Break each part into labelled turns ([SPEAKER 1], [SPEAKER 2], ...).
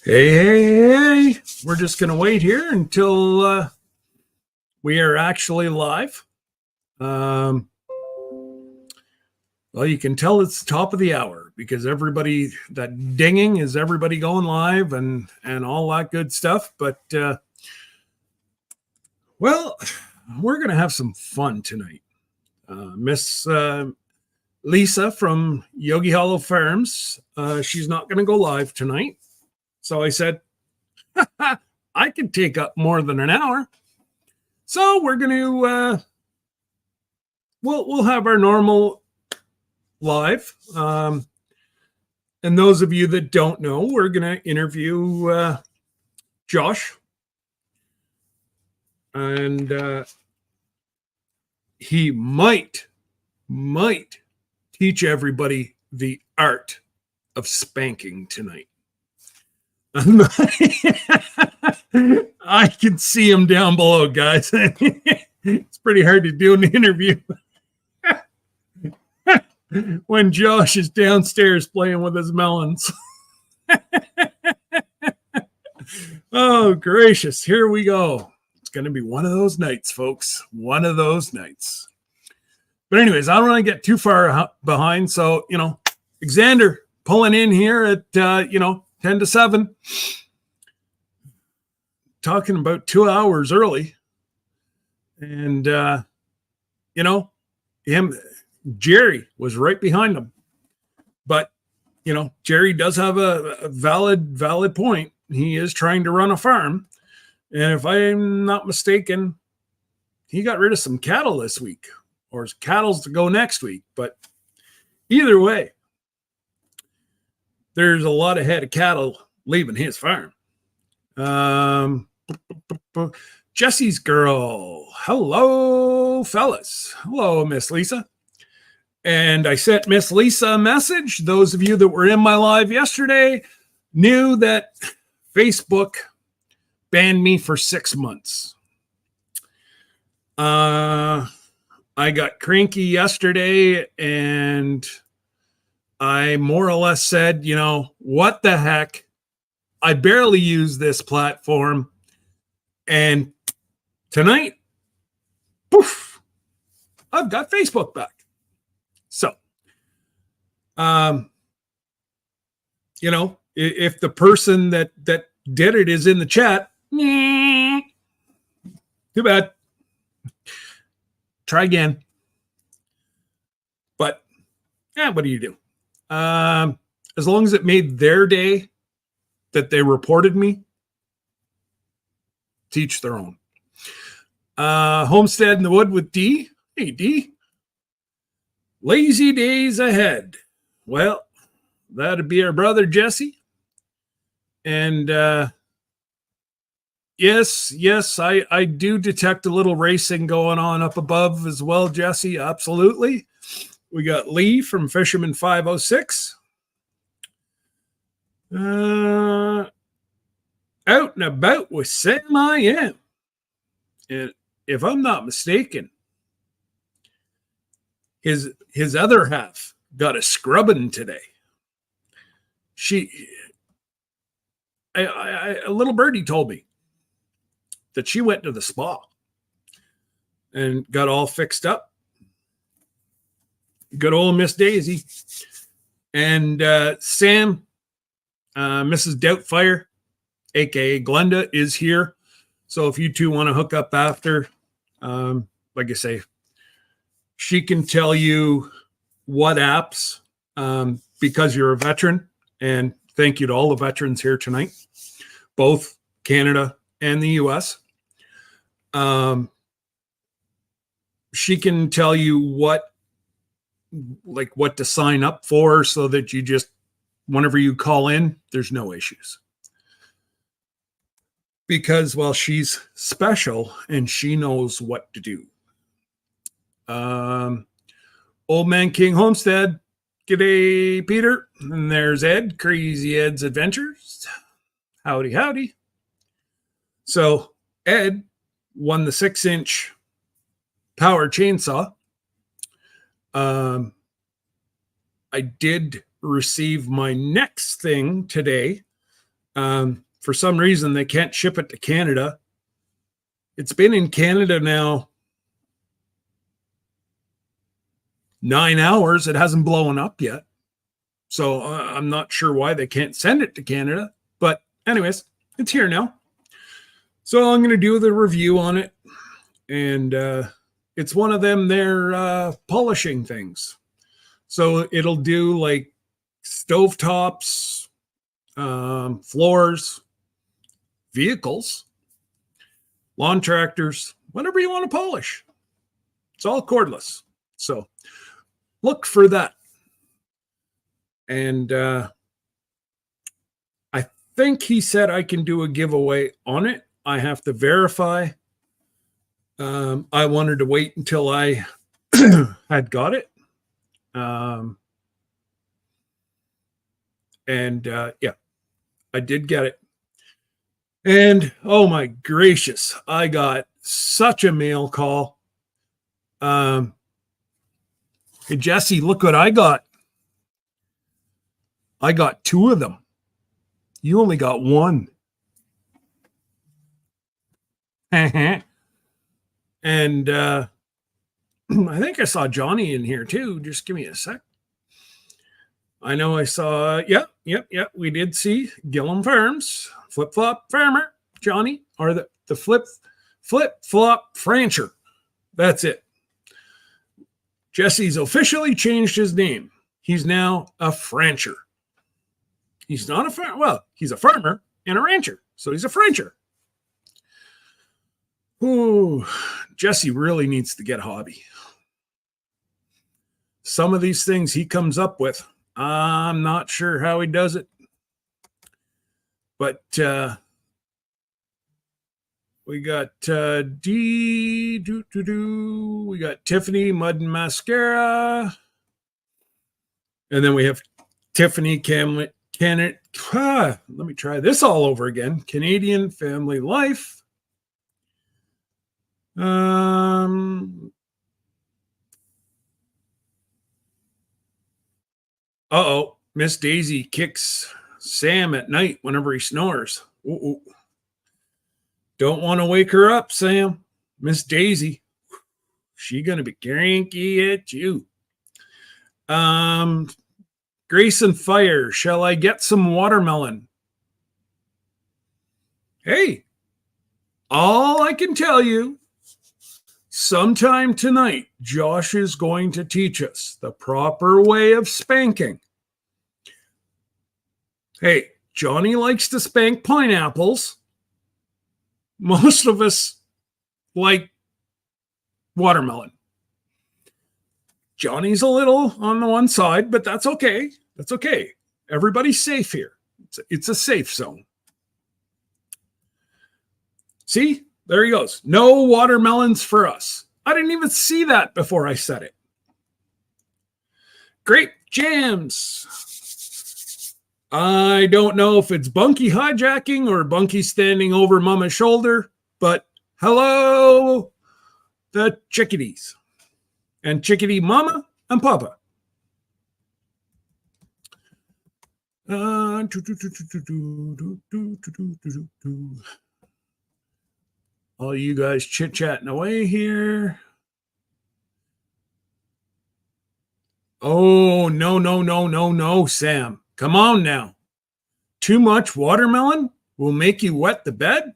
[SPEAKER 1] Hey, we're just going to wait here until we are actually live. Well, you can tell it's the top of the hour because everybody, that dinging is everybody going live and all that good stuff. But, well, we're going to have some fun tonight. Miss Lisa from Yogi Hollow Farms, she's not going to go live tonight. So I said, I can take up more than an hour. So we're going to, we'll have our normal live. And those of you that don't know, we're going to interview Josh. And he might teach everybody the art of spanking tonight. I can see him down below, guys. It's pretty hard to do an interview when Josh is downstairs playing with his melons. Oh, gracious. Here we go. It's going to be one of those nights, folks. One of those nights. But anyways, I don't want to get too far behind. So, Xander pulling in here at, 10 to 7. Talking about 2 hours early. And, Jerry was right behind him. But, Jerry does have a valid point. He is trying to run a farm. And if I'm not mistaken, he got rid of some cattle this week, or cattle's to go next week. But either way, there's a lot of head of cattle leaving his farm. Jesse's girl. Hello, fellas. Hello, Miss Lisa. And I sent Miss Lisa a message. Those of you that were in my live yesterday knew that Facebook banned me for 6 months. I got cranky yesterday and I more or less said, what the heck? I barely use this platform. And tonight, poof, I've got Facebook back. So, if the person that did it is in the chat, too bad. Try again. But, what do you do? As long as it made their day that they reported me, teach their own. Homestead in the Wood with D. Hey, D. Lazy days ahead. Well, that'd be our brother Jesse. And yes, I do detect a little racing going on up above as well, Jesse. Absolutely. We got Lee from Fisherman 506. Out and about with Sam I Am. And if I'm not mistaken, his other half got a scrubbing today. A little birdie told me that she went to the spa and got all fixed up. Good old Miss Daisy. And Sam, Mrs. Doubtfire, aka Glenda, is here. So if you two want to hook up after, like I say, she can tell you what apps, because you're a veteran. And thank you to all the veterans here tonight, both Canada and the US. She can tell you what to sign up for so that you just, whenever you call in, there's no issues. Because, well, she's special and she knows what to do. Old Man King Homestead. G'day, Peter. And there's Ed, Crazy Ed's Adventures. Howdy, howdy. So Ed won the 6-inch power chainsaw. I did receive my next thing today For some reason, they can't ship it to Canada. It's been in Canada now 9 hours. It hasn't blown up yet. So I'm not sure why they can't send it to Canada. But anyways, it's here now. So I'm going to do the review on it. And it's one of them, they're polishing things. So it'll do like stovetops, floors, vehicles, lawn tractors, whatever you want to polish. It's all cordless. So look for that. And I think he said I can do a giveaway on it. I have to verify. I wanted to wait until I had got it. Yeah, I did get it. And oh my gracious, I got such a mail call. Hey, Jesse, look what I got. I got 2 of them. You only got 1. And I think I saw Johnny in here too. Just give me a sec. I know I saw, yep. We did see Gillum Farms, Flip Flop Farmer, Johnny, or the Flip Flop Francher. That's it. Jesse's officially changed his name. He's now a Francher. He's not a farmer. Well, he's a farmer and a rancher. So he's a Francher. Ooh, Jesse really needs to get a hobby. Some of these things he comes up with, I'm not sure how he does it. But we got we got Tiffany Mud and Mascara. And then we have Tiffany let me try this all over again. Canadian Family Life. Miss Daisy kicks Sam at night whenever he snores. Ooh. Don't want to wake her up, Sam. Miss Daisy. She gonna be cranky at you. Grace and Fire. Shall I get some watermelon? Hey, all I can tell you, sometime tonight, Josh is going to teach us the proper way of spanking. Hey, Johnny likes to spank pineapples. Most of us like watermelon. Johnny's a little on the one side, but that's okay. That's okay. Everybody's safe here. It's a safe zone. See? There he goes. No watermelons for us. I didn't even see that before I said it. Grape jams. I don't know if it's Bunky hijacking or Bunky standing over Mama's shoulder, but hello, the chickadees. And chickadee Mama and Papa. All you guys chit-chatting away here. Oh, no, Sam. Come on now. Too much watermelon will make you wet the bed?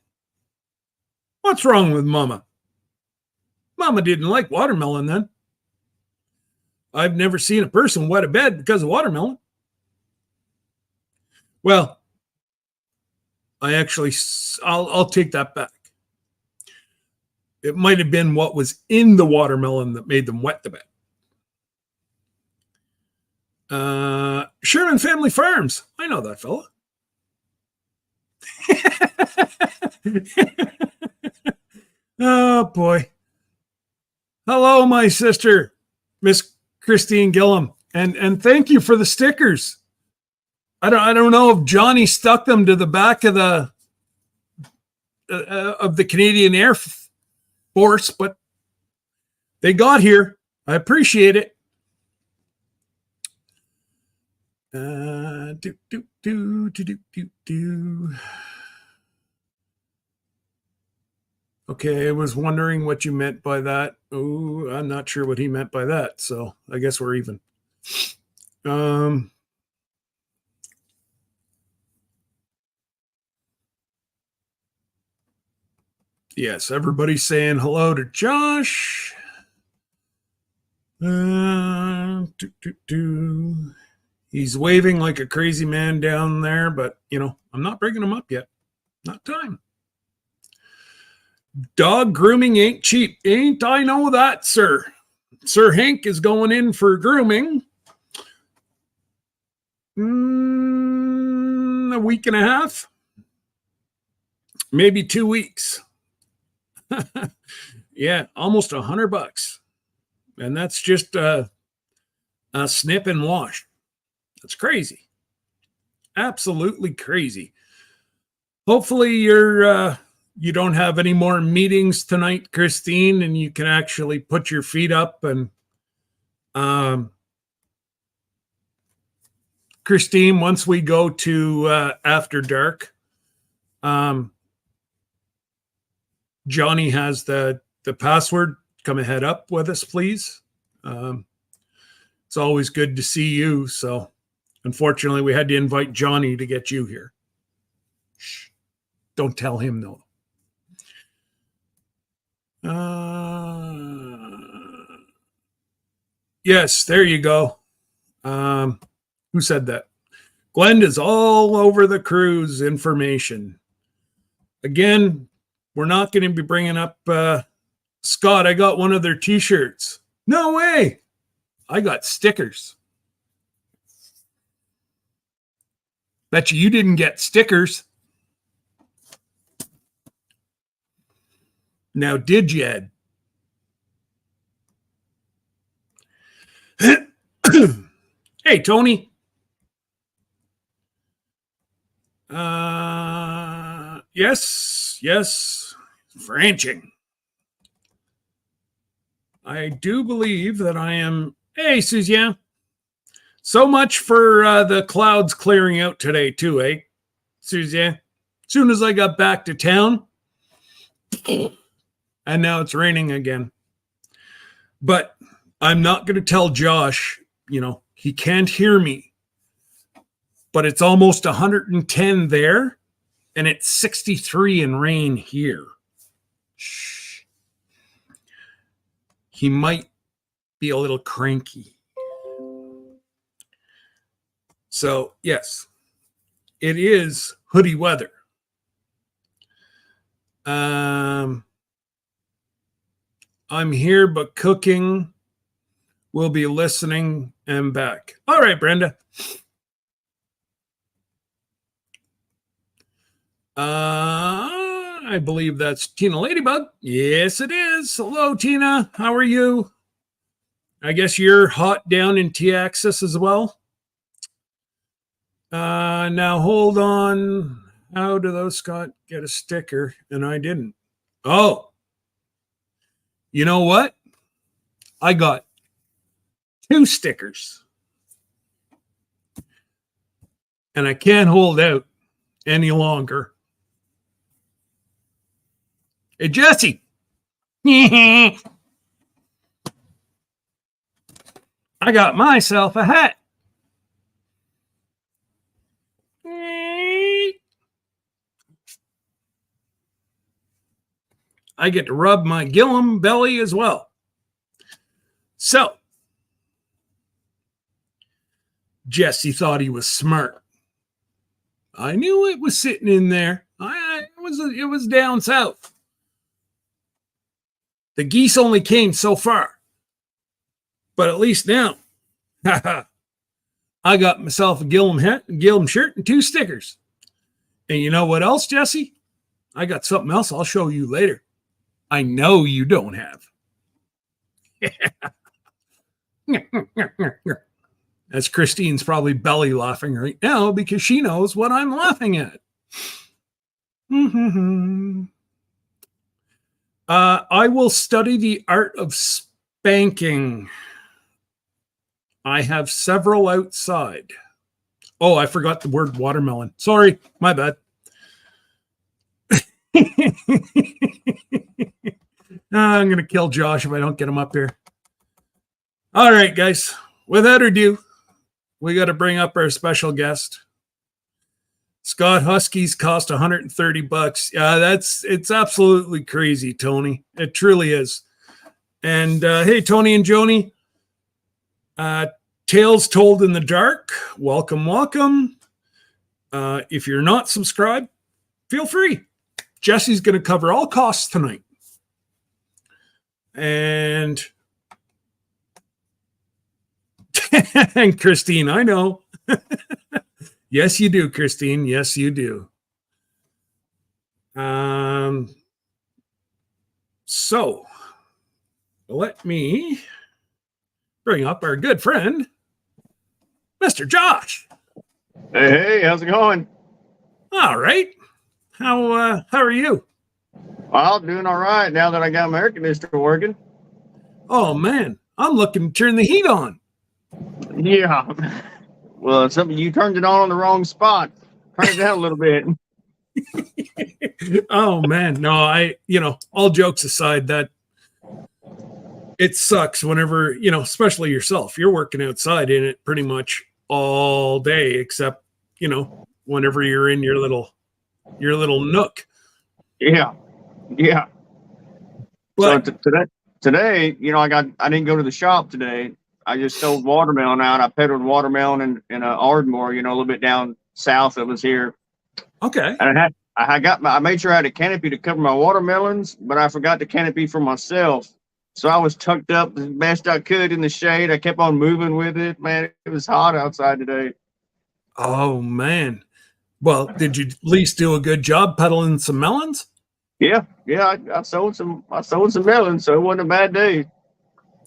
[SPEAKER 1] What's wrong with Mama? Mama didn't like watermelon then. I've never seen a person wet a bed because of watermelon. Well, I'll take that back. It might have been what was in the watermelon that made them wet the bed. Sherman Family Farms. I know that fella. Oh, boy. Hello, my sister, Miss Christine Gillum. And thank you for the stickers. I don't know if Johnny stuck them to the back of the Canadian Air Force, but they got here. I appreciate it. Do, do, do, do, do. Okay, I was wondering what you meant by that. Oh, I'm not sure what he meant by that. So I guess we're even. Yes, everybody's saying hello to Josh. Do, do, do. He's waving like a crazy man down there, but I'm not bringing him up yet. Not time. Dog grooming ain't cheap. Ain't I know that, sir? Sir Hank is going in for grooming. A week and a half, maybe 2 weeks. Yeah, almost $100, and that's just a snip and wash. That's crazy, absolutely crazy. Hopefully you don't have any more meetings tonight, Christine, and you can actually put your feet up. And Christine, once we go to After Dark, Johnny has the password. Come ahead up with us, please. It's always good to see you. So unfortunately, we had to invite Johnny to get you here. Shh. Don't tell him, though. Yes, there you go. Who said that? Glenda's all over the cruise information. Again, we're not going to be bringing up Scott. I got one of their t-shirts. No way. I got stickers. Bet you didn't get stickers. Now, did you, Ed? Hey, Tony. Yes. Franching. I do believe that I am. Hey, Suzanne. So much for the clouds clearing out today, too, eh, Suzanne? As soon as I got back to town, and now it's raining again. But I'm not going to tell Josh, he can't hear me. But it's almost 110 there, and it's 63 in rain here. Shh. He might be a little cranky. So, yes, it is hoodie weather. I'm here, but cooking. We'll be listening and back. All right, Brenda. I believe that's Tina Ladybug. Yes, it is. Hello, Tina. How are you? I guess you're hot down in T-Axis as well. Now, hold on. How do those Scott get a sticker? And I didn't. Oh. You know what? I got 2 stickers. And I can't hold out any longer. Hey, Jesse. I got myself a hat. I get to rub my Gillum belly as well. So, Jesse thought he was smart. I knew it was sitting in there. It was down south. The geese only came so far. But at least now, I got myself a Gillum hat, a Gillum shirt, and 2 stickers. And you know what else, Jesse? I got something else I'll show you later. I know you don't have. That's Christine's probably belly laughing right now because she knows what I'm laughing at. I will study the art of spanking. I have several outside. Oh, I forgot the word watermelon. Sorry, my bad. I'm going to kill Josh if I don't get him up here. All right, guys. Without ado, we got to bring up our special guest. Scott Huskies cost $130. Yeah, it's absolutely crazy, Tony. It truly is. And hey, Tony and Joni, Tales Told in the Dark. Welcome, welcome. If you're not subscribed, feel free. Jesse's going to cover all costs tonight. And and Christine, I know. Yes, you do, Christine. Yes, you do. So let me bring up our good friend, Mr. Josh.
[SPEAKER 2] Hey, how's it going?
[SPEAKER 1] All right. How are you?
[SPEAKER 2] Well, doing all right now that I got my air conditioner working.
[SPEAKER 1] Oh man, I'm looking to turn the heat on.
[SPEAKER 2] Yeah. Well, something you turned it on the wrong spot. Turn it down a little bit.
[SPEAKER 1] Oh man, no, all jokes aside, that it sucks whenever, especially yourself, you're working outside in it pretty much all day, except, whenever you're in your little nook.
[SPEAKER 2] Yeah.
[SPEAKER 1] But
[SPEAKER 2] so today, I didn't go to the shop today. I just sold watermelon out. I peddled watermelon in Ardmore, a little bit down south of us here.
[SPEAKER 1] okay.
[SPEAKER 2] And I made sure I had a canopy to cover my watermelons, but I forgot the canopy for myself. So I was tucked up as best I could in the shade. I kept on moving with it. Man, it was hot outside today.
[SPEAKER 1] Oh man. Well, did you at least do a good job peddling some melons?
[SPEAKER 2] Yeah. I sold some melons, so it wasn't a bad day.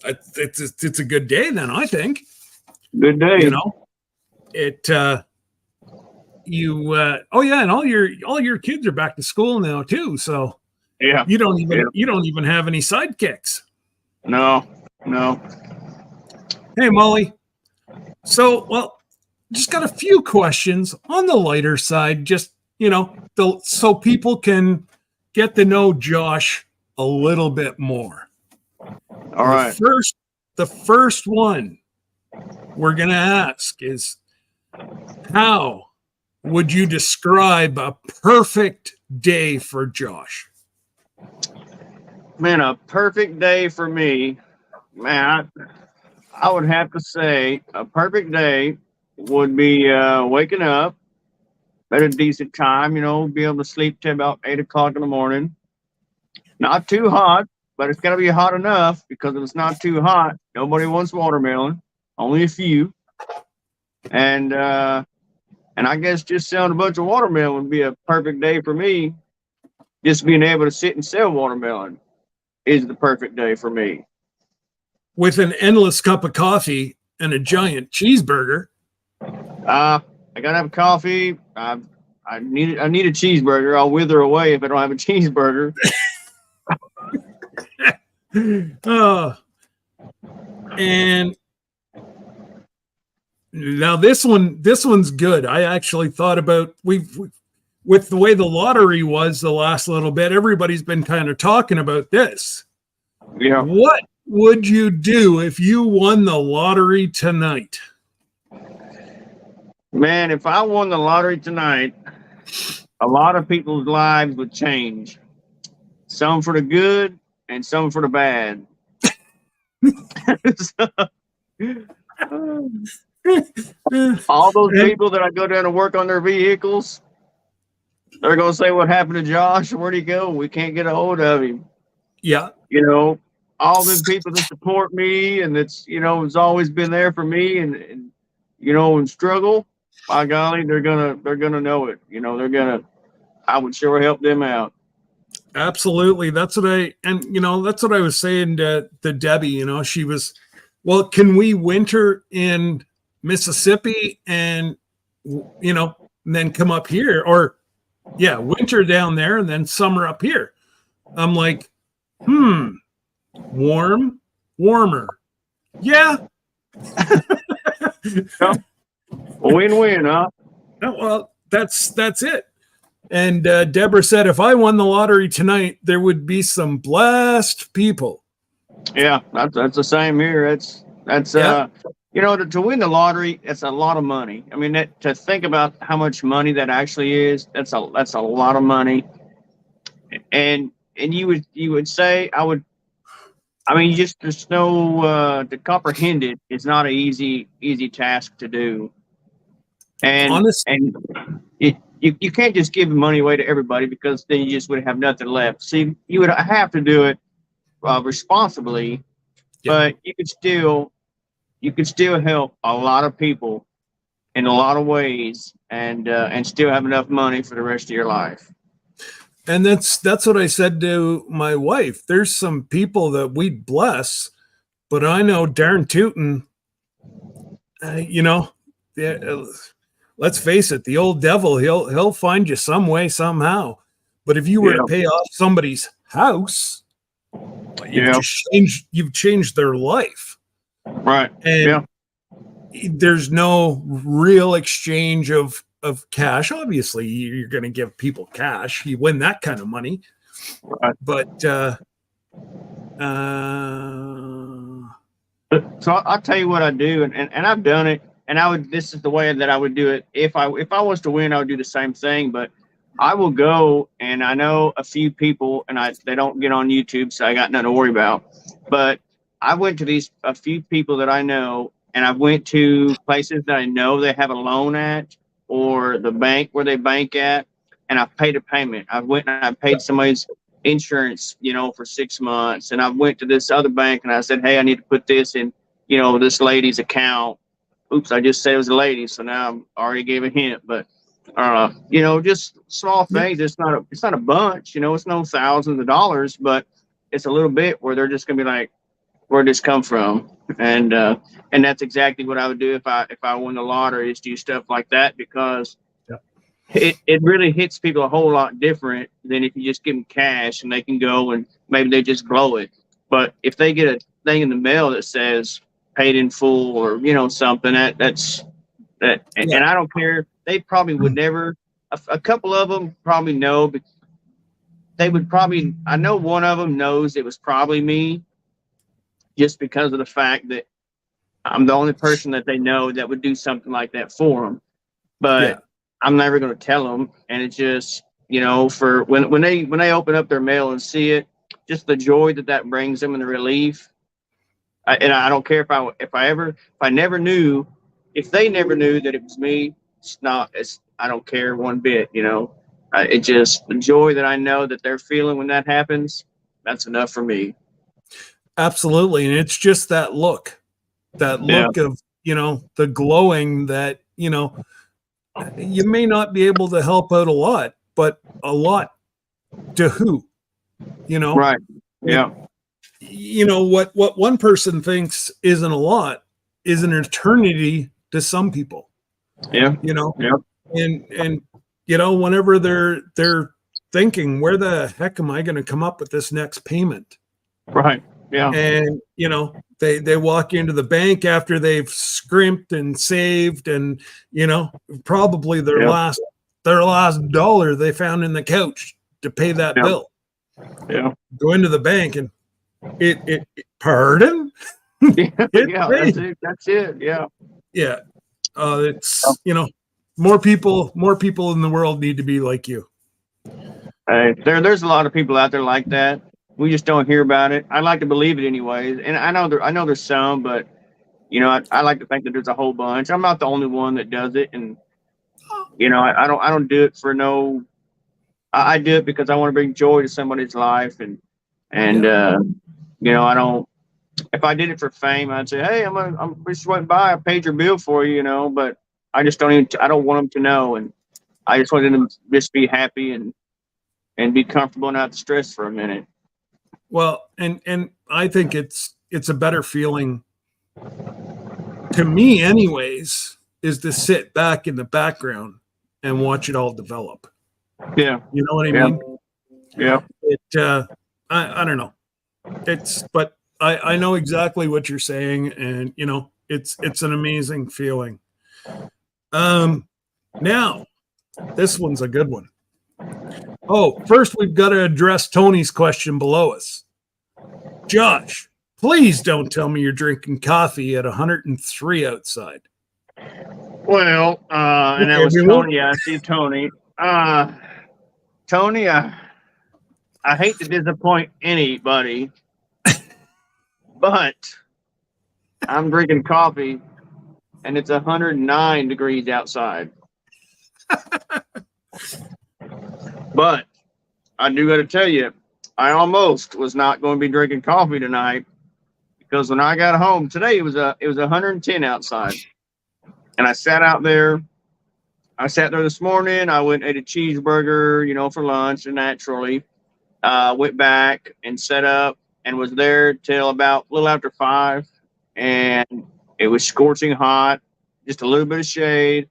[SPEAKER 1] It's a good day then, I think.
[SPEAKER 2] Good day.
[SPEAKER 1] Oh yeah, and all your kids are back to school now too, so
[SPEAKER 2] Yeah.
[SPEAKER 1] you don't even have any sidekicks.
[SPEAKER 2] No.
[SPEAKER 1] Hey Molly. So just got a few questions on the lighter side, just so people can get to know Josh a little bit more.
[SPEAKER 2] All right.
[SPEAKER 1] The first one we're gonna ask is, how would you describe a perfect day for Josh?
[SPEAKER 2] Man, a perfect day for me, man, I would have to say a perfect day would be waking up at a decent time, be able to sleep till about 8 o'clock in the morning. Not too hot, but it's got to be hot enough, because if it's not too hot, nobody wants watermelon, only a few. And I guess just selling a bunch of watermelon would be a perfect day for me. Just being able to sit and sell watermelon is the perfect day for me.
[SPEAKER 1] With an endless cup of coffee and a giant cheeseburger.
[SPEAKER 2] I gotta have coffee. I need a cheeseburger. I'll wither away if I don't have a cheeseburger.
[SPEAKER 1] And now this one's good. I actually thought about with the way the lottery was the last little bit, everybody's been kind of talking about this.
[SPEAKER 2] Yeah.
[SPEAKER 1] What would you do if you won the lottery tonight?
[SPEAKER 2] Man, if I won the lottery tonight, a lot of people's lives would change. Some for the good and some for the bad. All those people that I go down to work on their vehicles, they're going to say, what happened to Josh? Where'd he go? We can't get a hold of him.
[SPEAKER 1] Yeah.
[SPEAKER 2] All the people that support me and that's, has always been there for me and in struggle, by golly, they're gonna know it. I would sure help them out.
[SPEAKER 1] Absolutely. That's what I was saying to Debbie. She was, well, can we winter in Mississippi and then come up here, or winter down there and then summer up here? I'm like, warmer. Yeah.
[SPEAKER 2] A win-win, huh?
[SPEAKER 1] Well, that's it. And Deborah said, if I won the lottery tonight, there would be some blessed people.
[SPEAKER 2] Yeah, that's the same here. That's
[SPEAKER 1] Yeah.
[SPEAKER 2] to win the lottery, it's a lot of money. I mean, to think about how much money that actually is, that's a lot of money. And you would say I mean, just there's no to comprehend it. It's not an easy task to do, and
[SPEAKER 1] Honest.
[SPEAKER 2] and you can't just give money away to everybody because then you just would have nothing left. See, you would have to do it responsibly,
[SPEAKER 1] Yeah.
[SPEAKER 2] but you could still help a lot of people in a lot of ways, and still have enough money for the rest of your life.
[SPEAKER 1] And that's what I said to my wife. There's some people that we'd bless, but I know darn tootin', yeah, let's face it, the old devil, he'll find you some way, somehow. But if you were to
[SPEAKER 2] Yeah,
[SPEAKER 1] pay off somebody's house,
[SPEAKER 2] yeah,
[SPEAKER 1] you've changed their life.
[SPEAKER 2] right,
[SPEAKER 1] And
[SPEAKER 2] yeah,
[SPEAKER 1] there's no real exchange of cash. Obviously, you're going to give people cash. You win that kind of money,
[SPEAKER 2] right.
[SPEAKER 1] but
[SPEAKER 2] So I'll tell you what I do, and I've done it, and I would. This is the way that I would do it. If I was to win, I would do the same thing. But I will go, and I know a few people, and they don't get on YouTube, so I got nothing to worry about. But I went to these a few people that I know, and I went to places that I know they have a loan at, or the bank where they bank at, and I paid a payment. I went and I paid somebody's insurance, for 6 months. And I went to this other bank and I said, hey, I need to put this in, this lady's account. Oops, I just said it was a lady, so now I already gave a hint. But just small
[SPEAKER 1] yeah,
[SPEAKER 2] things. It's not a bunch, it's no thousands of dollars, but it's a little bit where they're just gonna be like, where'd this come from? And that's exactly what I would do if I won the lottery, is do stuff like that, because
[SPEAKER 1] yeah,
[SPEAKER 2] it really hits people a whole lot different than if you just give them cash and they can go and maybe they just blow it. But if they get a thing in the mail that says paid in full, or something, that's that,
[SPEAKER 1] yeah.
[SPEAKER 2] and I don't care. They probably would never. A couple of them probably know, but they would probably. I know one of them knows it was probably me, just because of the fact that I'm the only person that they know that would do something like that for them.
[SPEAKER 1] Yeah.
[SPEAKER 2] But I'm never going to tell them. And it's just, for when they open up their mail and see it, just the joy that brings them, and the relief. And I don't care if they never knew that it was me. I don't care one bit. It just, the joy that I know that they're feeling when that happens. That's enough for me.
[SPEAKER 1] Absolutely. And it's just that
[SPEAKER 2] Yeah.
[SPEAKER 1] look of, the glowing that, you may not be able to help out a lot, but a lot to who,
[SPEAKER 2] Right.
[SPEAKER 1] It-
[SPEAKER 2] Yeah.
[SPEAKER 1] what one person thinks isn't a lot is an eternity to some people,
[SPEAKER 2] Yeah.
[SPEAKER 1] you know,
[SPEAKER 2] Yeah.
[SPEAKER 1] and whenever they're thinking, where the heck am I going to come up with this next payment?
[SPEAKER 2] Right. Yeah.
[SPEAKER 1] And they walk into the bank after they've scrimped and saved, and probably their
[SPEAKER 2] Yeah.
[SPEAKER 1] last dollar they found in the couch to pay that
[SPEAKER 2] Yeah.
[SPEAKER 1] bill.
[SPEAKER 2] Yeah.
[SPEAKER 1] Go into the bank and it pardon.
[SPEAKER 2] Yeah.
[SPEAKER 1] It
[SPEAKER 2] Yeah.
[SPEAKER 1] paid.
[SPEAKER 2] That's it. Yeah.
[SPEAKER 1] Yeah. It's more people in the world need to be like you.
[SPEAKER 2] There's a lot of people out there like that. We just don't hear about it. I like to believe it anyways, and I know there's some, but I like to think that there's a whole bunch. I'm not the only one that does it, and I don't do it for no. I do it because I want to bring joy to somebody's life, and I don't. If I did it for fame, I'd say, hey, I'm just went by, I paid your bill for you, but I just don't even. I don't want them to know, and I just want them to just be happy and be comfortable, not stressed for a minute.
[SPEAKER 1] Well, and I think it's a better feeling to me anyways, is to sit back in the background and watch it all develop.
[SPEAKER 2] Yeah.
[SPEAKER 1] You know what I
[SPEAKER 2] Yeah.
[SPEAKER 1] mean?
[SPEAKER 2] Yeah.
[SPEAKER 1] I don't know. But I know exactly what you're saying, and it's an amazing feeling. Now, this one's a good one. Oh, first we've got to address Tony's question below us. Josh, please don't tell me you're drinking coffee at 103 outside.
[SPEAKER 2] Well, and that
[SPEAKER 1] Okay,
[SPEAKER 2] was
[SPEAKER 1] we won't-
[SPEAKER 2] Tony. I see Tony. Tony, I hate to disappoint anybody, but I'm drinking coffee and it's 109 degrees outside. But I do got to tell you, I almost was not going to be drinking coffee tonight because when I got home today, it was 110 outside, and I sat out there. I sat there this morning. I went and ate a cheeseburger, for lunch, and naturally, went back and set up and was there till about a little after 5, and it was scorching hot, just a little bit of shade.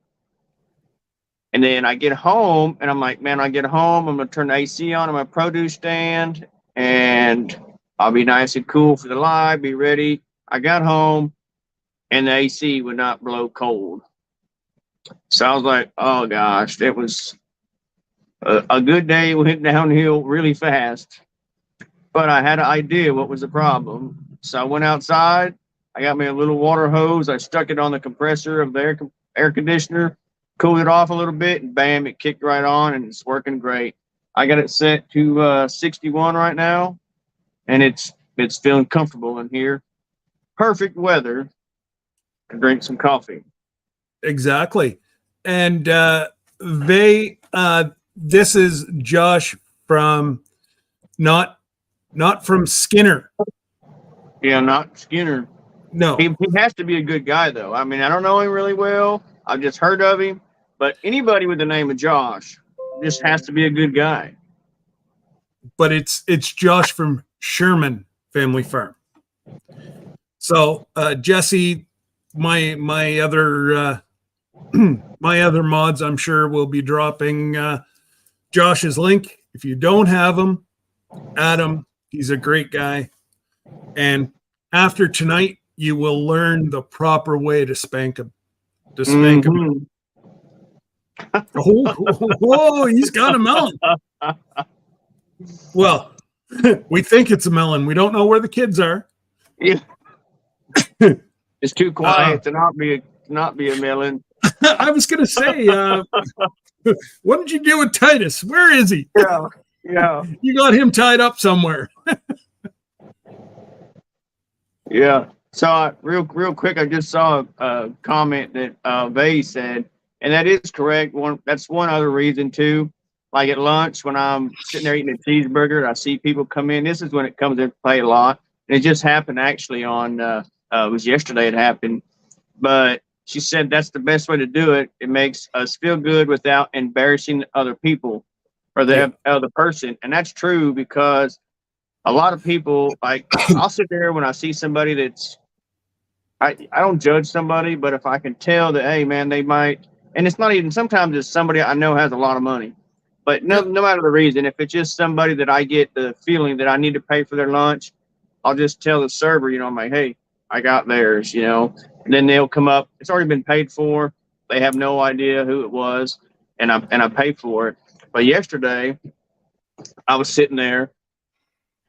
[SPEAKER 2] And then I get home and I'm like, man, I get home, I'm going to turn the AC on my produce stand and I'll be nice and cool for the live, be ready. I got home and the AC would not blow cold. So I was like, oh gosh, it was a good day. Went downhill really fast, but I had an idea what was the problem. So I went outside. I got me a little water hose. I stuck it on the compressor of the air conditioner, cooled it off a little bit, and bam, it kicked right on, and it's working great. I got it set to 61 right now, and it's feeling comfortable in here. Perfect weather to drink some coffee.
[SPEAKER 1] Exactly. And this is Josh from not from Skinner.
[SPEAKER 2] Yeah, not Skinner.
[SPEAKER 1] No.
[SPEAKER 2] He has to be a good guy, though. I mean, I don't know him really well. I've just heard of him. But anybody with the name of Josh just has to be a good guy.
[SPEAKER 1] But it's Josh from Sherman Family Farm. So Jesse, my other my other mods, I'm sure, will be dropping Josh's link. If you don't have him, add him. He's a great guy. And after tonight, you will learn the proper way to spank him.
[SPEAKER 2] Mm-hmm.
[SPEAKER 1] Oh, he's got a melon. Well, we think it's a melon. We don't know where the kids are.
[SPEAKER 2] Yeah. It's too quiet to not be a melon.
[SPEAKER 1] I was going to say, what did you do with Titus? Where is he?
[SPEAKER 2] Yeah.
[SPEAKER 1] You got him tied up somewhere.
[SPEAKER 2] Yeah. So real quick, I just saw a comment that Vay said, and that is correct. That's one other reason too. Like at lunch, when I'm sitting there eating a cheeseburger, I see people come in. This is when it comes into play a lot. And it just happened actually on it was yesterday. It happened, but she said that's the best way to do it. It makes us feel good without embarrassing other people or the other person, and that's true because a lot of people, like, I'll sit there when I see somebody that's, I don't judge somebody, but if I can tell that, hey, man, they might, and it's not even, sometimes it's somebody I know has a lot of money, but no matter the reason, if it's just somebody that I get the feeling that I need to pay for their lunch, I'll just tell the server, I'm like, hey, I got theirs, and then they'll come up, it's already been paid for, they have no idea who it was, and I pay for it. But yesterday, I was sitting there,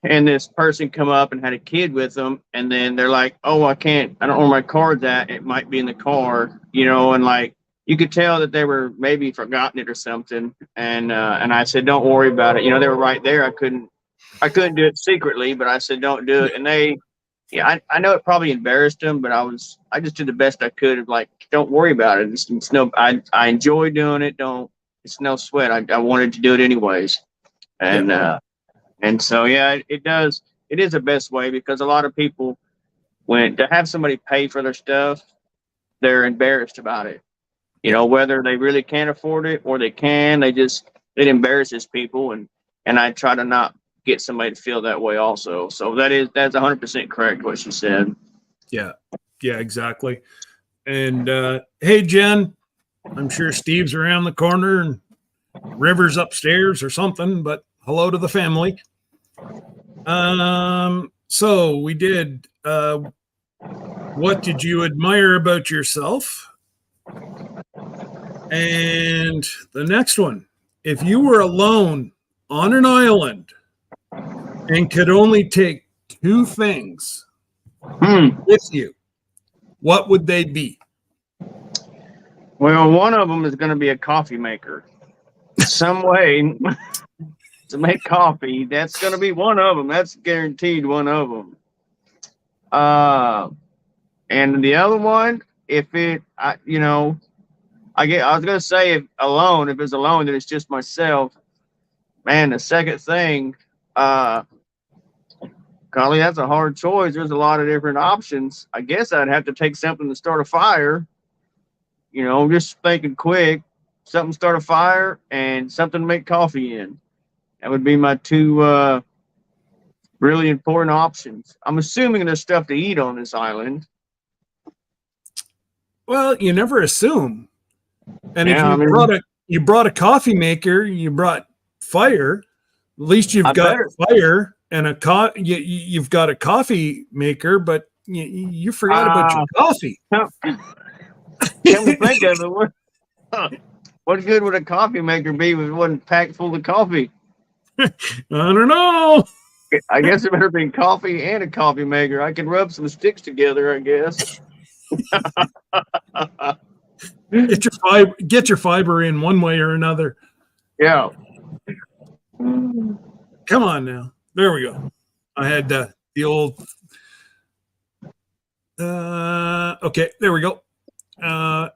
[SPEAKER 2] and this person come up and had a kid with them, and then they're like, oh, I don't know where my card's at. It might be in the car, and like, you could tell that they were maybe forgotten it or something. And I said, don't worry about it. They were right there. I couldn't do it secretly, but I said, don't do it. And I know it probably embarrassed them, but I just did the best I could of like, don't worry about it. It's no, I enjoy doing it. It's no sweat. I wanted to do it anyways. And so, yeah, it does. It is the best way because a lot of people, when to have somebody pay for their stuff, they're embarrassed about it. Whether they really can't afford it or they can, it embarrasses people. And I try to not get somebody to feel that way also. So that's 100% correct what she said.
[SPEAKER 1] Yeah, exactly. And hey, Jen, I'm sure Steve's around the corner and River's upstairs or something, but hello to the family. So we did, what did you admire about yourself? And the next one, if you were alone on an island and could only take two things with you, what would they be?
[SPEAKER 2] Well, one of them is going to be a coffee maker. Some way to make coffee. That's going to be one of them. That's guaranteed one of them. And the other one, if it, I was going to say if it's alone, then it's just myself. Man, the second thing, golly, that's a hard choice. There's a lot of different options. I guess I'd have to take something to start a fire. Just thinking quick, something to start a fire and something to make coffee in. That would be my two really important options. I'm assuming there's stuff to eat on this island.
[SPEAKER 1] Well, you never assume. And
[SPEAKER 2] Yeah,
[SPEAKER 1] if you brought a coffee maker, you brought fire. At least you've got fire and you've got a coffee maker, but you forgot about your coffee.
[SPEAKER 2] Come to think of it, what good would a coffee maker be if it wasn't packed full of coffee?
[SPEAKER 1] I don't know.
[SPEAKER 2] I guess it better be coffee and a coffee maker. I can rub some sticks together, I guess.
[SPEAKER 1] Get your fiber in one way or another.
[SPEAKER 2] Yeah.
[SPEAKER 1] Come on now. There we go. I had the old. Okay, there we go.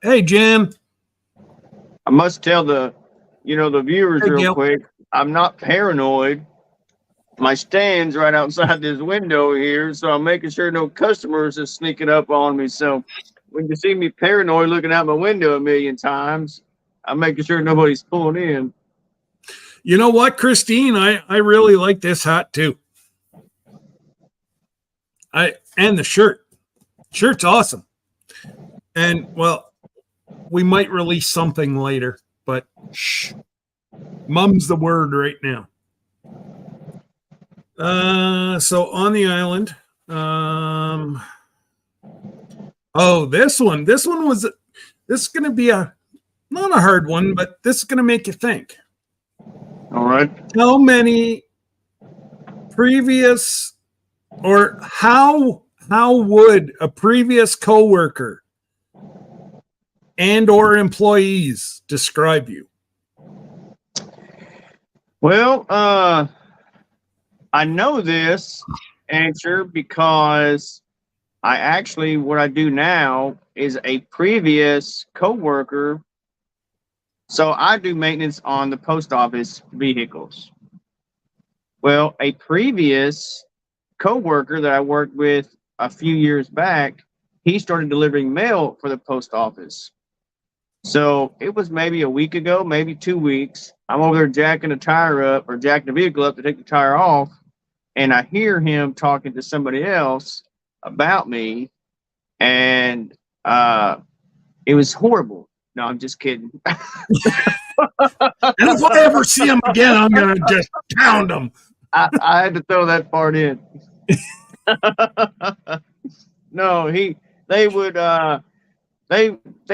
[SPEAKER 1] Hey, Jim.
[SPEAKER 2] I must tell the viewers real quick. I'm not paranoid. My stand's right outside this window here, so I'm making sure no customers are sneaking up on me. So when you see me paranoid looking out my window a million times, I'm making sure nobody's pulling in.
[SPEAKER 1] You know what, Christine? I really like this hat too. And the shirt. Shirt's awesome. And well, we might release something later, but shh. Mum's the word right now. So on the island, this is going to be not a hard one, but this is going to make you think.
[SPEAKER 2] All right.
[SPEAKER 1] How many previous, or how would a previous coworker and or employees describe you?
[SPEAKER 2] Well, I know this answer because what I do now is a previous coworker. So I do maintenance on the post office vehicles. Well, a previous coworker that I worked with a few years back, he started delivering mail for the post office. So it was maybe a week ago, maybe 2 weeks. I'm over there jacking the vehicle up to take the tire off. And I hear him talking to somebody else about me. And it was horrible. No, I'm just kidding.
[SPEAKER 1] And if I ever see him again, I'm going to just pound him.
[SPEAKER 2] I had to throw that part in. No, they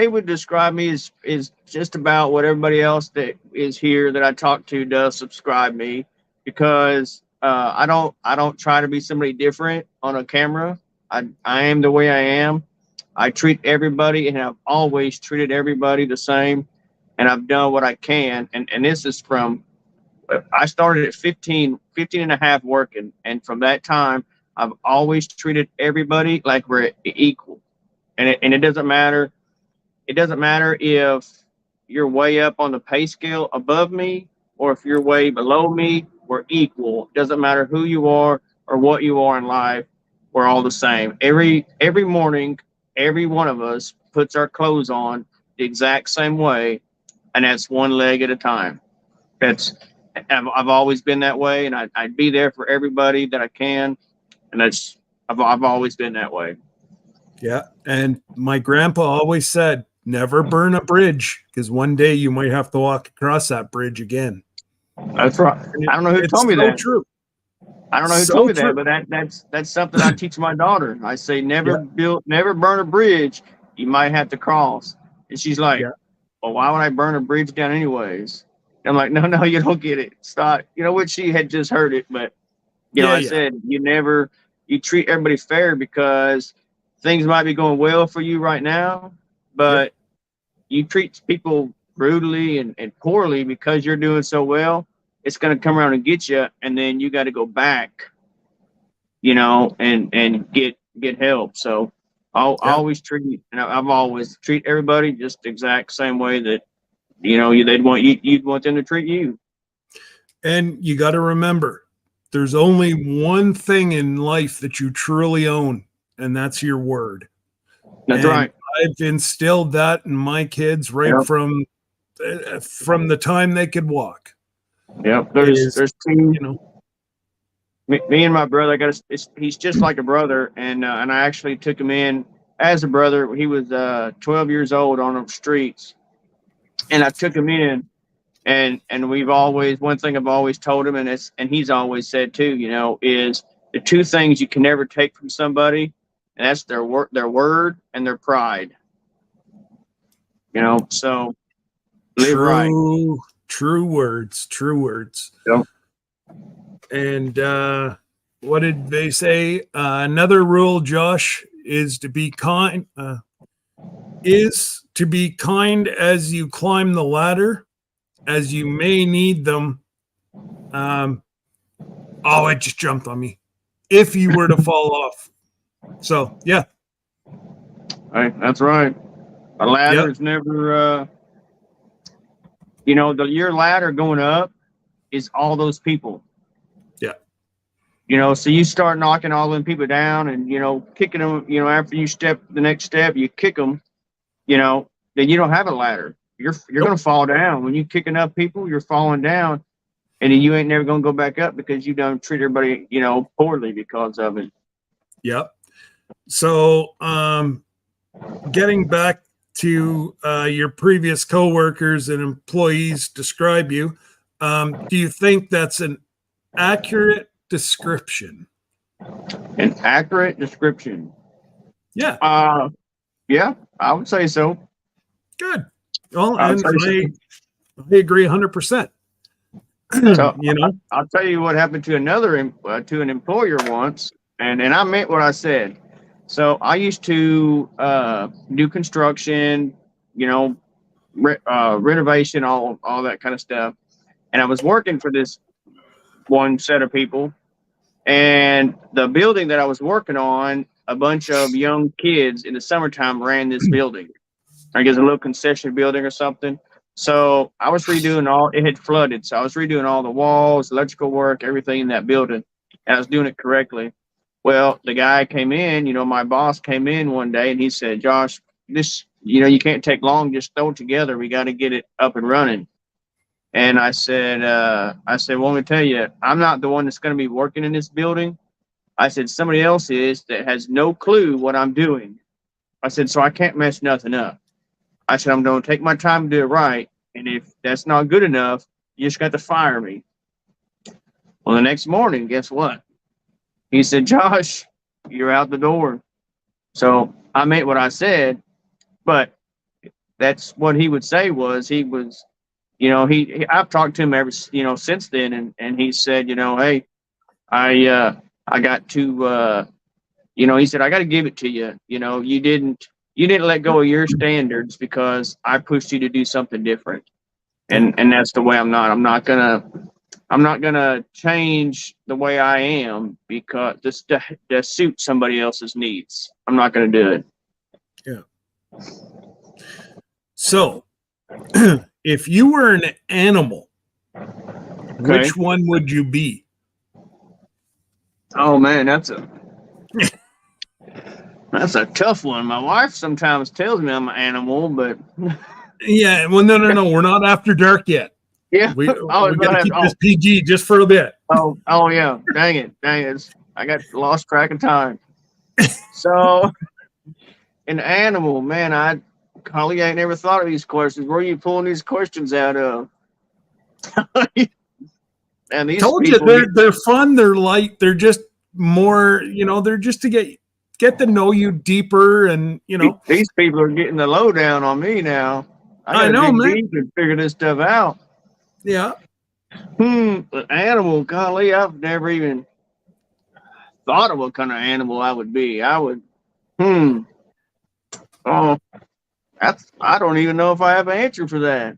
[SPEAKER 2] would describe me as just about what everybody else that is here that I talk to does subscribe me, because I don't try to be somebody different on a camera. I am the way I am. I treat everybody, and I've always treated everybody the same, and I've done what I can. And this is from, I started at 15 and a half working. And from that time, I've always treated everybody like we're equal. And it doesn't matter. It doesn't matter if you're way up on the pay scale above me or if you're way below me. We're equal. It doesn't matter who you are or what you are in life. We're all the same. Every morning, every one of us puts our clothes on the exact same way, and that's one leg at a time. I've always been that way, and I'd be there for everybody that I can, and I've always been that way.
[SPEAKER 1] Yeah, and my grandpa always said, never burn a bridge, because one day you might have to walk across that bridge again.
[SPEAKER 2] That's right. I don't know who told me that.
[SPEAKER 1] True.
[SPEAKER 2] I don't know who told me that, but that's something I teach my daughter. I say never burn a bridge you might have to cross. And she's like, well, why would I burn a bridge down anyways? I'm like, no, you don't get it. Stop. Which she had just heard it, but
[SPEAKER 1] Yeah,
[SPEAKER 2] I
[SPEAKER 1] yeah.
[SPEAKER 2] said you treat everybody fair because things might be going well for you right now,
[SPEAKER 1] Yep.
[SPEAKER 2] but you treat people brutally and poorly because you're doing so well. It's going to come around and get you, and then you got to go back, and get help. So I
[SPEAKER 1] Yep.
[SPEAKER 2] always treat, and I've always treat everybody just the exact same way that they'd want you'd want them to treat you.
[SPEAKER 1] And you got to remember, there's only one thing in life that you truly own, and that's your word.
[SPEAKER 2] That's
[SPEAKER 1] And
[SPEAKER 2] right.
[SPEAKER 1] I've instilled that in my kids right
[SPEAKER 2] Yep.
[SPEAKER 1] from the time they could walk.
[SPEAKER 2] Yep.
[SPEAKER 1] Is
[SPEAKER 2] There's two.
[SPEAKER 1] you know
[SPEAKER 2] Me and my brother. He's just like a brother, and I actually took him in as a brother. He was 12 years old on the streets, and I took him in, and we've always, one thing I've always told him, and he's always said too, is the two things you can never take from somebody, and that's their word and their pride. So live right.
[SPEAKER 1] true words, true words.
[SPEAKER 2] Yep.
[SPEAKER 1] And what did they say? Another rule, Josh, is to be kind. Is to be kind as you climb the ladder, as you may need them. Oh, it just jumped on me. If you were to fall off. So, yeah.
[SPEAKER 2] Right, that's right. A ladder
[SPEAKER 1] Yep.
[SPEAKER 2] is never, your ladder going up is all those people.
[SPEAKER 1] Yeah.
[SPEAKER 2] So you start knocking all them people down and, kicking them, after you step the next step, you kick them, then you don't have a ladder. You're
[SPEAKER 1] Nope.
[SPEAKER 2] going to fall down. When you kicking up people, you're falling down, and then you ain't never going to go back up because you don't treat everybody, poorly because of it.
[SPEAKER 1] Yep. So, getting back to your previous coworkers and employees describe you, do you think that's an accurate description?
[SPEAKER 2] An accurate description.
[SPEAKER 1] Yeah.
[SPEAKER 2] Yeah, I would say so.
[SPEAKER 1] Good. Well,
[SPEAKER 2] I would
[SPEAKER 1] and
[SPEAKER 2] say so.
[SPEAKER 1] I agree 100%.
[SPEAKER 2] So
[SPEAKER 1] You know,
[SPEAKER 2] I'll tell you what happened to to an employer once, and I meant what I said. So I used to do construction, renovation, all that kind of stuff, and I was working for this one set of people, and the building that I was working on, a bunch of young kids in the summertime ran this building. I guess a little concession building or something. So I was redoing it had flooded. So I was redoing all the walls, electrical work, everything in that building. And I was doing it correctly. Well, the guy came in, my boss came in one day and he said, Josh, this, you can't take long, just throw it together. We got to get it up and running. And I said, well, let me tell you, I'm not the one that's going to be working in this building. I said, somebody else is that has no clue what I'm doing. I said, so I can't mess nothing up. I said, I'm going to take my time to do it right. And if that's not good enough, you just got to fire me. Well, the next morning, guess what? He said, Josh, you're out the door. So I meant what I said, but that's what he would say he was, I've talked to him ever, since then. And he said, hey, I got to, he said, I got to give it to you. You didn't let go of your standards because I pushed you to do something different. And that's the way I'm not gonna change the way I am because just to suit somebody else's needs. I'm not gonna do it.
[SPEAKER 1] yeah. So, if you were an animal, which one would you be?
[SPEAKER 2] Oh man, that's a tough one. My wife sometimes tells me I'm an animal, but
[SPEAKER 1] Yeah, well, no. We're not after dark yet.
[SPEAKER 2] yeah,
[SPEAKER 1] We got to keep this PG just for a bit.
[SPEAKER 2] Oh yeah, dang it. I got lost track of time. So, an animal, man, Holly ain't never thought of these questions. Where are you pulling these questions out of? And these
[SPEAKER 1] Told
[SPEAKER 2] people,
[SPEAKER 1] you they're fun, they're light, they're just more, they're just to get to know you deeper, and
[SPEAKER 2] these people are getting the lowdown on me now. I
[SPEAKER 1] I
[SPEAKER 2] gotta
[SPEAKER 1] know,
[SPEAKER 2] dig
[SPEAKER 1] man.
[SPEAKER 2] deep and figure this stuff out.
[SPEAKER 1] Yeah.
[SPEAKER 2] An animal, golly, I've never even thought of what kind of animal I would be. I would, oh, I don't even know if I have an answer for that.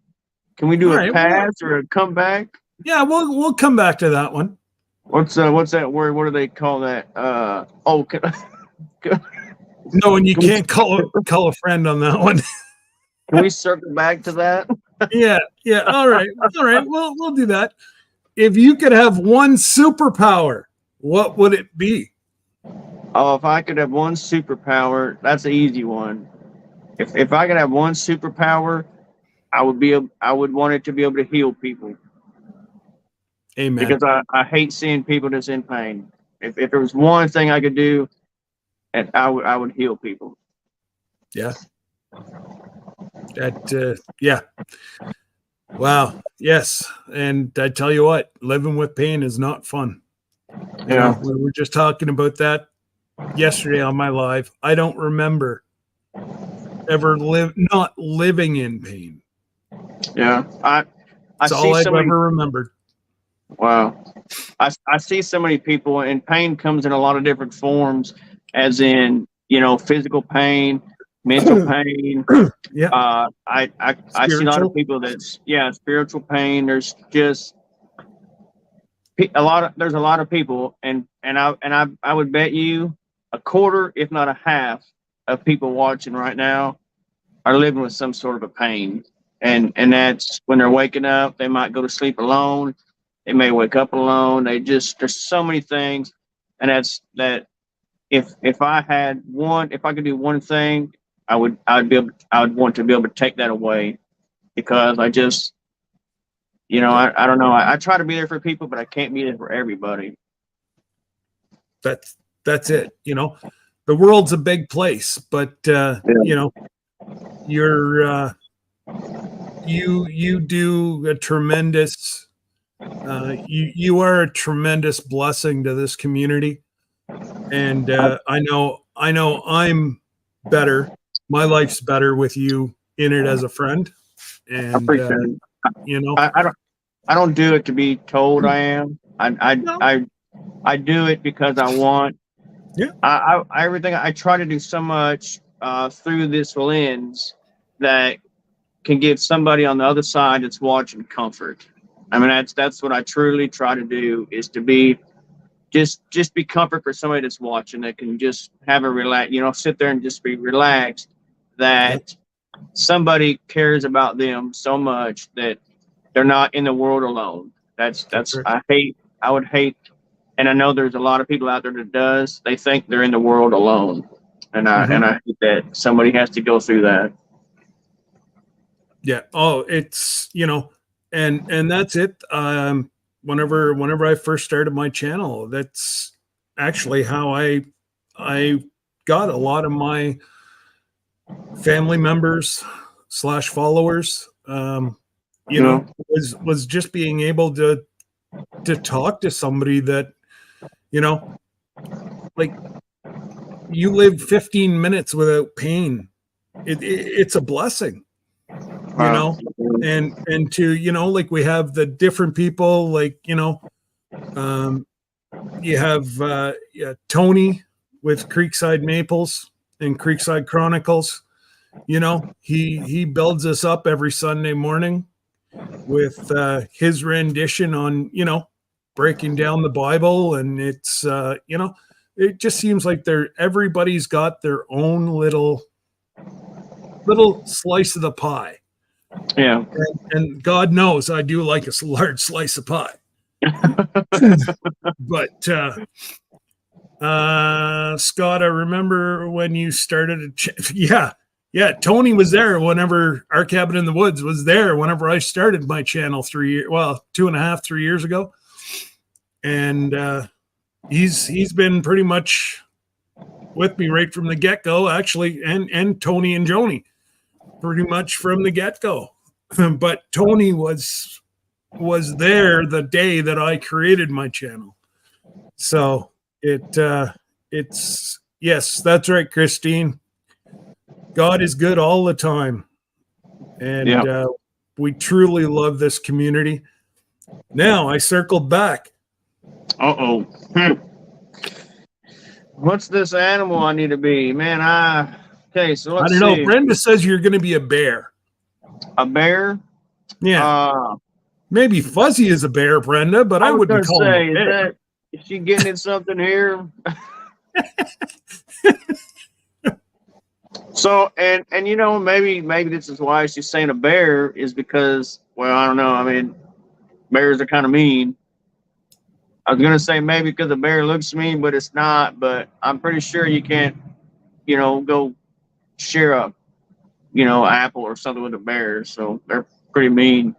[SPEAKER 2] Can we
[SPEAKER 1] All
[SPEAKER 2] do a
[SPEAKER 1] right. Well,
[SPEAKER 2] pass or a comeback?
[SPEAKER 1] yeah, we'll come back to that one.
[SPEAKER 2] What's that word? What do they call that? Can,
[SPEAKER 1] No, and you
[SPEAKER 2] can we
[SPEAKER 1] can't call a friend on that one.
[SPEAKER 2] can we circle back to that?
[SPEAKER 1] Yeah. All right. We'll do that. If you could have one superpower, what would it be?
[SPEAKER 2] Oh, if I could have one superpower, that's an easy one. If I could have one superpower, I would want it to be able to heal people
[SPEAKER 1] Amen.
[SPEAKER 2] because I hate seeing people that's in pain. If there was one thing I could do, and I would heal people.
[SPEAKER 1] Yeah. That. Yeah. Wow. Yes. And I tell you what, living with pain is not fun. You know, we were just talking about that yesterday on my live. I don't remember ever not living in pain.
[SPEAKER 2] Yeah. I
[SPEAKER 1] That's
[SPEAKER 2] see
[SPEAKER 1] all I've
[SPEAKER 2] so many.
[SPEAKER 1] ever remembered.
[SPEAKER 2] Wow. I see so many people, and pain comes in a lot of different forms, as in, physical pain, mental pain.
[SPEAKER 1] Yeah.
[SPEAKER 2] I see a lot of
[SPEAKER 1] Spiritual.
[SPEAKER 2] people spiritual pain. There's just there's a lot of people, and I would bet you a quarter, if not a half, of people watching right now are living with some sort of a pain. And that's when they're waking up, they might go to sleep alone. They may wake up alone. There's so many things. And that's that. If I could do one thing, I would want to be able to take that away, because I just, I don't know. I try to be there for people, but I can't be there for everybody.
[SPEAKER 1] That's it. The world's a big place, but you're you do a tremendous you are a tremendous blessing to this community. And I know I'm better. My life's better with you in it as a friend.
[SPEAKER 2] I
[SPEAKER 1] And
[SPEAKER 2] appreciate it.
[SPEAKER 1] you know
[SPEAKER 2] I don't do it to be told I am.
[SPEAKER 1] no,
[SPEAKER 2] I do it because I want.
[SPEAKER 1] yeah,
[SPEAKER 2] Everything I try to do so much through this lens that can give somebody on the other side that's watching comfort. I mean, that's what I truly try to do, is to be just be comfort for somebody that's watching, that can just have a relax, sit there and just be relaxed, that somebody cares about them so much that they're not in the world alone. That's
[SPEAKER 1] right.
[SPEAKER 2] I would hate, and I know there's a lot of people out there that does. They think they're in the world alone, and I hate that somebody has to go through that.
[SPEAKER 1] Yeah. Oh, it's and that's it. Whenever I first started my channel, that's actually how I got a lot of my family members / followers. Was just being able to talk to somebody that, like, you live 15 minutes without pain. It's a blessing, and to, like, we have the different people, like, you have Tony with Creekside Maples and Creekside Chronicles. He builds us up every Sunday morning with his rendition on, breaking down the Bible. And it's, it just seems like everybody's got their own little slice of the pie.
[SPEAKER 2] Yeah.
[SPEAKER 1] And God knows I do like a large slice of pie. But Scott, I remember when you started yeah, Tony was there whenever Our Cabin in the Woods was there whenever I started my channel 2.5, 3 years ago. And he's been pretty much with me right from the get-go, actually, and Tony and Joni pretty much from the get-go. But Tony was there the day that I created my channel. So it's yes, that's right, Christine. God is good all the time. And we truly love this community. Now I circled back.
[SPEAKER 2] Uh-oh. What's this animal I need to be? Man, okay, so let's
[SPEAKER 1] I don't know.
[SPEAKER 2] see.
[SPEAKER 1] Brenda says you're going to be a bear.
[SPEAKER 2] A bear?
[SPEAKER 1] Yeah. Maybe Fuzzy is a bear, Brenda, but I wouldn't call him a bear.
[SPEAKER 2] Is she getting at something here? So, and you know, maybe this is why she's saying a bear is because, well, I don't know. I mean, bears are kind of mean. I was gonna say maybe because the bear looks mean, but it's not. But I'm pretty sure you can't, you know, go share a, you know, apple or something with a bear. So they're pretty mean.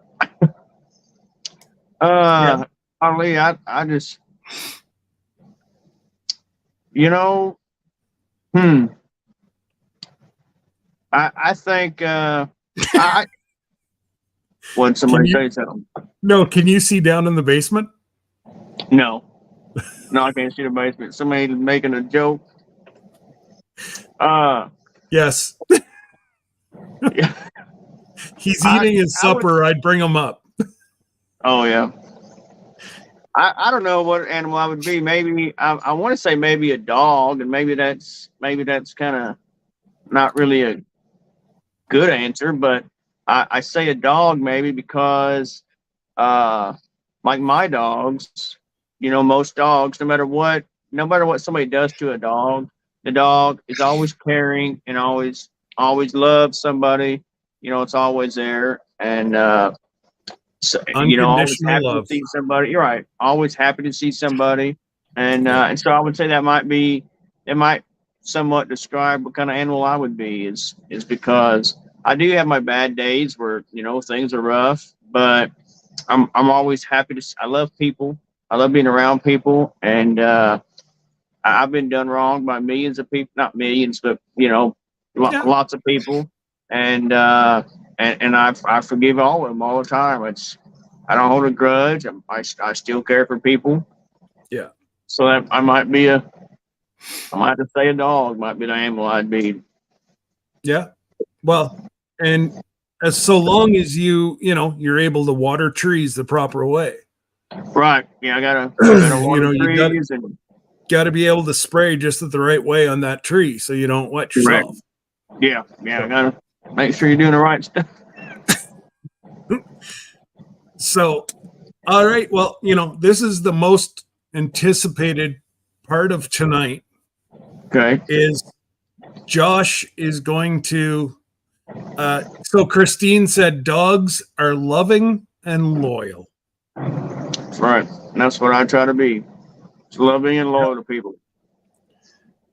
[SPEAKER 2] Ali, I just, you know, I think I want somebody say something.
[SPEAKER 1] No, can you see down in the basement?
[SPEAKER 2] No, I can't see the basement. Somebody making a joke.
[SPEAKER 1] Yes.
[SPEAKER 2] Yeah.
[SPEAKER 1] He's eating his supper. I'd bring him up.
[SPEAKER 2] Oh yeah. I don't know what animal I would be. Maybe I want to say maybe a dog, and maybe that's kind of not really a good answer, but I say a dog maybe because like my dogs, you know, most dogs, no matter what somebody does to a dog, the dog is always caring and always loves somebody. You know, it's always there, and so, you know, always happy to see somebody. You're right, always happy to see somebody, and so I would say it might somewhat describe what kind of animal I would be. Is because I do have my bad days where, you know, things are rough, but I'm always happy to. I love people. I love being around people, and I've been done wrong by millions of people, not millions, but you know, lots of people, and I forgive all of them all the time. I don't hold a grudge. I still care for people.
[SPEAKER 1] Yeah.
[SPEAKER 2] So that I might have to say a dog might be the animal I'd be.
[SPEAKER 1] Yeah. Well, and as so long as you're able to water trees the proper way.
[SPEAKER 2] Right. Yeah, I gotta water trees and
[SPEAKER 1] got to be able to spray just at the right way on that tree so you don't wet yourself.
[SPEAKER 2] Right. Yeah. I gotta make sure you're doing the right stuff.
[SPEAKER 1] So, all right. Well, you know, this is the most anticipated part of tonight.
[SPEAKER 2] Okay.
[SPEAKER 1] Is Josh is going to. So Christine said dogs are loving and loyal.
[SPEAKER 2] That's right. And that's what I try to be. It's loving and loyal to people.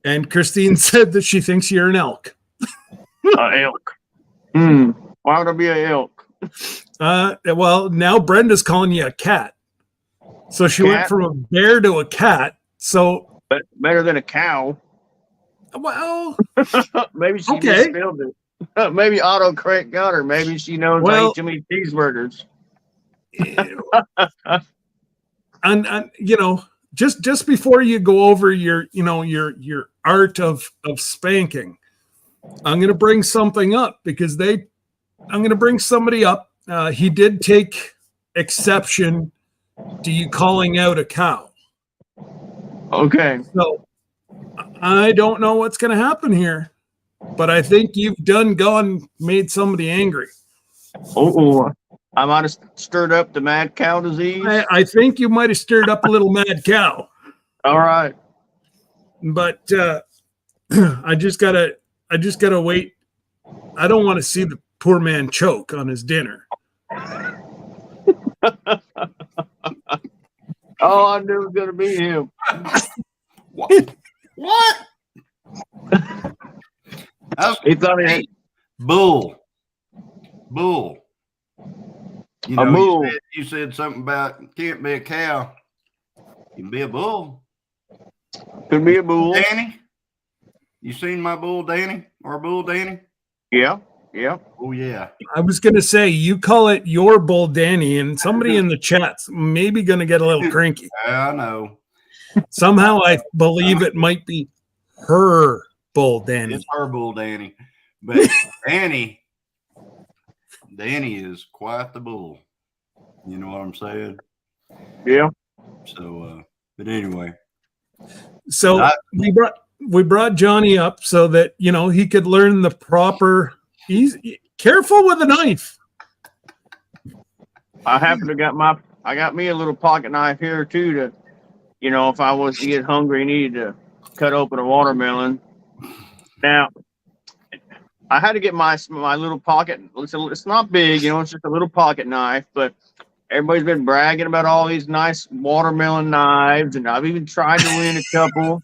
[SPEAKER 1] And Christine said that she thinks you're an elk.
[SPEAKER 2] Elk. Why would I be an elk?
[SPEAKER 1] Well, now Brenda's calling you a cat. So she went from a bear to a cat. So,
[SPEAKER 2] but better than a cow.
[SPEAKER 1] Well,
[SPEAKER 2] maybe she just spilled it. Maybe autocorrect got her. Maybe she knows I eat too many cheeseburgers.
[SPEAKER 1] and you know, just before you go over your art of spanking, I'm going to bring something up because I'm going to bring somebody up. He did take exception to you calling out a cow.
[SPEAKER 2] Okay.
[SPEAKER 1] So I don't know what's going to happen here, but I think you've made somebody angry.
[SPEAKER 2] Oh, I might have stirred up the mad cow disease.
[SPEAKER 1] I think you might have stirred up a little mad cow.
[SPEAKER 2] All right.
[SPEAKER 1] But I just gotta wait. I don't want to see the poor man choke on his dinner.
[SPEAKER 2] Oh, I knew it was gonna be him.
[SPEAKER 3] What?
[SPEAKER 2] He thought he had
[SPEAKER 3] bull. You know,
[SPEAKER 2] bull.
[SPEAKER 3] You said something about can't be a cow. You can be a bull.
[SPEAKER 2] Could be a bull.
[SPEAKER 3] Danny, you seen my bull, Danny? Our bull, Danny?
[SPEAKER 2] Yeah.
[SPEAKER 3] Oh yeah.
[SPEAKER 1] I was gonna say you call it your bull, Danny, and somebody in the chat's maybe gonna get a little cranky.
[SPEAKER 3] I know.
[SPEAKER 1] Somehow I believe it might be her bull, Danny.
[SPEAKER 3] It's her bull, Danny. But Danny, Danny is quite the bull. You know what I'm saying?
[SPEAKER 2] Yeah.
[SPEAKER 3] So, but anyway.
[SPEAKER 1] So we brought Johnny up so that he could learn the proper. He's careful with a knife.
[SPEAKER 2] I happen to I got me a little pocket knife here too to, if I was to get hungry and needed to cut open a watermelon. Now, I had to get my little pocket. It's not big, it's just a little pocket knife, but everybody's been bragging about all these nice watermelon knives, and I've even tried to win a couple.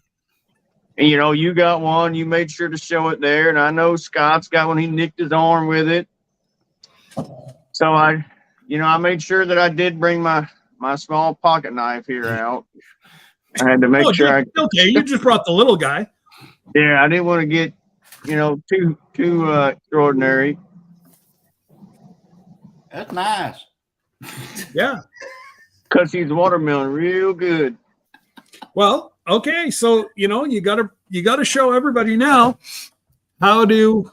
[SPEAKER 2] And you got one. You made sure to show it there, and I know Scott's got one. He nicked his arm with it. So I made sure that I did bring my small pocket knife here out. I had to make sure.
[SPEAKER 1] Okay, you just brought the little guy.
[SPEAKER 2] Yeah, I didn't want to get too extraordinary.
[SPEAKER 3] That's nice.
[SPEAKER 1] Yeah.
[SPEAKER 2] Cuts these watermelon real good.
[SPEAKER 1] Well, okay, so you gotta show everybody now how to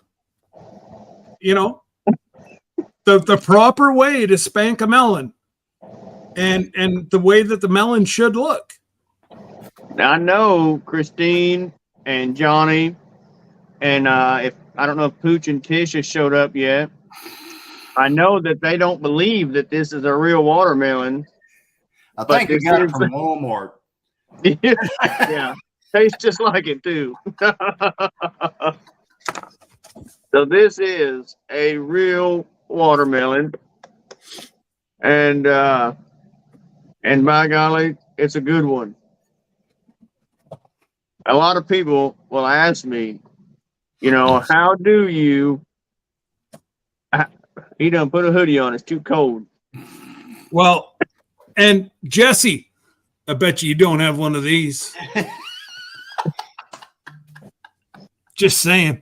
[SPEAKER 1] the proper way to spank a melon and the way that the melon should look.
[SPEAKER 2] Now, I know Christine and Johnny, and if I don't know if Pooch and Tish has showed up yet. I know that they don't believe that this is a real watermelon.
[SPEAKER 3] I think we got it from Walmart.
[SPEAKER 2] Yeah, tastes just like it too. So this is a real watermelon, and by golly, it's a good one. A lot of people will ask me, how do you? He done put a hoodie on. It's too cold.
[SPEAKER 1] Well, and Jesse, I bet you don't have one of these. Just saying.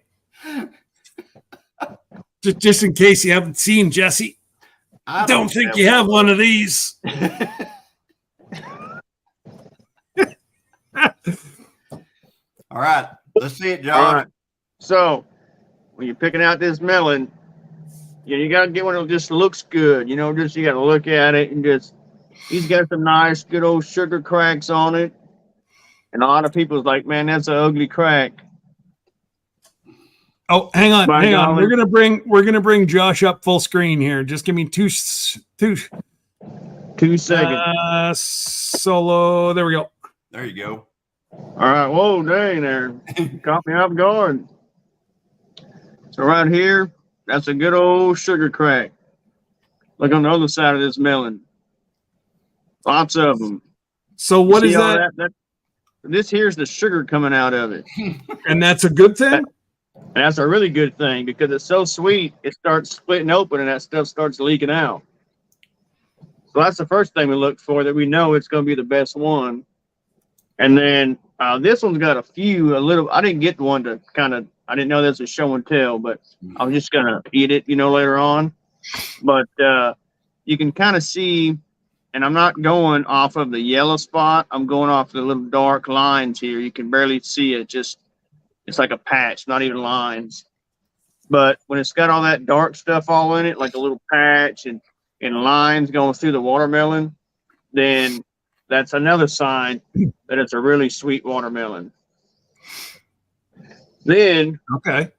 [SPEAKER 1] Just in case you haven't seen Jesse. I don't think you have one of these.
[SPEAKER 3] All right. Let's see it, John.
[SPEAKER 2] All right. So when you're picking out this melon, you got to get one that just looks good. You got to look at it and he's got some nice, good old sugar cracks on it. And a lot of people's like, man, that's an ugly crack.
[SPEAKER 1] Oh, hang on. We're gonna bring Josh up full screen here. Just give me two seconds. Solo. There we go.
[SPEAKER 3] There you go.
[SPEAKER 2] All right. Whoa, dang there. Caught me off guard. So right here, that's a good old sugar crack. Look on the other side of this melon. Lots of them.
[SPEAKER 1] So what is that?
[SPEAKER 2] This here's the sugar coming out of it.
[SPEAKER 1] And that's a good thing?
[SPEAKER 2] And that's a really good thing because it's so sweet, it starts splitting open and that stuff starts leaking out. So that's the first thing we look for, that we know it's going to be the best one. And then this one's got a little, I didn't get the one to I didn't know this was show and tell, but I was just going to eat it, later on. But you can kind of see, and I'm not going off of the yellow spot. I'm going off the little dark lines here. You can barely see it. It's like a patch, not even lines. But when it's got all that dark stuff all in it, like a little patch and lines going through the watermelon, then that's another sign that it's a really sweet watermelon. Then,
[SPEAKER 1] okay,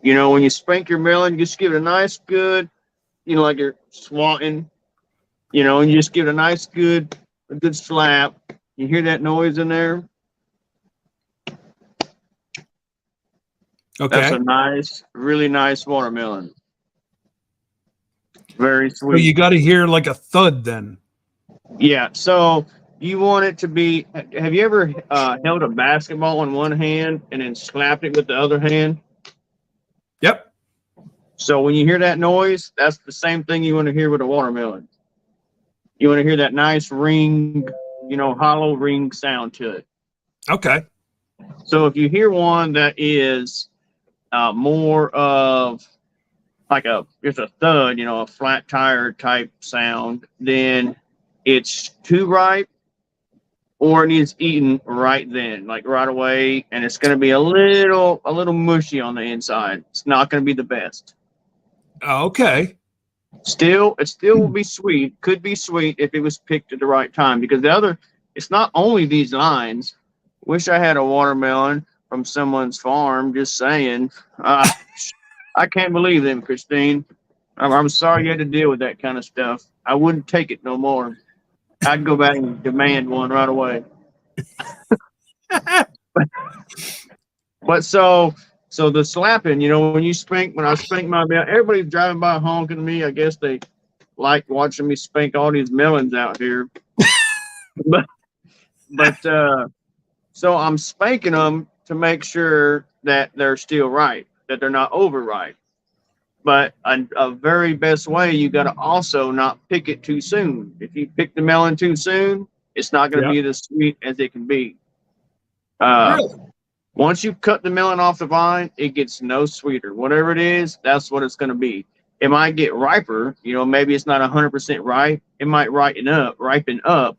[SPEAKER 2] when you spank your melon, just give it a nice good, like you're swatting, and you just give it a nice a good slap. You hear that noise in there?
[SPEAKER 1] Okay.
[SPEAKER 2] That's a really nice watermelon. Very sweet.
[SPEAKER 1] So you got to hear like a thud then.
[SPEAKER 2] Yeah. So you want it to be, have you ever held a basketball in one hand and then slapped it with the other hand?
[SPEAKER 1] Yep.
[SPEAKER 2] So when you hear that noise, that's the same thing you want to hear with a watermelon. You want to hear that nice ring, hollow ring sound to it.
[SPEAKER 1] Okay.
[SPEAKER 2] So if you hear one that is more of like it's a thud, a flat tire type sound, then it's too ripe, or it needs eaten right then, like right away, and it's going to be a little mushy on the inside. It's not going to be the best.
[SPEAKER 1] Okay.
[SPEAKER 2] It still will be sweet. Could be sweet if it was picked at the right time. Because it's not only these lines. Wish I had a watermelon from someone's farm. Just saying. I can't believe them, Christine. I'm sorry you had to deal with that kind of stuff. I wouldn't take it no more. I'd go back and demand one right away. But so the slapping, when I spank my melon, everybody's driving by honking at me. I guess they like watching me spank all these melons out here. but so I'm spanking them to make sure that they're still ripe, that they're not overripe. But a very best way, you got to also not pick it too soon. If you pick the melon too soon, it's not going to be as sweet as it can be.
[SPEAKER 1] Really?
[SPEAKER 2] Once you cut the melon off the vine, it gets no sweeter. Whatever it is, that's what it's going to be. It might get riper. Maybe it's not 100% ripe. It might ripen up,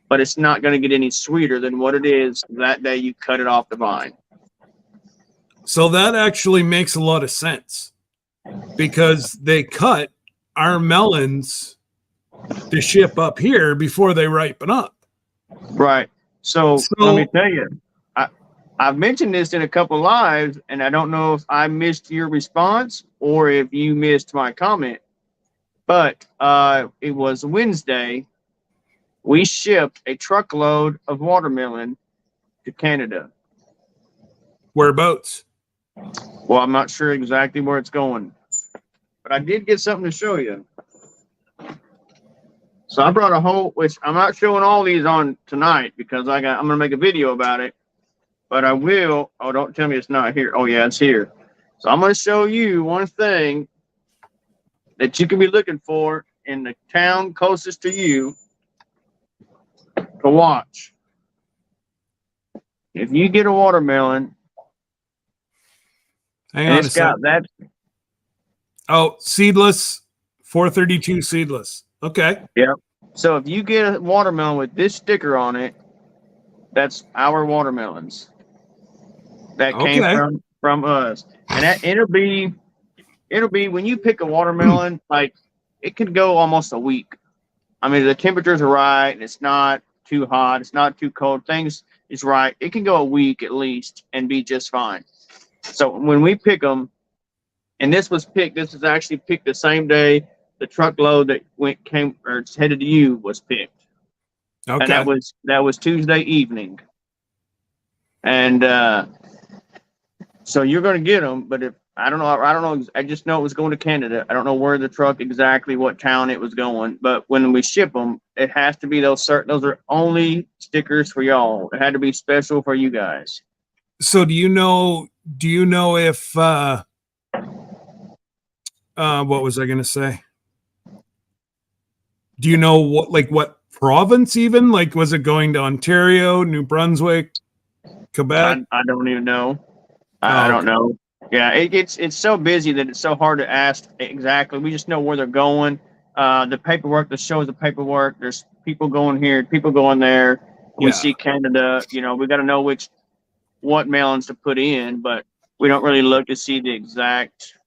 [SPEAKER 2] but it's not going to get any sweeter than what it is that day you cut it off the vine.
[SPEAKER 1] So that actually makes a lot of sense, because they cut our melons to ship up here before they ripen up.
[SPEAKER 2] Right. So let me tell you, I've mentioned this in a couple lives, and I don't know if I missed your response or if you missed my comment, but it was Wednesday. We shipped a truckload of watermelon to Canada.
[SPEAKER 1] Whereabouts?
[SPEAKER 2] Well, I'm not sure exactly where it's going, but I did get something to show you. So I brought which I'm not showing all these on tonight because I'm going to make a video about it. But I will. Oh, don't tell me it's not here. Oh, yeah, it's here. So I'm going to show you one thing that you can be looking for in the town closest to you to watch. If you get a watermelon,
[SPEAKER 1] Hang on a second. Oh, seedless, 432 seedless. Okay.
[SPEAKER 2] Yeah. So if you get a watermelon with this sticker on it, that's our watermelons. That came from us, and it'll be when you pick a watermelon, like it could go almost a week. I mean, the temperatures are right, and it's not too hot, it's not too cold. Things is right. It can go a week at least and be just fine. So when we pick them, and this was actually picked the same day the truckload that headed to you was picked. Okay. And that was Tuesday evening, and so you're going to get them, but I don't know. I just know it was going to Canada. I don't know where the truck exactly, what town it was going. But when we ship them, it has to be those are only stickers for y'all. It had to be special for you guys.
[SPEAKER 1] So do you know if what was I going to say? Do you know what province even? Like, was it going to Ontario, New Brunswick, Quebec?
[SPEAKER 2] I don't even know. I don't know. Yeah, it's so busy that it's so hard to ask exactly. We just know where they're going. The paperwork that shows the paperwork. There's people going here, people going there. We see Canada. We got to know what melons to put in, but we don't really look to see the exact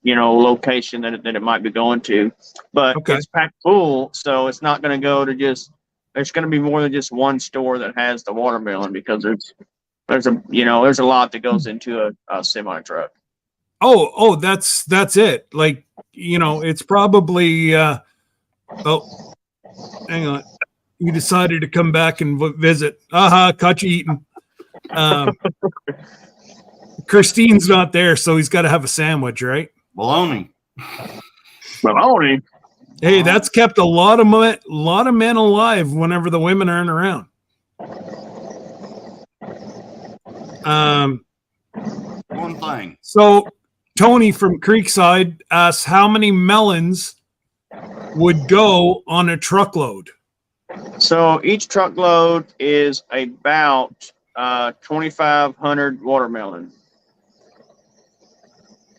[SPEAKER 2] location that it might be going to. But it's packed full, so it's not going to go to just. There's going to be more than just one store that has the watermelon because there's a lot that goes into a semi truck.
[SPEAKER 1] Oh, that's it. Like, it's probably hang on. You decided to come back and visit. Caught you eating. Christine's not there, so he's got to have a sandwich, right?
[SPEAKER 3] Baloney.
[SPEAKER 1] Hey, that's kept a lot of men alive whenever the women aren't around.
[SPEAKER 3] One thing.
[SPEAKER 1] So Tony from Creekside asks how many melons would go on a truckload.
[SPEAKER 2] So each truckload is about 2,500 watermelon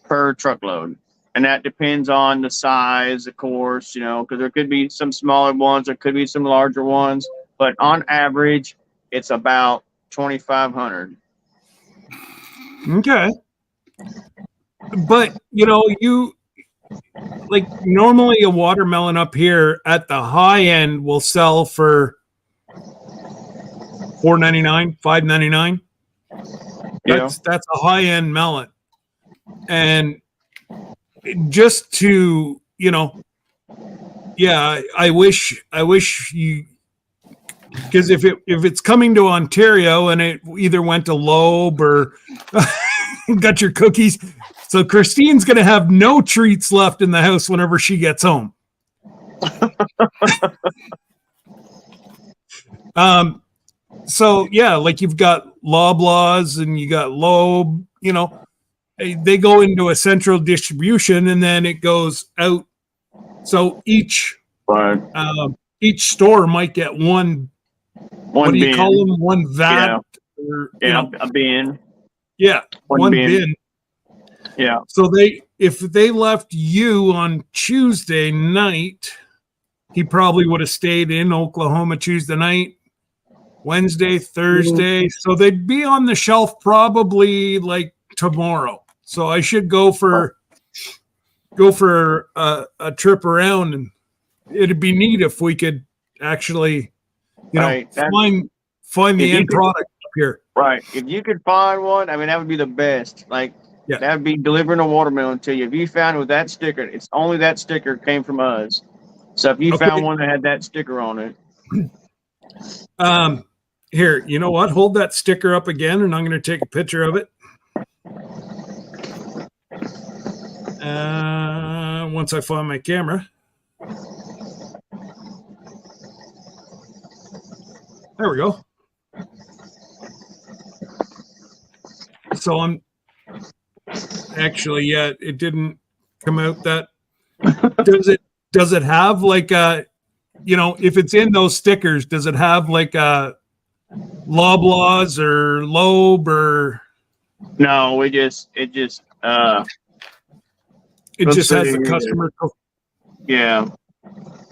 [SPEAKER 2] per truckload. And that depends on the size, of course, because there could be some smaller ones, there could be some larger ones, but on average, it's about 2,500.
[SPEAKER 1] Okay. But, like normally a watermelon up here at the high end will sell for $4.99, $5.99.
[SPEAKER 2] Yeah.
[SPEAKER 1] That's a high end melon, and just to yeah, I wish you, because if it's coming to Ontario and it either went to Loeb or got your cookies, so Christine's gonna have no treats left in the house whenever she gets home. So yeah, like you've got Loblaws and you got Loeb, they go into a central distribution and then it goes out. So each store might get one. What do you
[SPEAKER 2] bin.
[SPEAKER 1] call them? One vat.
[SPEAKER 2] Yeah, a bin.
[SPEAKER 1] Yeah, one
[SPEAKER 2] bin.
[SPEAKER 1] bin.
[SPEAKER 2] Yeah.
[SPEAKER 1] So if they left you on Tuesday night, he probably would have stayed in Oklahoma Tuesday night, Wednesday, Thursday. So they'd be on the shelf probably like tomorrow. So I should go for a trip around, and it'd be neat if we could actually, find the end product up here.
[SPEAKER 2] Right. If you could find one, I mean, that would be the best. Like, that would be delivering a watermelon to you. If you found it with that sticker, it's only that sticker came from us. So if you found one that had that sticker on it.
[SPEAKER 1] Here, you know what? Hold that sticker up again, and I'm going to take a picture of it. Once I find my camera. There we go. So I'm actually, it didn't come out that. Does it have like if it's in those stickers, does it have like Loblaws or Loeb or?
[SPEAKER 2] No, it just has
[SPEAKER 1] the customer code.
[SPEAKER 2] Yeah.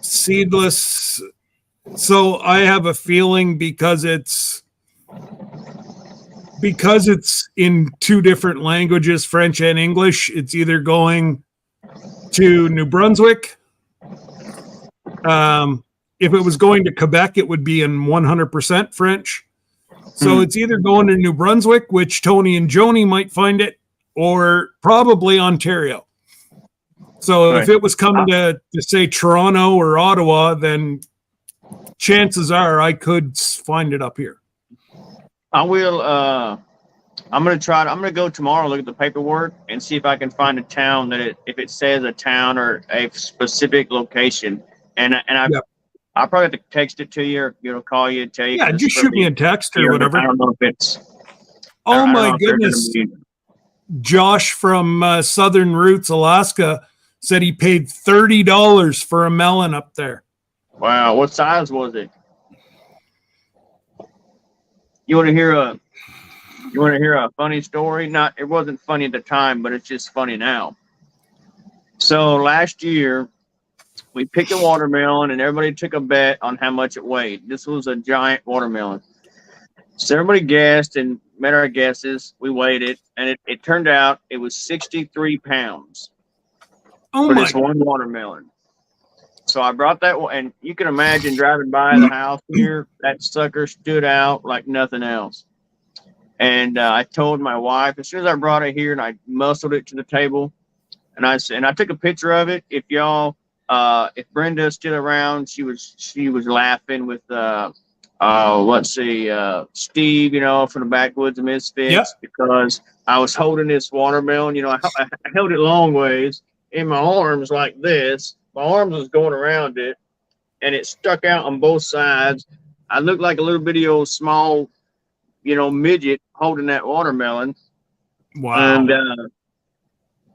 [SPEAKER 1] Seedless. So I have a feeling because it's in two different languages, French and English, it's either going to New Brunswick. If it was going to Quebec, it would be in 100% French. So it's either going to New Brunswick, which Tony and Joni might find it, or probably Ontario. So if it was coming to say Toronto or Ottawa, then chances are I could find it up here.
[SPEAKER 2] I will. I'm going to go tomorrow, look at the paperwork and see if I can find a town if it says a town or a specific location. And I'll probably have to text it to you or, call you and tell you.
[SPEAKER 1] Yeah, just shoot me a text or whatever.
[SPEAKER 2] I don't know if it's.
[SPEAKER 1] Oh my goodness. Josh from Southern Roots, Alaska said he paid $30 for a melon up there.
[SPEAKER 2] Wow. What size was it? You want to hear a funny story? It wasn't funny at the time, but it's just funny now. So last year we picked a watermelon and everybody took a bet on how much it weighed. This was a giant watermelon. So everybody guessed and made our guesses. We weighed it and it turned out it was 63 pounds.
[SPEAKER 1] Oh
[SPEAKER 2] for
[SPEAKER 1] my!
[SPEAKER 2] This one watermelon. So I brought that one, and you can imagine driving by the house here, that sucker stood out like nothing else. And I told my wife, as soon as I brought it here and I muscled it to the table, and I took a picture of it. If Brenda's still around, she was laughing with Steve, from the Backwoods of Misfits, because I was holding this watermelon. I held it long ways in my arms like this. My arms was going around it, and it stuck out on both sides. I looked like a little bitty old small, midget holding that watermelon.
[SPEAKER 1] Wow.
[SPEAKER 2] And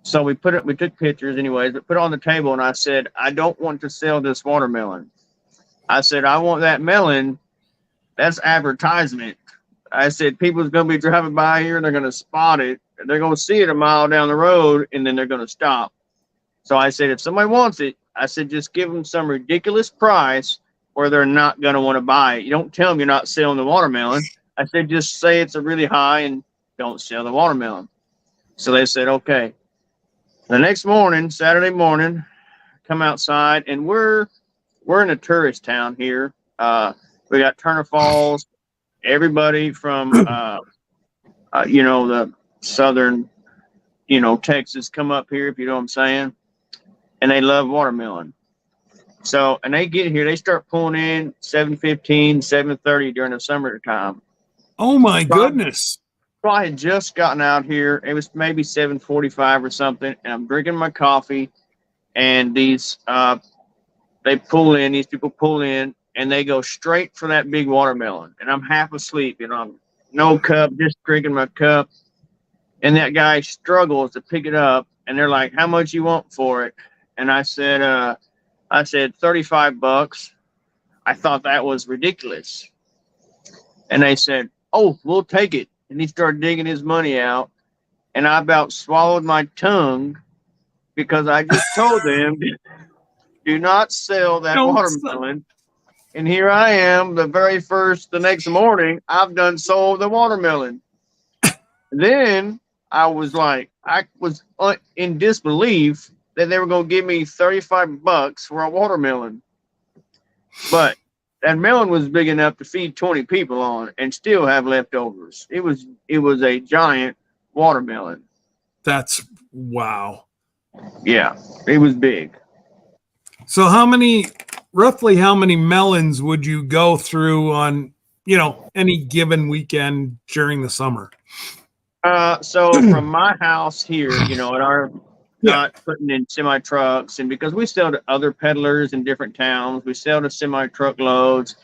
[SPEAKER 2] so we took pictures anyways, but put it on the table, and I said, I don't want to sell this watermelon. I said, I want that melon. That's advertisement. I said, people's going to be driving by here, and they're going to spot it. And they're going to see it a mile down the road, and then they're going to stop. So I said, if somebody wants it, I said, just give them some ridiculous price or they're not going to want to buy it. You don't tell them you're not selling the watermelon. I said, just say it's a really high and don't sell the watermelon. So they said, okay. The next morning, Saturday morning, come outside, and we're in a tourist town here. We got Turner Falls. Everybody from the southern, Texas come up here, if you know what I'm saying, and they love watermelon. So, and they get here, they start pulling in 7:15, 7:30 during the summertime.
[SPEAKER 1] Oh my goodness.
[SPEAKER 2] So I had just gotten out here. It was maybe 7:45 or something, and I'm drinking my coffee, and these people pull in, and they go straight for that big watermelon. And I'm half asleep, I'm no cup, just drinking my cup. And that guy struggles to pick it up, and they're like, "How much you want for it?" And I said, $35. I thought that was ridiculous. And they said, "Oh, we'll take it." And he started digging his money out, and I about swallowed my tongue because I just told them, do not sell that watermelon. And here I am, the next morning, I've done sold the watermelon. Then I was in disbelief that they were going to give me $35 for a watermelon. But that melon was big enough to feed 20 people on and still have leftovers. It was a giant watermelon.
[SPEAKER 1] That's wow.
[SPEAKER 2] Yeah, it was big.
[SPEAKER 1] So roughly how many melons would you go through on, any given weekend during the summer?
[SPEAKER 2] So from my house here, at our not putting in semi trucks, and because we sell to other peddlers in different towns, we sell to semi truck loads,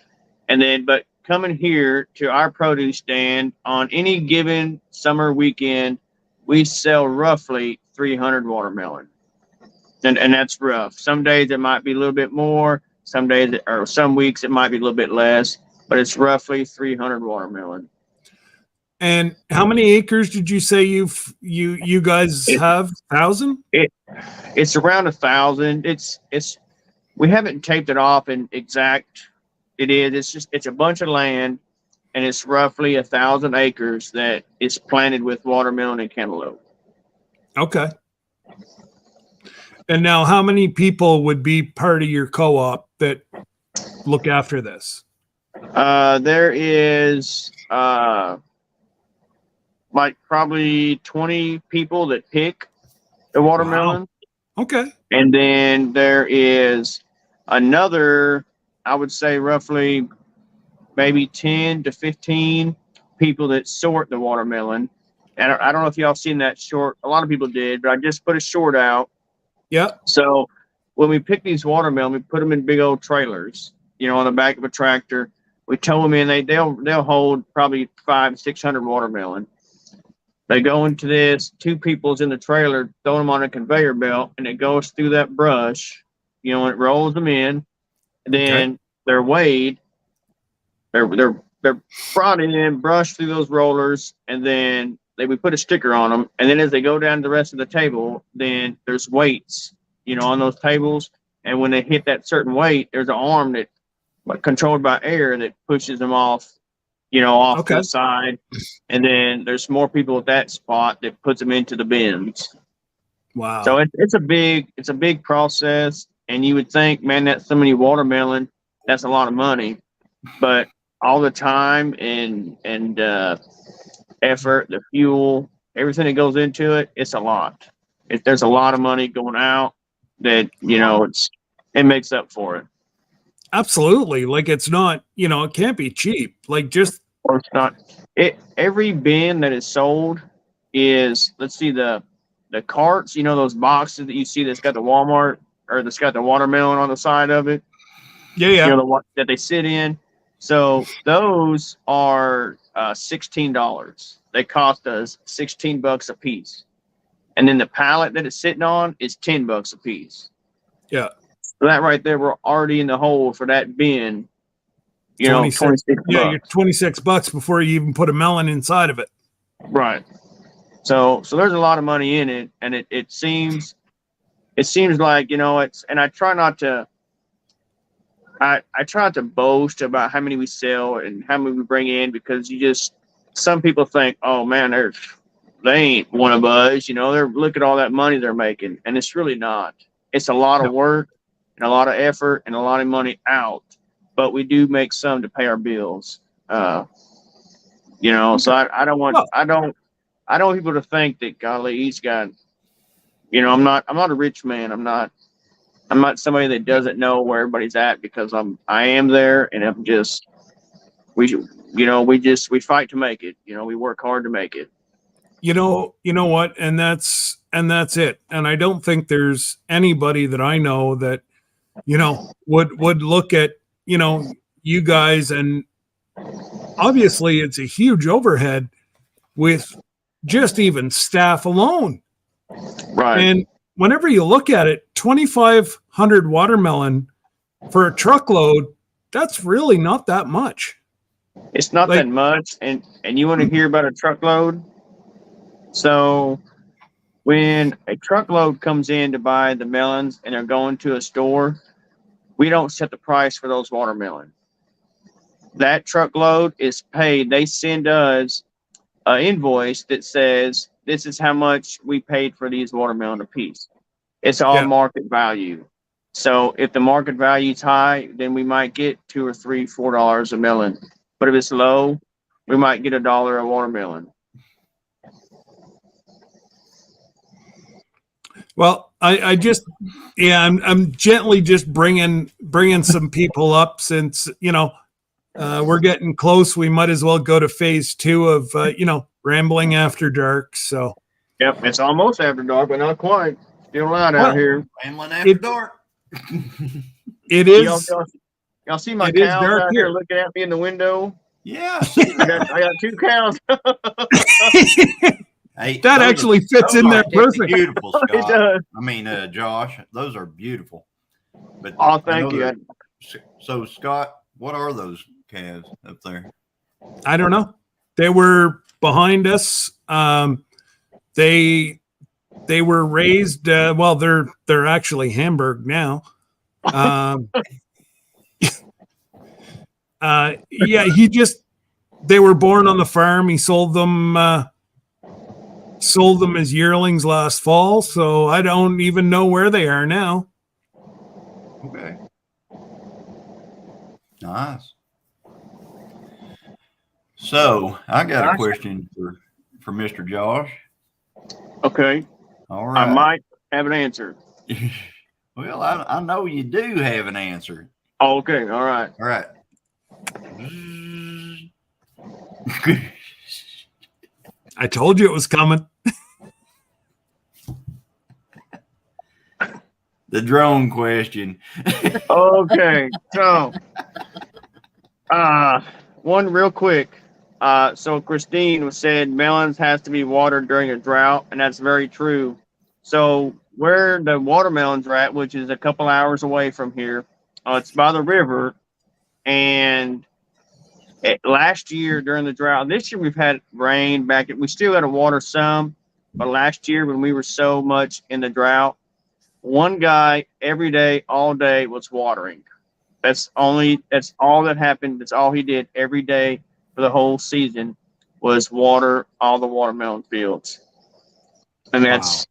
[SPEAKER 2] but coming here to our produce stand on any given summer weekend, we sell roughly 300 watermelon, and that's rough. Some days it might be a little bit more, some weeks it might be a little bit less, but it's roughly 300 watermelon.
[SPEAKER 1] And how many acres did you say you guys have? 1,000?
[SPEAKER 2] It's around 1,000. We haven't taped it off in exact. It's a bunch of land, and it's roughly 1,000 acres that is planted with watermelon and cantaloupe.
[SPEAKER 1] Okay. And now, how many people would be part of your co-op that look after this?
[SPEAKER 2] There is probably 20 people that pick the watermelon.
[SPEAKER 1] Wow. Okay.
[SPEAKER 2] And then there is another, I would say roughly maybe 10 to 15 people that sort the watermelon. And I don't know if y'all seen that short. A lot of people did, but I just put a short out.
[SPEAKER 1] Yeah.
[SPEAKER 2] So when we pick these watermelon, we put them in big old trailers, on the back of a tractor. We tow them in. They'll hold probably 500-600 watermelon. They go into this, 2 people's in the trailer, throw them on a conveyor belt, and it goes through that brush, and it rolls them in. And then they're weighed. They're brought in, brushed through those rollers, and then we put a sticker on them. And then as they go down to the rest of the table, then there's weights, on those tables. And when they hit that certain weight, there's an arm that, controlled by air, that pushes them off to the side. And then there's more people at that spot that puts them into the bins.
[SPEAKER 1] Wow.
[SPEAKER 2] So it's a big process. And you would think, man, that's so many watermelon, that's a lot of money. But all the time and effort, the fuel, everything that goes into it, it's a lot. There's a lot of money going out that, it makes up for it.
[SPEAKER 1] Absolutely. Like, it's not, it can't be cheap. Like, just.
[SPEAKER 2] Or it's not. Every bin that is sold is, let's see, the carts, those boxes that you see that's got the Walmart or that's got the watermelon on the side of it.
[SPEAKER 1] Yeah.
[SPEAKER 2] That they sit in. So those are $16. They cost us $16 a piece. And then the pallet that it's sitting on is $10 a piece.
[SPEAKER 1] Yeah.
[SPEAKER 2] So that right there, we're already in the hole for that bin.
[SPEAKER 1] 26
[SPEAKER 2] $26.
[SPEAKER 1] Yeah, you're $26 before you even put a melon inside of it.
[SPEAKER 2] Right. So there's a lot of money in it, and it seems like, it's, and I try not to boast about how many we sell and how many we bring in, because some people think, oh man, they ain't one of us. They're look at all that money they're making, and it's really not. It's a lot of work and a lot of effort and a lot of money out, but we do make some to pay our bills. So I don't want people to think that golly he's got. I'm not a rich man. I'm not somebody that doesn't know where everybody's at, because I am there, and I'm just we fight to make it. We work hard to make it.
[SPEAKER 1] You know what? And that's it. And I don't think there's anybody that I know that, would look at, you guys, and obviously it's a huge overhead with just even staff alone.
[SPEAKER 2] Right.
[SPEAKER 1] And whenever you look at it, 2,500 watermelon for a truckload, that's really not that much.
[SPEAKER 2] It's not that much. And you want to hear about a truckload? So when a truckload comes in to buy the melons and they're going to a store, we don't set the price for those watermelon. That truckload is paid. They send us an invoice that says this is how much we paid for these watermelon a piece. It's all market value. So if the market value is high, then we might get $2 or $3, $4 a melon. But if it's low, we might get $1 a watermelon.
[SPEAKER 1] Well, I'm gently just bringing some people up, since we're getting close. We might as well go to phase 2 of rambling after dark. So
[SPEAKER 2] yep, it's almost after dark, but not quite. Still light out here.
[SPEAKER 3] Rambling after dark.
[SPEAKER 1] It is.
[SPEAKER 2] Y'all see my cows out here looking at me in the window?
[SPEAKER 3] Yeah,
[SPEAKER 2] I got 2 cows.
[SPEAKER 1] Hey, that actually fits in there perfect.
[SPEAKER 3] Beautiful, Scott.
[SPEAKER 2] It does.
[SPEAKER 3] I mean, Josh, those are beautiful. But
[SPEAKER 2] thank you.
[SPEAKER 3] So, Scott, what are those calves up there?
[SPEAKER 1] I don't know. They were behind us. They were raised. They're actually Hamburg now. They were born on the farm. He sold them as yearlings last fall, so I don't even know where they are now.
[SPEAKER 3] Okay. Nice. So I got a question for Mr. Josh.
[SPEAKER 2] Okay.
[SPEAKER 3] All right.
[SPEAKER 2] I might have an answer.
[SPEAKER 3] Well, I know you do have an answer.
[SPEAKER 2] Oh, okay. All right.
[SPEAKER 3] All right.
[SPEAKER 1] I told you it was coming.
[SPEAKER 3] The drone question.
[SPEAKER 2] Okay. So, one real quick. So Christine said melons has to be watered during a drought, and that's very true. So where the watermelons are at, which is a couple hours away from here, it's by the river. And last year during the drought, this year we've had rain we still got to water some, but last year when we were so much in the drought, one guy every day, all day was watering. That's all that happened. That's all he did every day for the whole season was water all the watermelon fields. And that's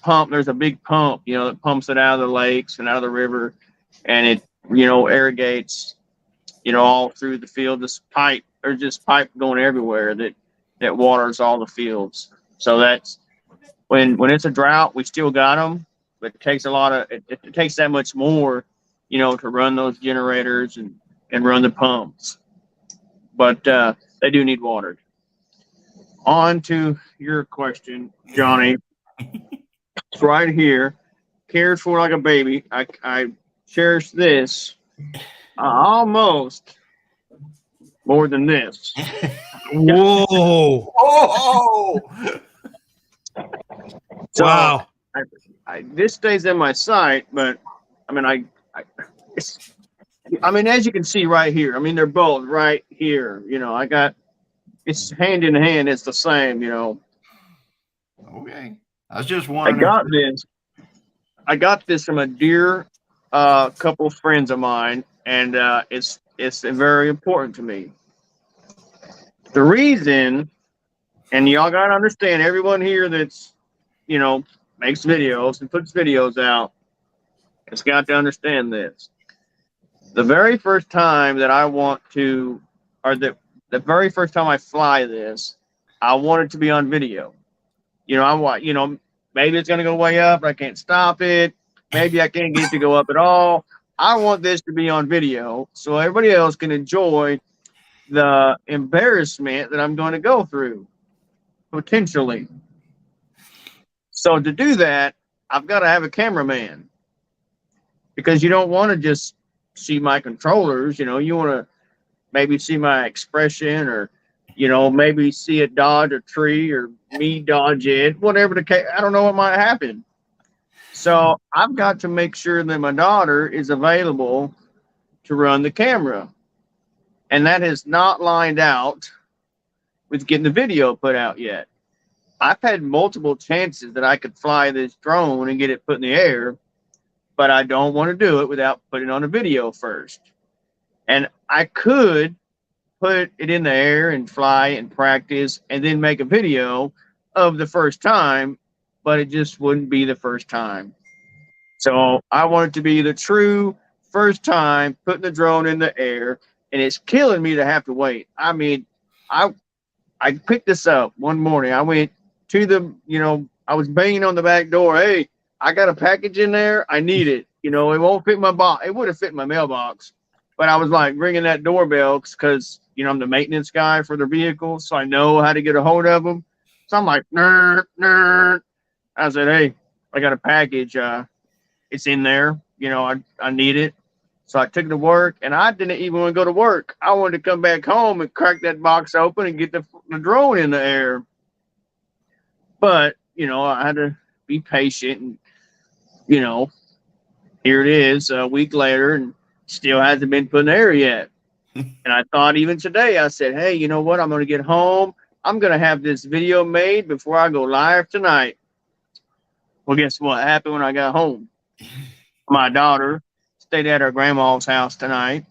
[SPEAKER 2] pump. There's a big pump, that pumps it out of the lakes and out of the river, and it, irrigates, all through the field. There's pipe going everywhere that waters all the fields. So that's when it's a drought, we still got them, but it takes it takes that much more, to run those generators and run the pumps. But they do need watered. On to your question, Johnny. It's right here. Cared for like a baby. I cherish this almost more than this.
[SPEAKER 1] Whoa!
[SPEAKER 3] Oh!
[SPEAKER 2] So,
[SPEAKER 1] wow!
[SPEAKER 2] This stays in my sight, but as you can see right here. They're both right here. It's hand in hand. It's the same.
[SPEAKER 3] Okay. I was just wondering.
[SPEAKER 2] I got this from a dear couple of friends of mine, and it's very important to me. The reason And y'all gotta understand, everyone here that's, makes videos and puts videos out, has got to understand this. The very first time that I want to, or the very first time I fly this, I want it to be on video. I want, maybe it's gonna go way up, but I can't stop it. Maybe I can't get it to go up at all. I want this to be on video so everybody else can enjoy the embarrassment that I'm going to go through, potentially. So to do that, I've got to have a cameraman, because you don't want to just see my controllers. You want to maybe see my expression, or maybe see it dodge a tree, or me dodge it, whatever the case. I don't know what might happen. So I've got to make sure that my daughter is available to run the camera. And that has not lined out with getting the video put out yet. I've had multiple chances that I could fly this drone and get it put in the air, but I don't want to do it without putting on a video first. And I could put it in the air and fly and practice and then make a video of the first time, but it just wouldn't be the first time. So I want it to be the true first time putting the drone in the air, and it's killing me to have to wait. I mean, I picked this up one morning. I went to the, I was banging on the back door. Hey, I got a package in there. I need it. It won't fit my box. It would have fit in my mailbox, but I was like ringing that doorbell because, I'm the maintenance guy for their vehicles, so I know how to get a hold of them. So I'm like, nerd. I said, hey, I got a package. It's in there. I need it. So I took it to work, and I didn't even want to go to work. I wanted to come back home and crack that box open and get the drone in the air. But, I had to be patient, and, here it is a week later, and still hasn't been put in the air yet. And I thought even today, I said, hey, you know what? I'm going to get home. I'm going to have this video made before I go live tonight. Well, guess what happened when I got home? My daughter stayed at her grandma's house tonight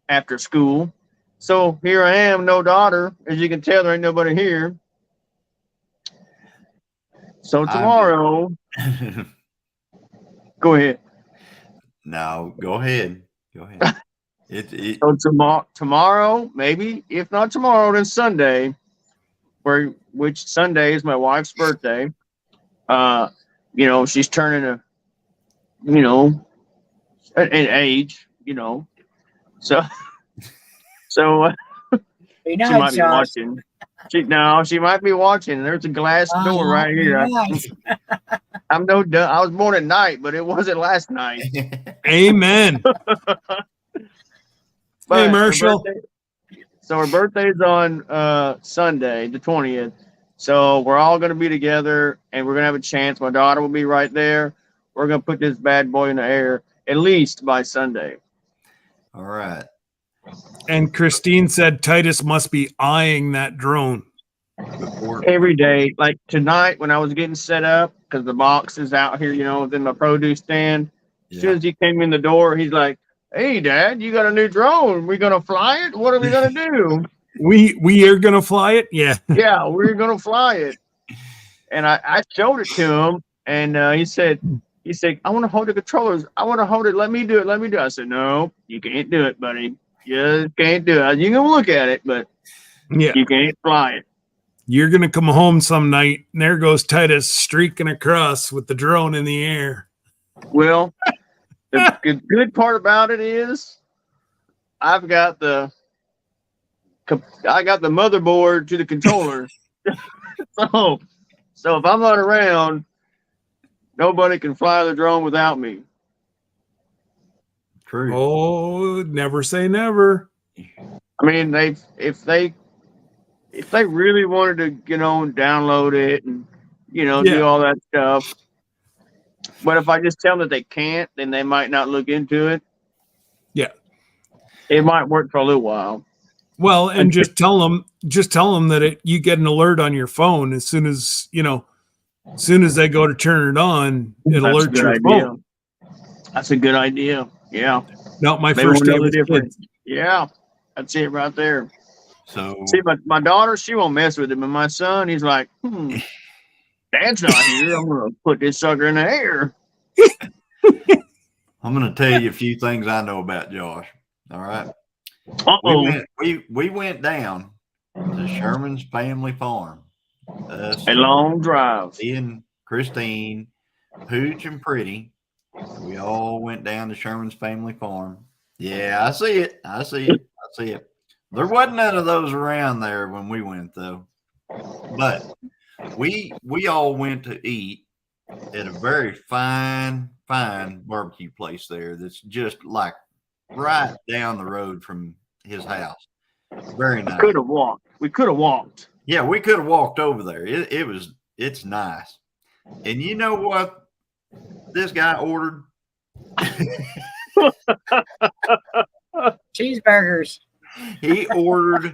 [SPEAKER 2] after school. So here I am, no daughter. As you can tell, there ain't nobody here. So tomorrow, go ahead.
[SPEAKER 3] No, go ahead.
[SPEAKER 2] So tomorrow, maybe, if not tomorrow, then Sunday, which Sunday is my wife's birthday. She's turning an age, so she might be watching. She might be watching. There's a glass door right here. I'm no dumb. I was born at night, but it wasn't last night.
[SPEAKER 1] Amen. Hey, Marshall.
[SPEAKER 2] Her birthday's on Sunday, the 20th. So we're all going to be together, and we're going to have a chance. My daughter will be right there. We're going to put this bad boy in the air at least by Sunday.
[SPEAKER 3] All right.
[SPEAKER 1] And Christine said Titus must be eyeing that drone
[SPEAKER 2] every day. Like tonight when I was getting set up, because the box is out here, within my produce stand. As soon as he came in the door, he's like, hey, Dad, you got a new drone. We going to fly it? What are we going to do?
[SPEAKER 1] We are going to fly it? Yeah.
[SPEAKER 2] Yeah, we're going to fly it. And I showed it to him, and he said, I want to hold the controllers. I want to hold it. Let me do it. I said, no, you can't do it, buddy. You can't do it. You can look at it, but you can't fly it.
[SPEAKER 1] You're going to come home some night, and there goes Titus streaking across with the drone in the air.
[SPEAKER 2] Well, the good part about it is I've got the motherboard to the controller. So if I'm not around, nobody can fly the drone without me.
[SPEAKER 3] True.
[SPEAKER 1] Oh, never say never.
[SPEAKER 2] I mean, if they really wanted to, download it and, do all that stuff. But if I just tell them that they can't, then they might not look into it.
[SPEAKER 1] Yeah.
[SPEAKER 2] It might work for a little while.
[SPEAKER 1] Well, and just tell them that you get an alert on your phone as soon as they go to turn it on, it alerts your phone.
[SPEAKER 2] That's a good idea. Yeah.
[SPEAKER 1] Not my first day with kids.
[SPEAKER 2] Yeah. That's it right there.
[SPEAKER 3] So
[SPEAKER 2] See, my daughter, she won't mess with him, and my son, he's like, Dad's not here. I'm gonna put this sucker in the air.
[SPEAKER 3] I'm going to tell you a few things I know about Josh. All right.
[SPEAKER 2] Uh-oh.
[SPEAKER 3] We went down to Sherman's family farm. Us,
[SPEAKER 2] A long drive.
[SPEAKER 3] me and Christine, Pooch and Pretty. We all went down to Sherman's family farm. Yeah, I see it. I see it. I see it. There wasn't none of those around there when we went though. But we all went to eat at a very fine barbecue place there that's just like right down the road from his house. Very nice.
[SPEAKER 2] Could have walked. We could have walked.
[SPEAKER 3] Yeah, we could have walked over there. It's nice. And you know what this guy ordered?
[SPEAKER 4] Cheeseburgers.
[SPEAKER 3] He ordered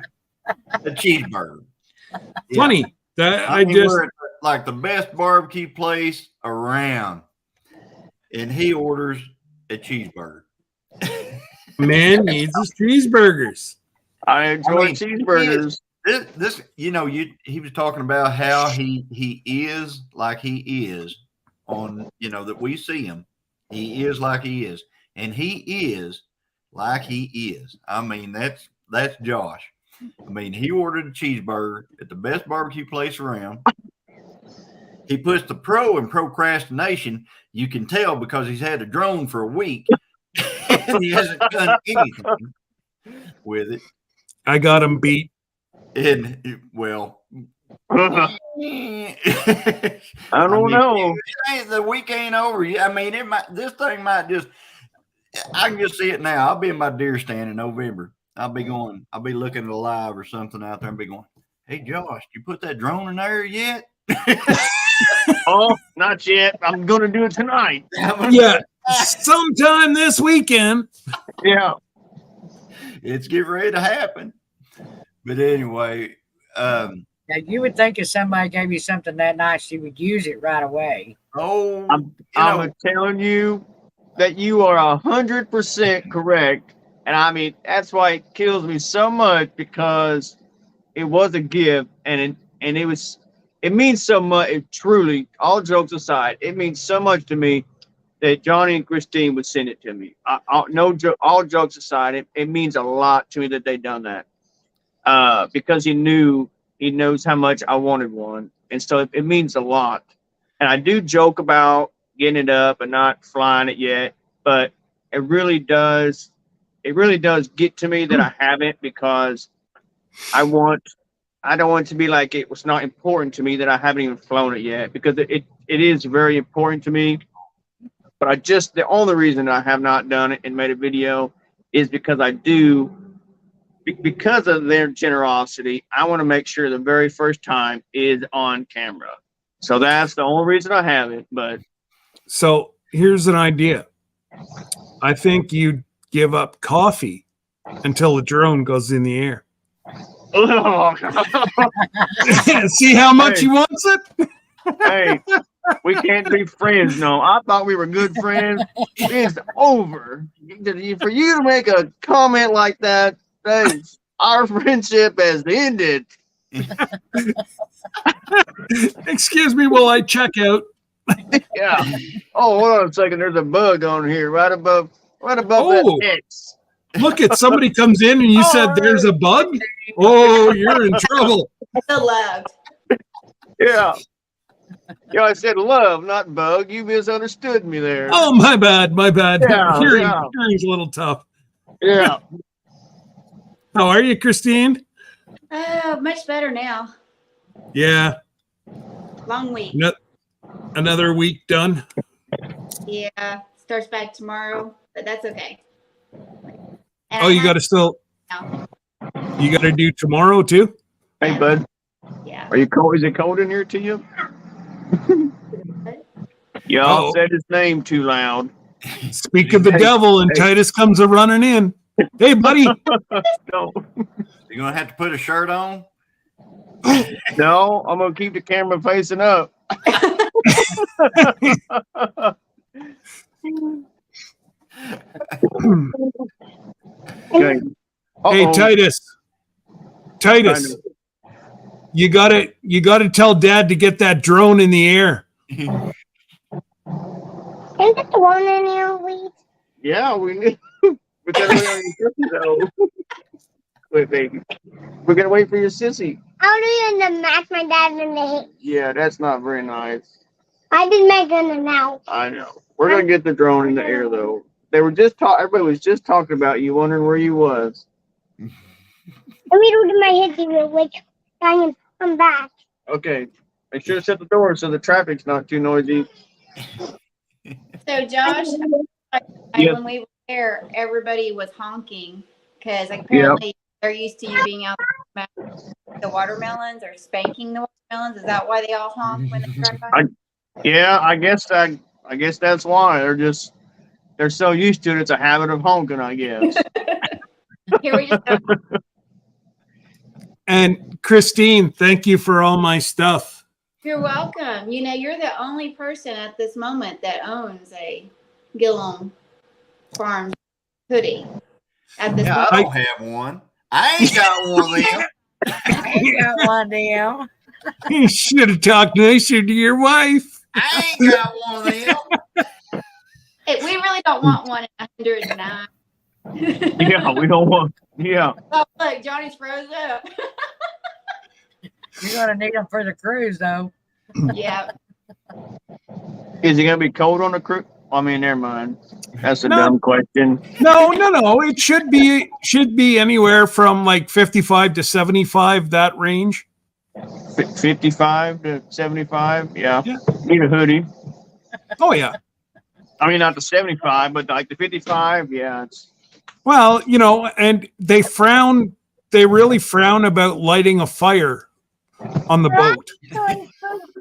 [SPEAKER 3] a cheeseburger.
[SPEAKER 1] Funny that I
[SPEAKER 3] mean,
[SPEAKER 1] just
[SPEAKER 3] we're at, like the best barbecue place around, and he orders a cheeseburger.
[SPEAKER 1] man needs his cheeseburgers.
[SPEAKER 2] I enjoy
[SPEAKER 3] mean,
[SPEAKER 2] cheeseburgers.
[SPEAKER 3] This, he was talking about how he is like he is on, that we see him. He is like he is, and he is like he is. I mean, that's Josh. I mean, he ordered a cheeseburger at the best barbecue place around. He puts the pro in procrastination. You can tell because he's had a drone for a week and he hasn't done anything with it.
[SPEAKER 1] I got him beat.
[SPEAKER 3] And well,
[SPEAKER 2] I don't know.
[SPEAKER 3] The week ain't over yet. I mean, this thing might just. I can just see it now. I'll be in my deer stand in November. I'll be looking at a live or something out there and be going, "Hey, Josh, you put that drone in there yet?"
[SPEAKER 2] Oh, not yet. I'm going to do it tonight.
[SPEAKER 1] Yeah, sometime this weekend.
[SPEAKER 2] Yeah.
[SPEAKER 3] It's getting ready to happen. But anyway,
[SPEAKER 4] Now, you would think if somebody gave you something that nice, you would use it right away.
[SPEAKER 2] I'm telling you that you are 100% correct. And I mean, that's why it kills me so much, because it was a gift, and it means so much. It truly, all jokes aside, it means so much to me that Johnny and Christine would send it to me. All jokes aside, it means a lot to me that they done that. Because he knows how much I wanted one. And so it means a lot. And I do joke about getting it up and not flying it yet, but it really does get to me that I haven't, because I don't want it to be like it was not important to me that I haven't even flown it yet, because it is very important to me. But the only reason I have not done it and made a video is because because of their generosity, I want to make sure the very first time is on camera. So that's the only reason I haven't. But
[SPEAKER 1] So here's an idea. I think you give up coffee until the drone goes in the air. See how much he wants it?
[SPEAKER 2] Hey, we can't be friends. No, I thought we were good friends. It's over. For you to make a comment like that, our friendship has ended.
[SPEAKER 1] Excuse me while I check out.
[SPEAKER 2] Yeah. Oh, hold on a second. There's a bug on here right above that X.
[SPEAKER 1] Look at somebody comes in and you said there's a bug. Oh, you're in trouble.
[SPEAKER 5] The love.
[SPEAKER 2] Yeah. Yeah, I said love, not bug. You misunderstood me there.
[SPEAKER 1] Oh, my bad.
[SPEAKER 2] Yeah,
[SPEAKER 1] Hearing's a little tough.
[SPEAKER 2] Yeah.
[SPEAKER 1] How are you, Christine?
[SPEAKER 5] Oh, much better now.
[SPEAKER 1] Yeah.
[SPEAKER 5] Long week.
[SPEAKER 1] Another week done.
[SPEAKER 5] Yeah. Starts back tomorrow, but that's okay.
[SPEAKER 1] Oh, you got to you got to do tomorrow too?
[SPEAKER 2] Hey, bud.
[SPEAKER 5] Yeah.
[SPEAKER 2] Are you cold? Is it cold in here to you? Y'all said his name too loud.
[SPEAKER 1] Speak of the devil, and Titus comes a running in. Hey, buddy.
[SPEAKER 2] No.
[SPEAKER 3] You're going to have to put a shirt on?
[SPEAKER 2] No, I'm going to keep the camera facing up. Okay.
[SPEAKER 1] Hey, Titus. Titus, you gotta tell Dad to get that drone in the air.
[SPEAKER 6] Can you get the one in here, please?
[SPEAKER 2] Yeah, we need. We gotta wait on your sissy though. Wait, baby. We're gonna wait for your sissy.
[SPEAKER 6] I'll do it in the match my dad in the hit.
[SPEAKER 2] Yeah, that's not very nice.
[SPEAKER 6] I did make it now.
[SPEAKER 2] I know. We're gonna get the drone in the air though. They were just everybody was just talking about you, wondering where you was.
[SPEAKER 6] Let me do my hit real quick. I can come back.
[SPEAKER 2] Okay. Make sure to shut the door so the traffic's not too noisy.
[SPEAKER 5] So Josh,
[SPEAKER 2] Yes.
[SPEAKER 5] when we were there, everybody was honking because apparently they're used to you being out there the watermelons or spanking the watermelons. Is that why they all honk when they drive by?
[SPEAKER 2] Yeah, I guess that's why. They're so used to it, it's a habit of honking, I guess.
[SPEAKER 5] Here we just have
[SPEAKER 1] And Christine, thank you for all my stuff.
[SPEAKER 5] You're welcome. You know, you're the only person at this moment that owns a Gillum Farms hoodie. At this
[SPEAKER 3] Yeah,
[SPEAKER 5] moment.
[SPEAKER 3] I don't have one. I ain't got one of them.
[SPEAKER 4] I ain't got one deal.
[SPEAKER 1] You should have talked nicer to your wife.
[SPEAKER 3] I ain't got one of them.
[SPEAKER 5] Hey, we really don't want one at 109.
[SPEAKER 2] Yeah, we don't want. Yeah.
[SPEAKER 5] Oh, look, Johnny's froze up.
[SPEAKER 4] You're gonna need them for the cruise, though.
[SPEAKER 5] Yeah.
[SPEAKER 2] Is it gonna be cold on the cruise? I mean, never mind. That's a
[SPEAKER 1] No.
[SPEAKER 2] dumb question.
[SPEAKER 1] No. It should be anywhere from like 55 to 75, that range.
[SPEAKER 2] 55 to 75. Yeah.
[SPEAKER 1] Yeah.
[SPEAKER 2] Need a hoodie.
[SPEAKER 1] Oh yeah.
[SPEAKER 2] I mean, not the 75, but like the 55. Yeah.
[SPEAKER 1] Well, and they really frown about lighting a fire on the boat.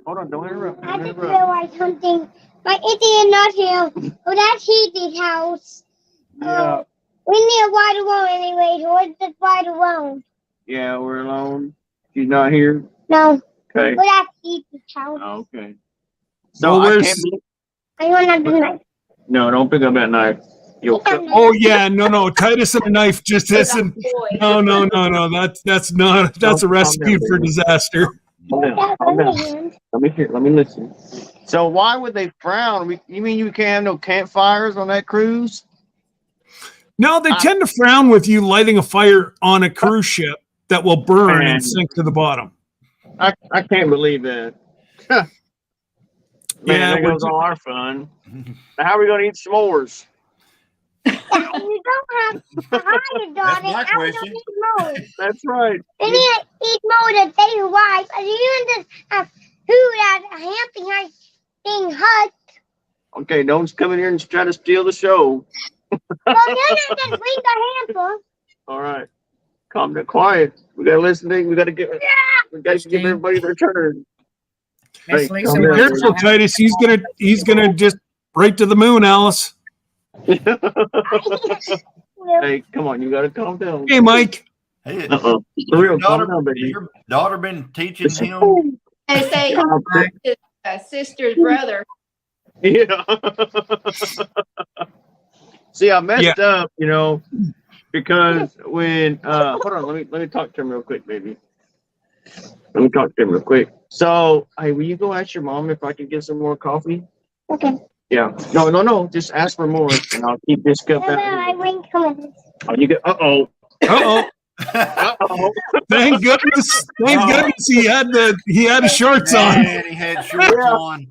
[SPEAKER 2] Hold on, don't interrupt.
[SPEAKER 6] I
[SPEAKER 2] Don't
[SPEAKER 6] just
[SPEAKER 2] interrupt.
[SPEAKER 6] realized something. My idiot is not here. Oh, that's Heathy's house.
[SPEAKER 2] Yeah.
[SPEAKER 6] We need a wide alone anyway. So what's this wide alone?
[SPEAKER 2] Yeah, we're alone. She's not here.
[SPEAKER 6] No.
[SPEAKER 2] Okay.
[SPEAKER 6] Well, that's Heathy's house.
[SPEAKER 2] Okay. So
[SPEAKER 1] Well,
[SPEAKER 2] I
[SPEAKER 1] where's-
[SPEAKER 2] can't.
[SPEAKER 6] I want to knife.
[SPEAKER 2] No, don't pick up that knife. You'll.
[SPEAKER 1] Oh yeah, no. Titus and a knife just isn't. No. That's a recipe for disaster.
[SPEAKER 2] Calm down, calm down. Let me hear. Let me listen. So why would they frown? You mean you can't have no campfires on that cruise?
[SPEAKER 1] No, they tend to frown with you lighting a fire on a cruise ship that will burn
[SPEAKER 2] Man.
[SPEAKER 1] and sink to the bottom.
[SPEAKER 2] I can't believe that. Man,
[SPEAKER 1] Yeah,
[SPEAKER 2] there goes all our fun. Now, how are we going to eat s'mores?
[SPEAKER 6] You don't have to hide it,
[SPEAKER 3] That's
[SPEAKER 6] darling.
[SPEAKER 3] my
[SPEAKER 6] I don't
[SPEAKER 3] question.
[SPEAKER 6] need mode.
[SPEAKER 2] That's right.
[SPEAKER 6] They need to eat mode and say wife. And you can just have food at a camping thing hut.
[SPEAKER 2] Okay, don't come in here and try to steal the show.
[SPEAKER 6] Well, then I just bring the hamper.
[SPEAKER 2] All right. Calm down. Quiet. We got to listen to. We got to give everybody their turn.
[SPEAKER 4] Miss
[SPEAKER 2] Hey,
[SPEAKER 4] Lisa,
[SPEAKER 2] calm
[SPEAKER 1] Be
[SPEAKER 2] down,
[SPEAKER 1] careful, Titus. He's gonna just right to the moon, Alice.
[SPEAKER 2] Hey, come on. You got to calm down.
[SPEAKER 1] Hey, Mike.
[SPEAKER 3] Hey,
[SPEAKER 2] For
[SPEAKER 3] your
[SPEAKER 2] real, calm
[SPEAKER 3] daughter,
[SPEAKER 2] down, baby.
[SPEAKER 3] your daughter been teaching him?
[SPEAKER 5] They say his sister's brother.
[SPEAKER 2] Yeah. See, I messed up, because when hold on, let me talk to him real quick, baby. Let me talk to him real quick. So, hey, will you go ask your mom if I can get some more coffee?
[SPEAKER 6] Okay.
[SPEAKER 2] Yeah. No. Just ask for more, and I'll keep this cup
[SPEAKER 6] I
[SPEAKER 2] out.
[SPEAKER 6] bring coming.
[SPEAKER 2] Oh, you get. Uh-oh.
[SPEAKER 1] Thank goodness. Thank goodness he had his shorts on.
[SPEAKER 3] Man, he had shorts on.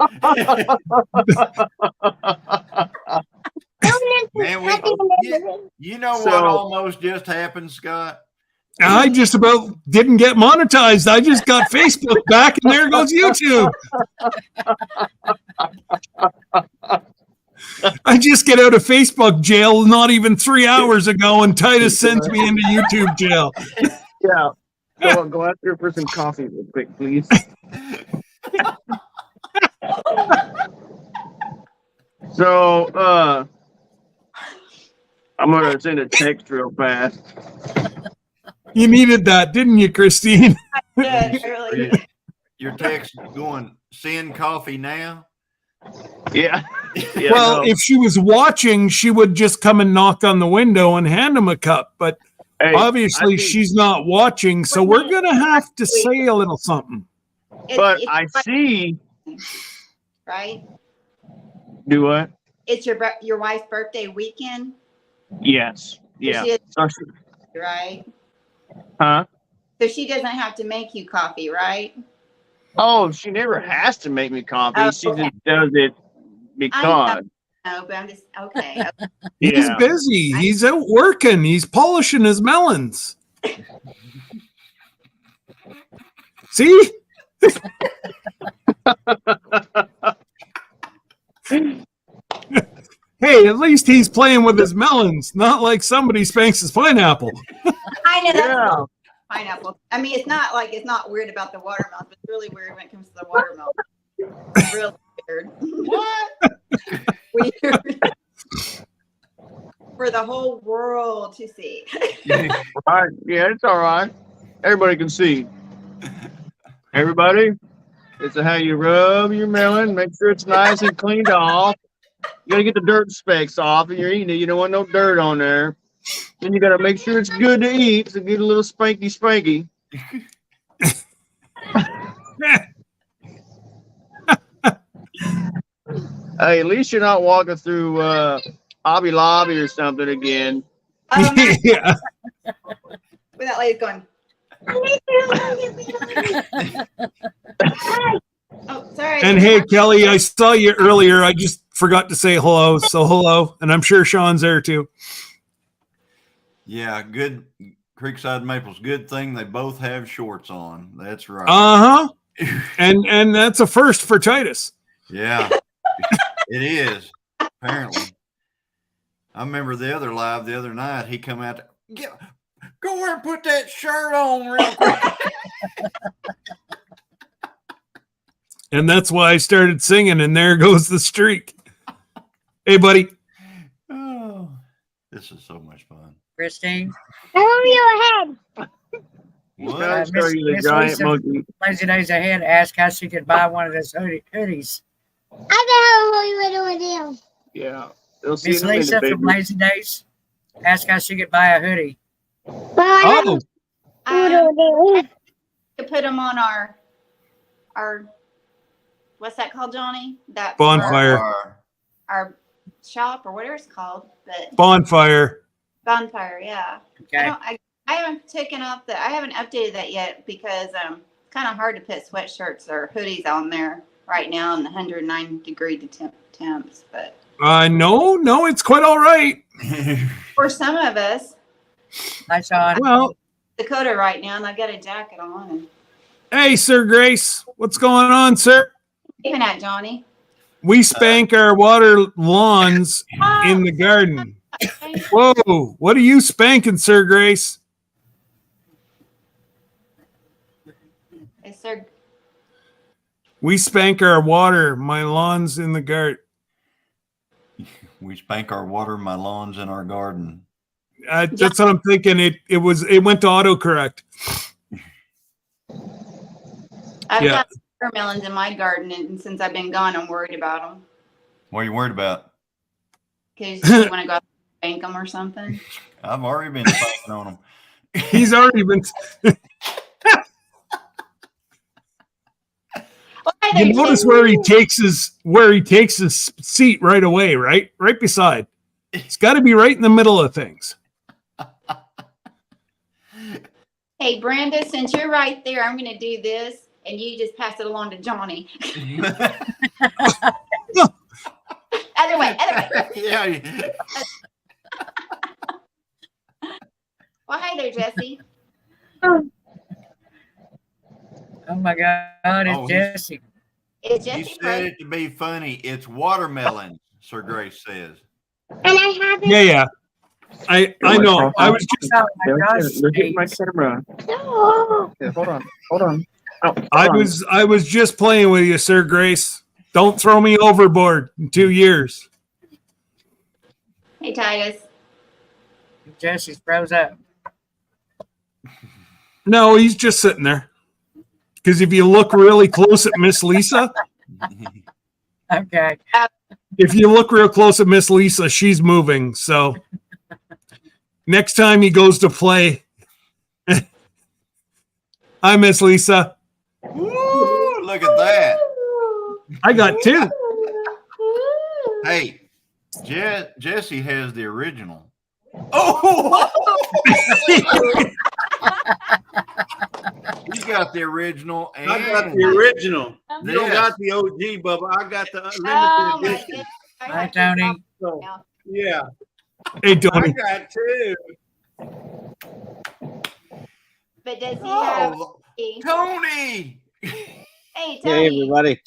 [SPEAKER 3] Man, you know what almost just happened, Scott?
[SPEAKER 1] I just about didn't get monetized. I just got Facebook back, and there goes YouTube. I just get out of Facebook jail not even 3 hours ago, and Titus sends me into YouTube jail.
[SPEAKER 2] Yeah. Go out there for some coffee real quick, please. So, I'm gonna send a text real fast.
[SPEAKER 1] You needed that, didn't you, Christine?
[SPEAKER 5] Yeah, really.
[SPEAKER 3] Your text going, send coffee now?
[SPEAKER 2] Yeah. Yeah,
[SPEAKER 1] Well,
[SPEAKER 2] no.
[SPEAKER 1] if she was watching, she would just come and knock on the window and hand him a cup. But
[SPEAKER 2] Hey,
[SPEAKER 1] Obviously,
[SPEAKER 2] I think-
[SPEAKER 1] she's not watching, so we're going to have to say a little something.
[SPEAKER 2] but I see.
[SPEAKER 5] Right?
[SPEAKER 2] Do what?
[SPEAKER 5] It's your wife's birthday weekend,
[SPEAKER 2] Yes. Yeah.
[SPEAKER 5] She is-
[SPEAKER 2] So she-
[SPEAKER 5] right?
[SPEAKER 2] huh?
[SPEAKER 5] So she doesn't have to make you coffee, right?
[SPEAKER 2] Oh, she never has to make me coffee.
[SPEAKER 5] Oh,
[SPEAKER 2] She
[SPEAKER 5] okay.
[SPEAKER 2] just does it because.
[SPEAKER 5] No, but I'm just okay.
[SPEAKER 1] He's
[SPEAKER 2] Yeah.
[SPEAKER 1] busy. He's out working. He's polishing his melons. See? Hey, at least he's playing with his melons, not like somebody spanks his pineapple.
[SPEAKER 5] I know that's
[SPEAKER 2] Yeah.
[SPEAKER 5] pineapple. I mean, it's not weird about the watermelon, but it's really weird when it comes to the watermelon. Real weird.
[SPEAKER 3] What?
[SPEAKER 5] Weird. For the whole world to see.
[SPEAKER 2] All right. Yeah, it's all right. Everybody can see. Everybody, it's how you rub your melon. Make sure it's nice and cleaned off. You gotta get the dirt specks off, and you're eating it. You don't want no dirt on there. Then you gotta make sure it's good to eat. So get a little spanky. Hey, at least you're not walking through Hobby Lobby or something again.
[SPEAKER 1] Yeah.
[SPEAKER 5] With that lady's going, oh, sorry.
[SPEAKER 1] And hey, Kelly, I saw you earlier. I just forgot to say hello. So hello. And I'm sure Sean's there too.
[SPEAKER 3] Yeah, good. Creekside Maples, good thing they both have shorts on. That's right.
[SPEAKER 1] Uh-huh. And that's a first for Titus.
[SPEAKER 3] Yeah, it is, apparently. I remember the other live the other night, he come out, go over and put that shirt on real quick.
[SPEAKER 1] And that's why I started singing, and there goes the streak. Hey, buddy.
[SPEAKER 3] Oh, this is so much fun.
[SPEAKER 4] Christine,
[SPEAKER 6] Over your head.
[SPEAKER 3] What?
[SPEAKER 2] I'll show you the
[SPEAKER 4] Miss
[SPEAKER 2] giant
[SPEAKER 4] Lisa.
[SPEAKER 2] monkey.
[SPEAKER 4] lazy days ahead, ask how she could buy one of those hoodies.
[SPEAKER 6] I know what you would do.
[SPEAKER 2] Yeah. They'll see
[SPEAKER 4] Miss
[SPEAKER 2] in a minute,
[SPEAKER 4] Lisa
[SPEAKER 2] baby.
[SPEAKER 4] from Lazy Days, ask how she could buy a hoodie.
[SPEAKER 6] Well, I know
[SPEAKER 1] Oh,
[SPEAKER 6] what you do.
[SPEAKER 5] To put them on our what's that called, Johnny? That
[SPEAKER 1] bonfire.
[SPEAKER 5] our shop or whatever it's called, but
[SPEAKER 1] Bonfire.
[SPEAKER 5] bonfire, yeah.
[SPEAKER 4] Okay.
[SPEAKER 5] I haven't I haven't updated that yet because it's kind of hard to put sweatshirts or hoodies on there right now in the 109-degree temps, but
[SPEAKER 1] No, it's quite all right.
[SPEAKER 5] for some of us,
[SPEAKER 4] Hi, Sean.
[SPEAKER 1] Well,
[SPEAKER 5] Dakota right now, and I've got a jacket on and
[SPEAKER 1] hey, Sir Grace. What's going on, sir?
[SPEAKER 5] even at Johnny.
[SPEAKER 1] We spank our water lawns in the garden. Whoa, what are you spanking, Sir Grace?
[SPEAKER 5] Yes, sir.
[SPEAKER 1] We spank our water, my lawn's in the garden.
[SPEAKER 3] We spank our water, my lawns, in our garden.
[SPEAKER 1] That's what I'm thinking. It went to autocorrect.
[SPEAKER 5] I've
[SPEAKER 1] Yeah.
[SPEAKER 5] got watermelons in my garden, and since I've been gone, I'm worried about them
[SPEAKER 3] What are you worried about?
[SPEAKER 5] because you want to go out and bank them or something.
[SPEAKER 3] I've already been spanking on them.
[SPEAKER 1] He's already been.
[SPEAKER 5] Why
[SPEAKER 1] You notice where he takes his seat right away, right beside. It's got to be right in the middle of things.
[SPEAKER 5] Hey, Brenda, since you're right there, I'm going to do this, and you just pass it along to Johnny. Other way.
[SPEAKER 3] Yeah.
[SPEAKER 5] Well, hey there, Jesse.
[SPEAKER 4] Oh my God, it's
[SPEAKER 3] Oh,
[SPEAKER 4] Jesse.
[SPEAKER 5] Is
[SPEAKER 3] You
[SPEAKER 5] Jesse
[SPEAKER 3] said
[SPEAKER 5] frozen?
[SPEAKER 3] it to be funny. It's watermelon, Sir Grace says.
[SPEAKER 6] And I have it.
[SPEAKER 1] Yeah. I know. I was just
[SPEAKER 4] Oh my gosh,
[SPEAKER 2] Look at my
[SPEAKER 4] Steve.
[SPEAKER 2] camera.
[SPEAKER 6] No.
[SPEAKER 2] Yeah, hold on. Oh,
[SPEAKER 1] I was just playing with you, Sir Grace. Don't throw me overboard in 2 years.
[SPEAKER 5] Hey, Titus.
[SPEAKER 4] Jesse's froze up.
[SPEAKER 1] No, he's just sitting there. Because if you look really close at Miss Lisa,
[SPEAKER 4] Okay.
[SPEAKER 1] if you look real close at Miss Lisa, she's moving. So next time he goes to play. I miss Lisa.
[SPEAKER 3] Woo, look at that.
[SPEAKER 1] I got 2.
[SPEAKER 3] Hey, Jesse has the original. Oh, he's got the original. And
[SPEAKER 7] I got the original. You don't
[SPEAKER 3] Yes.
[SPEAKER 7] got the OG, Bubba. I got the limited
[SPEAKER 5] Oh, my
[SPEAKER 7] edition.
[SPEAKER 5] goodness.
[SPEAKER 4] Hi, Tony.
[SPEAKER 7] So, yeah,
[SPEAKER 1] Hey,
[SPEAKER 7] I
[SPEAKER 1] Tony.
[SPEAKER 7] got 2.
[SPEAKER 5] But does he have?
[SPEAKER 3] Oh, Tony.
[SPEAKER 5] Hey,
[SPEAKER 8] Hey,
[SPEAKER 5] Tony.
[SPEAKER 8] everybody.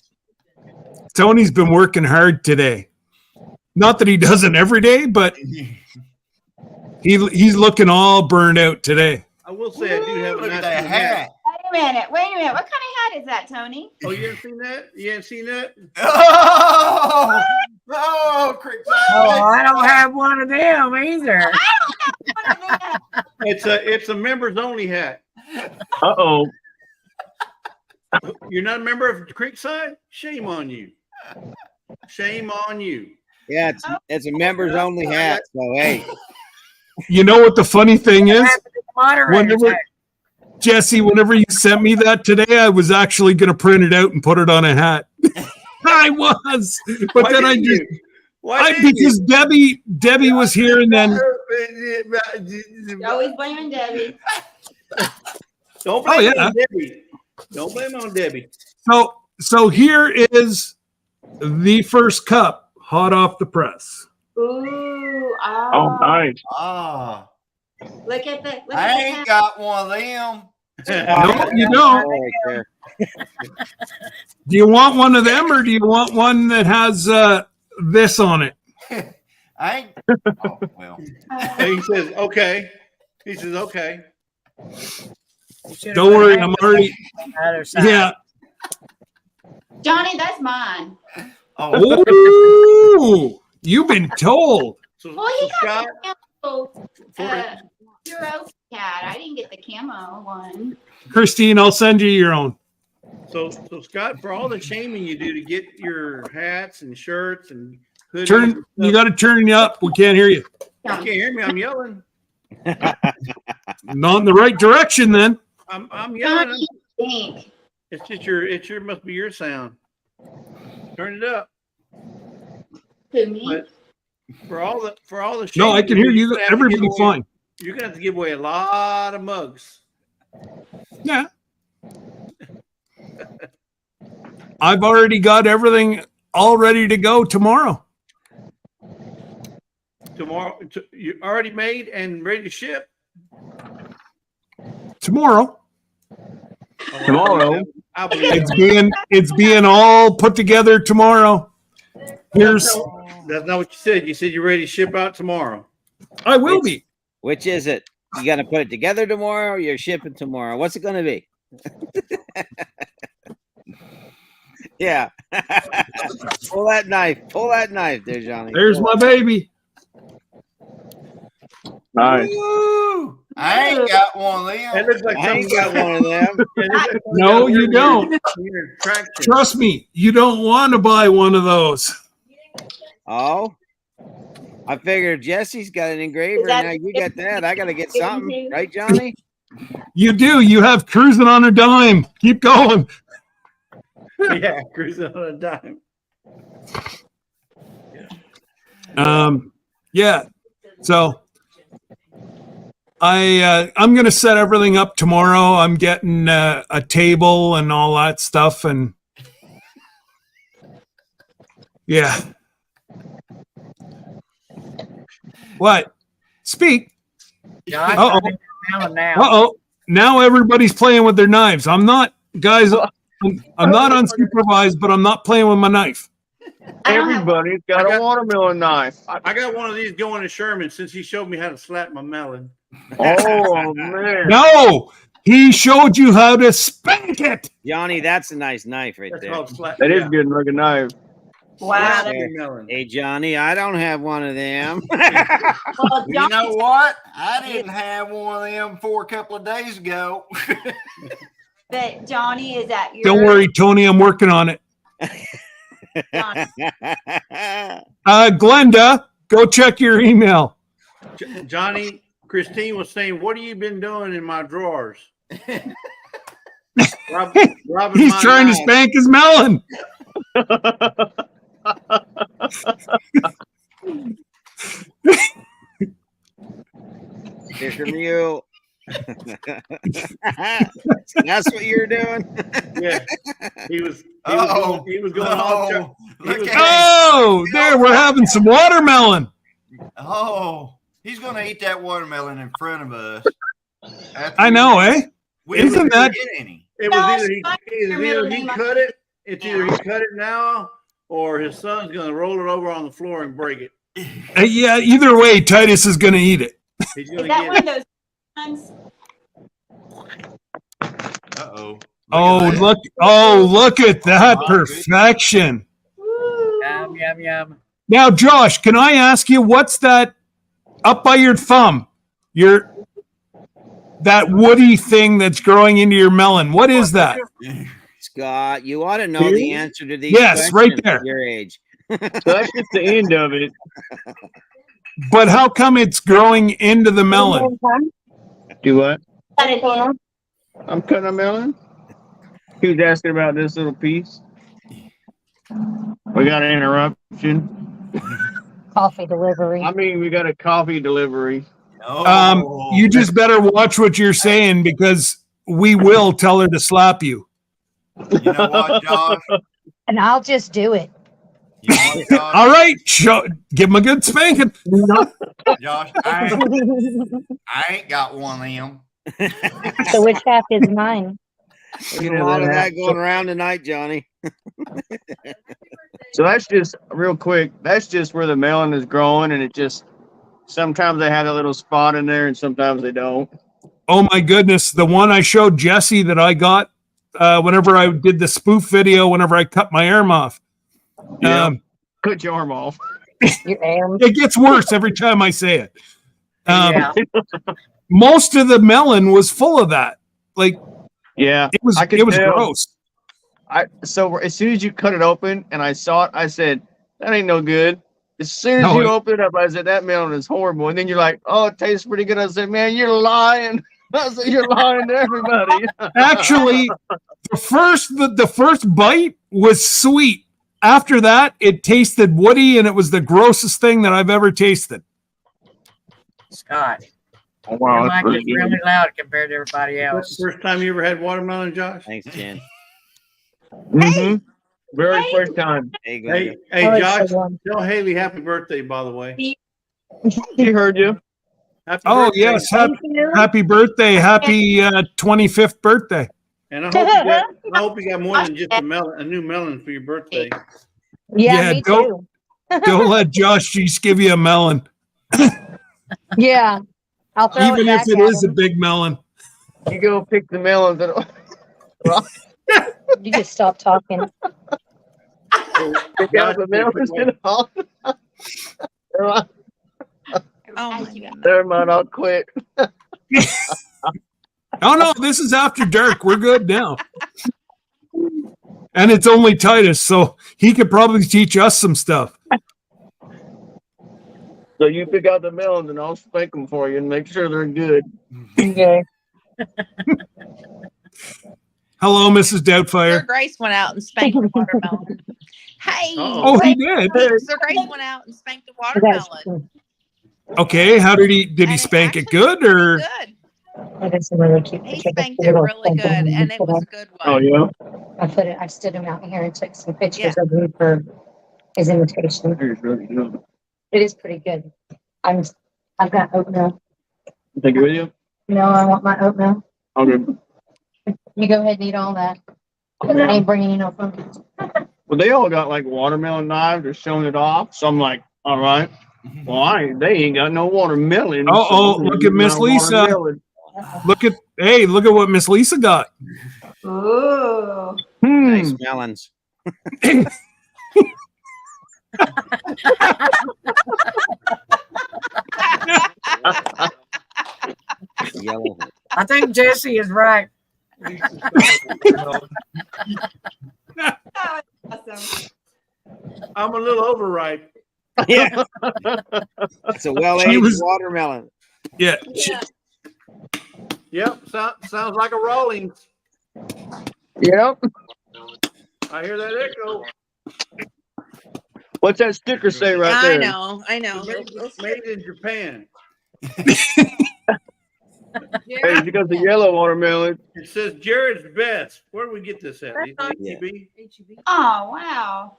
[SPEAKER 1] Tony's been working hard today. Not that he doesn't every day, but he's looking all burned out today.
[SPEAKER 7] I will say I do have a
[SPEAKER 3] Look
[SPEAKER 7] nice
[SPEAKER 3] at that
[SPEAKER 7] little
[SPEAKER 3] hat.
[SPEAKER 5] Wait a minute. Wait a minute. What kind of hat is that, Tony?
[SPEAKER 7] Oh, you haven't seen that? You haven't seen that?
[SPEAKER 3] Oh, oh,
[SPEAKER 4] Oh, I don't have one of them either.
[SPEAKER 7] It's a members only hat.
[SPEAKER 2] Uh-oh.
[SPEAKER 7] You're not a member of Creekside? Shame on you. Shame on you.
[SPEAKER 8] Yeah, it's a members only hat. So hey,
[SPEAKER 1] You know what the funny thing is?
[SPEAKER 4] Moderator's
[SPEAKER 1] Whenever,
[SPEAKER 4] hat.
[SPEAKER 1] Jesse, whenever you sent me that today, I was actually going to print it out and put it on a hat. I was, but
[SPEAKER 7] Why
[SPEAKER 1] then I
[SPEAKER 7] didn't
[SPEAKER 1] just
[SPEAKER 7] you? Why didn't
[SPEAKER 1] because Debbie was here, and then
[SPEAKER 5] You're always blaming Debbie.
[SPEAKER 7] Don't blame it
[SPEAKER 1] yeah.
[SPEAKER 7] on Debbie. Don't blame it on Debbie.
[SPEAKER 1] so here is the first cup, hot off the press.
[SPEAKER 5] Ooh.
[SPEAKER 2] Oh, nice.
[SPEAKER 3] Ah,
[SPEAKER 5] Look at the. Look
[SPEAKER 3] I
[SPEAKER 5] at the
[SPEAKER 3] ain't
[SPEAKER 5] hat.
[SPEAKER 3] got one of them.
[SPEAKER 1] No, you don't.
[SPEAKER 8] right there.
[SPEAKER 1] Do you want one of them, or do you want one that has this on it?
[SPEAKER 3] I ain't. Oh, well.
[SPEAKER 7] And he says, okay. He says, okay.
[SPEAKER 4] You should've
[SPEAKER 1] Don't
[SPEAKER 4] put
[SPEAKER 1] worry,
[SPEAKER 4] it
[SPEAKER 1] I'm
[SPEAKER 4] on
[SPEAKER 1] already.
[SPEAKER 4] the other side.
[SPEAKER 1] Yeah.
[SPEAKER 5] Johnny, that's mine.
[SPEAKER 3] Oh,
[SPEAKER 1] Ooh, you've been told.
[SPEAKER 7] So,
[SPEAKER 5] Well, he
[SPEAKER 7] so Scott,
[SPEAKER 5] got the camo,
[SPEAKER 7] for,
[SPEAKER 5] Euro cat. I didn't get the camo one.
[SPEAKER 1] Christine, I'll send you your own.
[SPEAKER 7] so Scott, for all the shaming you do to get your hats and shirts and hoodies,
[SPEAKER 1] Turn.
[SPEAKER 7] and
[SPEAKER 1] You
[SPEAKER 7] stuff,
[SPEAKER 1] got to turn you up. We can't hear you.
[SPEAKER 7] you can't hear me. I'm yelling.
[SPEAKER 1] Not in the right direction, then.
[SPEAKER 7] I'm yelling.
[SPEAKER 5] Johnny, stink.
[SPEAKER 7] It's just your must be your sound. Turn it up.
[SPEAKER 5] Who, me?
[SPEAKER 7] But for all the
[SPEAKER 1] No,
[SPEAKER 7] shaming
[SPEAKER 1] I can
[SPEAKER 7] do,
[SPEAKER 1] hear
[SPEAKER 7] you're
[SPEAKER 1] you.
[SPEAKER 7] gonna have to give
[SPEAKER 1] Everybody's
[SPEAKER 7] away-
[SPEAKER 1] fine.
[SPEAKER 7] You're gonna have to give away a lot of mugs.
[SPEAKER 1] Yeah. I've already got everything all ready to go tomorrow.
[SPEAKER 7] Tomorrow, you already made and ready to ship.
[SPEAKER 1] Tomorrow.
[SPEAKER 2] Tomorrow.
[SPEAKER 7] I believe
[SPEAKER 1] It's being all put together tomorrow. Here's
[SPEAKER 7] that's not what you said. You said you're ready to ship out tomorrow.
[SPEAKER 1] I will be.
[SPEAKER 8] Which is it? You got to put it together tomorrow. Or you're shipping tomorrow. What's it going to be? Yeah. Pull that knife. Pull that knife, there, Johnny.
[SPEAKER 1] There's my baby.
[SPEAKER 2] Nice.
[SPEAKER 3] woo, I ain't got one of
[SPEAKER 7] That
[SPEAKER 3] them.
[SPEAKER 7] looks like
[SPEAKER 8] I ain't
[SPEAKER 7] something
[SPEAKER 8] got one of them.
[SPEAKER 1] No, you don't.
[SPEAKER 7] Your traction.
[SPEAKER 1] Trust me, you don't want to buy one of those.
[SPEAKER 8] Oh, I figured Jesse's got an engraver.
[SPEAKER 5] Is that-
[SPEAKER 8] Now you got that. I got to get
[SPEAKER 5] Give 'em
[SPEAKER 8] something,
[SPEAKER 5] to-
[SPEAKER 8] right, Johnny?
[SPEAKER 1] You do. You have cruising on a dime. Keep going.
[SPEAKER 7] Yeah, cruising on a dime.
[SPEAKER 1] Yeah. So I'm gonna set everything up tomorrow. I'm getting a table and all that stuff, and yeah. What? Speak.
[SPEAKER 4] John's
[SPEAKER 1] Uh-oh.
[SPEAKER 4] smelling now.
[SPEAKER 1] Uh-oh. Now everybody's playing with their knives. I'm not, guys, I'm not unsupervised, but I'm not playing with my knife.
[SPEAKER 5] I don't have-
[SPEAKER 2] Everybody's got
[SPEAKER 7] I got-
[SPEAKER 2] a watermelon knife.
[SPEAKER 7] I got one of these going to Sherman since he showed me how to slap my melon.
[SPEAKER 2] Oh, man.
[SPEAKER 1] No, he showed you how to spank it.
[SPEAKER 8] Johnny, that's a nice knife right
[SPEAKER 7] That's
[SPEAKER 8] there.
[SPEAKER 7] called slap.
[SPEAKER 2] That is
[SPEAKER 7] yeah.
[SPEAKER 2] good looking knife.
[SPEAKER 5] Wow.
[SPEAKER 7] Slap your melon.
[SPEAKER 8] Hey, Johnny, I don't have one of them.
[SPEAKER 5] Well,
[SPEAKER 3] You know
[SPEAKER 5] Johnny's
[SPEAKER 3] what? I didn't have one of them for a couple of days ago.
[SPEAKER 5] that Johnny is at your.
[SPEAKER 1] Don't worry, Tony, I'm working on it.
[SPEAKER 5] Johnny.
[SPEAKER 1] Glenda, go check your email.
[SPEAKER 7] Johnny, Christine was saying, "What have you been doing in my drawers?" Robbing
[SPEAKER 1] He's
[SPEAKER 7] my
[SPEAKER 1] trying to
[SPEAKER 7] knife.
[SPEAKER 1] spank his melon.
[SPEAKER 8] Here's from you. That's what you're doing.
[SPEAKER 7] Yeah, he was
[SPEAKER 3] Oh,
[SPEAKER 7] going all.
[SPEAKER 3] no.
[SPEAKER 7] he
[SPEAKER 3] Look
[SPEAKER 7] was-
[SPEAKER 3] at
[SPEAKER 1] Oh, there, we're having some watermelon.
[SPEAKER 3] Oh, he's going to eat that watermelon in front of us.
[SPEAKER 1] I know, eh?
[SPEAKER 3] We didn't
[SPEAKER 1] Isn't that-
[SPEAKER 3] get any.
[SPEAKER 7] It was
[SPEAKER 5] Gosh,
[SPEAKER 7] either he cut it. It's either he cut it now, or his son's going to roll it over on the floor and break it.
[SPEAKER 1] Yeah, either way, Titus is going to eat it.
[SPEAKER 7] He's
[SPEAKER 5] Is
[SPEAKER 7] going to
[SPEAKER 5] that one
[SPEAKER 7] get
[SPEAKER 5] of
[SPEAKER 7] it.
[SPEAKER 5] those ones?
[SPEAKER 3] Uh-oh.
[SPEAKER 1] Look at that perfection.
[SPEAKER 4] Yum, yum, yum.
[SPEAKER 1] Now, Josh, can I ask you, what's that up by your thumb? That woody thing that's growing into your melon. What is that?
[SPEAKER 8] Scott, you ought to know the answer to these
[SPEAKER 1] Yes,
[SPEAKER 8] questions
[SPEAKER 1] right there.
[SPEAKER 8] at your age.
[SPEAKER 2] So that's just the end of it.
[SPEAKER 1] But how come it's growing into the melon?
[SPEAKER 2] Do what?
[SPEAKER 5] Cut it in.
[SPEAKER 2] I'm cutting a melon. He was asking about this little piece. We got an interruption.
[SPEAKER 6] Coffee delivery.
[SPEAKER 2] I mean, we got a coffee delivery.
[SPEAKER 3] Oh.
[SPEAKER 1] You just better watch what you're saying because we will tell her to slap you.
[SPEAKER 3] You know what, Josh?
[SPEAKER 6] And I'll just do it.
[SPEAKER 3] You know what, Josh?
[SPEAKER 1] All right, give him a good spanking.
[SPEAKER 3] Josh, I ain't got one of them.
[SPEAKER 6] So which half is mine?
[SPEAKER 8] There's a lot of that going around tonight, Johnny.
[SPEAKER 2] So that's just real quick. That's just where the melon is growing, and it just sometimes they have a little spot in there, and sometimes they don't.
[SPEAKER 1] Oh my goodness, the one I showed Jesse that I got whenever I did the spoof video, whenever I cut my arm off.
[SPEAKER 2] Yeah. Cut your arm off.
[SPEAKER 6] Your arm.
[SPEAKER 1] It gets worse every time I say it.
[SPEAKER 4] Yeah.
[SPEAKER 1] Most of the melon was full of that. Like
[SPEAKER 2] Yeah.
[SPEAKER 1] it was
[SPEAKER 2] I could tell.
[SPEAKER 1] gross.
[SPEAKER 2] So as soon as you cut it open and I saw it, I said, that ain't no good. As soon as
[SPEAKER 1] No,
[SPEAKER 2] you open it up, I said, that melon is horrible. And then you're like, oh, it tastes pretty good. I said, man, you're lying. I said, you're lying to everybody.
[SPEAKER 1] Actually, the first bite was sweet. After that, it tasted woody, and it was the grossest thing that I've ever tasted.
[SPEAKER 4] Scott,
[SPEAKER 2] Oh,
[SPEAKER 4] your
[SPEAKER 2] that's
[SPEAKER 4] mic is
[SPEAKER 2] pretty good.
[SPEAKER 4] really loud compared to everybody else.
[SPEAKER 7] First time you ever had watermelon, Josh?
[SPEAKER 8] Thanks, Jen.
[SPEAKER 2] Mm-hmm. Very first time.
[SPEAKER 8] Hey, Glenda.
[SPEAKER 7] Hey,
[SPEAKER 6] Oh, it's
[SPEAKER 7] Josh,
[SPEAKER 6] the one.
[SPEAKER 7] tell Haley happy birthday, by the way.
[SPEAKER 2] She heard you.
[SPEAKER 7] Happy
[SPEAKER 1] Oh
[SPEAKER 7] birthday.
[SPEAKER 1] yes,
[SPEAKER 6] Thank you.
[SPEAKER 1] happy birthday, happy 25th birthday.
[SPEAKER 7] And I hope you got more than just a new melon for your birthday.
[SPEAKER 6] Yeah,
[SPEAKER 1] Yeah,
[SPEAKER 6] me
[SPEAKER 1] don't-
[SPEAKER 6] too.
[SPEAKER 1] Don't let Josh just give you a melon,
[SPEAKER 6] Yeah. I'll throw
[SPEAKER 1] even
[SPEAKER 6] it
[SPEAKER 1] if
[SPEAKER 6] back
[SPEAKER 1] it
[SPEAKER 6] at
[SPEAKER 1] is a
[SPEAKER 6] him.
[SPEAKER 1] big melon.
[SPEAKER 2] You go pick the melons.
[SPEAKER 6] You just stop talking.
[SPEAKER 2] Pick out the melons and all.
[SPEAKER 5] Oh,
[SPEAKER 2] Never mind, I'll quit.
[SPEAKER 1] Oh no, this is after dark. We're good now. And it's only Titus, so he could probably teach us some stuff.
[SPEAKER 2] So you pick out the melons and I'll spank them for you and make sure they're good.
[SPEAKER 6] Okay.
[SPEAKER 1] Hello, Mrs.
[SPEAKER 9] Sir
[SPEAKER 1] Doubtfire.
[SPEAKER 9] Grace went out and spanked the watermelon. Hey,
[SPEAKER 1] Oh, he did.
[SPEAKER 9] Sir Grace went out and spanked the watermelon.
[SPEAKER 1] Okay, how did he
[SPEAKER 9] And
[SPEAKER 1] spank it
[SPEAKER 9] actually
[SPEAKER 1] good
[SPEAKER 9] was
[SPEAKER 1] or?
[SPEAKER 9] good.
[SPEAKER 6] That's a really cute.
[SPEAKER 9] He
[SPEAKER 6] picture.
[SPEAKER 9] spanked it really good, and it was a good one.
[SPEAKER 2] Oh yeah.
[SPEAKER 6] I stood him out here and took some pictures of him for his invitation. It is pretty good. I've got oatmeal.
[SPEAKER 2] Take it with you.
[SPEAKER 6] No, I want my oatmeal.
[SPEAKER 2] Okay.
[SPEAKER 6] You go ahead and eat all that. I ain't bringing you no food.
[SPEAKER 2] Well, they all got like watermelon knives. They're showing it off. So I'm like, all right. Well, they ain't got no watermelon.
[SPEAKER 1] Uh-oh,
[SPEAKER 2] so
[SPEAKER 1] look at Miss
[SPEAKER 2] no
[SPEAKER 1] Lisa.
[SPEAKER 2] watermelon.
[SPEAKER 1] Look at what Miss Lisa got.
[SPEAKER 5] Ooh.
[SPEAKER 8] Nice melons. Yellow.
[SPEAKER 4] I think Jesse is right.
[SPEAKER 5] That was awesome.
[SPEAKER 7] I'm a little overripe.
[SPEAKER 8] Yeah. It's a well-aged
[SPEAKER 1] was-
[SPEAKER 8] watermelon.
[SPEAKER 1] Yeah.
[SPEAKER 9] Yeah.
[SPEAKER 7] Yep, sounds like a Rawlings.
[SPEAKER 2] Yep.
[SPEAKER 7] I hear that echo.
[SPEAKER 2] What's that sticker say right
[SPEAKER 9] I
[SPEAKER 2] there?
[SPEAKER 9] know.
[SPEAKER 7] Made in Japan.
[SPEAKER 2] Hey, you got the yellow watermelon.
[SPEAKER 7] It says Jared's best. Where do we get this at? These
[SPEAKER 8] Yeah.
[SPEAKER 7] HEB?
[SPEAKER 5] Oh, wow.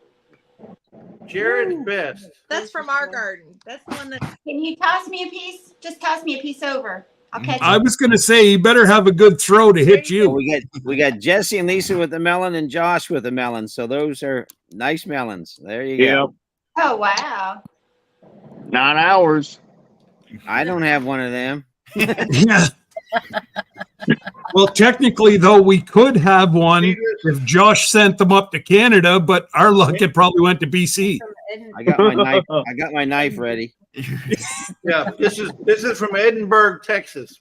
[SPEAKER 7] Jared's best.
[SPEAKER 9] That's from our garden. That's the one that.
[SPEAKER 5] Can you toss me a piece? Just toss me a piece over. I'll catch
[SPEAKER 1] I
[SPEAKER 5] it.
[SPEAKER 1] was going to say, you better have a good throw to hit
[SPEAKER 8] Well,
[SPEAKER 1] you.
[SPEAKER 8] we got Jesse and Lisa with the melon and Josh with the melon. So those are nice melons. There you
[SPEAKER 2] Yep.
[SPEAKER 8] go.
[SPEAKER 5] Oh, wow.
[SPEAKER 2] 9 hours.
[SPEAKER 8] I don't have one of them.
[SPEAKER 1] Yeah. Well, technically, though, we could have one if Josh sent them up to Canada, but our luck, it probably went to BC.
[SPEAKER 8] I got my knife. I got my knife ready.
[SPEAKER 7] Yeah, this is from Edinburgh, Texas.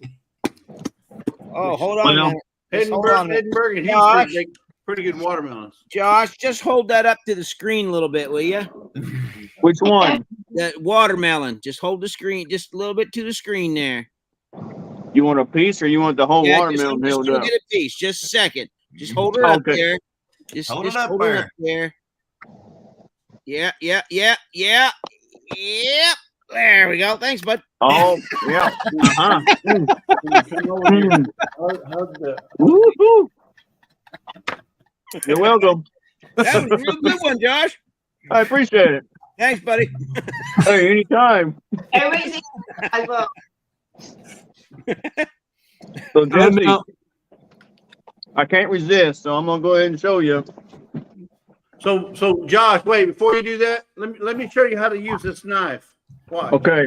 [SPEAKER 8] Oh, hold on.
[SPEAKER 2] Well,
[SPEAKER 8] a minute. Just hold on a minute.
[SPEAKER 7] Edinburgh and
[SPEAKER 8] Josh.
[SPEAKER 7] Houston make pretty good watermelons.
[SPEAKER 8] Josh, just hold that up to the screen a little bit, will you?
[SPEAKER 2] Which one?
[SPEAKER 8] That watermelon. Just hold the screen just a little bit to the screen there.
[SPEAKER 2] You want a piece or you want the whole
[SPEAKER 8] Yeah,
[SPEAKER 2] watermelon
[SPEAKER 8] just
[SPEAKER 2] held
[SPEAKER 8] gonna
[SPEAKER 2] up?
[SPEAKER 8] get a piece. Just a second. Just hold her up
[SPEAKER 2] Okay.
[SPEAKER 8] there. Just
[SPEAKER 3] Hold
[SPEAKER 8] just
[SPEAKER 3] it up
[SPEAKER 8] hold her
[SPEAKER 3] there.
[SPEAKER 8] up there. Yeah. There we go. Thanks, bud.
[SPEAKER 2] Oh, yeah. Uh-huh.
[SPEAKER 7] How's the
[SPEAKER 2] Woo-hoo. You're welcome.
[SPEAKER 8] That was a real good one, Josh.
[SPEAKER 2] I appreciate it.
[SPEAKER 8] Thanks, buddy.
[SPEAKER 2] Hey, anytime.
[SPEAKER 5] Everybody's I will.
[SPEAKER 2] So,
[SPEAKER 1] And
[SPEAKER 2] Jesse,
[SPEAKER 1] now,
[SPEAKER 2] I can't resist, so I'm gonna go ahead and show you.
[SPEAKER 7] So Josh, wait, before you do that, let me show you how to use this knife. Watch.
[SPEAKER 2] Okay.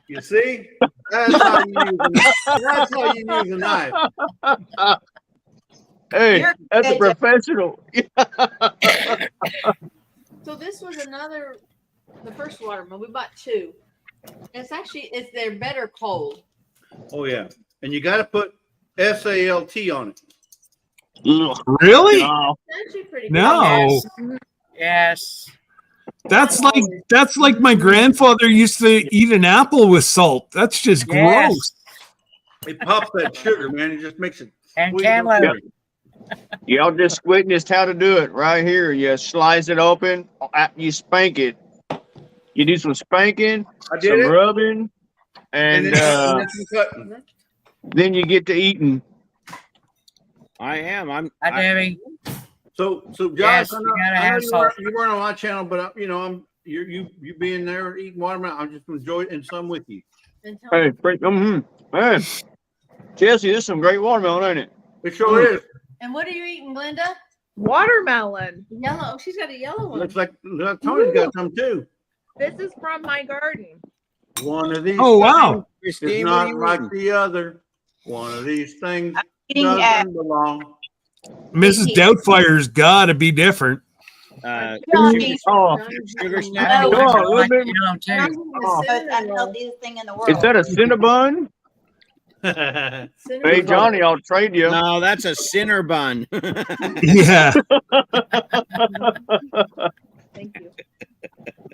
[SPEAKER 7] You see? That's how you use a knife.
[SPEAKER 2] Hey,
[SPEAKER 5] You're
[SPEAKER 2] that's a
[SPEAKER 5] good,
[SPEAKER 2] professional.
[SPEAKER 10] So this was the first watermelon. We bought two. They're better cold.
[SPEAKER 7] Oh yeah. And you gotta put SALT on it.
[SPEAKER 1] really?
[SPEAKER 2] Oh,
[SPEAKER 10] It's actually pretty good.
[SPEAKER 1] No.
[SPEAKER 4] Yes.
[SPEAKER 1] That's like my grandfather used to eat an apple with salt. That's just
[SPEAKER 4] Yes.
[SPEAKER 1] gross.
[SPEAKER 7] It pops that sugar, man. It just makes it
[SPEAKER 4] And
[SPEAKER 7] sweet.
[SPEAKER 4] cantaloupe.
[SPEAKER 2] y'all just witnessed how to do it right here. You slice it open, you spank it. You do some spanking,
[SPEAKER 7] I did
[SPEAKER 2] some
[SPEAKER 7] it.
[SPEAKER 2] rubbing, and
[SPEAKER 7] then some cutting.
[SPEAKER 2] then you get to eating.
[SPEAKER 8] I am.
[SPEAKER 4] Hi,
[SPEAKER 8] I
[SPEAKER 4] Debbie.
[SPEAKER 7] So Josh,
[SPEAKER 4] Yes,
[SPEAKER 7] I
[SPEAKER 4] you
[SPEAKER 7] know,
[SPEAKER 4] gotta
[SPEAKER 7] I know
[SPEAKER 4] have
[SPEAKER 7] you,
[SPEAKER 4] salt.
[SPEAKER 7] weren't on my channel, but you being there eating watermelon, I'm just enjoying it and some with you.
[SPEAKER 10] And tell
[SPEAKER 2] Hey,
[SPEAKER 10] me-
[SPEAKER 2] man, Jesse, this is some great watermelon, ain't it?
[SPEAKER 7] It sure is.
[SPEAKER 10] And what are you eating, Glenda?
[SPEAKER 9] Watermelon.
[SPEAKER 10] Yellow. She's got a yellow one.
[SPEAKER 7] Looks like Tony's got some too.
[SPEAKER 9] This is from my garden.
[SPEAKER 7] One of these.
[SPEAKER 1] Oh, wow.
[SPEAKER 7] things is
[SPEAKER 8] Christine, what
[SPEAKER 7] not
[SPEAKER 8] are you
[SPEAKER 7] like
[SPEAKER 8] eating?
[SPEAKER 7] the other. One of these things
[SPEAKER 5] Eating
[SPEAKER 7] doesn't belong.
[SPEAKER 1] Mrs. Doubtfire's got to be different.
[SPEAKER 5] Johnny.
[SPEAKER 2] Oh,
[SPEAKER 8] Sugar
[SPEAKER 5] No.
[SPEAKER 8] snap.
[SPEAKER 2] come on, a little bit.
[SPEAKER 4] Too.
[SPEAKER 2] Oh,
[SPEAKER 5] Most unhealthiest thing in the world.
[SPEAKER 2] is that a Cinnabon? Hey, Johnny, I'll trade you.
[SPEAKER 8] No, that's a sinner bun.
[SPEAKER 1] Yeah.
[SPEAKER 10] Thank you.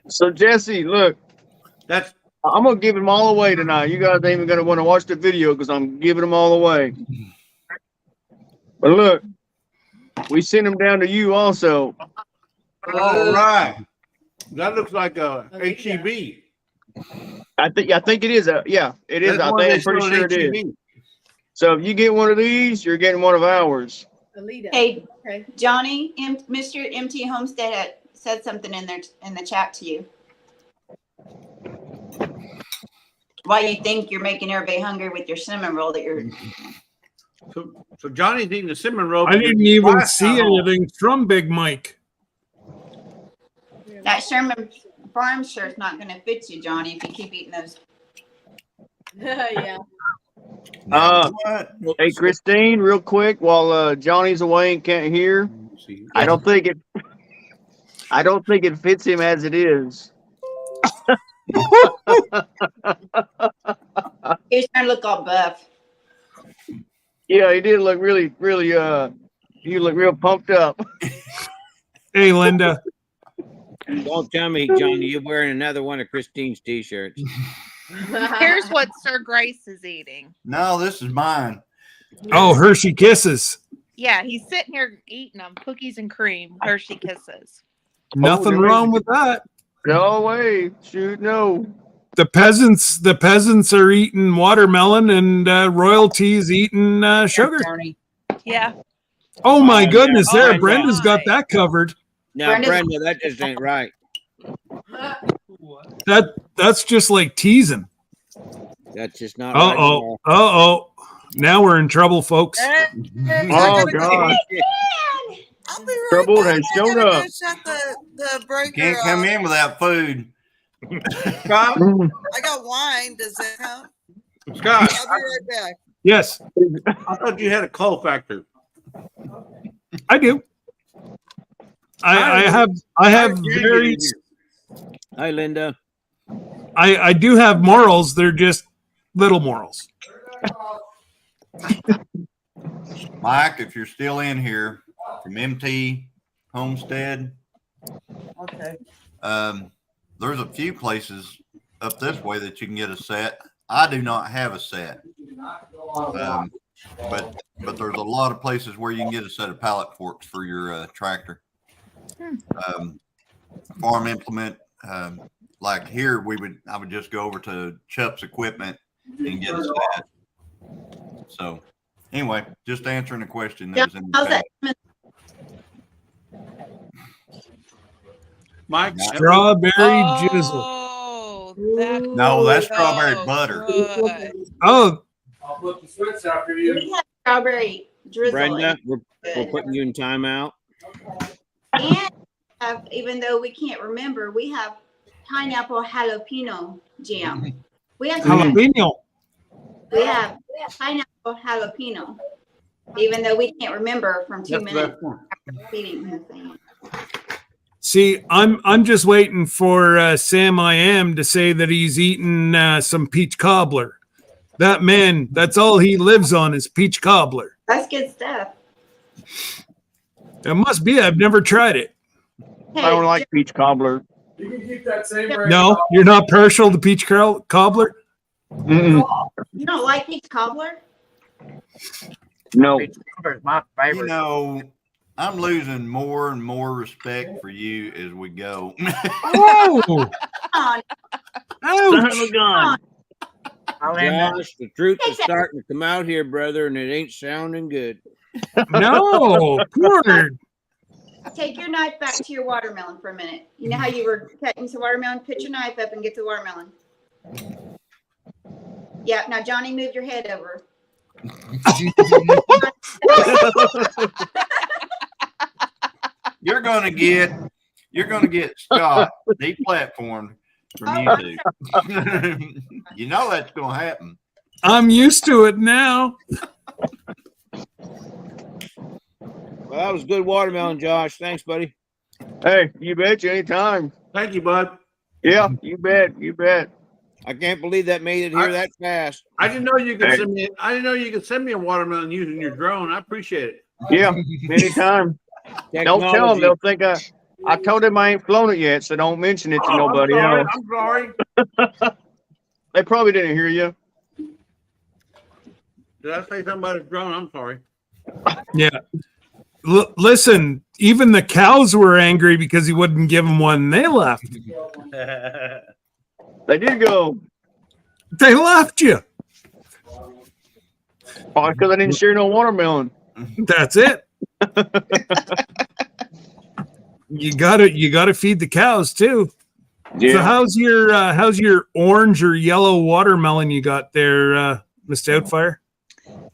[SPEAKER 2] So, Jesse, look,
[SPEAKER 7] That's
[SPEAKER 2] I'm gonna give them all away tonight. You guys ain't even gonna want to watch the video because I'm giving them all away. But look, we sent them down to you also.
[SPEAKER 7] all right. That looks like a HEB.
[SPEAKER 2] I think it is. Yeah, it is.
[SPEAKER 7] That's
[SPEAKER 2] I
[SPEAKER 7] one
[SPEAKER 2] think
[SPEAKER 7] they
[SPEAKER 2] I'm pretty
[SPEAKER 7] sell
[SPEAKER 2] sure
[SPEAKER 7] at
[SPEAKER 2] it is.
[SPEAKER 7] HEB.
[SPEAKER 2] So if you get one of these, you're getting one of ours.
[SPEAKER 10] Alita.
[SPEAKER 5] Hey,
[SPEAKER 10] Okay.
[SPEAKER 5] Johnny, Mr. MT Homestead said something in the chat to you. Why you think you're making everybody hungry with your cinnamon roll that you're
[SPEAKER 7] So Johnny's eating the cinnamon roll.
[SPEAKER 1] I didn't even
[SPEAKER 7] Glass
[SPEAKER 1] see
[SPEAKER 7] now.
[SPEAKER 1] anything from Big Mike.
[SPEAKER 5] that Sherman Farm shirt's not gonna fit you, Johnny, if you keep eating those.
[SPEAKER 10] Yeah.
[SPEAKER 3] What?
[SPEAKER 2] Hey, Christine, real quick, while Johnny's away and can't hear, I don't think it fits him as it is.
[SPEAKER 5] He's trying to look all buff.
[SPEAKER 2] Yeah, he did look really, you look real pumped up.
[SPEAKER 1] Hey, Linda.
[SPEAKER 8] Don't tell me, Johnny, you're wearing another one of Christine's t-shirts.
[SPEAKER 9] Here's what Sir Grace is eating.
[SPEAKER 3] No, this is mine.
[SPEAKER 1] Oh, Hershey Kisses.
[SPEAKER 9] Yeah, he's sitting here eating them. Cookies and cream, Hershey Kisses.
[SPEAKER 1] Nothing
[SPEAKER 2] there
[SPEAKER 1] wrong
[SPEAKER 2] is-
[SPEAKER 1] with that.
[SPEAKER 2] Go away. Shoot, no.
[SPEAKER 1] The peasants are eating watermelon, and royalty's eating sugar.
[SPEAKER 4] Tony.
[SPEAKER 9] Yeah.
[SPEAKER 1] Oh my goodness, there,
[SPEAKER 8] Oh,
[SPEAKER 1] Brenda's got
[SPEAKER 9] my.
[SPEAKER 1] that covered.
[SPEAKER 8] Now,
[SPEAKER 5] Brenda's-
[SPEAKER 8] Brenda, that just ain't right.
[SPEAKER 1] That's just like teasing.
[SPEAKER 8] That's just not
[SPEAKER 1] Uh
[SPEAKER 8] right.
[SPEAKER 1] oh, now we're in trouble, folks.
[SPEAKER 2] Oh, God.
[SPEAKER 11] I'll be right
[SPEAKER 2] Trouble
[SPEAKER 11] back.
[SPEAKER 2] has
[SPEAKER 11] I
[SPEAKER 2] shown
[SPEAKER 11] gotta
[SPEAKER 2] up.
[SPEAKER 11] go shut the breaker
[SPEAKER 3] Can't come
[SPEAKER 11] off.
[SPEAKER 3] in without food.
[SPEAKER 7] Scott,
[SPEAKER 11] I got wine. Does that count?
[SPEAKER 7] Scott,
[SPEAKER 11] I'll be right back.
[SPEAKER 1] Yes,
[SPEAKER 7] I thought you had a coal factor.
[SPEAKER 1] I do. I have very
[SPEAKER 8] Hi, Linda.
[SPEAKER 1] I do have morals. They're just little morals.
[SPEAKER 3] Mike, if you're still in here from MT Homestead,
[SPEAKER 11] Okay.
[SPEAKER 3] there's a few places up this way that you can get a set. I do not have a set. But there's a lot of places where you can get a set of pallet forks for your tractor. Farm implement, like here I would just go over to Chupp's Equipment and get a set. So anyway, just answering a question that was in the
[SPEAKER 5] How's
[SPEAKER 3] chat.
[SPEAKER 5] that?
[SPEAKER 7] Mike,
[SPEAKER 1] Strawberry jizzle.
[SPEAKER 9] Oh, that
[SPEAKER 3] No, that's strawberry butter.
[SPEAKER 9] good.
[SPEAKER 1] Oh,
[SPEAKER 5] We have strawberry drizzle.
[SPEAKER 8] Brenda, we're
[SPEAKER 5] Good.
[SPEAKER 8] putting you in timeout.
[SPEAKER 5] And even though we can't remember, we have pineapple jalapeno jam. We have
[SPEAKER 1] jalapeno.
[SPEAKER 5] we have pineapple jalapeno. Even though we can't remember from 2
[SPEAKER 7] that's the
[SPEAKER 5] minutes
[SPEAKER 7] best one.
[SPEAKER 5] after eating his thing.
[SPEAKER 1] See, I'm just waiting for Sam I Am to say that he's eating some peach cobbler. That man, that's all he lives on is peach cobbler.
[SPEAKER 5] That's good stuff.
[SPEAKER 1] It must be. I've never tried it.
[SPEAKER 2] I don't like peach cobbler.
[SPEAKER 1] No, you're not partial to peach cobbler?
[SPEAKER 2] Mm-mm.
[SPEAKER 5] You don't like peach cobbler?
[SPEAKER 2] No.
[SPEAKER 4] It's my
[SPEAKER 3] You
[SPEAKER 4] favorite.
[SPEAKER 3] know, I'm losing more and more respect for you as we go.
[SPEAKER 1] Oh,
[SPEAKER 5] Come on.
[SPEAKER 1] ouch.
[SPEAKER 2] Son of a gun.
[SPEAKER 8] Josh, the truth is starting to come out here, brother, and it ain't sounding good.
[SPEAKER 1] No, poor.
[SPEAKER 5] Take your knife back to your watermelon for a minute. You know how you were cutting some watermelon? Put your knife up and get the watermelon. Yeah, now Johnny, move your head over.
[SPEAKER 3] You're gonna get Scott deplatformed from YouTube. You know that's gonna happen.
[SPEAKER 1] I'm used to it now.
[SPEAKER 8] Well, that was good watermelon, Josh. Thanks, buddy.
[SPEAKER 2] Hey, you bet you anytime.
[SPEAKER 7] Thank you, bud.
[SPEAKER 2] Yeah, you bet. You bet.
[SPEAKER 8] I can't believe that made it here that fast.
[SPEAKER 7] I didn't know you could
[SPEAKER 2] Hey.
[SPEAKER 7] send me. I didn't know you could send me a watermelon using your drone. I appreciate it.
[SPEAKER 2] Yeah, anytime. Don't tell them. They'll think I told them I ain't flown it yet, so don't mention it to
[SPEAKER 7] Oh,
[SPEAKER 2] nobody
[SPEAKER 7] I'm
[SPEAKER 2] else.
[SPEAKER 7] sorry. I'm sorry.
[SPEAKER 2] They probably didn't hear you.
[SPEAKER 7] Did I say something about a drone? I'm sorry.
[SPEAKER 1] Yeah. Listen, even the cows were angry because he wouldn't give them one. And they left.
[SPEAKER 2] They did go.
[SPEAKER 1] They left you.
[SPEAKER 2] Probably because I didn't share no watermelon.
[SPEAKER 1] That's it. You gotta feed the cows too. So how's your orange or yellow watermelon you got there, Miss Doubtfire?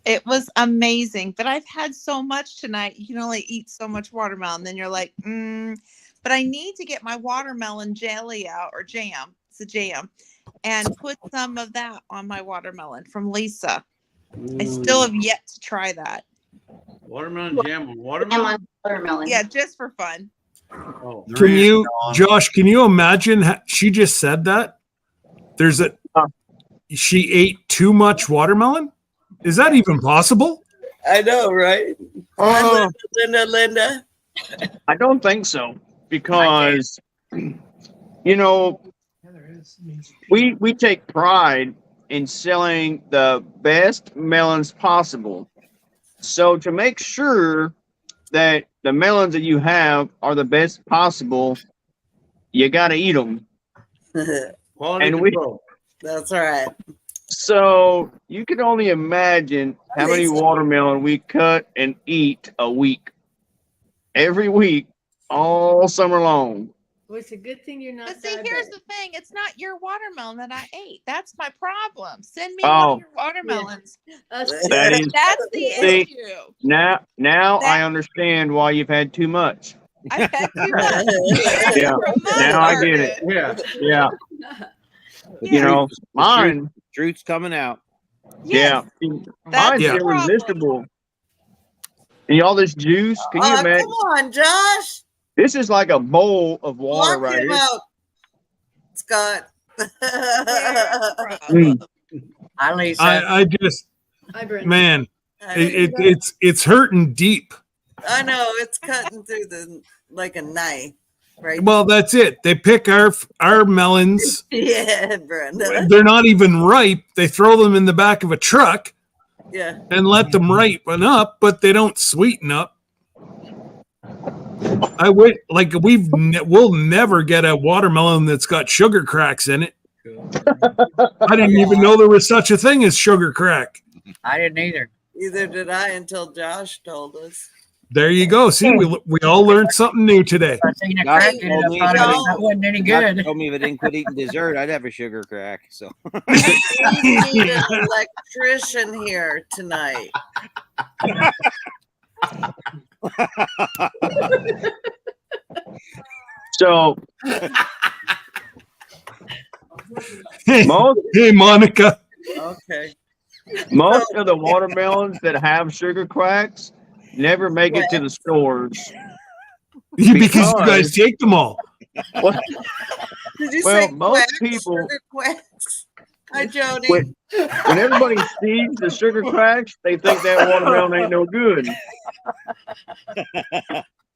[SPEAKER 9] It was amazing, but I've had so much tonight. You can only eat so much watermelon. Then you're like, but I need to get my watermelon jelly out or jam. It's a jam, and put some of that on my watermelon from Lisa. I still have yet to try that.
[SPEAKER 7] Watermelon jam on
[SPEAKER 5] Am
[SPEAKER 7] watermelon.
[SPEAKER 5] on watermelon.
[SPEAKER 9] Yeah, just for fun.
[SPEAKER 7] Oh,
[SPEAKER 3] There
[SPEAKER 1] Can
[SPEAKER 3] is,
[SPEAKER 1] you,
[SPEAKER 3] John.
[SPEAKER 1] Josh? Can you imagine? She just said that she ate too much watermelon. Is that even possible?
[SPEAKER 11] I know, right?
[SPEAKER 2] Oh,
[SPEAKER 11] Linda.
[SPEAKER 2] I don't think so because you know, we take pride in selling the best melons possible. So to make sure that the melons that you have are the best possible, you got to eat them.
[SPEAKER 7] Quality
[SPEAKER 2] And we,
[SPEAKER 7] control.
[SPEAKER 11] That's right.
[SPEAKER 2] so you can only imagine how many watermelon we cut and eat a week, every week, all summer long.
[SPEAKER 10] Well, it's a good thing you're not.
[SPEAKER 9] But see, here's the thing: it's not your watermelon that I ate. That's my problem. Send me one
[SPEAKER 2] Oh,
[SPEAKER 9] of your watermelons.
[SPEAKER 2] that is,
[SPEAKER 9] That's the
[SPEAKER 2] see,
[SPEAKER 9] issue.
[SPEAKER 2] now
[SPEAKER 9] That-
[SPEAKER 2] I understand why you've had too much.
[SPEAKER 9] I've had too much.
[SPEAKER 2] Yeah, now I get it.
[SPEAKER 7] Yeah.
[SPEAKER 2] Yeah,
[SPEAKER 8] The
[SPEAKER 2] you know,
[SPEAKER 8] truth- the
[SPEAKER 2] mine.
[SPEAKER 8] truth's coming out.
[SPEAKER 2] Yeah, mine's
[SPEAKER 1] Yeah.
[SPEAKER 2] irresistible. And all this juice, can you imagine?
[SPEAKER 11] Come on, Josh.
[SPEAKER 2] This is like a bowl of water
[SPEAKER 11] Block
[SPEAKER 2] right
[SPEAKER 11] him
[SPEAKER 2] here.
[SPEAKER 11] out, Scott.
[SPEAKER 2] Mm.
[SPEAKER 4] Hi, Lisa.
[SPEAKER 1] I just,
[SPEAKER 10] Hi, Brenda.
[SPEAKER 1] man, it's hurting deep.
[SPEAKER 11] I know it's cutting through the like a knife, right?
[SPEAKER 1] Well, that's it. They pick our melons.
[SPEAKER 11] Yeah, Brenda.
[SPEAKER 1] They're not even ripe. They throw them in the back of a truck
[SPEAKER 11] Yeah.
[SPEAKER 1] and let them ripen up, but they don't sweeten up. I would like we'll never get a watermelon that's got sugar cracks in it. I didn't even know there was such a thing as sugar crack.
[SPEAKER 4] I didn't either.
[SPEAKER 11] Either did I until Josh told us.
[SPEAKER 1] There you go. See, we all learned something new today.
[SPEAKER 4] I seen a
[SPEAKER 8] Doc
[SPEAKER 4] crack in
[SPEAKER 8] told
[SPEAKER 4] it.
[SPEAKER 8] me
[SPEAKER 4] I thought
[SPEAKER 8] that-
[SPEAKER 4] it wasn't any
[SPEAKER 8] Doc
[SPEAKER 4] good.
[SPEAKER 8] told me if I didn't quit eating dessert, I'd have a sugar crack. So
[SPEAKER 11] We need an electrician here tonight.
[SPEAKER 2] So
[SPEAKER 1] Hey,
[SPEAKER 2] most
[SPEAKER 1] hey, Monica.
[SPEAKER 11] Okay.
[SPEAKER 2] most of the watermelons that have sugar cracks never make it to the stores.
[SPEAKER 1] Because you guys take them all.
[SPEAKER 2] Well,
[SPEAKER 11] Did you
[SPEAKER 2] well,
[SPEAKER 11] say
[SPEAKER 2] most
[SPEAKER 11] quacks?
[SPEAKER 2] people,
[SPEAKER 11] Sugar quacks? Hi, Jody.
[SPEAKER 2] when everybody sees the sugar cracks, they think that watermelon ain't no good.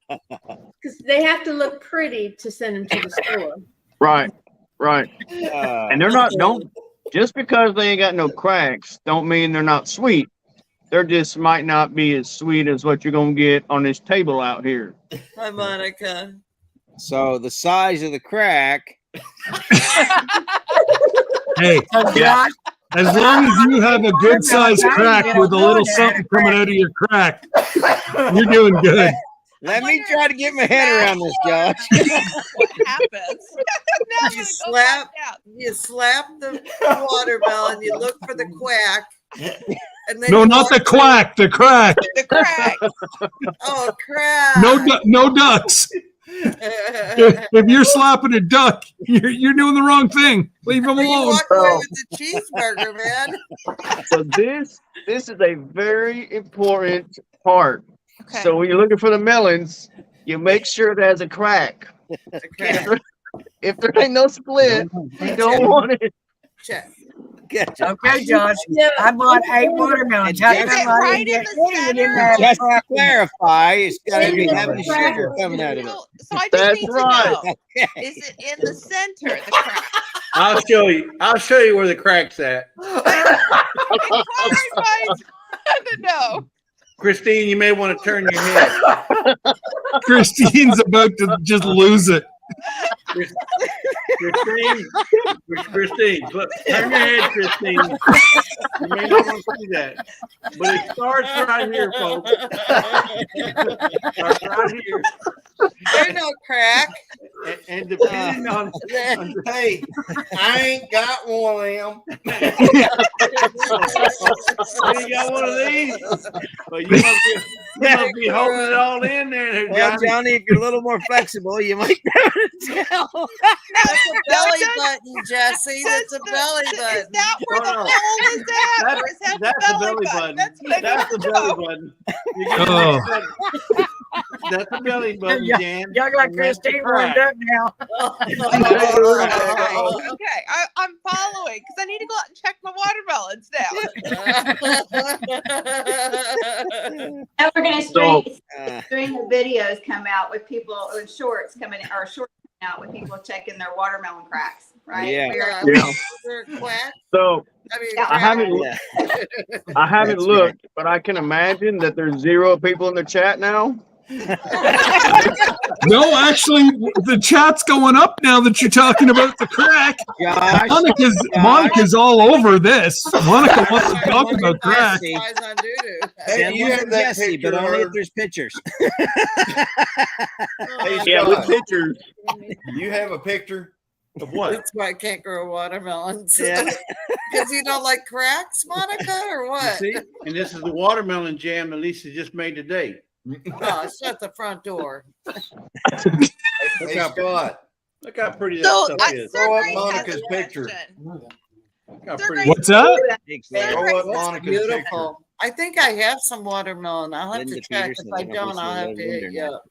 [SPEAKER 10] Because they have to look pretty to send them to the store.
[SPEAKER 2] Right, right. And they're not, don't, just because they ain't got no cracks, don't mean they're not sweet. They're just might not be as sweet as what you're going to get on this table out here.
[SPEAKER 11] Hi, Monica.
[SPEAKER 8] so the size of the crack.
[SPEAKER 1] Hey,
[SPEAKER 4] Yeah.
[SPEAKER 1] as long as you have a good sized crack with a little something coming out of your crack, you're doing good.
[SPEAKER 8] Let me try to get my head around this, Josh.
[SPEAKER 9] What happens? Now I'm
[SPEAKER 11] You
[SPEAKER 9] gonna go
[SPEAKER 11] slap,
[SPEAKER 9] find out.
[SPEAKER 11] you slap the watermelon, you look for the quack. And then
[SPEAKER 1] No,
[SPEAKER 11] you
[SPEAKER 1] not the
[SPEAKER 11] walk
[SPEAKER 1] quack, the crack.
[SPEAKER 9] The crack.
[SPEAKER 11] through- Oh, crap.
[SPEAKER 1] No ducks. If you're slapping a duck, you're doing the wrong thing. Leave them
[SPEAKER 11] You
[SPEAKER 1] alone.
[SPEAKER 11] walk away with the cheeseburger, man.
[SPEAKER 2] So this is a very important part.
[SPEAKER 9] Okay.
[SPEAKER 2] So when you're looking for the melons, you make sure there's a crack.
[SPEAKER 11] Okay.
[SPEAKER 2] If there ain't no split, you don't want it.
[SPEAKER 11] Check.
[SPEAKER 8] Gotcha.
[SPEAKER 4] Okay, Josh. I bought 8 watermelons. How
[SPEAKER 8] Is
[SPEAKER 4] come
[SPEAKER 8] it
[SPEAKER 4] I
[SPEAKER 9] right
[SPEAKER 4] didn't
[SPEAKER 9] in
[SPEAKER 4] get
[SPEAKER 9] the
[SPEAKER 4] any? You didn't
[SPEAKER 9] center?
[SPEAKER 4] have
[SPEAKER 8] Just to
[SPEAKER 4] crack in it.
[SPEAKER 8] clarify, it's got to be
[SPEAKER 4] Maybe
[SPEAKER 8] having
[SPEAKER 4] it's
[SPEAKER 8] sugar
[SPEAKER 4] crack.
[SPEAKER 8] coming out of it.
[SPEAKER 9] So I just
[SPEAKER 2] That's
[SPEAKER 9] need
[SPEAKER 2] right.
[SPEAKER 9] to know: is it in the center? The crack.
[SPEAKER 7] I'll show you. I'll show you where the crack's at.
[SPEAKER 9] I don't know.
[SPEAKER 7] Christine, you may want to turn your head.
[SPEAKER 1] Christine's about to just lose it.
[SPEAKER 7] Christine, look, turn your head, Christine. You may not want to see that, but it starts right here, folks. It starts right here,
[SPEAKER 11] There's no crack.
[SPEAKER 7] and depending on
[SPEAKER 3] Hey, I ain't got one of them.
[SPEAKER 7] you got one of these, but you must be holding it all in there,
[SPEAKER 8] Well,
[SPEAKER 7] Johnny.
[SPEAKER 8] Johnny, if you're a little more flexible, you might be able to tell.
[SPEAKER 11] That's a belly button, Jesse. That's a belly
[SPEAKER 9] Is
[SPEAKER 11] button.
[SPEAKER 9] that where the
[SPEAKER 7] No, no.
[SPEAKER 9] hole is at, or is that
[SPEAKER 7] That's
[SPEAKER 9] the
[SPEAKER 7] the
[SPEAKER 9] belly
[SPEAKER 7] belly
[SPEAKER 9] button?
[SPEAKER 7] button.
[SPEAKER 9] That's what I
[SPEAKER 7] That's the
[SPEAKER 9] need to
[SPEAKER 7] belly
[SPEAKER 9] know.
[SPEAKER 7] button. You gotta
[SPEAKER 1] Oh.
[SPEAKER 7] make that- That's the belly button,
[SPEAKER 4] Yeah,
[SPEAKER 7] Jan.
[SPEAKER 4] Y'all got
[SPEAKER 7] And that's the
[SPEAKER 4] Christine warmed
[SPEAKER 7] crack.
[SPEAKER 4] up now.
[SPEAKER 9] Okay, I'm following because I need to go out and check my watermelons now.
[SPEAKER 5] Now we're gonna
[SPEAKER 2] So-
[SPEAKER 5] string the videos come out with people with shorts coming or shorts out with people checking their watermelon cracks, right?
[SPEAKER 8] Yeah.
[SPEAKER 2] Yeah.
[SPEAKER 11] Quack.
[SPEAKER 2] So
[SPEAKER 11] I mean,
[SPEAKER 5] Yeah.
[SPEAKER 2] I haven't
[SPEAKER 8] Yeah.
[SPEAKER 2] I haven't
[SPEAKER 8] That's
[SPEAKER 2] looked, but I can imagine that there's 0 people in the chat now.
[SPEAKER 1] No, actually, the chat's going up now that you're talking about the crack.
[SPEAKER 8] Josh,
[SPEAKER 1] Monica's all over this. Monica wants to talk about crack.
[SPEAKER 8] Jesse.
[SPEAKER 11] Eyes on doo-doo.
[SPEAKER 3] Hey,
[SPEAKER 8] Send
[SPEAKER 3] you
[SPEAKER 8] one
[SPEAKER 3] have
[SPEAKER 8] for
[SPEAKER 3] that
[SPEAKER 8] Jesse,
[SPEAKER 3] picture
[SPEAKER 8] but only if
[SPEAKER 3] of-
[SPEAKER 8] there's pictures.
[SPEAKER 3] Hey,
[SPEAKER 2] Yeah, with
[SPEAKER 3] Scott,
[SPEAKER 2] pictures.
[SPEAKER 3] you have a picture of what?
[SPEAKER 11] That's why I can't grow watermelons.
[SPEAKER 8] Yeah.
[SPEAKER 11] Because you don't like cracks, Monica, or
[SPEAKER 7] You
[SPEAKER 11] what?
[SPEAKER 7] see? And this is the watermelon jam that Lisa just made today.
[SPEAKER 11] Oh, shut the front door.
[SPEAKER 3] Hey, Scott,
[SPEAKER 7] Look how pretty that
[SPEAKER 9] So,
[SPEAKER 7] stuff is.
[SPEAKER 9] Sir
[SPEAKER 3] Throw up
[SPEAKER 9] Grace has
[SPEAKER 3] Monica's
[SPEAKER 9] a
[SPEAKER 3] picture.
[SPEAKER 9] question.
[SPEAKER 7] Look how
[SPEAKER 9] Sir
[SPEAKER 7] pretty.
[SPEAKER 9] Grace,
[SPEAKER 1] What's that?
[SPEAKER 8] Thanks,
[SPEAKER 9] Sir
[SPEAKER 8] Larry.
[SPEAKER 3] throw
[SPEAKER 9] Grace,
[SPEAKER 3] up
[SPEAKER 11] That's
[SPEAKER 3] Monica's picture.
[SPEAKER 11] beautiful. I think I have some watermelon. I'll have
[SPEAKER 8] Linda
[SPEAKER 11] to check.
[SPEAKER 8] Peterson,
[SPEAKER 11] If I
[SPEAKER 8] I don't know if
[SPEAKER 11] don't, I'll
[SPEAKER 8] she's
[SPEAKER 11] have to
[SPEAKER 8] a
[SPEAKER 11] hit
[SPEAKER 8] Linda
[SPEAKER 11] you
[SPEAKER 8] or
[SPEAKER 11] up.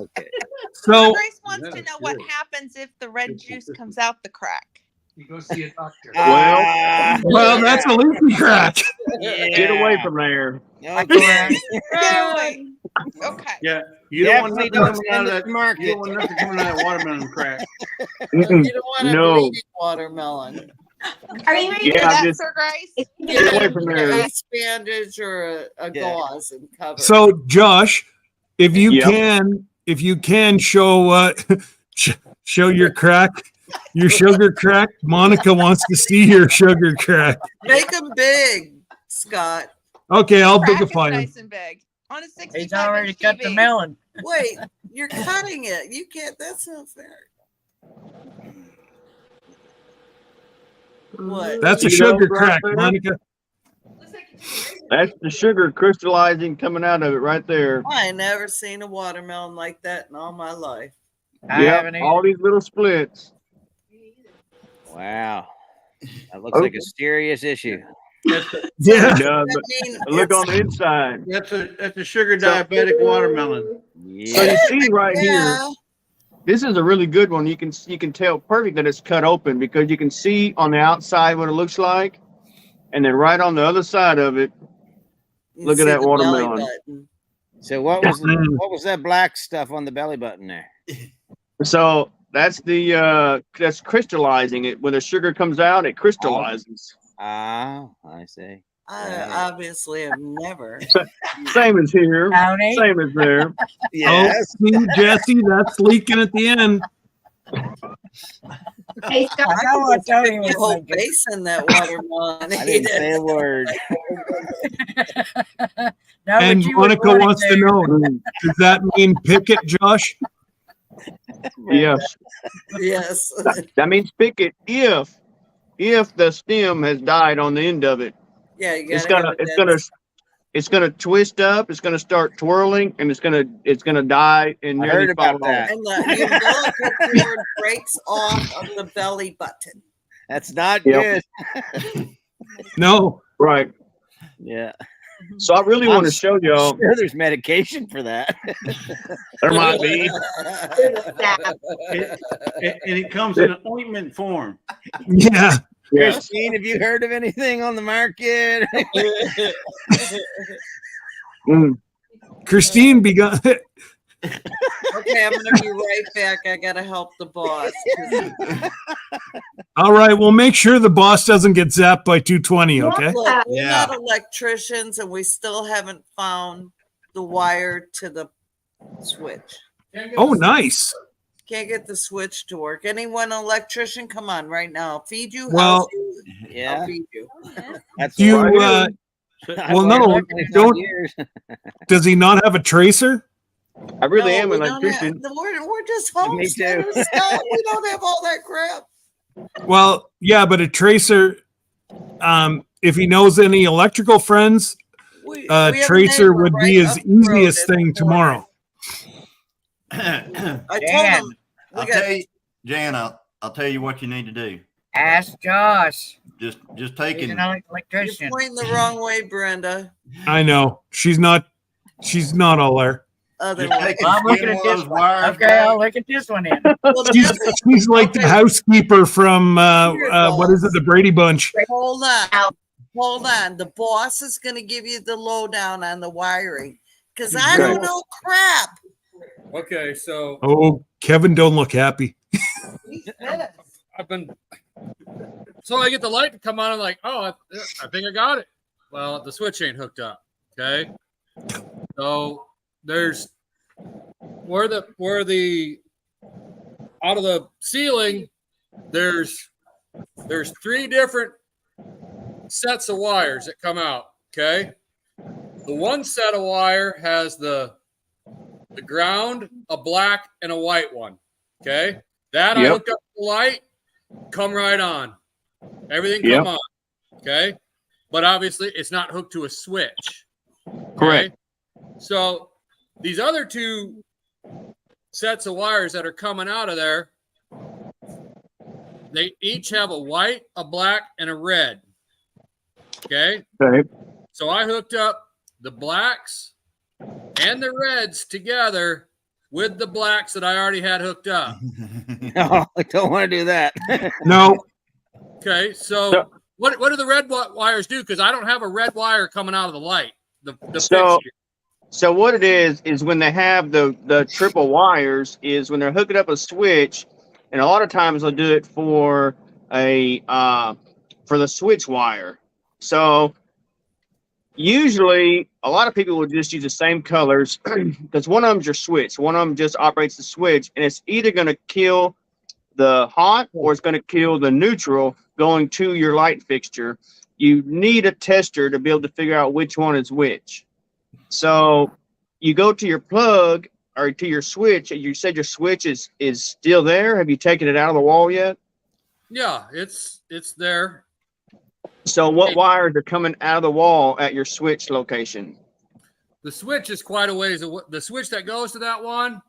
[SPEAKER 8] Okay.
[SPEAKER 1] So,
[SPEAKER 9] Sir Grace wants
[SPEAKER 7] That
[SPEAKER 9] to
[SPEAKER 7] is
[SPEAKER 9] know what
[SPEAKER 7] good.
[SPEAKER 9] happens if the red juice comes out the crack.
[SPEAKER 12] You go see a doctor.
[SPEAKER 1] well, that's a leaky crack.
[SPEAKER 2] Get away from there.
[SPEAKER 8] Okay.
[SPEAKER 9] Get away. Okay.
[SPEAKER 7] Yeah, you don't want
[SPEAKER 8] Definitely
[SPEAKER 7] nothing
[SPEAKER 8] don't
[SPEAKER 7] coming out
[SPEAKER 8] send
[SPEAKER 7] of
[SPEAKER 8] it
[SPEAKER 7] that.
[SPEAKER 8] to market.
[SPEAKER 7] You don't want nothing coming out of that watermelon crack.
[SPEAKER 11] You don't want a
[SPEAKER 2] No.
[SPEAKER 11] bleeding watermelon.
[SPEAKER 5] Are you ready
[SPEAKER 2] Yeah,
[SPEAKER 5] for
[SPEAKER 2] I'm
[SPEAKER 5] that?
[SPEAKER 2] just
[SPEAKER 9] Sir Grace?
[SPEAKER 2] get away from there.
[SPEAKER 11] Face bandage or a
[SPEAKER 8] Yeah.
[SPEAKER 11] gauze and cover.
[SPEAKER 1] So, Josh, if you
[SPEAKER 2] Yep.
[SPEAKER 1] can show show your crack, your sugar crack. Monica wants to see your sugar crack.
[SPEAKER 11] Make them big, Scott.
[SPEAKER 1] Okay, I'll
[SPEAKER 9] Crack is
[SPEAKER 1] bigify him.
[SPEAKER 9] nice and big. On a 65
[SPEAKER 4] He's already
[SPEAKER 9] inch
[SPEAKER 4] cut the
[SPEAKER 9] TV.
[SPEAKER 4] melon.
[SPEAKER 11] Wait, you're cutting it. You can't. That's not fair. What?
[SPEAKER 1] That's a
[SPEAKER 2] You know,
[SPEAKER 1] sugar
[SPEAKER 2] right
[SPEAKER 1] crack,
[SPEAKER 2] there?
[SPEAKER 1] Monica.
[SPEAKER 2] That's the sugar crystallizing coming out of it right there.
[SPEAKER 11] I ain't never seen a watermelon like that in all my life.
[SPEAKER 4] I
[SPEAKER 2] Yep,
[SPEAKER 4] haven't
[SPEAKER 2] all these little splits.
[SPEAKER 8] Wow. That looks like a serious issue.
[SPEAKER 7] That's a,
[SPEAKER 1] Yeah.
[SPEAKER 2] It does,
[SPEAKER 11] I
[SPEAKER 2] but
[SPEAKER 11] mean,
[SPEAKER 2] look
[SPEAKER 11] it's-
[SPEAKER 2] on the inside.
[SPEAKER 7] that's a sugar diabetic watermelon.
[SPEAKER 2] So
[SPEAKER 8] Yeah.
[SPEAKER 2] you see right here,
[SPEAKER 11] yeah.
[SPEAKER 2] this is a really good one. You can tell perfect that it's cut open because you can see on the outside what it looks like, and then right on the other side of it.
[SPEAKER 11] You
[SPEAKER 2] Look at
[SPEAKER 11] see
[SPEAKER 2] that
[SPEAKER 11] the belly
[SPEAKER 2] watermelon.
[SPEAKER 11] button.
[SPEAKER 8] So what was that black stuff on the belly button there?
[SPEAKER 2] So that's that's crystallizing it. When the sugar comes out, it crystallizes.
[SPEAKER 8] Ah, I see.
[SPEAKER 11] I obviously have never.
[SPEAKER 2] Same as here.
[SPEAKER 4] Tony?
[SPEAKER 2] Same as there.
[SPEAKER 1] Oh, see, Jesse, that's leaking at the end.
[SPEAKER 5] Hey, Scott,
[SPEAKER 4] I know what Tony
[SPEAKER 11] The
[SPEAKER 4] was
[SPEAKER 11] whole
[SPEAKER 4] thinking.
[SPEAKER 11] basin that watermelon.
[SPEAKER 8] I didn't say a word.
[SPEAKER 4] No,
[SPEAKER 1] And
[SPEAKER 4] but you were
[SPEAKER 1] Monica
[SPEAKER 4] pointing
[SPEAKER 1] wants to
[SPEAKER 4] there.
[SPEAKER 1] know, does that mean pick it, Josh?
[SPEAKER 2] Yes.
[SPEAKER 11] Yes.
[SPEAKER 2] That means pick it if the stem has died on the end of it.
[SPEAKER 11] Yeah, you
[SPEAKER 2] It's
[SPEAKER 11] gotta.
[SPEAKER 2] gonna
[SPEAKER 11] have a dead-
[SPEAKER 2] it's gonna twist up. It's gonna start twirling, and it's gonna die and
[SPEAKER 8] I
[SPEAKER 2] nearly
[SPEAKER 8] heard about
[SPEAKER 2] fall off.
[SPEAKER 8] that.
[SPEAKER 11] And the umbilical cord breaks off of the belly button.
[SPEAKER 8] That's not
[SPEAKER 2] Yep.
[SPEAKER 8] good.
[SPEAKER 1] No.
[SPEAKER 2] Right.
[SPEAKER 8] Yeah.
[SPEAKER 2] So I really want to show y'all.
[SPEAKER 8] Sure, there's medication for that.
[SPEAKER 2] There might be.
[SPEAKER 7] And it comes in an ointment form.
[SPEAKER 1] Yeah.
[SPEAKER 2] Yeah.
[SPEAKER 8] Christine, have you heard of anything on the market?
[SPEAKER 2] Mm.
[SPEAKER 1] Christine begun.
[SPEAKER 11] Okay, I'm gonna be right back. I gotta help the boss.
[SPEAKER 1] All right, well, make sure the boss doesn't get zapped by 220, okay?
[SPEAKER 11] Look, we're
[SPEAKER 3] Yeah.
[SPEAKER 11] not electricians, and we still haven't found the wire to the switch.
[SPEAKER 1] Oh, nice.
[SPEAKER 11] Can't get the switch to work. Anyone electrician? Come on, right now. I'll feed you.
[SPEAKER 1] Well,
[SPEAKER 11] house you. I'll
[SPEAKER 8] Yeah.
[SPEAKER 11] feed you.
[SPEAKER 8] That's
[SPEAKER 1] Do you,
[SPEAKER 2] Right.
[SPEAKER 8] I've
[SPEAKER 1] well,
[SPEAKER 8] learned
[SPEAKER 1] no,
[SPEAKER 8] that 25
[SPEAKER 1] don't-
[SPEAKER 8] years.
[SPEAKER 1] does he not have a tracer?
[SPEAKER 2] I really am
[SPEAKER 11] we
[SPEAKER 2] an
[SPEAKER 11] don't
[SPEAKER 2] electrician.
[SPEAKER 11] have- we're just
[SPEAKER 8] Me too.
[SPEAKER 11] homesteaders. Scott. We don't have all that crap.
[SPEAKER 1] Well, yeah, but a tracer, if he knows any electrical friends,
[SPEAKER 11] We
[SPEAKER 1] a
[SPEAKER 11] have a
[SPEAKER 1] tracer
[SPEAKER 11] neighbor
[SPEAKER 1] would
[SPEAKER 11] right
[SPEAKER 1] be his
[SPEAKER 11] up the road
[SPEAKER 1] easiest
[SPEAKER 11] in the
[SPEAKER 1] thing
[SPEAKER 11] corner.
[SPEAKER 1] tomorrow.
[SPEAKER 11] I told
[SPEAKER 4] Dan.
[SPEAKER 11] him. We
[SPEAKER 3] I'll
[SPEAKER 11] got
[SPEAKER 3] tell you, Jan, I'll tell you what you need to do.
[SPEAKER 4] Ask Josh.
[SPEAKER 3] Just take
[SPEAKER 4] He's
[SPEAKER 3] and
[SPEAKER 4] an
[SPEAKER 11] You're
[SPEAKER 4] electrician.
[SPEAKER 11] pointing the wrong way, Brenda.
[SPEAKER 1] I know. She's not all there.
[SPEAKER 11] Other
[SPEAKER 3] just
[SPEAKER 11] way.
[SPEAKER 3] take and
[SPEAKER 4] I'm looking
[SPEAKER 3] skin
[SPEAKER 4] at
[SPEAKER 3] one of
[SPEAKER 4] this
[SPEAKER 3] those
[SPEAKER 4] one.
[SPEAKER 3] wires
[SPEAKER 4] Okay,
[SPEAKER 3] back.
[SPEAKER 4] I'll look at this one in.
[SPEAKER 11] Well,
[SPEAKER 1] She's,
[SPEAKER 11] just
[SPEAKER 1] she's like the
[SPEAKER 11] Okay.
[SPEAKER 1] housekeeper from, what is it, the Brady Bunch?
[SPEAKER 11] hold on. Hold on. The boss is going to give you the lowdown on the wiring because I don't
[SPEAKER 2] Right.
[SPEAKER 11] know crap.
[SPEAKER 12] Okay, so
[SPEAKER 1] Oh, Kevin, don't look happy.
[SPEAKER 12] I've been. So I get the light to come on. I'm like, oh, I think I got it. Well, the switch ain't hooked up. Okay. So there's where the out of the ceiling, there's 3 different sets of wires that come out. Okay. The one set of wire has the ground, a black, and a white one. Okay. That I hooked up the light, come right on. Everything come on. Okay. But obviously it's not hooked to a switch. Okay?
[SPEAKER 2] Correct.
[SPEAKER 12] So these other 2 sets of wires that are coming out of there, they each have a white, a black, and a red. Okay.
[SPEAKER 2] Okay.
[SPEAKER 12] So I hooked up the blacks and the reds together with the blacks that I already had hooked up.
[SPEAKER 8] No, I don't want to do that.
[SPEAKER 1] No.
[SPEAKER 12] Okay. So what do the red wires do? Because I don't have a red wire coming out of the light. The fixture.
[SPEAKER 2] So what it is when they have the triple wires is when they're hooking up a switch, and a lot of times they'll do it for the switch wire. So usually a lot of people will just use the same colors because one of them's your switch, one of them just operates the switch, and it's either going to kill the hot or it's going to kill the neutral going to your light fixture. You need a tester to be able to figure out which one is which. So you go to your plug or to your switch, and you said your switch is still there. Have you taken it out of the wall yet?
[SPEAKER 12] Yeah, it's there.
[SPEAKER 2] So what wires are coming out of the wall at your switch location?
[SPEAKER 12] The switch is quite a ways away. The switch that goes to that one,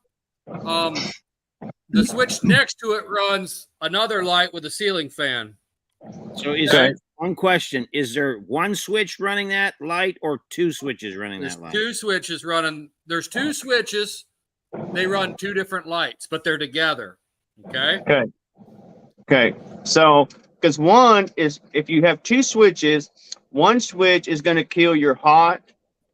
[SPEAKER 12] the switch next to it runs another light with a ceiling fan.
[SPEAKER 8] So is there one question? Is there one switch running that light or 2 switches running that light?
[SPEAKER 12] 2 switches running. There's 2 switches. They run 2 different lights, but they're together. Okay.
[SPEAKER 2] Okay. So because one is, if you have 2 switches, one switch is going to kill your hot,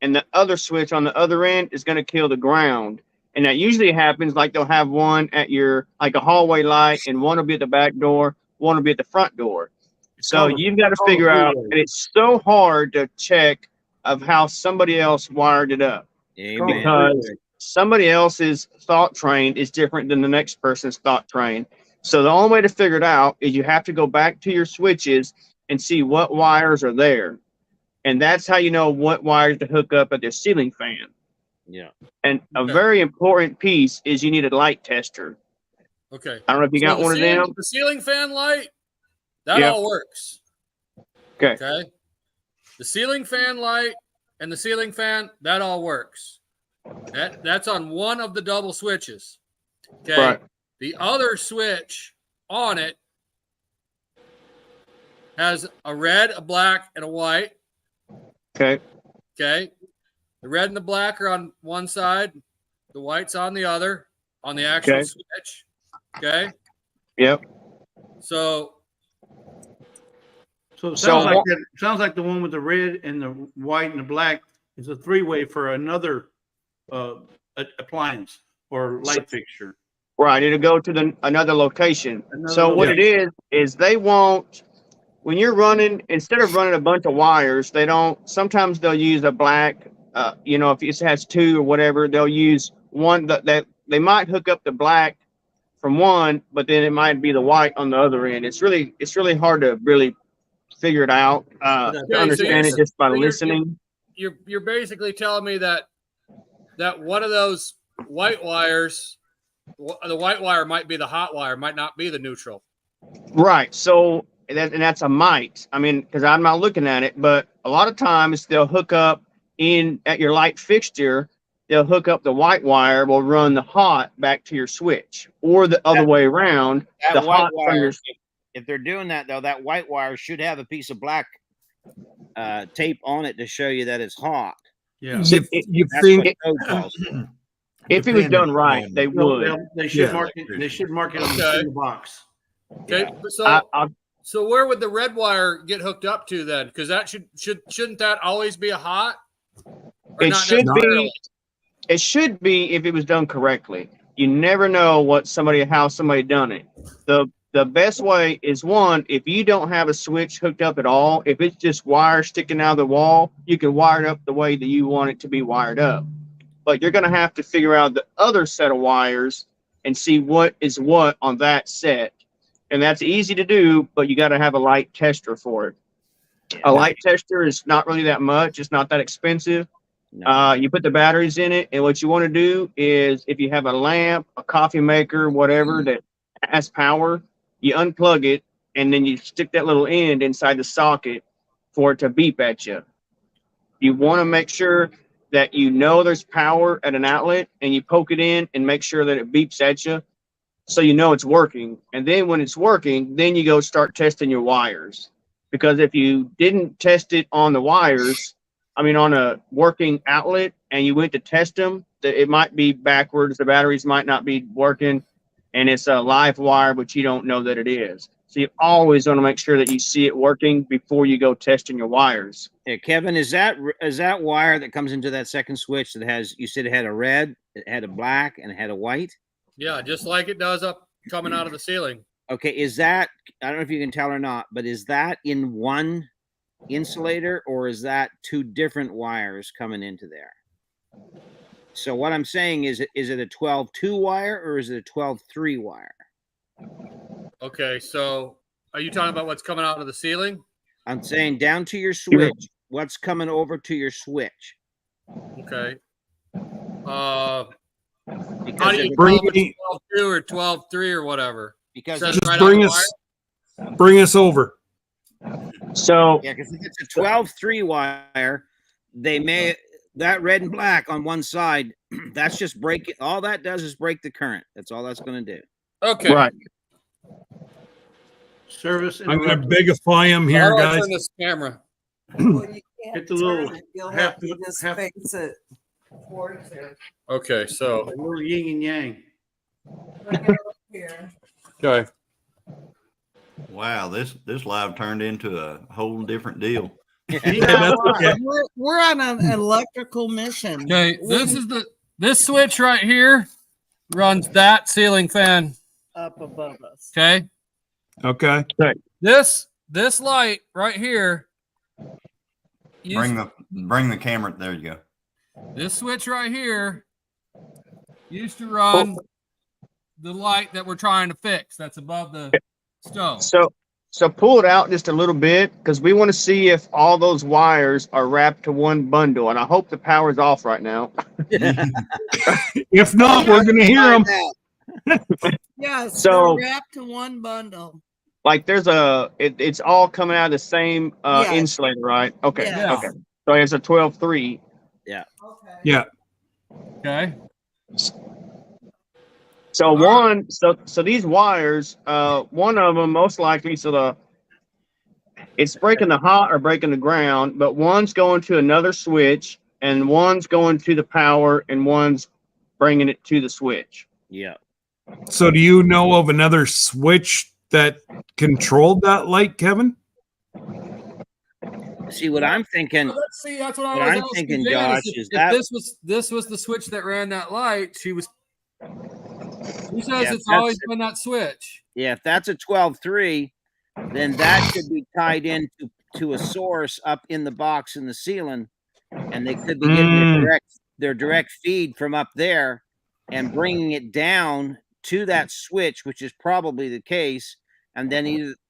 [SPEAKER 2] and the other switch on the other end is going to kill the ground. And that usually happens like they'll have one at your, like a hallway light, and one will be at the back door, one will be at the front door. So you've got to figure out, and it's so hard to check of how somebody else wired it up.
[SPEAKER 8] Amen.
[SPEAKER 2] Because somebody else's thought train is different than the next person's thought train. So the only way to figure it out is you have to go back to your switches and see what wires are there. And that's how you know what wires to hook up at the ceiling fan.
[SPEAKER 8] Yeah.
[SPEAKER 2] And a very important piece is you need a light tester.
[SPEAKER 12] Okay.
[SPEAKER 2] I don't know if you got one of them.
[SPEAKER 12] The ceiling fan light, that all works.
[SPEAKER 2] Okay.
[SPEAKER 12] Okay. The ceiling fan light and the ceiling fan, that all works. That's on one of the double switches. Okay.
[SPEAKER 2] Right.
[SPEAKER 12] The other switch on it has a red, a black, and a white.
[SPEAKER 2] Okay.
[SPEAKER 12] Okay. The red and the black are on one side. The white's on the other, on the actual switch. Okay.
[SPEAKER 2] Yep.
[SPEAKER 12] So
[SPEAKER 7] it sounds like the one with the red and the white and the black is a 3-way for another appliance or light fixture.
[SPEAKER 2] Right. It'll go to another location. What it is they won't, when you're running, instead of running a bunch of wires, sometimes they'll use a black, if it has 2 or whatever, they'll use one that they might hook up the black from one, but then it might be the white on the other end. It's really hard to really figure it out, to understand it just by listening.
[SPEAKER 12] You're basically telling me that one of those white wires, the white wire might be the hot wire, might not be the neutral.
[SPEAKER 2] Right. So that's a might. I mean, because I'm not looking at it, but a lot of times they'll hook up at your light fixture. They'll hook up the white wire, will run the hot back to your switch, or the other way around. The hot from your.
[SPEAKER 8] If they're doing that though, that white wire should have a piece of black tape on it to show you that it's hot.
[SPEAKER 7] Yeah.
[SPEAKER 1] You think
[SPEAKER 2] if it was done right, they would.
[SPEAKER 7] They should mark it. They should mark it on the box.
[SPEAKER 12] Okay. So where would the red wire get hooked up to then? Because that shouldn't that always be a hot?
[SPEAKER 2] It should be. It should be if it was done correctly. You never know how somebody done it. The best way is one, if you don't have a switch hooked up at all, if it's just wire sticking out of the wall, you can wire it up the way that you want it to be wired up. But you're going to have to figure out the other set of wires and see what is what on that set. And that's easy to do, but you got to have a light tester for it. A light tester is not really that much. It's not that expensive.
[SPEAKER 8] No.
[SPEAKER 2] You put the batteries in it, and what you want to do is, if you have a lamp, a coffee maker, whatever that has power, you unplug it, and then you stick that little end inside the socket for it to beep at you. You want to make sure that you know there's power at an outlet, and you poke it in and make sure that it beeps at you, so you know it's working. And then when it's working, then you go start testing your wires. Because if you didn't test it on the wires, on a working outlet, and you went to test them, it might be backwards. The batteries might not be working, and it's a live wire, but you don't know that it is. So you always want to make sure that you see it working before you go testing your wires.
[SPEAKER 8] Yeah, Kevin, is that wire that comes into that second switch that has, you said it had a red, it had a black, and it had a white?
[SPEAKER 12] Yeah, just like it does up coming out of the ceiling.
[SPEAKER 8] Okay, is that, I don't know if you can tell or not, but is that in one insulator, or is that two different wires coming into there? So what I'm saying is it a 12-2 wire, or is it a 12-3 wire?
[SPEAKER 12] Okay, so are you talking about what's coming out of the ceiling?
[SPEAKER 8] I'm saying down to your switch. What's coming over to your switch?
[SPEAKER 12] Okay.
[SPEAKER 8] Because
[SPEAKER 12] How do you tell if it's 12-2 or 12-3 or whatever?
[SPEAKER 8] Because
[SPEAKER 12] Says
[SPEAKER 1] Just
[SPEAKER 12] right
[SPEAKER 1] bring us over.
[SPEAKER 2] So
[SPEAKER 8] yeah, because if it's a 12-3 wire, that red and black on one side, that's just break. All that does is break the current. That's all that's going to do.
[SPEAKER 12] Okay.
[SPEAKER 2] Right.
[SPEAKER 7] Service.
[SPEAKER 1] I'm going to bigify him here,
[SPEAKER 12] How do I
[SPEAKER 1] guys.
[SPEAKER 12] turn this camera?
[SPEAKER 7] Hit the little
[SPEAKER 11] You'll
[SPEAKER 7] half,
[SPEAKER 11] have to just
[SPEAKER 7] half
[SPEAKER 11] face it towards it.
[SPEAKER 12] Okay, so
[SPEAKER 7] a little yin and yang.
[SPEAKER 11] Here.
[SPEAKER 12] okay.
[SPEAKER 3] Wow, this live turned into a whole different deal.
[SPEAKER 1] That's okay.
[SPEAKER 11] We're on an electrical mission.
[SPEAKER 12] Okay, this switch right here runs that ceiling fan.
[SPEAKER 11] Up above us.
[SPEAKER 12] Okay.
[SPEAKER 1] Okay.
[SPEAKER 12] This light right here.
[SPEAKER 3] Bring the camera. There you go.
[SPEAKER 12] This switch right here used to run the light that we're trying to fix. That's above the stove.
[SPEAKER 2] So pull it out just a little bit, because we want to see if all those wires are wrapped to one bundle. And I hope the power's off right now.
[SPEAKER 1] If not, we're going to hear them.
[SPEAKER 11] Yes,
[SPEAKER 2] So-
[SPEAKER 11] they're wrapped to one bundle.
[SPEAKER 2] Like there's it's all coming out of the same
[SPEAKER 11] Yes.
[SPEAKER 2] insulator, right? Okay.
[SPEAKER 11] Yes.
[SPEAKER 2] Okay. So it's a 12-3.
[SPEAKER 8] Yeah.
[SPEAKER 11] Okay.
[SPEAKER 1] Yeah.
[SPEAKER 12] Okay.
[SPEAKER 2] So these wires, one of them most likely, it's breaking the hot or breaking the ground, but one's going to another switch, and one's going to the power, and one's bringing it to the switch.
[SPEAKER 8] Yeah.
[SPEAKER 1] So do you know of another switch that controlled that light, Kevin?
[SPEAKER 8] See what I'm thinking.
[SPEAKER 12] Well, let's see. That's what I
[SPEAKER 8] What
[SPEAKER 12] was
[SPEAKER 8] I'm
[SPEAKER 12] asking
[SPEAKER 8] thinking,
[SPEAKER 12] Janice,
[SPEAKER 8] Josh, is
[SPEAKER 12] if
[SPEAKER 8] that
[SPEAKER 12] this was the switch that ran that light. She says
[SPEAKER 8] Yeah,
[SPEAKER 12] it's always been that switch.
[SPEAKER 8] Yeah, if that's a 12-3, then that could be tied into to a source up in the box in the ceiling, and they could be getting their direct feed from up there and bringing it down to that switch, which is probably the case, and then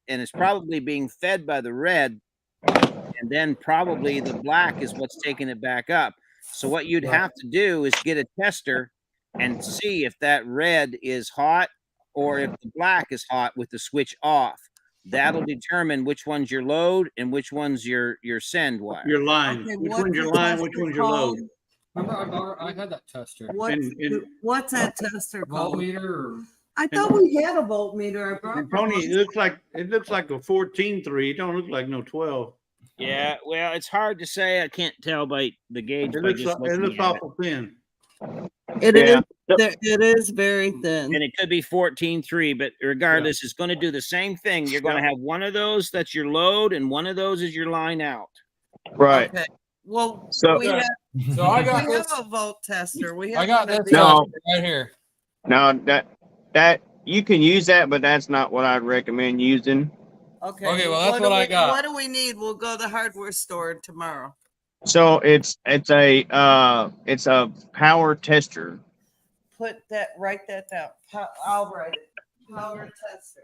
[SPEAKER 8] it's probably being fed by the red, and then probably the black is what's taking it back up. So what you'd have to do is get a tester and see if that red is hot or if the black is hot with the switch off. That'll determine which one's your load and which one's your send wire.
[SPEAKER 7] Your line.
[SPEAKER 11] Okay,
[SPEAKER 7] Which
[SPEAKER 11] what's
[SPEAKER 7] one's your
[SPEAKER 11] the
[SPEAKER 7] line? Which
[SPEAKER 11] tester
[SPEAKER 7] one's your load?
[SPEAKER 11] called?
[SPEAKER 12] Remember, I had that tester.
[SPEAKER 11] What's that tester called?
[SPEAKER 12] Voltmeter or
[SPEAKER 11] I thought we had a voltmeter. I brought
[SPEAKER 7] And Tony,
[SPEAKER 11] one.
[SPEAKER 7] it looks like a 14-3. It don't look like no 12.
[SPEAKER 8] Yeah, well, it's hard to say. I can't tell by the gauge.
[SPEAKER 7] It
[SPEAKER 8] by
[SPEAKER 7] looks
[SPEAKER 8] just
[SPEAKER 7] it looks
[SPEAKER 8] looking at
[SPEAKER 7] awful thin.
[SPEAKER 11] It
[SPEAKER 2] Yeah.
[SPEAKER 11] is. It is very thin.
[SPEAKER 8] And it could be 14-3, but regardless, it's going to do the same thing. You're going to have one of those that's your load, and one of those is your line out.
[SPEAKER 2] Right.
[SPEAKER 11] Okay. Well,
[SPEAKER 2] So-
[SPEAKER 11] we have,
[SPEAKER 12] So I
[SPEAKER 11] we
[SPEAKER 12] got
[SPEAKER 11] have
[SPEAKER 12] this.
[SPEAKER 11] a volt tester. We have
[SPEAKER 12] I got
[SPEAKER 11] one of
[SPEAKER 12] this
[SPEAKER 11] these.
[SPEAKER 2] No.
[SPEAKER 12] right here.
[SPEAKER 2] No, that you can use that, but that's not what I'd recommend using.
[SPEAKER 12] Okay, well, that's what
[SPEAKER 11] do
[SPEAKER 12] I
[SPEAKER 11] we-
[SPEAKER 12] got.
[SPEAKER 11] What do we need? We'll go to the hardware store tomorrow.
[SPEAKER 2] So it's a power tester.
[SPEAKER 11] Write that down. I'll write it. Power tester.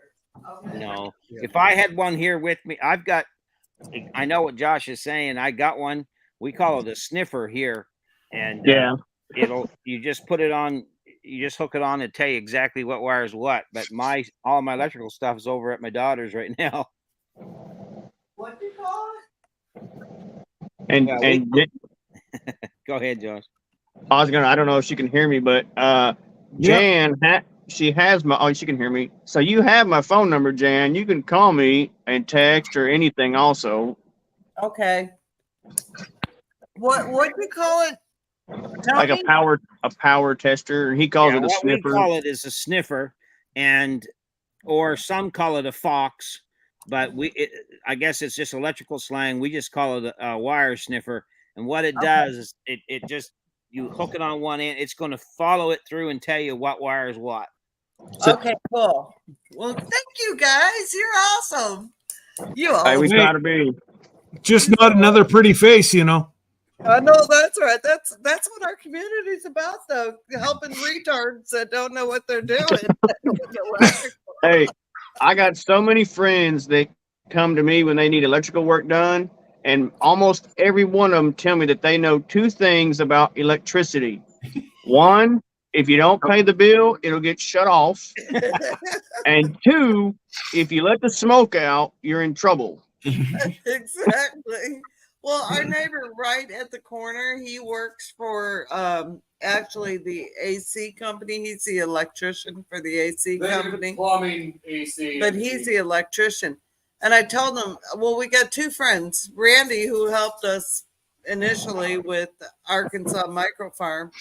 [SPEAKER 11] Okay.
[SPEAKER 8] No, if I had one here with me, I know what Josh is saying. I got one. We call it a sniffer here, and you just put it on. You just hook it on and tell you exactly what wires what. But all my electrical stuff is over at my daughter's right now.
[SPEAKER 11] What do you call it?
[SPEAKER 2] And
[SPEAKER 8] Well,
[SPEAKER 2] and
[SPEAKER 8] Go ahead, Josh.
[SPEAKER 2] I don't know if she can hear me, but Jan she has she can hear me. So you have my phone number, Jan. You can call me and text or anything also.
[SPEAKER 11] Okay. What do you call it?
[SPEAKER 2] Like a power tester. He calls it a
[SPEAKER 8] what
[SPEAKER 2] sniffer.
[SPEAKER 8] we call it is a sniffer, or some call it a fox, but I guess it's just electrical slang. We just call it a wire sniffer. And what it does is it just, you hook it on one end, it's going to follow it through and tell you what wire is what.
[SPEAKER 11] Okay, cool. Well, thank you guys. You're awesome. You all.
[SPEAKER 2] Hey, we try to be.
[SPEAKER 1] Just not another pretty face, you know.
[SPEAKER 11] I know that's right. That's what our community's about, though. Helping retards that don't know what they're doing.
[SPEAKER 2] Hey, I got so many friends that come to me when they need electrical work done, and almost every one of them tell me that they know two things about electricity. One, if you don't pay the bill, it'll get shut off. And two, if you let the smoke out, you're in trouble.
[SPEAKER 11] Exactly. Well, our neighbor right at the corner, he works for actually the AC company. He's the electrician for the AC company.
[SPEAKER 12] Plumbing, AC.
[SPEAKER 11] But he's the electrician. And I told him, well, we got two friends, Randy, who helped us initially with Arkansas Micro Farm.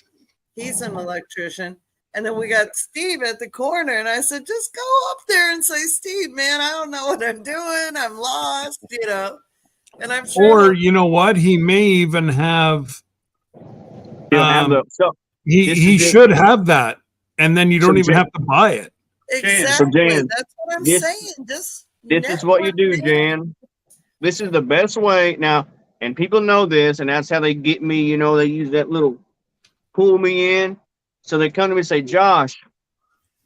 [SPEAKER 11] He's an electrician. And then we got Steve at the corner. And I said, just go up there and say, Steve, man, I don't know what I'm doing. I'm lost, you know. And I'm sure.
[SPEAKER 1] Or you know what? He may even have. He should have that, and then you don't even have to buy it.
[SPEAKER 11] Exactly.
[SPEAKER 2] Jan,
[SPEAKER 11] that's what I'm saying. Just
[SPEAKER 2] this is what you do, Jan. This is the best way now, and people know this, and that's how they get me. You know, they use that little pull me in. So they come to me and say, Josh,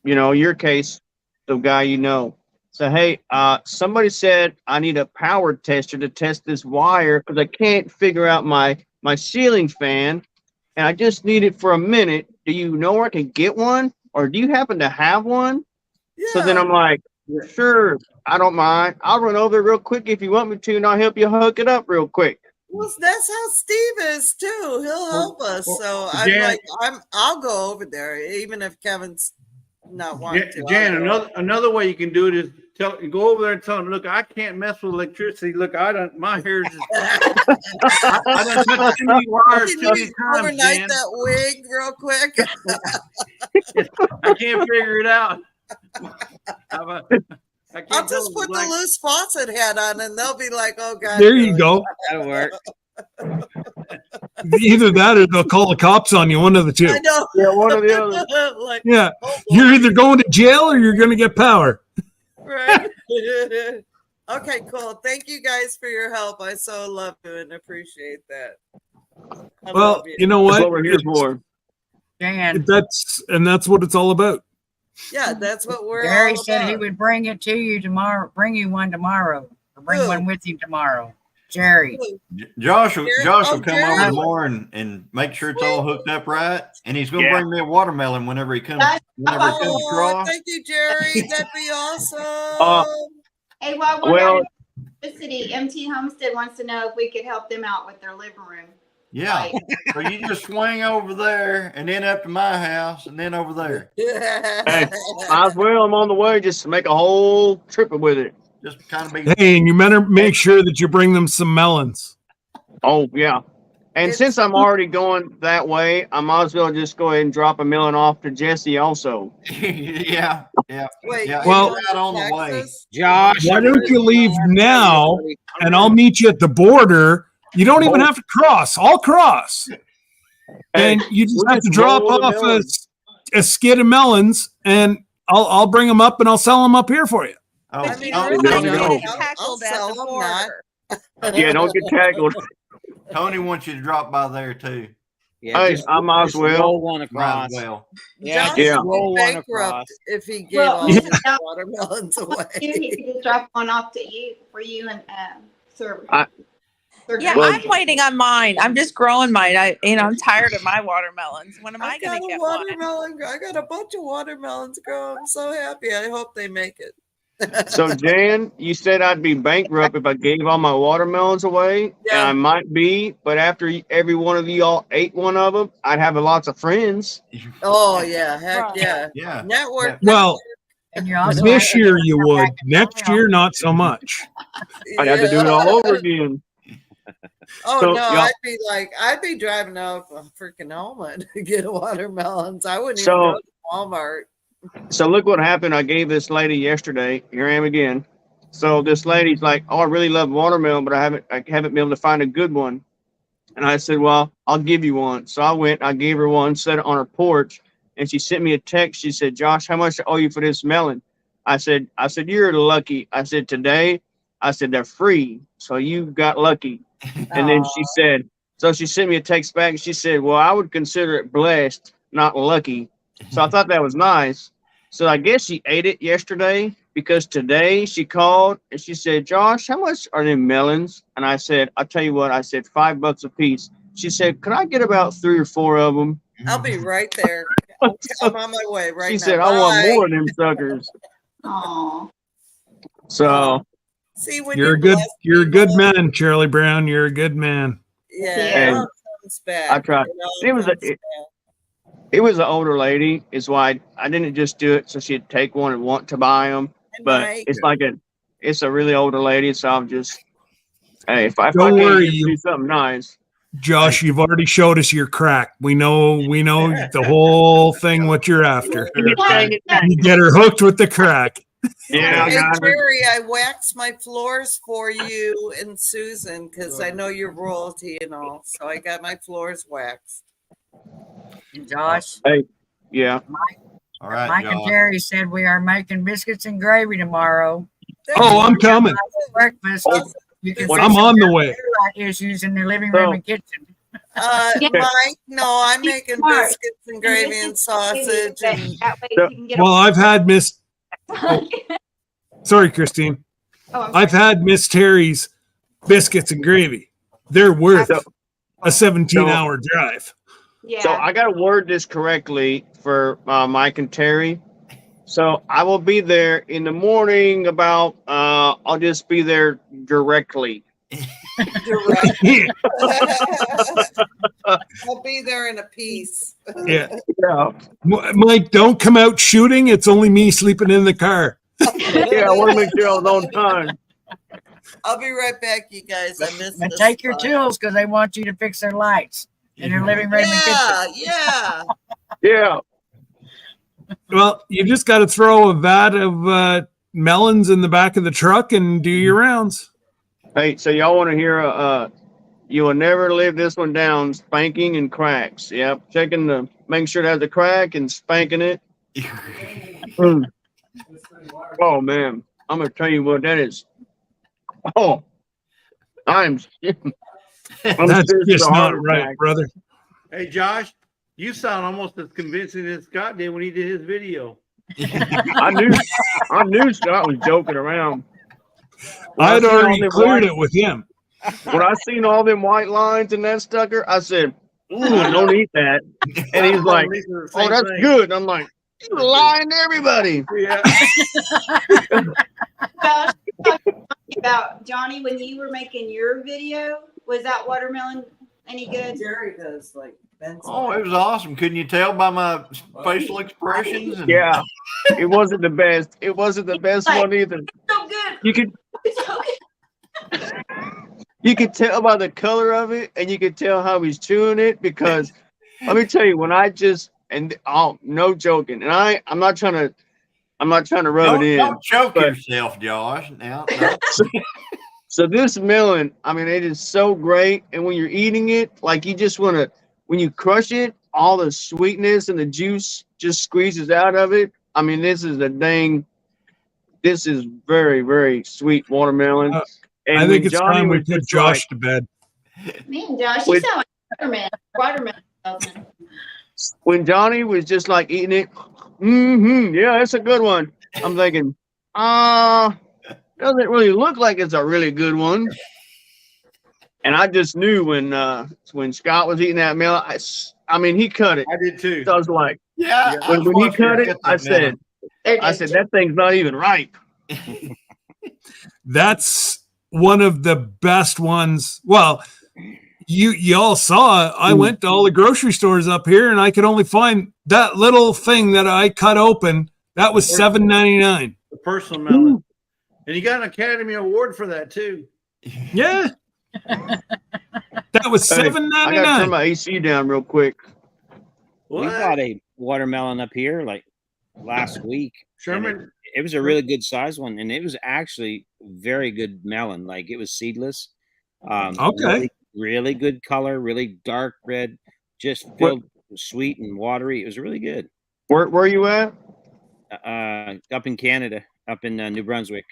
[SPEAKER 2] you know, your case, the guy you know. So, hey, somebody said I need a power tester to test this wire because I can't figure out my ceiling fan, and I just need it for a minute. Do you know where I can get one, or do you happen to have one? Yeah. So then I'm like, sure, I don't mind. I'll run over there real quick if you want me to, and I'll help you hook it up real quick.
[SPEAKER 11] Well, that's how Steve is too. He'll help us. So I'll go over there, even if Kevin's not wanting to.
[SPEAKER 7] Jan, another way you can do it is go over there and tell him, look, I can't mess with electricity. Look, my hair's just I done touched too many wires too many times.
[SPEAKER 11] Overnight
[SPEAKER 7] Jan.
[SPEAKER 11] that wig real quick.
[SPEAKER 7] I can't figure it out.
[SPEAKER 11] I'll just put the loose faucet hat on, and they'll be like, "Oh God."
[SPEAKER 1] There you go.
[SPEAKER 8] That'll work.
[SPEAKER 1] Either that, or they'll call the cops on you. One of the two.
[SPEAKER 11] I know.
[SPEAKER 2] Yeah, one or the other.
[SPEAKER 11] Like,
[SPEAKER 1] yeah,
[SPEAKER 11] oh,
[SPEAKER 1] you're either going to jail or you're going to get power.
[SPEAKER 11] right. Okay, cool. Thank you guys for your help. I so love you and appreciate that.
[SPEAKER 1] Well, you know what?
[SPEAKER 2] That's what we're here for.
[SPEAKER 4] Dan.
[SPEAKER 1] That's what it's all about.
[SPEAKER 11] Yeah, that's what we're.
[SPEAKER 4] Gary
[SPEAKER 11] all
[SPEAKER 4] said
[SPEAKER 11] about.
[SPEAKER 4] he would bring it to you tomorrow. Bring you one tomorrow. Or bring one with him tomorrow. Jerry.
[SPEAKER 3] Josh will come
[SPEAKER 11] Jerry.
[SPEAKER 3] over tomorrow and make sure it's all hooked up right. And he's going to bring me a watermelon whenever he comes.
[SPEAKER 11] Oh, thank you, Jerry. That'd be awesome.
[SPEAKER 5] Hey, while we're on electricity, MT Homestead wants to know if we could help them out with their living room.
[SPEAKER 3] Yeah. So you just swing over there and then up to my house and then over there.
[SPEAKER 2] Hey, might as well. I'm on the way. Just make a whole trip with it.
[SPEAKER 3] Just kind of be.
[SPEAKER 1] Hey, and you better make sure that you bring them some melons.
[SPEAKER 2] Oh, yeah. And since I'm already going that way, I might as well just go ahead and drop a melon off to Jesse also.
[SPEAKER 3] Yeah.
[SPEAKER 11] Wait,
[SPEAKER 3] yeah.
[SPEAKER 1] Well,
[SPEAKER 3] out on the way.
[SPEAKER 8] Josh,
[SPEAKER 1] why don't you leave now, and I'll meet you at the border You don't even have to cross. I'll cross.
[SPEAKER 2] Hey,
[SPEAKER 1] And you just
[SPEAKER 2] we'll
[SPEAKER 1] have to
[SPEAKER 2] just
[SPEAKER 1] drop
[SPEAKER 2] roll the
[SPEAKER 1] off
[SPEAKER 2] melons.
[SPEAKER 1] a skid of melons, and I'll bring them up and I'll sell them up here for you.
[SPEAKER 3] Oh,
[SPEAKER 9] But you
[SPEAKER 3] Tony,
[SPEAKER 9] realize
[SPEAKER 2] no,
[SPEAKER 9] you're
[SPEAKER 2] no.
[SPEAKER 9] getting
[SPEAKER 11] I'll
[SPEAKER 9] tackled at
[SPEAKER 11] sell
[SPEAKER 9] the
[SPEAKER 11] 'em,
[SPEAKER 9] border.
[SPEAKER 2] Yeah, don't get tackled.
[SPEAKER 3] Tony wants you to drop by there too.
[SPEAKER 8] Yeah,
[SPEAKER 2] Hey,
[SPEAKER 8] just,
[SPEAKER 2] I might as
[SPEAKER 8] just
[SPEAKER 2] well.
[SPEAKER 8] roll one
[SPEAKER 3] Might
[SPEAKER 8] across.
[SPEAKER 3] as well.
[SPEAKER 8] Yeah,
[SPEAKER 11] Josh
[SPEAKER 8] just
[SPEAKER 2] Yeah.
[SPEAKER 11] would
[SPEAKER 8] roll
[SPEAKER 11] be
[SPEAKER 8] one
[SPEAKER 11] bankrupt
[SPEAKER 8] across.
[SPEAKER 11] if he gave
[SPEAKER 5] Well,
[SPEAKER 11] all
[SPEAKER 5] he
[SPEAKER 11] his
[SPEAKER 5] could drop
[SPEAKER 11] watermelons
[SPEAKER 5] you,
[SPEAKER 11] away.
[SPEAKER 5] he could just drop one off to you for you and Sir.
[SPEAKER 2] I-
[SPEAKER 9] Yeah,
[SPEAKER 2] Well-
[SPEAKER 9] I'm waiting on mine. I'm just growing mine. I'm tired of my watermelons. When am I
[SPEAKER 11] I
[SPEAKER 9] going
[SPEAKER 11] got
[SPEAKER 9] to
[SPEAKER 11] a
[SPEAKER 9] get one?
[SPEAKER 11] watermelon. I got a bunch of watermelons grow. I'm so happy. I hope they make it.
[SPEAKER 2] So Jan, you said I'd be bankrupt if I gave all my watermelons away, and
[SPEAKER 11] Yeah.
[SPEAKER 2] I might be. But after every one of you all ate one of them, I'd have lots of friends.
[SPEAKER 11] Oh yeah, heck
[SPEAKER 9] Right.
[SPEAKER 11] yeah.
[SPEAKER 3] Yeah.
[SPEAKER 11] Network.
[SPEAKER 1] Well,
[SPEAKER 4] And you also
[SPEAKER 1] this
[SPEAKER 4] have to
[SPEAKER 1] year
[SPEAKER 4] get
[SPEAKER 1] you
[SPEAKER 4] them
[SPEAKER 1] would.
[SPEAKER 4] back in
[SPEAKER 1] Next
[SPEAKER 4] town.
[SPEAKER 1] year, not so much.
[SPEAKER 2] I'd have to do it all over again.
[SPEAKER 11] Oh
[SPEAKER 2] So,
[SPEAKER 11] no,
[SPEAKER 2] y'all-
[SPEAKER 11] I'd be driving out freaking Homa to get watermelons. I wouldn't
[SPEAKER 2] So-
[SPEAKER 11] even go to Walmart.
[SPEAKER 2] So look what happened. I gave this lady yesterday. Here I am again. So this lady's like, "Oh, I really love watermelon, but I haven't been able to find a good one." And I said, "Well, I'll give you one." So I went, I gave her one, set it on her porch, and she sent me a text. She said, "Josh, how much I owe you for this melon?" I said, "You're lucky." I said, "Today," I said, "they're free, so you got lucky." And then she said, so she sent me a text back. And she said, "Well, I would consider it blessed, not lucky." So I thought that was nice. So I guess she ate it yesterday, because today she called and she said, "Josh, how much are them melons?" And I said, "I'll tell you what," I said, $5 a piece. She said, "Could I get about 3 or 4 of them?"
[SPEAKER 11] I'll be right there. I'm on my way right
[SPEAKER 2] She
[SPEAKER 11] now.
[SPEAKER 2] said, "I want
[SPEAKER 11] Bye.
[SPEAKER 2] more of them suckers."
[SPEAKER 5] Aw.
[SPEAKER 2] So
[SPEAKER 11] See, when
[SPEAKER 1] You're a good.
[SPEAKER 11] blessed
[SPEAKER 1] You're a good
[SPEAKER 11] people-
[SPEAKER 1] man, Charlie Brown. You're a good man.
[SPEAKER 11] Yeah,
[SPEAKER 5] Hey,
[SPEAKER 11] it all comes back.
[SPEAKER 2] I tried.
[SPEAKER 11] all
[SPEAKER 2] It was
[SPEAKER 11] comes back.
[SPEAKER 2] it was an older lady, is why I didn't just do it so she'd take one and want to buy them.
[SPEAKER 11] Hey,
[SPEAKER 2] But
[SPEAKER 11] Mike.
[SPEAKER 2] it's a really older lady, so I'm just, hey, if I
[SPEAKER 1] Don't
[SPEAKER 2] can't
[SPEAKER 1] worry,
[SPEAKER 2] get you do something nice.
[SPEAKER 1] Josh, you've already showed us your crack. We know the whole thing. What you're after. You get her hooked with the crack.
[SPEAKER 2] Yeah, I
[SPEAKER 11] Hey,
[SPEAKER 2] got her.
[SPEAKER 11] Jerry, I waxed my floors for you and Susan because I know you're royalty and all. So I got my floors waxed.
[SPEAKER 4] Josh,
[SPEAKER 2] Yeah.
[SPEAKER 3] All right,
[SPEAKER 4] Mike and
[SPEAKER 3] Josh.
[SPEAKER 4] Terry said we are making biscuits and gravy tomorrow.
[SPEAKER 1] Oh, I'm coming.
[SPEAKER 4] Breakfast.
[SPEAKER 2] Oh,
[SPEAKER 4] You can
[SPEAKER 2] what-
[SPEAKER 4] fix
[SPEAKER 1] I'm on the
[SPEAKER 4] your
[SPEAKER 1] way.
[SPEAKER 4] daylight issues in the living room
[SPEAKER 2] So-
[SPEAKER 4] and kitchen.
[SPEAKER 11] Mike, no, I'm making
[SPEAKER 5] Smart.
[SPEAKER 11] biscuits and gravy and sausage and
[SPEAKER 5] That way
[SPEAKER 2] So-
[SPEAKER 5] you can get
[SPEAKER 1] Well, I've had Miss. Oh, sorry, Christine.
[SPEAKER 5] Oh, I'm
[SPEAKER 1] I've
[SPEAKER 5] sorry.
[SPEAKER 1] had Miss Terry's biscuits and gravy. They're worth
[SPEAKER 2] So-
[SPEAKER 1] a 17-hour drive.
[SPEAKER 5] Yeah.
[SPEAKER 2] So I got to word this correctly for Mike and Terry. So I will be there in the morning about, I'll just be there directly.
[SPEAKER 11] direct.
[SPEAKER 1] Yeah.
[SPEAKER 11] I'll be there in a piece.
[SPEAKER 1] Yeah.
[SPEAKER 2] Yeah.
[SPEAKER 1] Mike, don't come out shooting. It's only me sleeping in the car.
[SPEAKER 2] Yeah, I want to make sure I was on time.
[SPEAKER 11] I'll be right back, you guys. I missed
[SPEAKER 4] And
[SPEAKER 11] this
[SPEAKER 4] take your
[SPEAKER 11] spot.
[SPEAKER 4] tools because they want you to fix their lights in your living room and
[SPEAKER 11] Yeah,
[SPEAKER 4] kitchen.
[SPEAKER 11] yeah.
[SPEAKER 2] Yeah.
[SPEAKER 1] Well, you just got to throw a vat of melons in the back of the truck and do your rounds.
[SPEAKER 2] Hey, so y'all want to hear you will never live this one down, spanking and cracks. Yep. Making sure it has a crack and spanking it. Mm. Oh man. I'm gonna tell you what that is. Oh, I'm
[SPEAKER 1] That's
[SPEAKER 2] serious
[SPEAKER 1] just
[SPEAKER 2] with a
[SPEAKER 1] not
[SPEAKER 2] heart
[SPEAKER 1] right,
[SPEAKER 2] attack.
[SPEAKER 1] brother.
[SPEAKER 7] Hey, Josh, you sound almost as convincing as Scott did when he did his video.
[SPEAKER 2] I knew Scott was joking around. When
[SPEAKER 1] I had
[SPEAKER 2] seen all
[SPEAKER 1] already
[SPEAKER 2] them
[SPEAKER 1] cleared
[SPEAKER 2] white-
[SPEAKER 1] it with him.
[SPEAKER 2] When I seen all them white lines in that stucker, I said, "Ooh, don't eat that." And he's like, "Oh, that's good." And I'm like, "You're lying to everybody."
[SPEAKER 7] Yeah.
[SPEAKER 5] Josh, talking about Johnny, when you were making your video, was that watermelon any good?
[SPEAKER 11] Jerry does like
[SPEAKER 3] Oh, it was awesome. Couldn't you tell by my facial expressions? And
[SPEAKER 2] Yeah, it wasn't the best. It wasn't the best one either.
[SPEAKER 5] So good.
[SPEAKER 2] You could
[SPEAKER 5] So good.
[SPEAKER 2] you could tell by the color of it, and you could tell how he's chewing it. Because let me tell you, when I just no joking, and I'm not trying to rub it in.
[SPEAKER 3] Don't choke
[SPEAKER 2] but-
[SPEAKER 3] yourself, Josh. Now, no.
[SPEAKER 2] So this melon, I mean, it is so great. And when you're eating it, like you just want to, when you crush it, all the sweetness and the juice just squeezes out of it. I mean, this is the dang. This is very, very sweet watermelon. And
[SPEAKER 1] I think
[SPEAKER 2] when
[SPEAKER 1] it's
[SPEAKER 2] Johnny
[SPEAKER 1] time we
[SPEAKER 2] was
[SPEAKER 1] put
[SPEAKER 2] just
[SPEAKER 1] Josh
[SPEAKER 2] like,
[SPEAKER 1] to bed.
[SPEAKER 5] Me and Josh, you
[SPEAKER 2] With-
[SPEAKER 5] sound like watermelon salesman.
[SPEAKER 2] when Johnny was just like eating it, yeah, that's a good one. I'm thinking, doesn't really look like it's a really good one. And I just knew when Scott was eating that melon, I mean, he cut it.
[SPEAKER 12] I did too.
[SPEAKER 2] So I was like,
[SPEAKER 3] Yeah. I was
[SPEAKER 2] when he
[SPEAKER 3] watching her
[SPEAKER 2] cut it,
[SPEAKER 3] cut
[SPEAKER 2] I
[SPEAKER 3] that melon.
[SPEAKER 2] said, that thing's not even ripe.
[SPEAKER 1] That's one of the best ones. Well, you all saw it. I went to all the grocery stores up here and I could only find that little thing that I cut open. That was $7.99.
[SPEAKER 12] The personal melon. And you got an Academy Award for that too.
[SPEAKER 1] Yeah. That was
[SPEAKER 2] Hey, I got to turn
[SPEAKER 1] $7.99.
[SPEAKER 2] my AC down real quick.
[SPEAKER 8] We bought a watermelon up here like last week.
[SPEAKER 12] Sherman.
[SPEAKER 8] It was a really good size one, and it was actually very good melon. Like it was seedless.
[SPEAKER 1] Okay.
[SPEAKER 8] Really good color, really dark red, just filled sweet and watery. It was really good.
[SPEAKER 2] Where are you at?
[SPEAKER 8] Up in Canada, up in New Brunswick.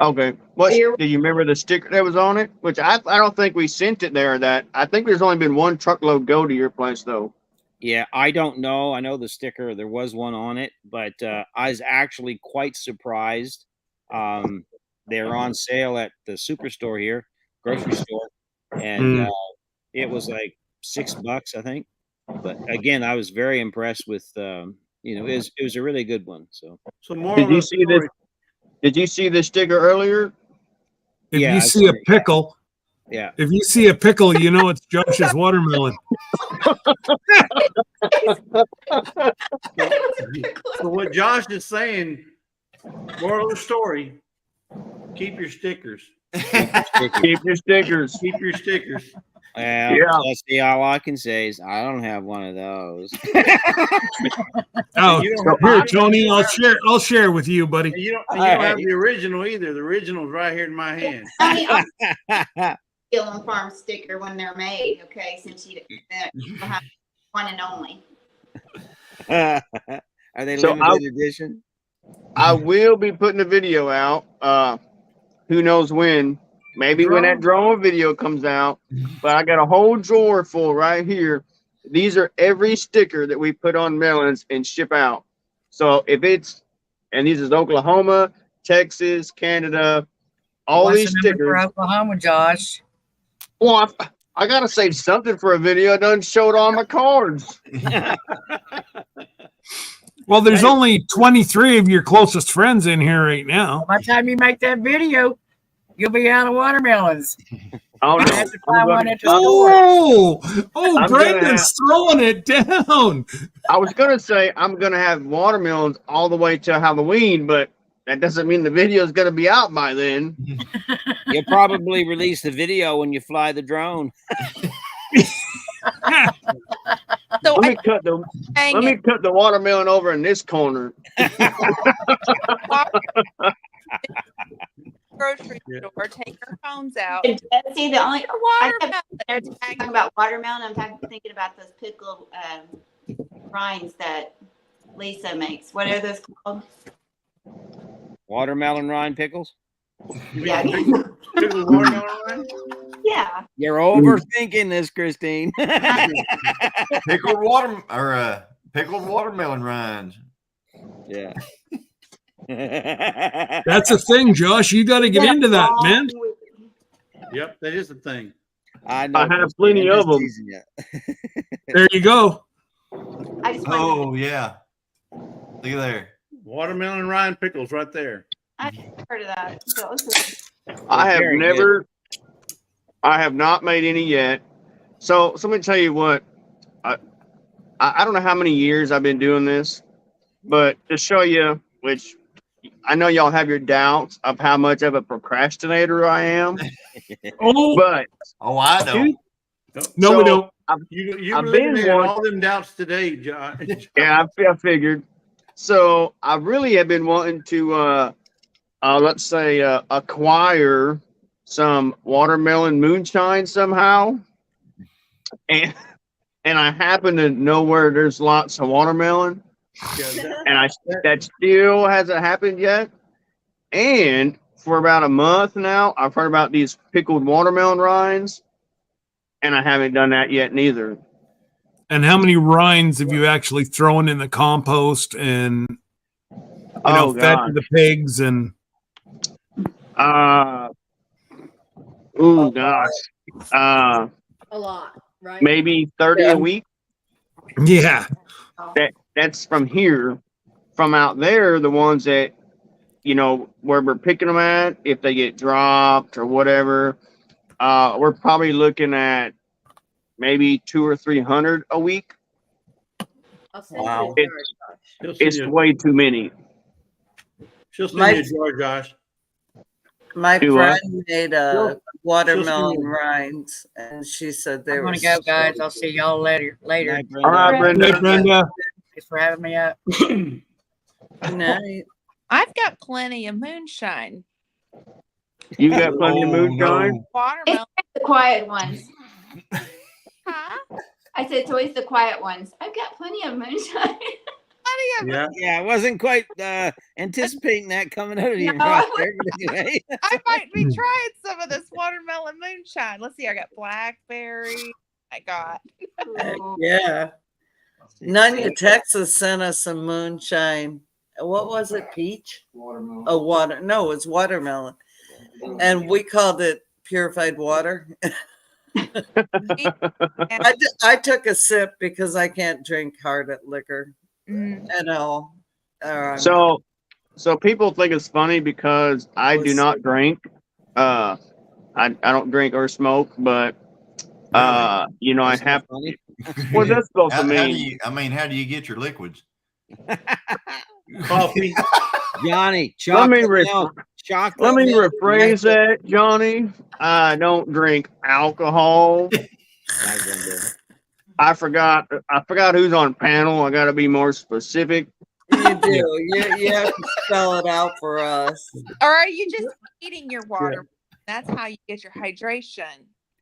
[SPEAKER 2] Okay. What do you remember the sticker that was on it? Which I don't think we sent it there. That I think there's only been one truckload go to your place though.
[SPEAKER 8] Yeah, I don't know. I know the sticker, there was one on it, but I was actually quite surprised. They're on sale at the superstore here, grocery store, and it was like $6, I think. But again, I was very impressed with it was a really good one. So
[SPEAKER 12] more.
[SPEAKER 2] Did you see this? Did you see this sticker earlier?
[SPEAKER 1] If
[SPEAKER 8] Yeah,
[SPEAKER 1] you
[SPEAKER 8] I
[SPEAKER 1] see a pickle,
[SPEAKER 8] yeah.
[SPEAKER 1] If you see a pickle, you know it's Josh's watermelon.
[SPEAKER 12] So what Josh is saying, moral of the story, keep your stickers.
[SPEAKER 2] Keep your stickers.
[SPEAKER 12] Keep your stickers.
[SPEAKER 8] Well,
[SPEAKER 2] Yeah.
[SPEAKER 8] let's see, all I can say is I don't have one of those.
[SPEAKER 1] Oh,
[SPEAKER 12] You don't
[SPEAKER 1] here,
[SPEAKER 12] have-
[SPEAKER 1] Tony, I'll share with you, buddy.
[SPEAKER 12] And you don't have the original either. The original's right here in my hand.
[SPEAKER 5] I mean, I'll steal on farm sticker when they're made, okay? Since you have one and only.
[SPEAKER 8] Are they
[SPEAKER 2] So
[SPEAKER 8] limited edition?
[SPEAKER 2] I will be putting a video out. Who knows when? Maybe when that drone video comes out. But I got a whole drawer full right here. These are every sticker that we put on melons and ship out. So if it's, and these is Oklahoma, Texas, Canada, all
[SPEAKER 4] What's
[SPEAKER 2] these
[SPEAKER 4] the number
[SPEAKER 2] stickers.
[SPEAKER 4] for Oklahoma, Josh?
[SPEAKER 2] Well, I got to save something for a video. I done showed all my cards.
[SPEAKER 1] Well, there's only 23 of your closest friends in here right now.
[SPEAKER 4] By the time you make that video, you'll be out of watermelons.
[SPEAKER 2] Oh,
[SPEAKER 4] You
[SPEAKER 2] no.
[SPEAKER 4] have to find one at the store.
[SPEAKER 1] Oh,
[SPEAKER 2] I'm
[SPEAKER 1] Brendan's throwing it down.
[SPEAKER 2] I was going to say I'm going to have watermelons all the way to Halloween, but that doesn't mean the video is going to be out by then.
[SPEAKER 8] You'll probably release the video when you fly the drone.
[SPEAKER 9] So
[SPEAKER 2] Let
[SPEAKER 9] I
[SPEAKER 2] me cut the
[SPEAKER 9] hang
[SPEAKER 2] let me
[SPEAKER 9] it.
[SPEAKER 2] cut the watermelon over in this corner.
[SPEAKER 9] Grocery store, take our phones out.
[SPEAKER 5] See, the only I
[SPEAKER 9] Watermelon.
[SPEAKER 5] kept talking about watermelon. I'm thinking about those pickled rinds that Lisa makes. What are those called?
[SPEAKER 8] Watermelon rind pickles?
[SPEAKER 5] Yeah,
[SPEAKER 12] Pickled watermelon rind?
[SPEAKER 5] yeah.
[SPEAKER 8] You're overthinking this, Christine.
[SPEAKER 3] Pickled watermelon rinds.
[SPEAKER 8] Yeah.
[SPEAKER 1] That's a thing, Josh. You got to get into that, man.
[SPEAKER 12] Yep, that is the thing.
[SPEAKER 8] I know.
[SPEAKER 2] I have
[SPEAKER 8] Christine,
[SPEAKER 2] plenty
[SPEAKER 8] I'm
[SPEAKER 2] of
[SPEAKER 8] just
[SPEAKER 2] them.
[SPEAKER 8] teasing you.
[SPEAKER 1] There you go.
[SPEAKER 5] I just wanted
[SPEAKER 3] Oh yeah. Look at there.
[SPEAKER 12] Watermelon rind pickles right there.
[SPEAKER 5] I've heard of that. So it's
[SPEAKER 2] I have
[SPEAKER 8] Very
[SPEAKER 2] never I have not made any yet. So let me tell you what. I don't know how many years I've been doing this, but to show you, which I know y'all have your doubts of how much of a procrastinator I am.
[SPEAKER 1] Oh,
[SPEAKER 2] But
[SPEAKER 3] Oh, I know.
[SPEAKER 1] no, we don't.
[SPEAKER 12] You
[SPEAKER 2] I've been
[SPEAKER 12] eliminated
[SPEAKER 2] one-
[SPEAKER 12] all them doubts today, John.
[SPEAKER 2] yeah, I figured. So I really have been wanting to, let's say, acquire some watermelon moonshine somehow, and I happen to know where there's lots of watermelon, and that still hasn't happened yet. And for about a month now, I've heard about these pickled watermelon rinds, and I haven't done that yet neither.
[SPEAKER 1] And how many rinds have you actually thrown in the compost and fed to the pigs and?
[SPEAKER 2] Oh gosh,
[SPEAKER 10] A lot, right?
[SPEAKER 2] maybe 30 a week.
[SPEAKER 1] Yeah.
[SPEAKER 2] That's from here. From out there, the ones that where we're picking them at, if they get dropped or whatever, we're probably looking at maybe 200 or 300 a week.
[SPEAKER 7] Wow.
[SPEAKER 2] It's way too many.
[SPEAKER 7] She'll send you a jar, Josh.
[SPEAKER 11] My
[SPEAKER 2] Do
[SPEAKER 11] friend
[SPEAKER 2] what?
[SPEAKER 11] made watermelon rinds, and she said they
[SPEAKER 4] I'm
[SPEAKER 11] were.
[SPEAKER 4] gonna go, guys. I'll see y'all later.
[SPEAKER 2] All right, Brenda.
[SPEAKER 1] Hey, Brenda.
[SPEAKER 4] Thanks for having me up.
[SPEAKER 11] Good night.
[SPEAKER 9] I've got plenty of moonshine.
[SPEAKER 2] You got plenty of moonshine?
[SPEAKER 9] Watermelon.
[SPEAKER 5] It's the quiet ones.
[SPEAKER 9] Huh?
[SPEAKER 5] I said it's always the quiet ones. I've got plenty of moonshine.
[SPEAKER 8] Yeah, I wasn't quite anticipating that coming out of your
[SPEAKER 5] No.
[SPEAKER 8] mouth there. Anyway.
[SPEAKER 9] I might be trying some of this watermelon moonshine. Let's see. I got blackberry. I got.
[SPEAKER 11] Yeah. Nunya, Texas sent us some moonshine. What was it? Peach? Watermelon. No, it was watermelon. And we called it purified water. I took a sip because I can't drink hard liquor at all.
[SPEAKER 2] So people think it's funny because I do not drink. I don't drink or smoke, but I have. What that's supposed to mean?
[SPEAKER 3] How do you get your liquids?
[SPEAKER 7] Coffee.
[SPEAKER 8] Johnny,
[SPEAKER 2] Let me
[SPEAKER 8] chocolate milk.
[SPEAKER 2] let me rephrase that, Johnny. I don't drink alcohol. I forgot who's on panel. I got to be more specific.
[SPEAKER 11] You do. You have to spell it out for us.
[SPEAKER 9] Or are you just eating your water? That's how you get your hydration.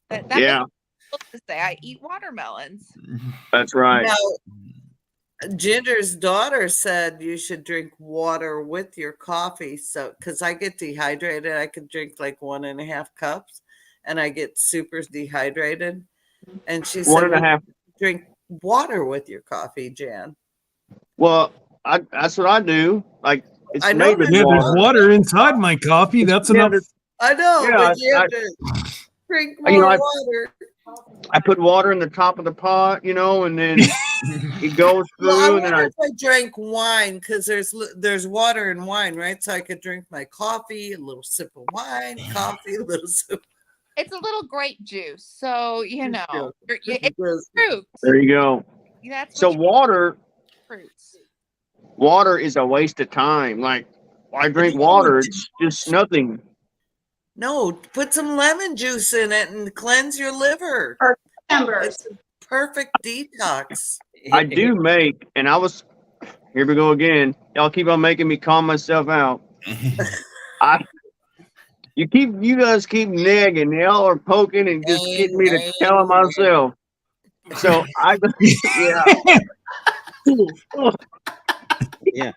[SPEAKER 9] That's
[SPEAKER 2] Yeah.
[SPEAKER 9] what I'm supposed to say. I eat watermelons.
[SPEAKER 2] That's right.
[SPEAKER 11] Now, Ginger's daughter said you should drink water with your coffee. So, because I get dehydrated, I could drink like 1.5 cups, and I get super dehydrated. And she said,
[SPEAKER 2] 1.5.
[SPEAKER 11] Drink water with your coffee, Jan.
[SPEAKER 2] Well, that's what I do. Like it's
[SPEAKER 11] I know
[SPEAKER 2] made with
[SPEAKER 1] Yeah,
[SPEAKER 2] water.
[SPEAKER 1] there's water inside my coffee. That's enough.
[SPEAKER 11] I know,
[SPEAKER 2] Yeah,
[SPEAKER 11] but you have to drink more water.
[SPEAKER 2] I put water in the top of the pot, and then it goes through.
[SPEAKER 11] Well, I
[SPEAKER 2] and then
[SPEAKER 11] wonder if I drank wine because there's water in wine, right? So I could drink my coffee, a little sip of wine, coffee, a little sip.
[SPEAKER 9] It's a little grape juice, so it's fruit.
[SPEAKER 2] There you go.
[SPEAKER 9] That's
[SPEAKER 2] So water
[SPEAKER 9] fruits.
[SPEAKER 2] Water is a waste of time. Like I drink water, it's just nothing.
[SPEAKER 11] No, put some lemon juice in it and cleanse your liver.
[SPEAKER 5] Or cucumbers.
[SPEAKER 11] It's a perfect detax.
[SPEAKER 2] I do make, and here we go again. Y'all keep on making me calm myself out. You guys keep nagging. Y'all are poking and just getting me to tell it myself. So
[SPEAKER 8] yeah.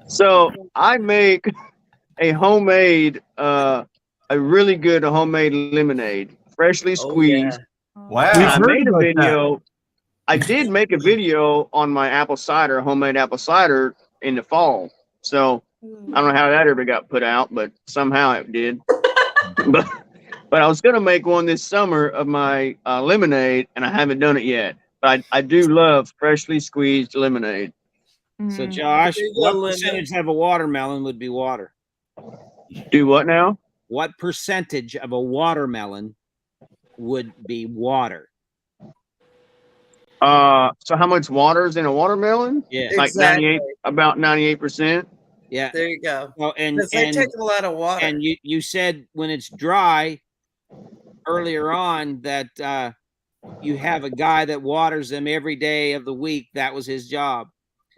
[SPEAKER 2] So I make a homemade, a really good homemade lemonade, freshly squeezed.
[SPEAKER 3] Wow.
[SPEAKER 2] I made a video. I did make a video on my homemade apple cider in the fall. So I don't know how that ever got put out, but somehow it did. But I was going to make one this summer of my lemonade, and I haven't done it yet. But I do love freshly squeezed lemonade.
[SPEAKER 8] So, Josh, what percentage of a watermelon would be water?
[SPEAKER 2] Do what now?
[SPEAKER 8] What percentage of a watermelon would be water?
[SPEAKER 2] So how much water is in a watermelon?
[SPEAKER 8] Yeah,
[SPEAKER 2] like 98, about 98%.
[SPEAKER 8] Yeah,
[SPEAKER 11] there you go.
[SPEAKER 8] Well, and
[SPEAKER 11] they take a lot of water.
[SPEAKER 8] And you said when it's dry earlier on that you have a guy that waters them every day of the week. That was his job.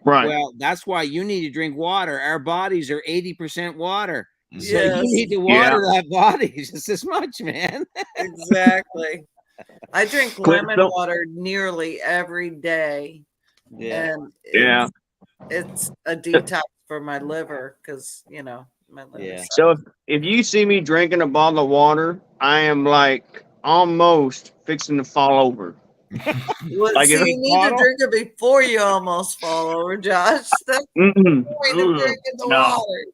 [SPEAKER 2] Right.
[SPEAKER 8] Well, that's why you need to drink water. Our bodies are 80% water. So
[SPEAKER 11] Yes.
[SPEAKER 8] you need to water that body just as much, man.
[SPEAKER 11] Exactly. I drink
[SPEAKER 2] Clip
[SPEAKER 11] lemon
[SPEAKER 2] the-
[SPEAKER 11] water nearly every day,
[SPEAKER 8] Yeah.
[SPEAKER 11] and
[SPEAKER 2] Yeah.
[SPEAKER 11] it's a detox for my liver because my liver.
[SPEAKER 8] Yeah.
[SPEAKER 2] So if you see me drinking a bottle of water, I am like almost fixing to fall over.
[SPEAKER 11] Well,
[SPEAKER 2] Like
[SPEAKER 11] see,
[SPEAKER 2] if-
[SPEAKER 11] you need to drink it before you almost fall over, Josh. That's the
[SPEAKER 2] Mm-mm.
[SPEAKER 11] point of drinking the
[SPEAKER 2] No.
[SPEAKER 11] water.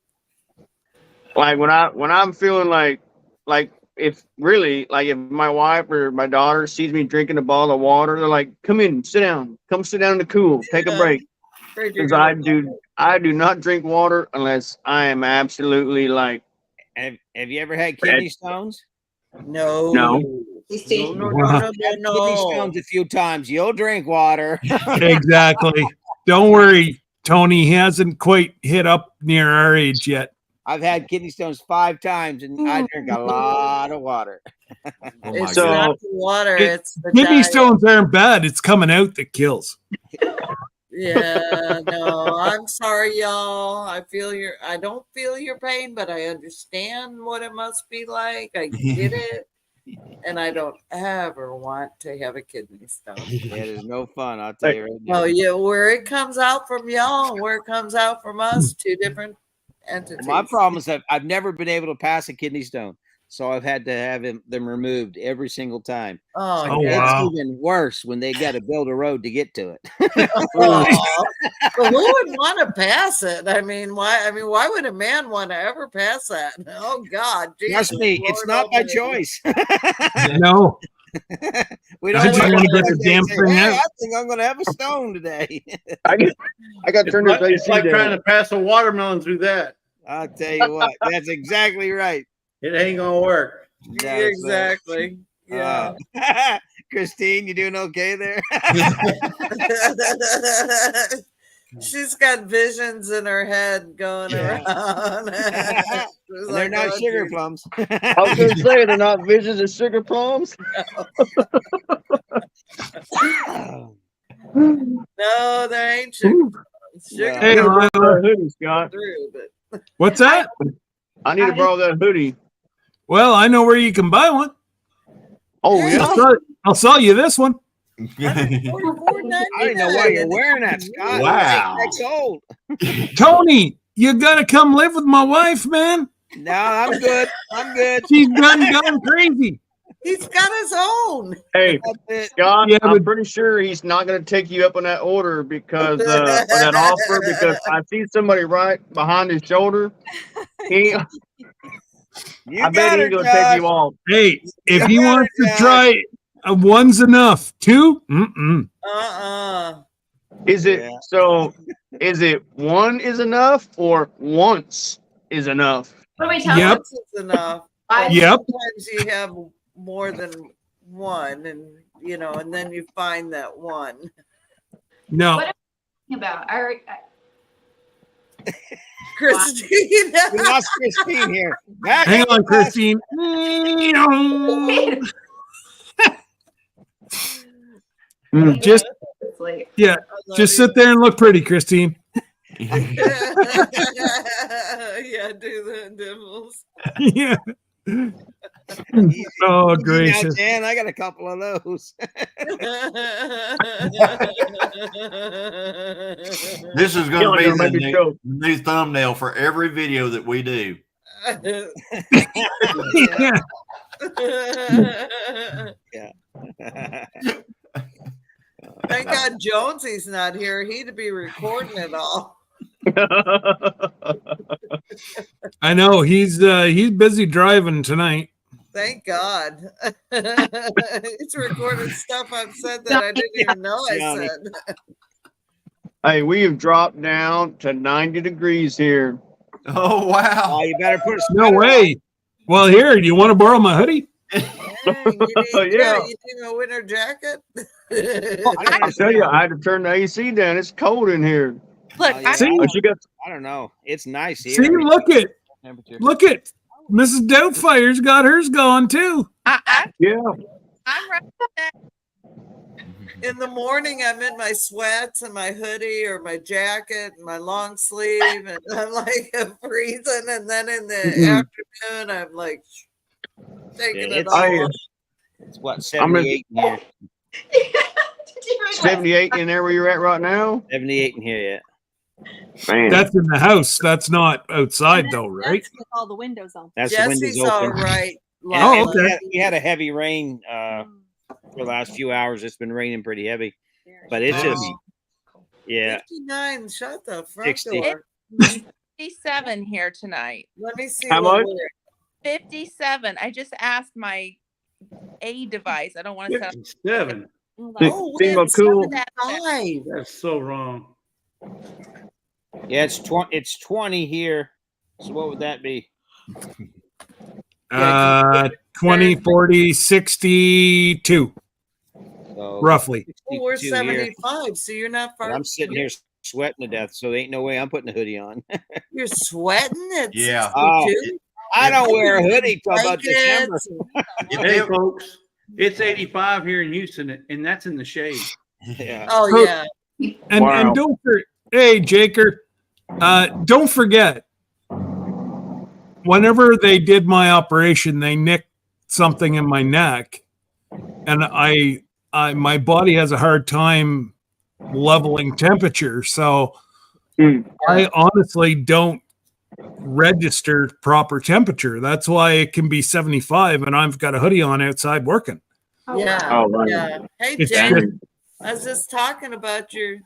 [SPEAKER 2] Like when I'm feeling like if my wife or my daughter sees me drinking a bottle of water, they're like, "Come in, sit down. Come sit down in the cool. Take a break."
[SPEAKER 11] Afraid you're
[SPEAKER 2] Because
[SPEAKER 11] gonna
[SPEAKER 2] I do not drink water unless I am absolutely like
[SPEAKER 8] Have you ever had kidney stones?
[SPEAKER 11] No.
[SPEAKER 2] no.
[SPEAKER 8] Had kidney stones a few times. You'll drink water.
[SPEAKER 1] Exactly. Don't worry, Tony. He hasn't quite hit up near our age yet.
[SPEAKER 8] I've had kidney stones 5 times, and I drink a lot of water.
[SPEAKER 11] It's not the water, it's the
[SPEAKER 1] Kidney
[SPEAKER 11] diet.
[SPEAKER 1] stones aren't bad. It's coming out that kills.
[SPEAKER 11] Yeah, no, I'm sorry, y'all. I don't feel your pain, but I understand what it must be like. I get it. And I don't ever want to have a kidney stone.
[SPEAKER 8] Yeah, it is no fun, I'll tell you right now.
[SPEAKER 11] Well, yeah, where it comes out from y'all and where it comes out from us, 2 different entities.
[SPEAKER 8] My problem is that I've never been able to pass a kidney stone, so I've had to have them removed every single time.
[SPEAKER 11] Oh,
[SPEAKER 8] So
[SPEAKER 11] yeah.
[SPEAKER 8] it's even worse when they got to build a road to get to it.
[SPEAKER 11] Aw. But who would want to pass it? I mean, why would a man want to ever pass that? Oh God,
[SPEAKER 8] Trust
[SPEAKER 11] Jesus,
[SPEAKER 8] me, it's
[SPEAKER 11] Lord
[SPEAKER 8] not by
[SPEAKER 11] Almighty.
[SPEAKER 8] choice.
[SPEAKER 1] No.
[SPEAKER 8] We
[SPEAKER 1] I
[SPEAKER 8] don't
[SPEAKER 1] just
[SPEAKER 8] wake
[SPEAKER 1] wanna
[SPEAKER 8] up
[SPEAKER 1] get
[SPEAKER 8] one
[SPEAKER 1] the
[SPEAKER 8] day and
[SPEAKER 1] damn
[SPEAKER 8] say,
[SPEAKER 1] thing
[SPEAKER 8] "Hey,
[SPEAKER 1] out."
[SPEAKER 8] I think I'm going to have a stone today."
[SPEAKER 2] I got to turn this AC
[SPEAKER 7] It's like
[SPEAKER 2] down.
[SPEAKER 7] trying to pass a watermelon through that.
[SPEAKER 8] I'll tell you what, that's exactly right.
[SPEAKER 7] It ain't gonna work.
[SPEAKER 8] No, sir.
[SPEAKER 11] Exactly. Yeah.
[SPEAKER 8] Christine, you doing okay there?
[SPEAKER 11] She's got visions in her head going around. She's
[SPEAKER 8] They're not
[SPEAKER 11] "Oh,
[SPEAKER 8] sugar
[SPEAKER 11] geez."
[SPEAKER 8] plums.
[SPEAKER 2] I was gonna say they're not visions of sugar plums.
[SPEAKER 11] No, there ain't sugar. plums. Sugar
[SPEAKER 1] Hey,
[SPEAKER 11] plums
[SPEAKER 1] Lila.
[SPEAKER 2] Hoodie, Scott.
[SPEAKER 11] through, but
[SPEAKER 1] What's that?
[SPEAKER 2] I need to borrow that hoodie.
[SPEAKER 1] Well, I know where you can buy one.
[SPEAKER 2] Oh yeah.
[SPEAKER 1] I'll sell you this one.
[SPEAKER 8] I didn't know why you're wearing that, Scott.
[SPEAKER 3] Wow.
[SPEAKER 8] That's old.
[SPEAKER 1] Tony, you gotta come live with my wife, man.
[SPEAKER 8] No, I'm good. I'm good.
[SPEAKER 1] She's gone crazy.
[SPEAKER 11] he's got his own.
[SPEAKER 2] Hey,
[SPEAKER 8] That's it.
[SPEAKER 2] Scott,
[SPEAKER 1] Yeah,
[SPEAKER 2] I'm
[SPEAKER 1] but-
[SPEAKER 2] pretty sure he's not going to take you up on that order because or that offer because I see somebody right behind his shoulder.
[SPEAKER 8] You
[SPEAKER 2] I bet
[SPEAKER 8] got
[SPEAKER 2] he's
[SPEAKER 8] her,
[SPEAKER 2] going to
[SPEAKER 8] Josh.
[SPEAKER 2] take you off.
[SPEAKER 1] Hey, if
[SPEAKER 8] You
[SPEAKER 1] he
[SPEAKER 8] got
[SPEAKER 1] wants
[SPEAKER 8] it,
[SPEAKER 1] to
[SPEAKER 8] Josh.
[SPEAKER 1] try one's enough. 2? Mm-mm.
[SPEAKER 2] Is it
[SPEAKER 8] Yeah.
[SPEAKER 2] so? Is it one is enough or once is enough?
[SPEAKER 5] What do we tell
[SPEAKER 1] Yep.
[SPEAKER 11] Once is enough.
[SPEAKER 5] I-
[SPEAKER 1] Yep.
[SPEAKER 11] Sometimes you have more than one, and and then you find that one.
[SPEAKER 1] No.
[SPEAKER 5] What are we talking about?
[SPEAKER 11] Christine.
[SPEAKER 8] We lost Christine here. Back
[SPEAKER 1] Hang
[SPEAKER 8] up,
[SPEAKER 1] on,
[SPEAKER 8] Josh.
[SPEAKER 1] Christine. Just yeah, just sit there and look pretty, Christine.
[SPEAKER 11] Yeah, do the dimples.
[SPEAKER 1] Yeah. Oh,
[SPEAKER 8] Now,
[SPEAKER 1] gracious.
[SPEAKER 8] Dan, I got a couple of those.
[SPEAKER 3] This is going
[SPEAKER 2] Y'all
[SPEAKER 3] to be
[SPEAKER 2] gonna make me
[SPEAKER 3] the
[SPEAKER 2] choke.
[SPEAKER 3] new thumbnail for every video that we do.
[SPEAKER 1] Yeah.
[SPEAKER 11] Thank God Jonesy's not here. He'd be recording it all.
[SPEAKER 1] I know he's busy driving tonight.
[SPEAKER 11] Thank God. It's recorded stuff I've said that I didn't even know I
[SPEAKER 8] Johnny.
[SPEAKER 11] said.
[SPEAKER 2] Hey, we have dropped down to 90 degrees here.
[SPEAKER 3] Oh, wow.
[SPEAKER 8] Oh, you better put a
[SPEAKER 1] No
[SPEAKER 8] sweater
[SPEAKER 1] way. Well, here, do you want to borrow my hoodie?
[SPEAKER 11] Dang, you
[SPEAKER 2] Yeah.
[SPEAKER 11] need a winter jacket?
[SPEAKER 2] I tell you, I had to turn the AC down. It's cold in here.
[SPEAKER 9] Look,
[SPEAKER 8] Oh, yeah.
[SPEAKER 1] See?
[SPEAKER 2] But you got
[SPEAKER 8] I don't know. It's nice here.
[SPEAKER 1] See, look at Mrs. Doubtfire's got hers going too.
[SPEAKER 9] I'm
[SPEAKER 2] yeah.
[SPEAKER 9] right back.
[SPEAKER 11] In the morning, I'm in my sweats and my hoodie or my jacket and my long sleeve, and I'm like freezing. And then in the afternoon, I'm like taking it all off.
[SPEAKER 8] It's what,
[SPEAKER 2] I'm in-
[SPEAKER 8] 78 in here?
[SPEAKER 2] 78 in there where you're at right now?
[SPEAKER 8] 78 in here, yeah.
[SPEAKER 2] Man.
[SPEAKER 1] That's in the house. That's not outside, though, right?
[SPEAKER 10] That's with all the windows on.
[SPEAKER 8] That's the windows
[SPEAKER 11] Jesse's
[SPEAKER 8] open.
[SPEAKER 11] all right.
[SPEAKER 1] Oh, okay.
[SPEAKER 8] We had a heavy rain for the last few hours. It's been raining pretty heavy, but it's just, yeah.
[SPEAKER 11] 59. Shut the front
[SPEAKER 8] 60.
[SPEAKER 11] door.
[SPEAKER 9] 57 here tonight.
[SPEAKER 11] Let me see
[SPEAKER 2] How
[SPEAKER 11] what
[SPEAKER 2] much?
[SPEAKER 11] we're
[SPEAKER 9] 57. I just asked my A device. I don't want to set up.
[SPEAKER 12] 57.
[SPEAKER 11] Oh,
[SPEAKER 2] Seem
[SPEAKER 11] it's
[SPEAKER 2] cool.
[SPEAKER 11] 75.
[SPEAKER 12] That's so wrong.
[SPEAKER 8] Yeah, it's 20 here. So what would that be?
[SPEAKER 1] 20, 40, 62,
[SPEAKER 8] So
[SPEAKER 1] roughly.
[SPEAKER 11] Oh, we're
[SPEAKER 8] 62 here.
[SPEAKER 11] 75, so you're not far.
[SPEAKER 8] And I'm sitting here sweating to death, so there ain't no way I'm putting a hoodie on.
[SPEAKER 11] You're sweating? It's
[SPEAKER 3] Yeah.
[SPEAKER 11] 62?
[SPEAKER 8] I don't wear a hoodie till about December.
[SPEAKER 12] Hey, folks, it's 85 here in Houston, and that's in the shade.
[SPEAKER 8] Yeah.
[SPEAKER 11] Oh, yeah.
[SPEAKER 1] And
[SPEAKER 2] Wow.
[SPEAKER 1] and don't hey Jaker, don't forget, whenever they did my operation, they nicked something in my neck, and I my body has a hard time leveling temperature, so I honestly don't register proper temperature. That's why it can be 75, and I've got a hoodie on outside working.
[SPEAKER 11] Yeah.
[SPEAKER 2] Oh, right.
[SPEAKER 11] Yeah. Hey,
[SPEAKER 1] It's
[SPEAKER 11] Jen,
[SPEAKER 1] just-
[SPEAKER 11] I was just talking about your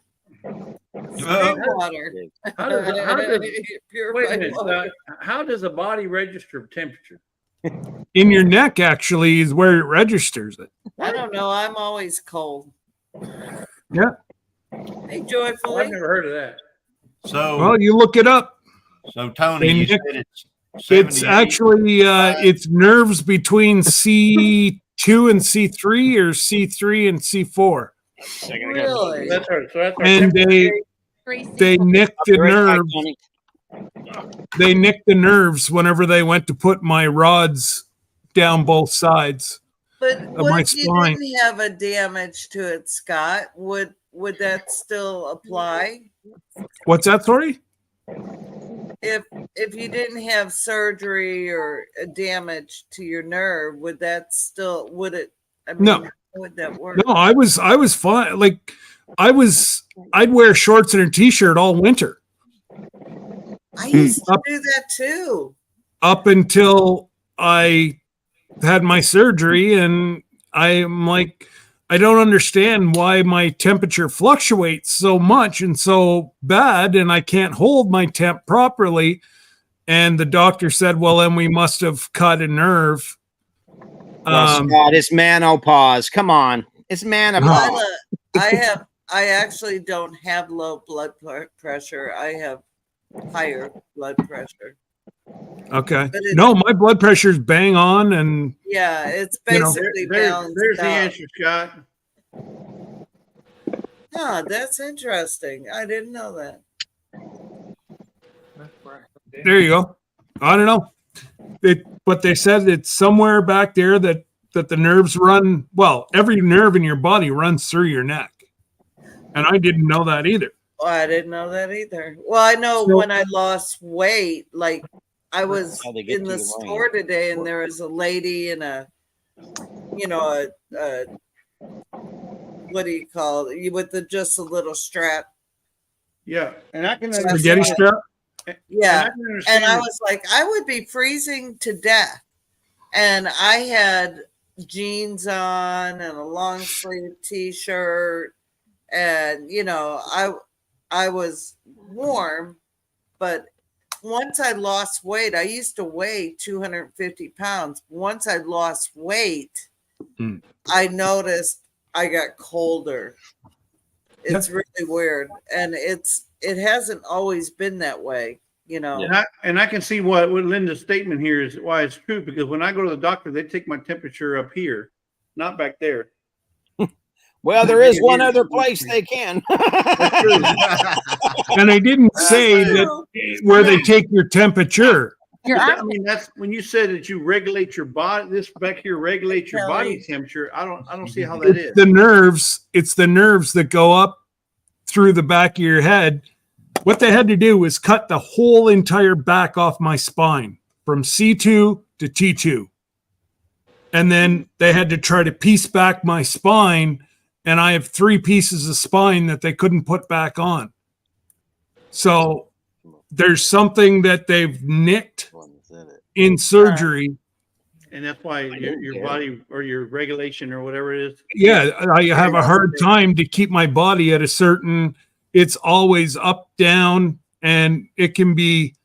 [SPEAKER 11] spring water.
[SPEAKER 12] How does, wait a
[SPEAKER 11] Purified
[SPEAKER 12] minute.
[SPEAKER 11] water.
[SPEAKER 12] How does a body register temperature?
[SPEAKER 1] In your neck, actually, is where it registers it.
[SPEAKER 11] I don't know. I'm always cold.
[SPEAKER 1] Yeah.
[SPEAKER 11] Hey,
[SPEAKER 12] Oh,
[SPEAKER 11] Joyfully.
[SPEAKER 12] I've never heard of that.
[SPEAKER 3] So,
[SPEAKER 1] Well, you look it up.
[SPEAKER 3] so Tony, you said it's
[SPEAKER 1] It's
[SPEAKER 3] 78.
[SPEAKER 1] actually it's nerves between C2 and C3 or C3 and C4.
[SPEAKER 11] Really?
[SPEAKER 12] That's our, so that's our
[SPEAKER 1] And they nicked the nerve. They nicked the nerves whenever they went to put my rods down both sides
[SPEAKER 11] But
[SPEAKER 1] of
[SPEAKER 11] what
[SPEAKER 1] my
[SPEAKER 11] if you
[SPEAKER 1] spine.
[SPEAKER 11] didn't have a damage to it, Scott? Would that still apply?
[SPEAKER 1] What's that, sorry?
[SPEAKER 11] If you didn't have surgery or a damage to your nerve, would that still it? I mean,
[SPEAKER 1] No.
[SPEAKER 11] how would that work?
[SPEAKER 1] No, I was fine. Like I'd wear shorts and a t-shirt all winter
[SPEAKER 11] I used to do that too.
[SPEAKER 1] up until I had my surgery, and I'm like, I don't understand why my temperature fluctuates so much and so bad, and I can't hold my temp properly. And the doctor said, well, then we must have cut a nerve.
[SPEAKER 8] Scott, it's menopause. Come on. It's menopause.
[SPEAKER 11] Lila, I actually don't have low blood pressure. I have higher blood pressure.
[SPEAKER 1] Okay.
[SPEAKER 11] But it-
[SPEAKER 1] No, my blood pressure's bang on, and
[SPEAKER 11] Yeah, it's
[SPEAKER 1] You know,
[SPEAKER 11] basically
[SPEAKER 12] There's
[SPEAKER 11] balanced
[SPEAKER 12] the
[SPEAKER 11] out.
[SPEAKER 12] answer, Scott.
[SPEAKER 11] Huh, that's interesting. I didn't know that.
[SPEAKER 1] there you go. I don't know. But they said it's somewhere back there that the nerves run. Well, every nerve in your body runs through your neck, and I didn't know that either.
[SPEAKER 11] Well, I didn't know that either. Well, I know
[SPEAKER 1] So-
[SPEAKER 11] when I lost weight, like I was
[SPEAKER 8] How they get
[SPEAKER 11] in
[SPEAKER 8] to
[SPEAKER 11] the
[SPEAKER 8] the
[SPEAKER 11] store today, and there was a lady in a, what do you call it? With just a little strap.
[SPEAKER 12] Yeah, and I can
[SPEAKER 1] Spaghetti
[SPEAKER 12] understand.
[SPEAKER 1] strap.
[SPEAKER 11] Yeah.
[SPEAKER 12] And I can
[SPEAKER 11] And
[SPEAKER 12] understand
[SPEAKER 11] I
[SPEAKER 12] that.
[SPEAKER 11] was like, I would be freezing to death. And I had jeans on and a long sleeve t-shirt. And, I was warm. But once I lost weight, I used to weigh 250 pounds. Once I lost weight, I noticed I got colder. It's really weird. And it hasn't always been that way,
[SPEAKER 12] And I can see what Linda's statement here is why it's true, because when I go to the doctor, they take my temperature up here, not back there.
[SPEAKER 8] Well, there is one other place they can.
[SPEAKER 1] And I didn't say that where they take your temperature.
[SPEAKER 7] I mean, that's when you said that you regulate your body. This back here regulates your body temperature. I don't see how that is.
[SPEAKER 1] The nerves. It's the nerves that go up through the back of your head. What they had to do was cut the whole entire back off my spine from C2 to T2. And then they had to try to piece back my spine. And I have 3 pieces of spine that they couldn't put back on. So there's something that they've nicked in surgery.
[SPEAKER 7] And that's why your body or your regulation or whatever it is.
[SPEAKER 1] Yeah, I have a hard time to keep my body at a certain, it's always up, down, and it can be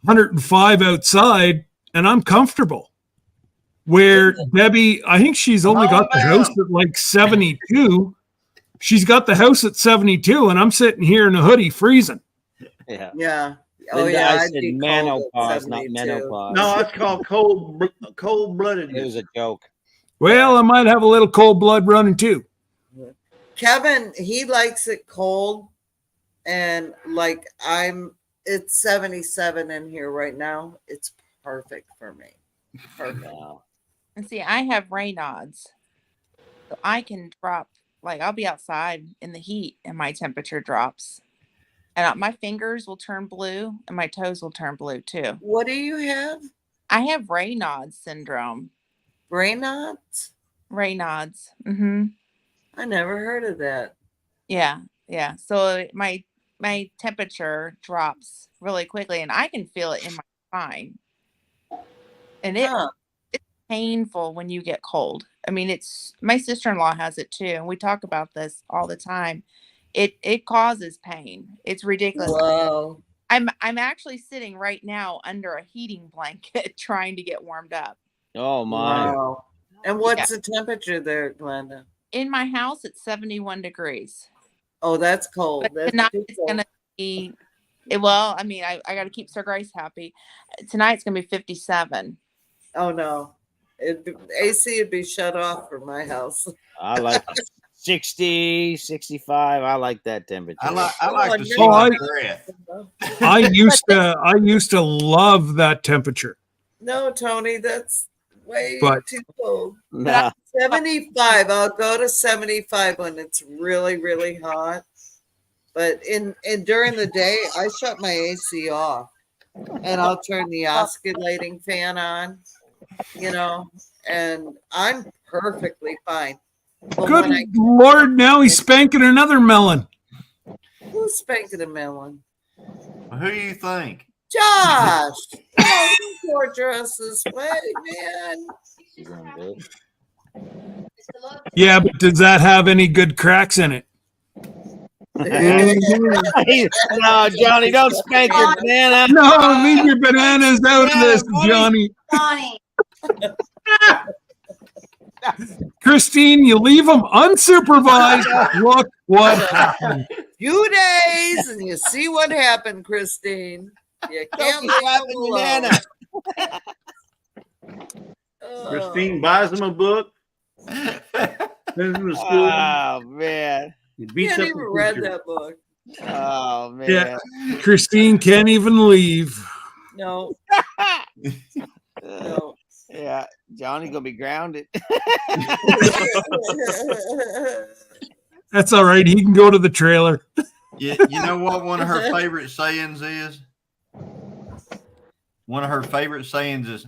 [SPEAKER 1] 105 outside, and I'm comfortable. Where Debbie, I think she's only got the house at like 72. She's got the house at 72, and I'm sitting here in a hoodie freezing.
[SPEAKER 8] Yeah.
[SPEAKER 11] Yeah.
[SPEAKER 8] Oh,
[SPEAKER 11] Linda,
[SPEAKER 8] I
[SPEAKER 11] I'd
[SPEAKER 8] said
[SPEAKER 11] be cold
[SPEAKER 8] menopause,
[SPEAKER 11] at
[SPEAKER 8] not
[SPEAKER 11] 72.
[SPEAKER 8] menopause.
[SPEAKER 7] No, that's called cold-blooded.
[SPEAKER 8] It was a joke.
[SPEAKER 1] Well, I might have a little cold blood running too.
[SPEAKER 11] Kevin, he likes it cold, and like it's 77 in here right now. It's perfect for me. Perfect.
[SPEAKER 8] Wow.
[SPEAKER 9] And see, I have Raynaud's, so I can drop. Like I'll be outside in the heat, and my temperature drops, and my fingers will turn blue, and my toes will turn blue too.
[SPEAKER 11] What do you have?
[SPEAKER 9] I have Raynaud's syndrome.
[SPEAKER 11] Raynaud's?
[SPEAKER 9] Raynaud's. Mm-hmm.
[SPEAKER 11] I never heard of that.
[SPEAKER 9] Yeah, yeah. So my temperature drops really quickly, and I can feel it in my spine. And it's painful when you get cold. I mean, it's my sister-in-law has it too, and we talk about this all the time. It causes pain. It's ridiculous.
[SPEAKER 11] Whoa.
[SPEAKER 9] I'm actually sitting right now under a heating blanket trying to get warmed up.
[SPEAKER 8] Oh my.
[SPEAKER 11] Wow. And what's the temperature there, Glenda?
[SPEAKER 9] In my house, it's 71 degrees.
[SPEAKER 11] Oh, that's cold.
[SPEAKER 9] But
[SPEAKER 11] That's
[SPEAKER 9] tonight
[SPEAKER 11] too
[SPEAKER 9] it's
[SPEAKER 11] cold.
[SPEAKER 9] gonna be well, I mean, I got to keep Sir Grace happy. Tonight's gonna be 57.
[SPEAKER 11] Oh no. AC would be shut off for my house.
[SPEAKER 8] I like 60, 65. I like that temperature.
[SPEAKER 3] I like to see
[SPEAKER 1] Oh,
[SPEAKER 3] my breath.
[SPEAKER 1] I used to love that temperature.
[SPEAKER 11] No, Tony, that's way
[SPEAKER 1] But-
[SPEAKER 11] too cold.
[SPEAKER 8] Nah.
[SPEAKER 11] 75. I'll go to 75 when it's really, really hot. But during the day, I shut my AC off, and I'll turn the oscillating fan on, and I'm perfectly fine. But
[SPEAKER 1] Good
[SPEAKER 11] when
[SPEAKER 1] Lord, now he's spanking another melon.
[SPEAKER 11] who's spanking a melon?
[SPEAKER 3] Who do you think?
[SPEAKER 11] Josh! Oh, don't torture us this way, man.
[SPEAKER 1] Yeah, but does that have any good cracks in it?
[SPEAKER 8] No, Johnny, don't spank your banana.
[SPEAKER 1] No, leave your bananas out of this, Johnny.
[SPEAKER 5] Johnny.
[SPEAKER 1] Christine, you leave them unsupervised. Look what happened.
[SPEAKER 11] Few days, and you see what happened, Christine. You can't leave them alone.
[SPEAKER 7] Christine buys him a book. Sends him to school.
[SPEAKER 8] Oh man.
[SPEAKER 7] He
[SPEAKER 11] I
[SPEAKER 7] beats
[SPEAKER 11] haven't
[SPEAKER 7] up
[SPEAKER 11] even
[SPEAKER 7] the
[SPEAKER 11] read
[SPEAKER 7] teacher.
[SPEAKER 11] that book.
[SPEAKER 8] Oh man.
[SPEAKER 1] Yeah, Christine can't even leave.
[SPEAKER 11] No. No.
[SPEAKER 8] Yeah, Johnny gonna be grounded.
[SPEAKER 1] That's all right. He can go to the trailer.
[SPEAKER 3] You know what one of her favorite sayings is? One of her favorite sayings is,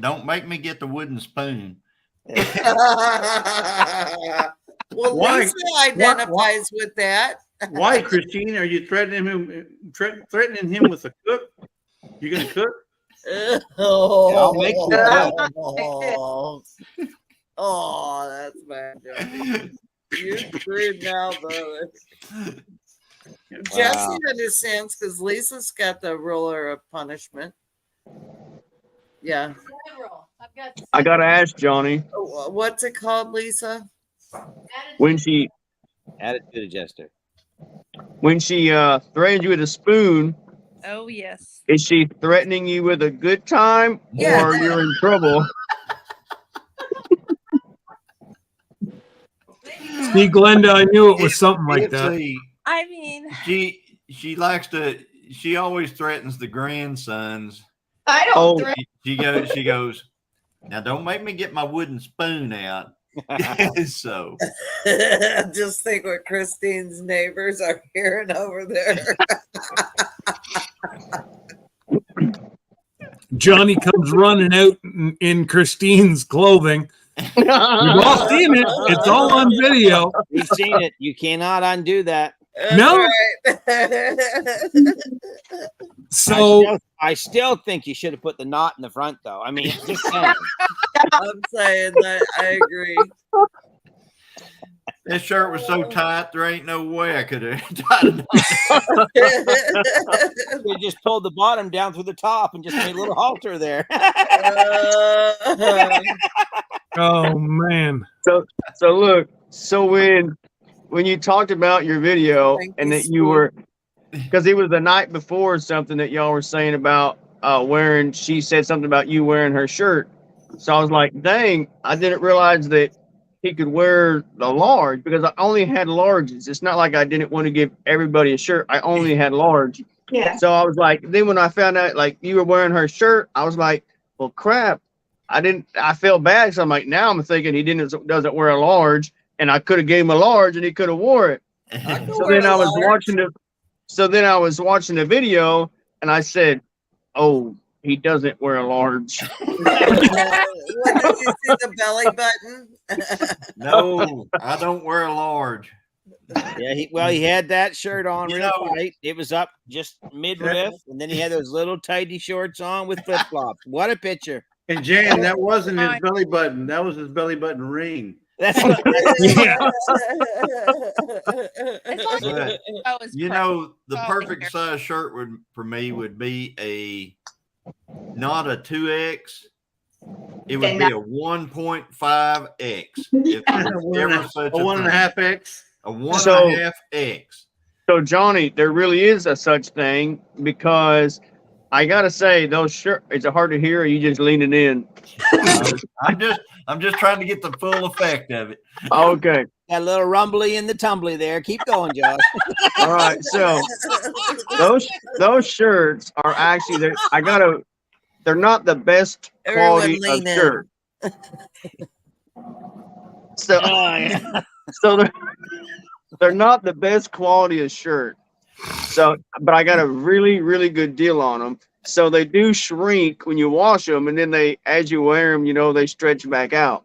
[SPEAKER 3] don't make me get the wooden spoon.
[SPEAKER 11] Well,
[SPEAKER 7] Why?
[SPEAKER 11] Lisa identifies with that.
[SPEAKER 7] Why, Christine? Are you threatening him? Threatening him with a cook? You gonna cook?
[SPEAKER 8] I'll make you
[SPEAKER 11] Oh, that's bad. Johnny. You're screwed now, brother. Jesse understands because Lisa's got the ruler of punishment. Yeah.
[SPEAKER 2] I gotta ask Johnny
[SPEAKER 11] What's it called, Lisa?
[SPEAKER 2] when she
[SPEAKER 8] Attitude adjuster.
[SPEAKER 2] threatens you with a spoon.
[SPEAKER 9] Oh yes.
[SPEAKER 2] Is she threatening you with a good time,
[SPEAKER 11] Yeah.
[SPEAKER 2] or you're in trouble?
[SPEAKER 1] See, Glenda, I knew it was something like that.
[SPEAKER 9] I mean,
[SPEAKER 3] She always threatens the grandsons
[SPEAKER 5] I don't
[SPEAKER 2] Oh,
[SPEAKER 5] throw.
[SPEAKER 3] She goes, now don't make me get my wooden spoon out. So
[SPEAKER 11] Just think what Christine's neighbors are hearing over there.
[SPEAKER 1] Johnny comes running out in Christine's clothing. We've all seen it. It's all on video.
[SPEAKER 8] We've seen it. You cannot undo that.
[SPEAKER 11] That's
[SPEAKER 1] No.
[SPEAKER 11] right.
[SPEAKER 1] So
[SPEAKER 8] I still think you should have put the knot in the front, though. I mean, just saying.
[SPEAKER 11] I'm saying that I agree.
[SPEAKER 3] this shirt was so tight, there ain't no way I could have tied a knot.
[SPEAKER 8] You just pulled the bottom down through the top and just made a little halter there.
[SPEAKER 1] oh man.
[SPEAKER 2] so look. So when you talked about your video
[SPEAKER 11] Thank
[SPEAKER 2] and
[SPEAKER 11] you,
[SPEAKER 2] that you were, because it was the night before or something that y'all were saying about wearing. She said something about you wearing her shirt. So I was like, dang, I didn't realize that he could wear the large because I only had larges. It's not like I didn't want to give everybody a shirt. I only had large.
[SPEAKER 5] Yeah.
[SPEAKER 2] So I was like, then when I found out like you were wearing her shirt, I was like, well, crap. I felt bad. So I'm like, now I'm thinking he doesn't wear a large, and I could have gave him a large and he could have wore it. So then I was watching the video and I said, oh, he doesn't wear a large.
[SPEAKER 11] When did you see the belly button?
[SPEAKER 3] No, I don't wear a large.
[SPEAKER 8] Yeah, he had that shirt on real tight. It was up just midriff, and then he had those little tighty shorts on with flip flops. What a picture!
[SPEAKER 7] And Jan, that wasn't his belly button. That was his belly button ring.
[SPEAKER 8] That's what,
[SPEAKER 1] Yeah.
[SPEAKER 3] But,
[SPEAKER 9] That was
[SPEAKER 3] you
[SPEAKER 9] perfect.
[SPEAKER 3] know, the
[SPEAKER 9] Oh,
[SPEAKER 3] perfect
[SPEAKER 9] here.
[SPEAKER 3] size shirt for me would be not a 2X. It would be a 1.5X. If there's ever such
[SPEAKER 7] A one and a
[SPEAKER 3] thing.
[SPEAKER 7] half X.
[SPEAKER 3] A 1.5X.
[SPEAKER 2] So Johnny, there really is a such thing because I gotta say those shirts. Is it hard to hear? Or are you just leaning in?
[SPEAKER 3] I'm just trying to get the full effect of it.
[SPEAKER 2] Okay.
[SPEAKER 8] got a little rumbly in the tumbly there. Keep going, Josh.
[SPEAKER 2] All right. So those shirts are actually they're not the best quality
[SPEAKER 11] Everyone
[SPEAKER 2] of
[SPEAKER 11] lean in.
[SPEAKER 2] shirt. So
[SPEAKER 8] Oh, yeah.
[SPEAKER 2] so they're not the best quality of shirt. So, but I got a really, really good deal on them. So they do shrink when you wash them, and then as you wear them, they stretch back out.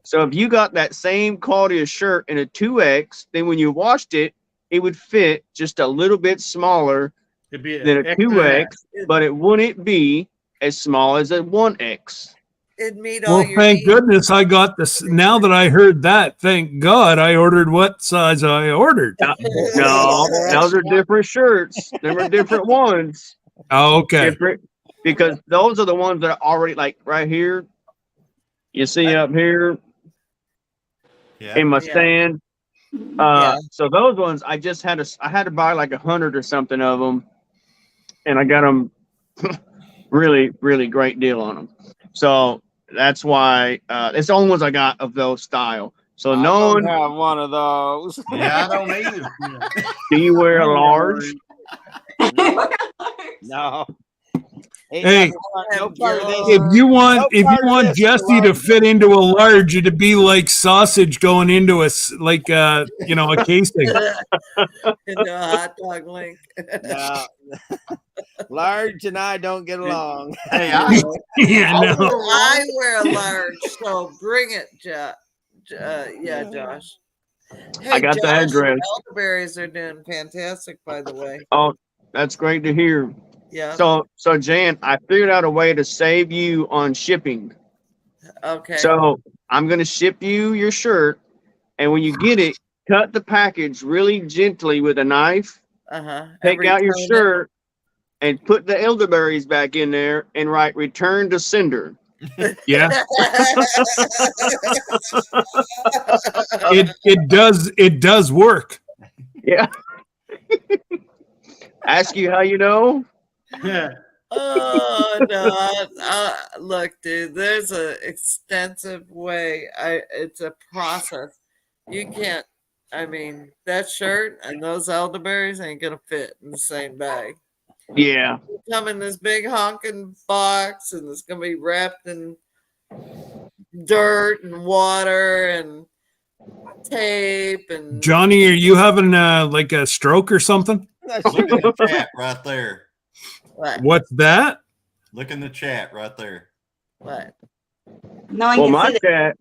[SPEAKER 2] So if you got that same quality of shirt in a 2X, then when you washed it, it would fit just a little bit smaller
[SPEAKER 7] It'd be
[SPEAKER 2] than a
[SPEAKER 7] X and a half.
[SPEAKER 2] 2X, but it wouldn't be as small as a 1X.
[SPEAKER 11] It'd meet all
[SPEAKER 1] Well,
[SPEAKER 11] your
[SPEAKER 1] thank
[SPEAKER 11] needs.
[SPEAKER 1] goodness I got this. Now that I heard that, thank God I ordered what size I ordered.
[SPEAKER 2] No, those are different shirts. They were different ones.
[SPEAKER 1] Oh, okay.
[SPEAKER 2] Different, because those are the ones that are already like right here. You see up here in my stand. So those ones I just had to buy like 100 or something of them, and I got them really, really great deal on them. So that's why it's the only ones I got of those style. So
[SPEAKER 8] I
[SPEAKER 2] no
[SPEAKER 8] don't
[SPEAKER 2] one.
[SPEAKER 8] have one of those.
[SPEAKER 3] Yeah, I don't either.
[SPEAKER 2] Do you wear a large?
[SPEAKER 8] No.
[SPEAKER 1] Hey,
[SPEAKER 8] no part of this.
[SPEAKER 1] if you want Jesse to fit into a large, it'd be like sausage going into a casing.
[SPEAKER 11] Into a hot dog link.
[SPEAKER 8] No. Large and I don't get along.
[SPEAKER 3] Hey,
[SPEAKER 1] Yeah, no.
[SPEAKER 11] I wear a large, so bring it, Josh. Hey,
[SPEAKER 2] I got the address.
[SPEAKER 11] Elderberries are doing fantastic, by the way.
[SPEAKER 2] Oh, that's great to hear.
[SPEAKER 11] Yeah.
[SPEAKER 2] So Jan, I figured out a way to save you on shipping.
[SPEAKER 11] Okay.
[SPEAKER 2] So I'm gonna ship you your shirt, and when you get it, cut the package really gently with a knife. Take out your shirt and put the elderberries back in there and write "return to sender."
[SPEAKER 1] Yeah. It does work.
[SPEAKER 2] Yeah. Ask you how you know.
[SPEAKER 11] Oh no! Look, dude. There's an extensive way. It's a process. You can't. I that shirt and those elderberries ain't gonna fit in the same bag.
[SPEAKER 2] Yeah.
[SPEAKER 11] come in this big honking box, and it's gonna be wrapped in dirt and water and tape and.
[SPEAKER 1] Johnny, are you having like a stroke or something?
[SPEAKER 3] Look in the chat right there.
[SPEAKER 11] What?
[SPEAKER 1] What's that?
[SPEAKER 3] Look in the chat right there.
[SPEAKER 11] What?
[SPEAKER 5] No one
[SPEAKER 2] Well,
[SPEAKER 5] can
[SPEAKER 2] my
[SPEAKER 5] see that.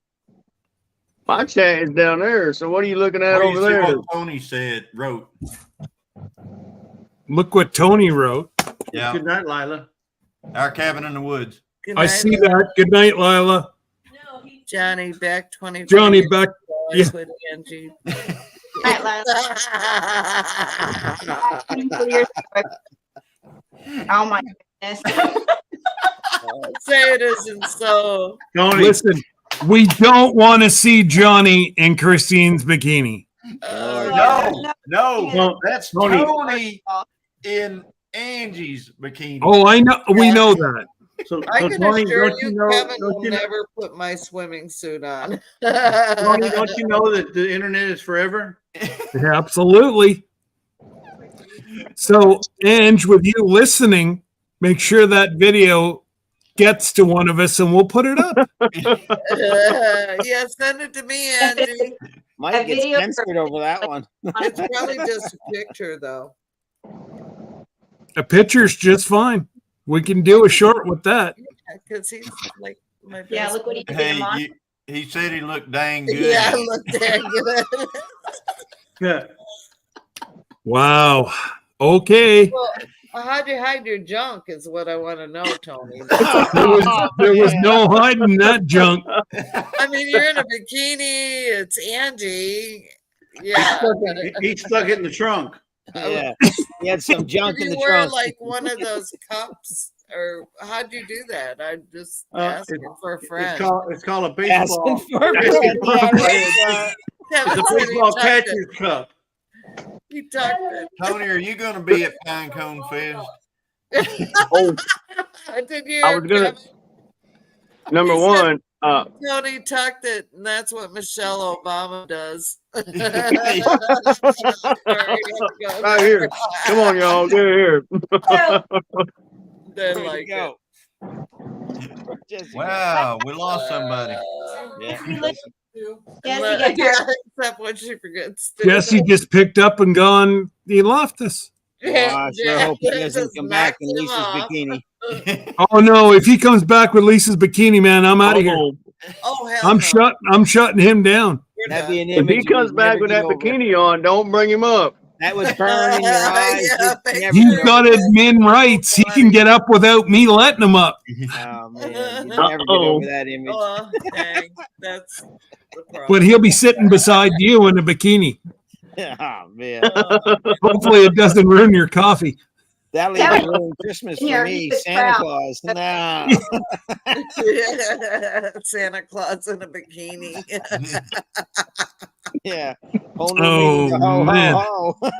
[SPEAKER 2] chat is down there. So what are you looking at
[SPEAKER 3] What do you
[SPEAKER 2] over
[SPEAKER 3] see
[SPEAKER 2] there?
[SPEAKER 3] what Tony wrote?
[SPEAKER 1] Look what Tony wrote.
[SPEAKER 3] Yeah.
[SPEAKER 7] Good night, Lila.
[SPEAKER 3] Our cabin in the woods.
[SPEAKER 11] Good
[SPEAKER 1] I
[SPEAKER 11] night,
[SPEAKER 1] see that. Good night, Lila.
[SPEAKER 11] Johnny. Back 20.
[SPEAKER 1] Johnny, back. Yeah.
[SPEAKER 11] With Angie.
[SPEAKER 5] Night, Lila. Oh my goodness.
[SPEAKER 11] Say it isn't so.
[SPEAKER 7] Tony.
[SPEAKER 1] Listen, we don't want to see Johnny in Christine's bikini.
[SPEAKER 3] No, that's
[SPEAKER 7] Tony.
[SPEAKER 3] Tony in Angie's bikini.
[SPEAKER 1] Oh, I know. We know that.
[SPEAKER 7] So
[SPEAKER 11] I can
[SPEAKER 7] Tony,
[SPEAKER 11] assure
[SPEAKER 7] don't
[SPEAKER 11] you,
[SPEAKER 7] you know?
[SPEAKER 11] Kevin
[SPEAKER 7] Don't
[SPEAKER 11] will
[SPEAKER 7] you know,
[SPEAKER 11] never put my swimming suit on.
[SPEAKER 7] Tony, don't you know that the internet is forever?
[SPEAKER 1] Absolutely. So, Ange, with you listening, make sure that video gets to one of us and we'll put it up.
[SPEAKER 11] Yeah, send it to me, Angie.
[SPEAKER 8] Might get censored over that one.
[SPEAKER 11] It's probably just a picture, though.
[SPEAKER 1] A picture's just fine. We can do a short with that.
[SPEAKER 11] Because he's like my best.
[SPEAKER 5] Yeah, look what he did.
[SPEAKER 3] Hey, he said he looked dang good.
[SPEAKER 11] Yeah, look dang good.
[SPEAKER 7] Yeah.
[SPEAKER 1] Wow. Okay.
[SPEAKER 11] Well, how'd you hide your junk is what I want to know, Tony.
[SPEAKER 1] There was no hiding that junk.
[SPEAKER 11] I mean, you're in a bikini. It's Angie. Yeah.
[SPEAKER 7] He stuck it in the trunk.
[SPEAKER 8] Yeah, he had some junk
[SPEAKER 11] Did
[SPEAKER 8] in
[SPEAKER 11] you
[SPEAKER 8] the
[SPEAKER 11] wear
[SPEAKER 8] trunk.
[SPEAKER 11] like one of those cups, or how'd you do that? I'm just asking for a friend.
[SPEAKER 7] It's called a baseball.
[SPEAKER 8] Asking for a friend.
[SPEAKER 7] It's a baseball catcher's cup.
[SPEAKER 11] He tucked it.
[SPEAKER 3] Tony, are you going to be at Pinecone Fest?
[SPEAKER 2] Oh,
[SPEAKER 11] Did you?
[SPEAKER 2] I was gonna. Number
[SPEAKER 11] He said-
[SPEAKER 2] one,
[SPEAKER 11] Tony tucked it, and that's what Michelle Obama does.
[SPEAKER 2] right here. Come on, y'all, get here.
[SPEAKER 11] They
[SPEAKER 8] There
[SPEAKER 11] like
[SPEAKER 8] you go.
[SPEAKER 3] Wow, we lost somebody.
[SPEAKER 8] Yeah.
[SPEAKER 11] it. Yeah, except when she forgets. to.
[SPEAKER 1] Jesse just picked up and gone. He left us.
[SPEAKER 8] Oh, I sure hope he
[SPEAKER 11] Jesse
[SPEAKER 8] doesn't
[SPEAKER 11] just
[SPEAKER 8] come back in
[SPEAKER 11] knocks him
[SPEAKER 8] Lisa's
[SPEAKER 11] off.
[SPEAKER 8] bikini.
[SPEAKER 1] Oh no! If he comes back with Lisa's bikini, man, I'm out of here.
[SPEAKER 11] Oh hell
[SPEAKER 1] I'm
[SPEAKER 11] no.
[SPEAKER 1] I'm shutting him down.
[SPEAKER 11] We're
[SPEAKER 8] That'd
[SPEAKER 11] done.
[SPEAKER 8] be an
[SPEAKER 2] If
[SPEAKER 8] image.
[SPEAKER 2] he
[SPEAKER 8] you
[SPEAKER 2] comes
[SPEAKER 8] would
[SPEAKER 2] back
[SPEAKER 8] never
[SPEAKER 2] with
[SPEAKER 8] get
[SPEAKER 2] that
[SPEAKER 8] over.
[SPEAKER 2] bikini on, don't bring him up.
[SPEAKER 8] That would burn in your eyes.
[SPEAKER 11] Yeah,
[SPEAKER 8] You'd never
[SPEAKER 1] He's
[SPEAKER 8] get
[SPEAKER 1] got
[SPEAKER 8] over
[SPEAKER 1] admin rights. He can get up without me letting him up.
[SPEAKER 8] it. Oh man, you'd never get over that image.
[SPEAKER 11] Oh, dang. That's the problem.
[SPEAKER 1] But he'll be sitting beside you in a bikini.
[SPEAKER 8] Oh man,
[SPEAKER 1] Hopefully, it doesn't ruin your coffee.
[SPEAKER 8] that
[SPEAKER 5] Yeah.
[SPEAKER 8] would ruin Christmas for
[SPEAKER 5] Here,
[SPEAKER 8] me.
[SPEAKER 5] he was
[SPEAKER 8] Santa
[SPEAKER 5] proud.
[SPEAKER 8] Claus. Nah.
[SPEAKER 11] Santa Claus in a bikini.
[SPEAKER 8] Yeah. Whole new
[SPEAKER 1] Oh,
[SPEAKER 8] meaning to ho,
[SPEAKER 1] man.
[SPEAKER 8] ho, ho.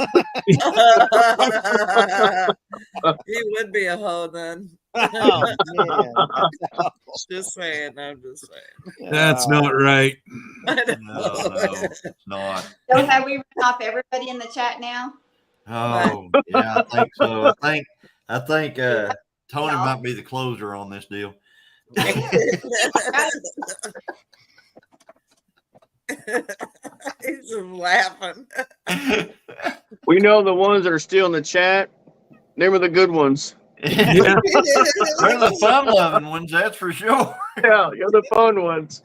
[SPEAKER 11] He would be a hoe then.
[SPEAKER 8] Oh, man.
[SPEAKER 11] Just saying. I'm just saying.
[SPEAKER 1] That's not right.
[SPEAKER 3] No, it's not.
[SPEAKER 5] So have we run off everybody in the chat now?
[SPEAKER 3] Oh, yeah, I think so. I think Tony might be the closer on this deal.
[SPEAKER 11] He's just laughing.
[SPEAKER 2] We know the ones that are still in the chat. They were the good ones.
[SPEAKER 1] Yeah.
[SPEAKER 3] They're the fun-loving ones, that's for sure.
[SPEAKER 2] Yeah, you're the fun ones.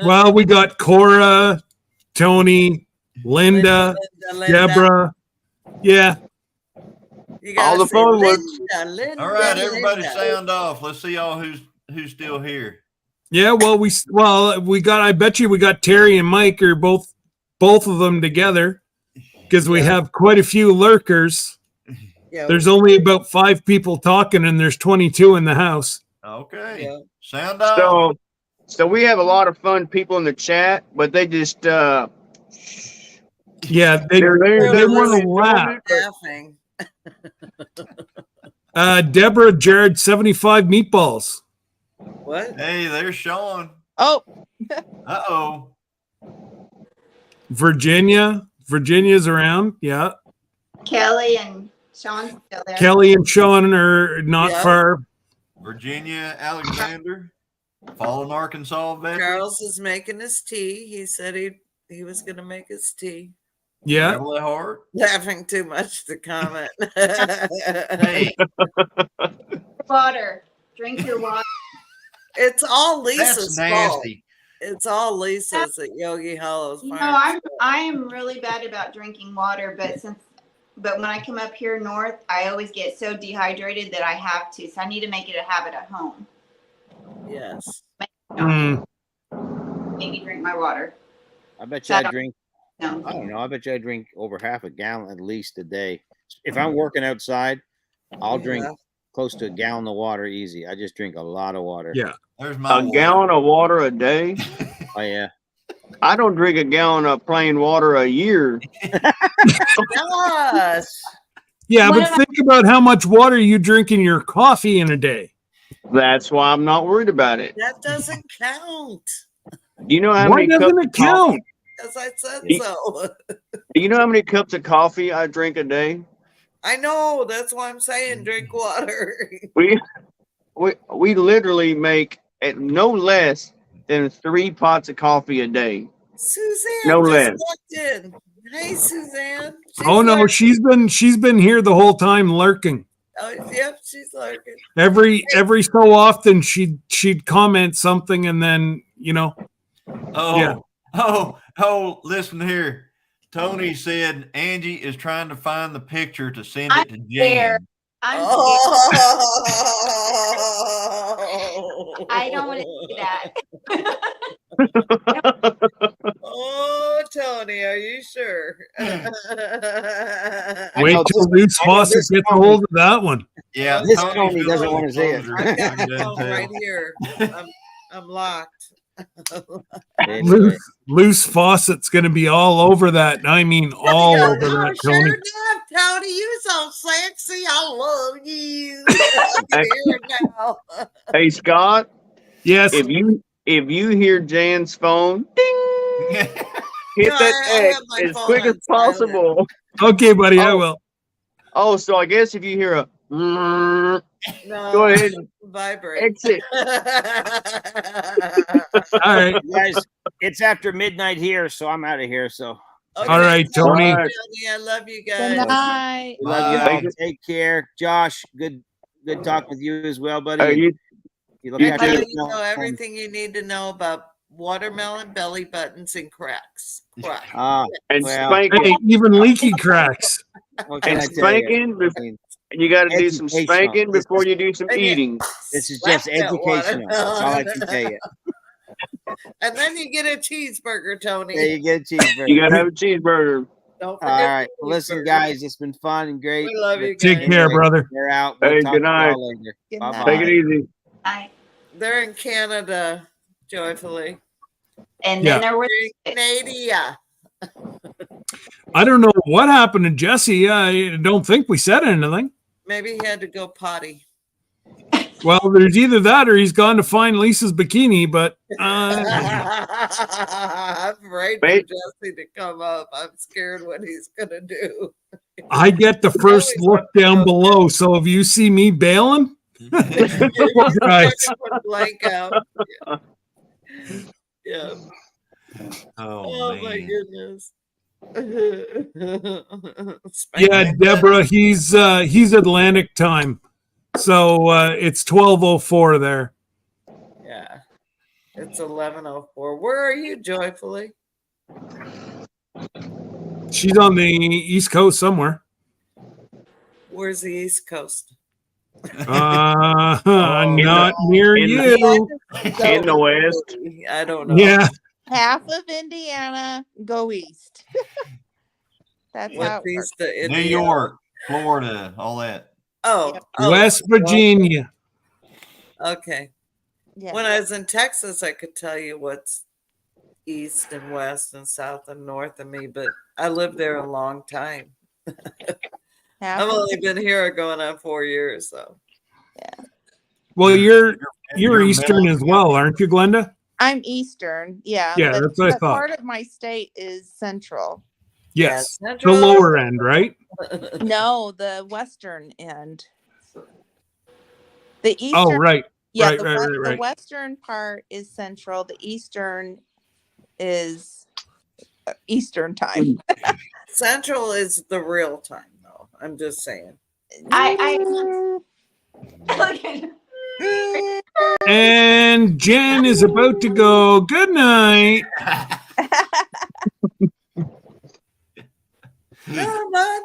[SPEAKER 1] Well, we got Cora, Tony, Linda, Deborah. Yeah.
[SPEAKER 11] You
[SPEAKER 2] All
[SPEAKER 11] gotta
[SPEAKER 2] the
[SPEAKER 11] say
[SPEAKER 2] fun ones.
[SPEAKER 11] Linda,
[SPEAKER 3] All right, everybody
[SPEAKER 11] Linda.
[SPEAKER 3] sound off. Let's see y'all who's still here.
[SPEAKER 1] Yeah, well, we got. I bet you we got Terry and Mike are both of them together because we have quite a few lurkers.
[SPEAKER 11] Yeah,
[SPEAKER 1] There's only about 5 people talking, and there's 22 in the house.
[SPEAKER 3] Okay,
[SPEAKER 11] Yeah.
[SPEAKER 3] sound off.
[SPEAKER 2] So we have a lot of fun people in the chat, but they just
[SPEAKER 1] Yeah, they
[SPEAKER 2] they're
[SPEAKER 1] want
[SPEAKER 2] really
[SPEAKER 1] to laugh.
[SPEAKER 11] laughing.
[SPEAKER 1] Deborah, Jared, 75 meatballs.
[SPEAKER 11] What?
[SPEAKER 3] Hey, there's Sean.
[SPEAKER 9] Oh,
[SPEAKER 3] Uh-oh.
[SPEAKER 1] Virginia's around. Yeah.
[SPEAKER 5] Kelly and Sean's still there.
[SPEAKER 1] Kelly and Sean are not
[SPEAKER 11] Yep.
[SPEAKER 1] far.
[SPEAKER 3] Virginia Alexander, fallen Arkansas veteran.
[SPEAKER 11] Charles is making his tea. He said he was going to make his tea.
[SPEAKER 1] Yeah.
[SPEAKER 3] Beverly Hart.
[SPEAKER 11] Laughing too much to comment.
[SPEAKER 3] Hey,
[SPEAKER 5] Water. Drink your water.
[SPEAKER 11] It's all Lisa's
[SPEAKER 3] that's
[SPEAKER 11] fault.
[SPEAKER 3] nasty.
[SPEAKER 11] It's all Lisa's at Yogi Hollow's
[SPEAKER 5] You know,
[SPEAKER 11] farm.
[SPEAKER 5] I am really bad about drinking water, but when I come up here north, I always get so dehydrated that I have to. So I need to make it a habit at home.
[SPEAKER 11] Yes.
[SPEAKER 1] Mm.
[SPEAKER 5] Maybe drink my water.
[SPEAKER 8] I bet you I drink.
[SPEAKER 5] No.
[SPEAKER 8] I don't know. I bet you I drink over half a gallon at least a day. If I'm working outside, I'll drink close to a gallon of water easy. I just drink a lot of water.
[SPEAKER 1] Yeah.
[SPEAKER 3] There's my water.
[SPEAKER 2] gallon of water a day.
[SPEAKER 8] Oh yeah.
[SPEAKER 2] I don't drink a gallon of plain water a year.
[SPEAKER 11] Gosh.
[SPEAKER 1] Yeah,
[SPEAKER 5] What
[SPEAKER 1] but think about how much water you drink in your coffee in a day.
[SPEAKER 2] That's why I'm not worried about it.
[SPEAKER 11] That doesn't count.
[SPEAKER 2] Do you know how
[SPEAKER 1] Why
[SPEAKER 2] many cups
[SPEAKER 1] doesn't
[SPEAKER 2] of
[SPEAKER 1] it count?
[SPEAKER 2] coffee?
[SPEAKER 11] Because I said
[SPEAKER 2] Ye-
[SPEAKER 11] so.
[SPEAKER 2] Do you know how many cups of coffee I drink a day?
[SPEAKER 11] I know. That's why I'm saying drink water.
[SPEAKER 2] We literally make at no less than 3 pots of coffee a day.
[SPEAKER 11] Suzanne
[SPEAKER 2] No
[SPEAKER 11] just
[SPEAKER 2] less.
[SPEAKER 11] walked in. Hey, Suzanne.
[SPEAKER 1] Oh no,
[SPEAKER 11] lurking.
[SPEAKER 1] she's been here the whole time lurking.
[SPEAKER 11] Oh, yep, she's lurking.
[SPEAKER 1] Every so often she'd comment something and then
[SPEAKER 3] Oh,
[SPEAKER 1] Yeah.
[SPEAKER 3] oh, listen here. Tony said Angie is trying to find the picture to send it to
[SPEAKER 5] I'm
[SPEAKER 3] Jan.
[SPEAKER 5] scared. I'm scared.
[SPEAKER 11] Oh.
[SPEAKER 5] I don't want to see that.
[SPEAKER 11] Oh, Tony, are you sure?
[SPEAKER 1] wait
[SPEAKER 8] know
[SPEAKER 1] till
[SPEAKER 8] this-
[SPEAKER 1] Loose
[SPEAKER 8] I know
[SPEAKER 1] Faucet
[SPEAKER 8] this
[SPEAKER 1] gets a
[SPEAKER 8] Tony.
[SPEAKER 1] hold of that one.
[SPEAKER 3] Yeah,
[SPEAKER 8] This
[SPEAKER 3] Tony
[SPEAKER 8] Tony
[SPEAKER 3] feels
[SPEAKER 8] doesn't
[SPEAKER 3] like
[SPEAKER 8] wanna see it.
[SPEAKER 3] closer.
[SPEAKER 11] I've got
[SPEAKER 3] I
[SPEAKER 11] the
[SPEAKER 3] can
[SPEAKER 11] phone
[SPEAKER 3] tell.
[SPEAKER 11] right here. I'm locked.
[SPEAKER 8] Anyway,
[SPEAKER 1] Loose Faucet's going to be all over that. I mean, all
[SPEAKER 11] Yeah,
[SPEAKER 1] over that,
[SPEAKER 11] sure
[SPEAKER 1] Tony.
[SPEAKER 11] enough, Tony, you so sexy. I love you. I can hear it now.
[SPEAKER 2] Hey Scott,
[SPEAKER 1] Yes.
[SPEAKER 2] if you hear Jan's phone, ding, hit
[SPEAKER 11] No,
[SPEAKER 2] that
[SPEAKER 11] I have
[SPEAKER 2] X
[SPEAKER 11] my
[SPEAKER 2] as
[SPEAKER 11] phone
[SPEAKER 2] quick as
[SPEAKER 11] on silent.
[SPEAKER 2] possible.
[SPEAKER 1] Okay, buddy, I will.
[SPEAKER 2] Oh, so I guess if you hear a
[SPEAKER 11] No,
[SPEAKER 2] go ahead,
[SPEAKER 11] vibrate.
[SPEAKER 2] exit.
[SPEAKER 1] All right.
[SPEAKER 8] guys, it's after midnight here, so I'm out of here. So
[SPEAKER 11] Okay,
[SPEAKER 1] All right, Tony.
[SPEAKER 2] All right.
[SPEAKER 11] Tony, I love you
[SPEAKER 9] Good
[SPEAKER 11] guys.
[SPEAKER 9] night.
[SPEAKER 8] we love you
[SPEAKER 3] Bye.
[SPEAKER 8] all.
[SPEAKER 2] Thank you.
[SPEAKER 8] Take care, Josh. Good talk with you as well, buddy.
[SPEAKER 2] Hey,
[SPEAKER 8] And
[SPEAKER 2] you
[SPEAKER 8] you look
[SPEAKER 2] you
[SPEAKER 8] after
[SPEAKER 11] I
[SPEAKER 2] too.
[SPEAKER 11] let
[SPEAKER 8] yourself.
[SPEAKER 11] you know everything you need to know about watermelon belly buttons and cracks. Crack.
[SPEAKER 2] and
[SPEAKER 8] Well,
[SPEAKER 2] spanking
[SPEAKER 1] Hey, even leaky cracks.
[SPEAKER 8] what can
[SPEAKER 2] and
[SPEAKER 8] I tell you?
[SPEAKER 2] spanking.
[SPEAKER 8] I mean,
[SPEAKER 2] You got to do some
[SPEAKER 8] Educational.
[SPEAKER 2] spanking before you do some
[SPEAKER 11] And you-
[SPEAKER 2] eating.
[SPEAKER 8] this is
[SPEAKER 11] Slap
[SPEAKER 8] just
[SPEAKER 11] that
[SPEAKER 8] educational. That's all I can tell you.
[SPEAKER 11] And then you get a cheeseburger, Tony.
[SPEAKER 8] There you get a cheeseburger.
[SPEAKER 2] You got to have a cheeseburger.
[SPEAKER 11] Don't forget
[SPEAKER 8] All
[SPEAKER 11] the
[SPEAKER 8] right. Well, listen,
[SPEAKER 11] cheeseburger.
[SPEAKER 8] guys, it's been fun and great.
[SPEAKER 11] We love you
[SPEAKER 1] Take
[SPEAKER 11] guys.
[SPEAKER 1] care, brother.
[SPEAKER 8] They're out. We'll
[SPEAKER 2] Hey,
[SPEAKER 8] talk
[SPEAKER 2] good
[SPEAKER 8] to
[SPEAKER 2] night.
[SPEAKER 8] y'all later.
[SPEAKER 9] Good
[SPEAKER 8] Bye-bye.
[SPEAKER 9] night.
[SPEAKER 2] Take it easy.
[SPEAKER 11] They're in Canada, joyfully.
[SPEAKER 5] And
[SPEAKER 1] Yeah.
[SPEAKER 5] then there were
[SPEAKER 11] Canada.
[SPEAKER 1] I don't know what happened to Jesse. I don't think we said anything.
[SPEAKER 11] Maybe he had to go potty.
[SPEAKER 1] Well, there's either that or he's gone to find Lisa's bikini, but
[SPEAKER 11] I'm ready for
[SPEAKER 2] Wait.
[SPEAKER 11] Jesse to come up. I'm scared what he's gonna do.
[SPEAKER 1] I get the first look down below. So if you see me bailing, right.
[SPEAKER 11] Put blank out. Yeah.
[SPEAKER 3] Oh,
[SPEAKER 11] Oh my
[SPEAKER 3] man.
[SPEAKER 11] goodness.
[SPEAKER 1] Yeah, Deborah, he's Atlantic time. So it's 12:04 there.
[SPEAKER 11] Yeah. It's 11:04. Where are you, joyfully?
[SPEAKER 1] She's on the East Coast somewhere.
[SPEAKER 11] Where's the East Coast?
[SPEAKER 1] Not near
[SPEAKER 2] in
[SPEAKER 1] you.
[SPEAKER 2] In the West.
[SPEAKER 11] I don't know.
[SPEAKER 1] Yeah.
[SPEAKER 9] Half of Indiana, go east. That's how
[SPEAKER 11] What's
[SPEAKER 9] it
[SPEAKER 11] east
[SPEAKER 9] works.
[SPEAKER 11] of
[SPEAKER 3] New
[SPEAKER 11] Indiana?
[SPEAKER 3] York, Florida, all that.
[SPEAKER 11] Oh,
[SPEAKER 1] West Virginia.
[SPEAKER 11] okay.
[SPEAKER 9] Yeah.
[SPEAKER 11] When I was in Texas, I could tell you what's east and west and south and north of me, but I lived there a long time.
[SPEAKER 9] Half
[SPEAKER 11] I've
[SPEAKER 9] of-
[SPEAKER 11] only been here going on 4 years, so
[SPEAKER 1] Well, you're
[SPEAKER 3] You're
[SPEAKER 1] Eastern
[SPEAKER 3] middle.
[SPEAKER 1] as well, aren't you, Glenda?
[SPEAKER 9] I'm Eastern. Yeah.
[SPEAKER 1] Yeah, that's what I
[SPEAKER 9] but
[SPEAKER 1] thought.
[SPEAKER 9] part of my state is Central.
[SPEAKER 1] Yes.
[SPEAKER 11] Yeah,
[SPEAKER 1] The
[SPEAKER 11] Central-
[SPEAKER 1] lower end, right?
[SPEAKER 9] No, the western end. The eastern.
[SPEAKER 1] Oh, right.
[SPEAKER 9] Yeah,
[SPEAKER 1] right,
[SPEAKER 9] the,
[SPEAKER 1] right,
[SPEAKER 9] we-
[SPEAKER 1] right,
[SPEAKER 9] the
[SPEAKER 1] right.
[SPEAKER 9] western part is central. The eastern is Eastern time.
[SPEAKER 11] Central is the real time, though. I'm just saying.
[SPEAKER 1] And Jen is about to go. Good night.
[SPEAKER 11] No, man.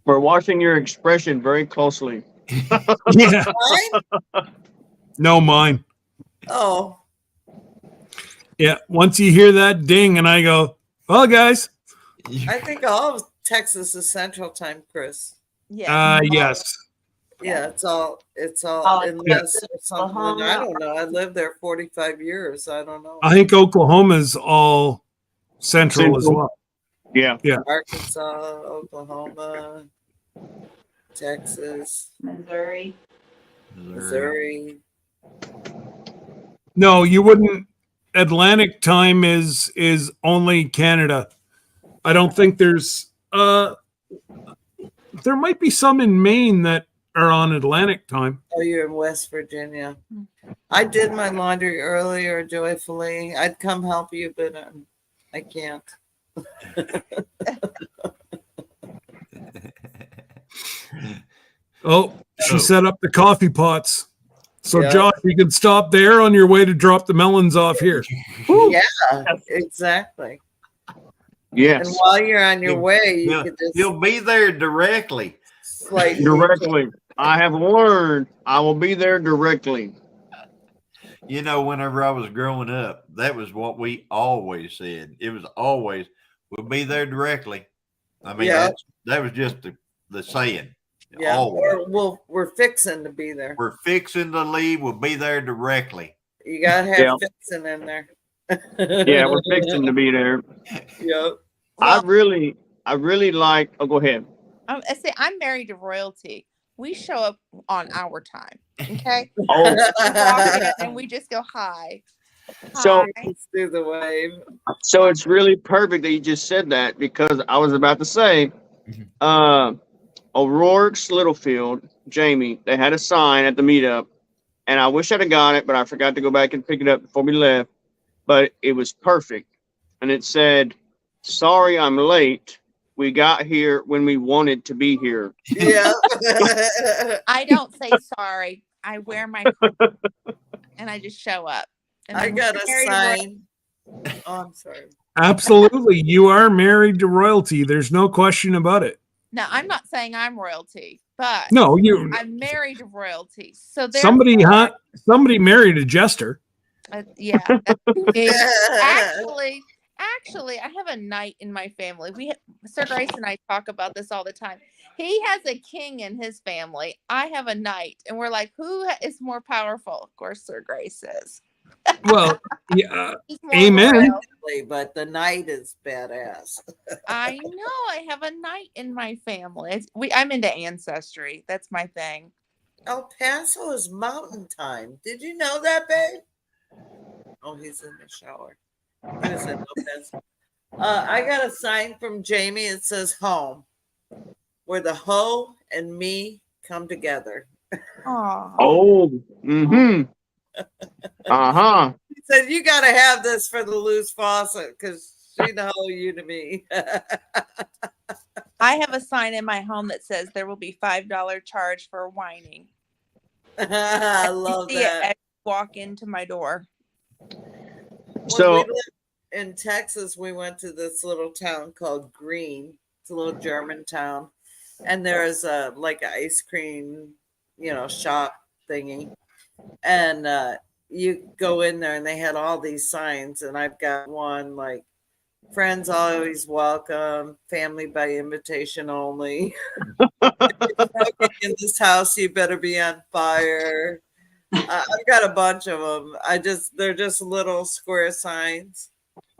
[SPEAKER 2] We're watching your expression very closely.
[SPEAKER 1] Yeah.
[SPEAKER 11] Mine?
[SPEAKER 1] No, mine.
[SPEAKER 11] Oh,
[SPEAKER 1] Yeah. Once you hear that ding, and I go, well, guys.
[SPEAKER 11] I think all of Texas is Central Time, Chris.
[SPEAKER 9] Yeah.
[SPEAKER 1] Yes.
[SPEAKER 11] Yeah, it's all
[SPEAKER 4] All
[SPEAKER 11] unless
[SPEAKER 4] Texas,
[SPEAKER 11] or something.
[SPEAKER 4] Oklahoma.
[SPEAKER 11] I don't know. I lived there 45 years. I don't know.
[SPEAKER 1] I think Oklahoma's all central as well.
[SPEAKER 2] Yeah.
[SPEAKER 1] Yeah.
[SPEAKER 11] Arkansas, Oklahoma, Texas,
[SPEAKER 5] Missouri.
[SPEAKER 11] Missouri.
[SPEAKER 1] No, you wouldn't. Atlantic time is only Canada. I don't think there's there might be some in Maine that are on Atlantic time.
[SPEAKER 11] Oh, you're in West Virginia. I did my laundry earlier, joyfully. I'd come help you, but I can't.
[SPEAKER 1] Oh, she set up the coffee pots. So,
[SPEAKER 11] Yeah.
[SPEAKER 1] Josh, you can stop there on your way to drop the melons off here.
[SPEAKER 11] Yeah, exactly.
[SPEAKER 2] Yes.
[SPEAKER 11] And while you're on your way, you
[SPEAKER 3] You'll,
[SPEAKER 11] could just
[SPEAKER 3] you'll be there directly.
[SPEAKER 11] slightly
[SPEAKER 2] Directly. I have learned I will be there directly.
[SPEAKER 3] You know, whenever I was growing up, that was what we always said. It was always, we'll be there directly. I mean,
[SPEAKER 11] Yeah.
[SPEAKER 3] that was just the saying.
[SPEAKER 11] Yeah,
[SPEAKER 3] Always.
[SPEAKER 11] or we're fixing to be there.
[SPEAKER 3] We're fixing to leave. We'll be there directly.
[SPEAKER 11] You gotta have
[SPEAKER 2] Yeah.
[SPEAKER 11] fixing in there.
[SPEAKER 2] Yeah, we're fixing to be there.
[SPEAKER 11] Yep.
[SPEAKER 2] I really like. Oh, go ahead.
[SPEAKER 9] I say I'm married to royalty. We show up on our time. Okay.
[SPEAKER 2] Oh,
[SPEAKER 9] Walk in and we just go hi.
[SPEAKER 2] So-
[SPEAKER 9] Hi.
[SPEAKER 11] Let's do the wave.
[SPEAKER 2] so it's really perfect that you just said that because I was about to say, O'Rourke's Littlefield, Jamie, they had a sign at the meetup, and I wish I'd have got it, but I forgot to go back and pick it up before we left. But it was perfect, and it said, "Sorry, I'm late. We got here when we wanted to be here."
[SPEAKER 11] Yeah.
[SPEAKER 9] I don't say sorry. I wear my coat and I just show up. And
[SPEAKER 11] I
[SPEAKER 9] I'm
[SPEAKER 11] got a
[SPEAKER 9] married to royalty.
[SPEAKER 11] sign. Oh, I'm sorry.
[SPEAKER 1] Absolutely. You are married to royalty. There's no question about it.
[SPEAKER 9] Now, I'm not saying I'm royalty, but
[SPEAKER 1] No, you
[SPEAKER 9] I'm married to royalty. So
[SPEAKER 1] somebody married a jester.
[SPEAKER 9] yeah. That's me. Actually, I have a knight in my family. Sir Grace and I talk about this all the time. He has a king in his family. I have a knight, and we're like, who is more powerful? Of course, Sir Grace is.
[SPEAKER 1] Well, yeah.
[SPEAKER 9] He's more
[SPEAKER 1] Amen.
[SPEAKER 9] royal.
[SPEAKER 11] But the night is badass.
[SPEAKER 9] I know. I have a knight in my family. I'm into ancestry. That's my thing.
[SPEAKER 11] El Paso is mountain time. Did you know that, babe? Oh, he's in the shower. He was in El Paso. I got a sign from Jamie. It says home, where the hoe and me come together.
[SPEAKER 9] Aww.
[SPEAKER 2] Oh, mm-hmm. Uh-huh.
[SPEAKER 11] He said, you got to have this for the loose faucet because she the hoe, you to me.
[SPEAKER 9] I have a sign in my home that says there will be $5 charge for whining.
[SPEAKER 11] I love
[SPEAKER 9] You see it
[SPEAKER 11] that.
[SPEAKER 9] as you walk into my door.
[SPEAKER 2] So-
[SPEAKER 11] When we lived in Texas, we went to this little town called Green. It's a little German town. And there's a like an ice cream, shop thingy. And you go in there and they had all these signs. And I've got one like friends always welcome, family by invitation only. In this house, you better be on fire. I've got a bunch of them. They're just little square signs.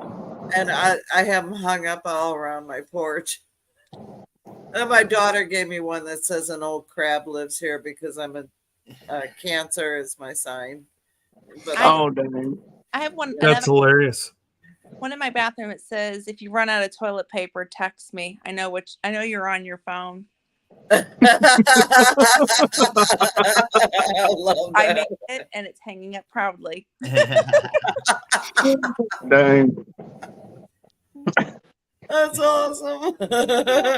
[SPEAKER 11] And I have them hung up all around my porch. And my daughter gave me one that says an old crab lives here because I'm a Cancer is my sign. But
[SPEAKER 2] Oh, dang.
[SPEAKER 9] I have one.
[SPEAKER 1] That's hilarious.
[SPEAKER 9] One in my bathroom, it says, if you run out of toilet paper, text me. I know you're on your phone.
[SPEAKER 11] I love
[SPEAKER 9] I
[SPEAKER 11] that.
[SPEAKER 9] made it and it's hanging up proudly.
[SPEAKER 2] Dang.
[SPEAKER 11] That's awesome.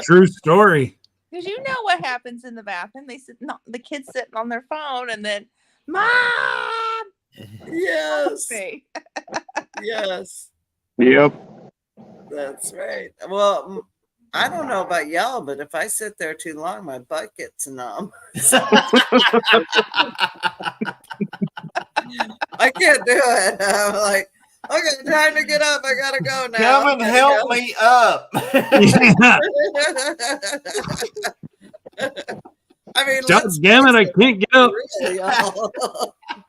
[SPEAKER 1] True story.
[SPEAKER 9] Because you know what happens in the bathroom. The kids sitting on their phone and then, Mom!
[SPEAKER 11] Yes.
[SPEAKER 9] Me.
[SPEAKER 11] Yes.
[SPEAKER 2] Yep.
[SPEAKER 11] That's right. Well, I don't know about y'all, but if I sit there too long, my butt gets numb. I can't do it. I'm like, okay, time to get up. I gotta go now.
[SPEAKER 3] Come and help me up.
[SPEAKER 11] I mean,
[SPEAKER 1] Damn it, I can't get up.
[SPEAKER 11] Really, y'all.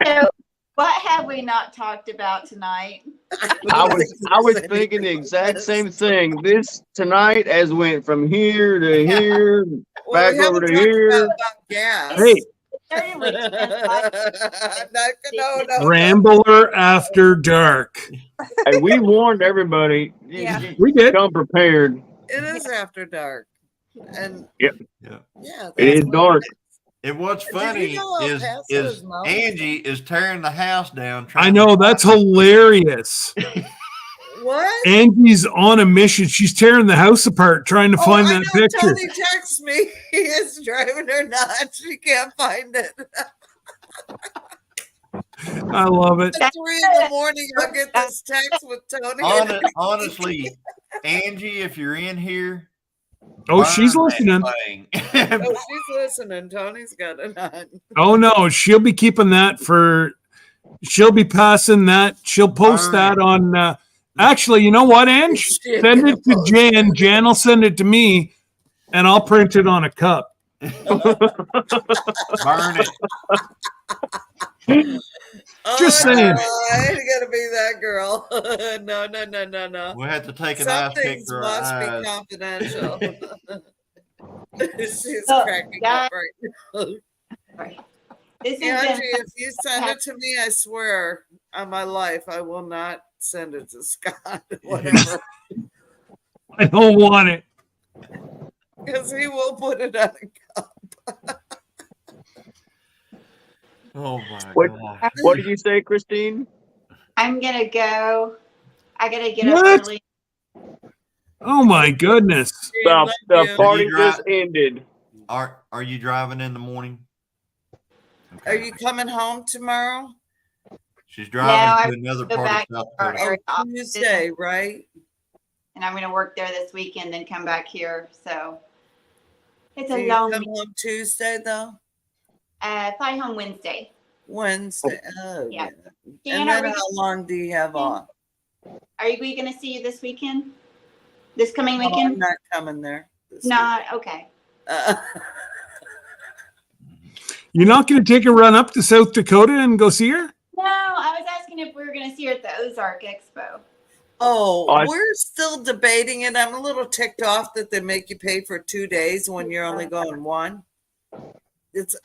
[SPEAKER 5] So, what have we not talked about tonight?
[SPEAKER 2] I was thinking the exact same thing. This tonight as went from here to here,
[SPEAKER 11] Well,
[SPEAKER 2] back
[SPEAKER 11] we
[SPEAKER 2] over
[SPEAKER 11] haven't
[SPEAKER 2] to
[SPEAKER 11] talked
[SPEAKER 2] here.
[SPEAKER 11] about gas.
[SPEAKER 1] Hey,
[SPEAKER 5] Certainly,
[SPEAKER 11] no.
[SPEAKER 1] Rambler After Dark.
[SPEAKER 2] Hey, we warned everybody.
[SPEAKER 9] Yeah.
[SPEAKER 1] We did.
[SPEAKER 2] Come prepared.
[SPEAKER 11] It is after dark, and
[SPEAKER 2] Yep.
[SPEAKER 11] yeah,
[SPEAKER 2] It is dark.
[SPEAKER 3] And what's
[SPEAKER 11] Did you
[SPEAKER 3] funny
[SPEAKER 11] know El Paso
[SPEAKER 3] is
[SPEAKER 11] is known?
[SPEAKER 3] Angie is tearing the house down.
[SPEAKER 1] I know, that's hilarious.
[SPEAKER 11] What?
[SPEAKER 1] Angie's on a mission. She's tearing the house apart trying to find
[SPEAKER 11] I
[SPEAKER 1] that
[SPEAKER 11] know.
[SPEAKER 1] picture.
[SPEAKER 11] Tony texts me. He is driving her nuts. She can't find it.
[SPEAKER 1] I love it.
[SPEAKER 11] At 3 in the morning, I'll get this text with Tony.
[SPEAKER 3] Honestly, Angie, if you're in here,
[SPEAKER 1] Oh, she's
[SPEAKER 3] burn
[SPEAKER 1] listening.
[SPEAKER 3] that thing.
[SPEAKER 11] Oh, she's listening. Tony's got it on.
[SPEAKER 1] Oh no, she'll be keeping that for. She'll be passing that. She'll post that on. Actually, you know what, Ange? Send it to Jan. Jan will send it to me, and I'll print it on a cup.
[SPEAKER 3] Burn it.
[SPEAKER 1] Just saying.
[SPEAKER 11] I ain't gonna be that girl. No.
[SPEAKER 3] We'll have to take a
[SPEAKER 11] Some
[SPEAKER 3] nice
[SPEAKER 11] things
[SPEAKER 3] picture of
[SPEAKER 11] must be
[SPEAKER 3] eyes.
[SPEAKER 11] confidential. She's
[SPEAKER 5] Oh,
[SPEAKER 11] cracking up right now.
[SPEAKER 5] This has
[SPEAKER 11] Angie,
[SPEAKER 5] been
[SPEAKER 11] if you send it to me, I swear on my life, I will not send it to Scott. Whatever,
[SPEAKER 1] I don't want it.
[SPEAKER 11] because he will put it on a cup.
[SPEAKER 3] Oh my God.
[SPEAKER 2] What did you say, Christine?
[SPEAKER 5] I'm gonna go. I gotta get
[SPEAKER 1] What?
[SPEAKER 5] up early.
[SPEAKER 1] Oh my goodness.
[SPEAKER 2] The party
[SPEAKER 3] you
[SPEAKER 2] just
[SPEAKER 3] dri-
[SPEAKER 2] ended.
[SPEAKER 3] Are you driving in the morning?
[SPEAKER 11] Are you coming home tomorrow?
[SPEAKER 3] She's
[SPEAKER 5] No,
[SPEAKER 3] driving
[SPEAKER 5] I
[SPEAKER 3] to another
[SPEAKER 5] go
[SPEAKER 3] part
[SPEAKER 5] back
[SPEAKER 3] of South
[SPEAKER 5] to our
[SPEAKER 3] Dakota.
[SPEAKER 5] area offices,
[SPEAKER 11] Tuesday, right?
[SPEAKER 5] and I'm gonna work there this weekend, then come back here. So it's
[SPEAKER 11] Do
[SPEAKER 5] a
[SPEAKER 11] you
[SPEAKER 5] long
[SPEAKER 11] come
[SPEAKER 5] week.
[SPEAKER 11] home Tuesday though?
[SPEAKER 5] Fly home Wednesday.
[SPEAKER 11] Wednesday. Oh,
[SPEAKER 5] Yeah.
[SPEAKER 11] yeah.
[SPEAKER 5] Jan,
[SPEAKER 11] And
[SPEAKER 5] are
[SPEAKER 11] then
[SPEAKER 5] we
[SPEAKER 11] how long do you have off?
[SPEAKER 5] we gonna see you this weekend? This coming
[SPEAKER 11] No, I'm
[SPEAKER 5] weekend?
[SPEAKER 11] not coming there. This
[SPEAKER 5] Not okay.
[SPEAKER 11] weekend.
[SPEAKER 1] You're not going to take a run up to South Dakota and go see her?
[SPEAKER 5] No, I was asking if we were gonna see her at the Ozark Expo.
[SPEAKER 11] We're still debating it. I'm a little ticked off that they make you pay for 2 days when you're only going one.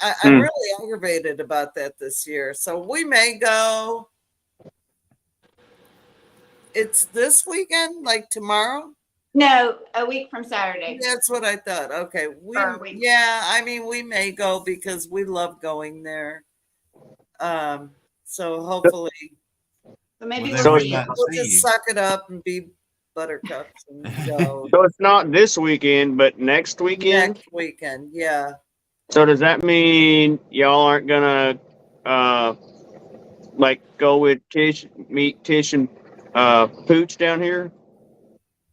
[SPEAKER 11] I'm really aggravated about that this year. So we may go. It's this weekend, like tomorrow?
[SPEAKER 5] No, a week from Saturday.
[SPEAKER 11] That's what I thought. Okay. I mean, we may go because we love going there. So hopefully
[SPEAKER 5] But maybe
[SPEAKER 3] Well,
[SPEAKER 5] we'll
[SPEAKER 3] then
[SPEAKER 5] see
[SPEAKER 3] we
[SPEAKER 5] you.
[SPEAKER 3] might
[SPEAKER 11] we'll
[SPEAKER 3] see
[SPEAKER 11] just
[SPEAKER 3] you.
[SPEAKER 11] suck it up and be buttercups and go
[SPEAKER 2] So it's not this weekend, but next weekend.
[SPEAKER 11] next weekend. Yeah.
[SPEAKER 2] So does that mean y'all aren't gonna like go with meet Tish and Pooch down here?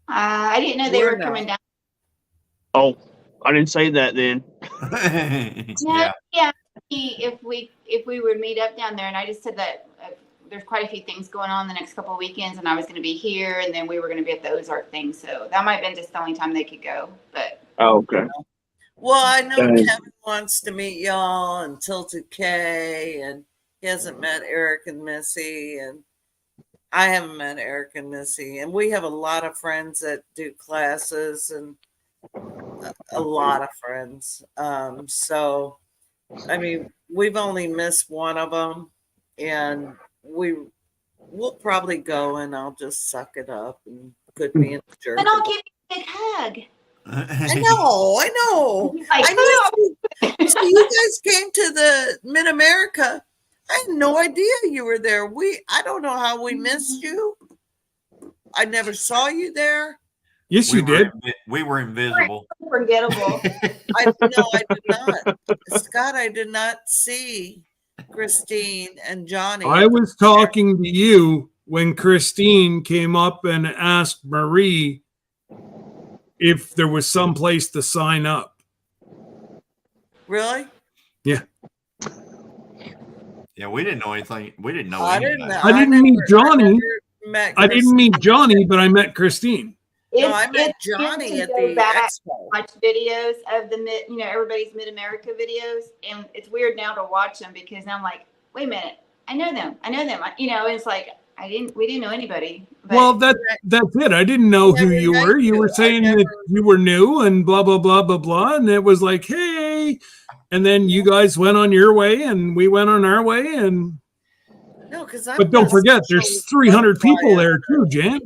[SPEAKER 5] I didn't know they
[SPEAKER 11] We're
[SPEAKER 5] were
[SPEAKER 11] not.
[SPEAKER 5] coming down.
[SPEAKER 2] Oh, I didn't say that then.
[SPEAKER 5] No, yeah. If we would meet up down there, and I just said that there's quite a few things going on the next couple of weekends, and I was going to be here, and then we were going to be at the Ozark thing, so that might have been just the only time they could go. But
[SPEAKER 2] Oh, okay.
[SPEAKER 11] Well, I know
[SPEAKER 2] Dang.
[SPEAKER 11] Kevin wants to meet y'all and Tilted K, and he hasn't met Eric and Missy, and I haven't met Eric and Missy, and we have a lot of friends that do classes and a lot of friends. So, I mean, we've only missed one of them, and we we'll probably go and I'll just suck it up and could be in the jerk.
[SPEAKER 5] And I'll give you a big hug.
[SPEAKER 11] I know.
[SPEAKER 5] Like,
[SPEAKER 11] I miss you. So you guys came to the Mid-America. I had no idea you were there. I don't know how we missed you. I never saw you there.
[SPEAKER 1] Yes, you did.
[SPEAKER 3] We were invisible.
[SPEAKER 5] Unforgettable.
[SPEAKER 11] I did not. Scott, I did not see Christine and Johnny.
[SPEAKER 1] I was talking to you when Christine came up and asked Marie if there was some place to sign up.
[SPEAKER 11] Really?
[SPEAKER 1] Yeah.
[SPEAKER 3] Yeah, we didn't know anything. We didn't know
[SPEAKER 11] I
[SPEAKER 3] anything.
[SPEAKER 11] didn't know.
[SPEAKER 1] I didn't meet Johnny.
[SPEAKER 11] I
[SPEAKER 1] didn't meet Johnny, but I met Christine.
[SPEAKER 11] No, I met
[SPEAKER 5] It's good
[SPEAKER 11] Johnny
[SPEAKER 5] to
[SPEAKER 11] at
[SPEAKER 5] go
[SPEAKER 11] the
[SPEAKER 5] back,
[SPEAKER 11] expo.
[SPEAKER 5] watch videos of everybody's Mid-America videos, and it's weird now to watch them because now I'm like, wait a minute, I know them. It's like we didn't know anybody. But
[SPEAKER 1] Well, that's it. I didn't know who
[SPEAKER 11] Never
[SPEAKER 1] you
[SPEAKER 11] met
[SPEAKER 1] were. You
[SPEAKER 11] you.
[SPEAKER 1] were saying that you were new and blah, blah, blah, blah, blah. And it was like, hey. And then you guys went on your way and we went on our way. And
[SPEAKER 11] No, because
[SPEAKER 1] but don't forget, there's 300 people there too, Jan.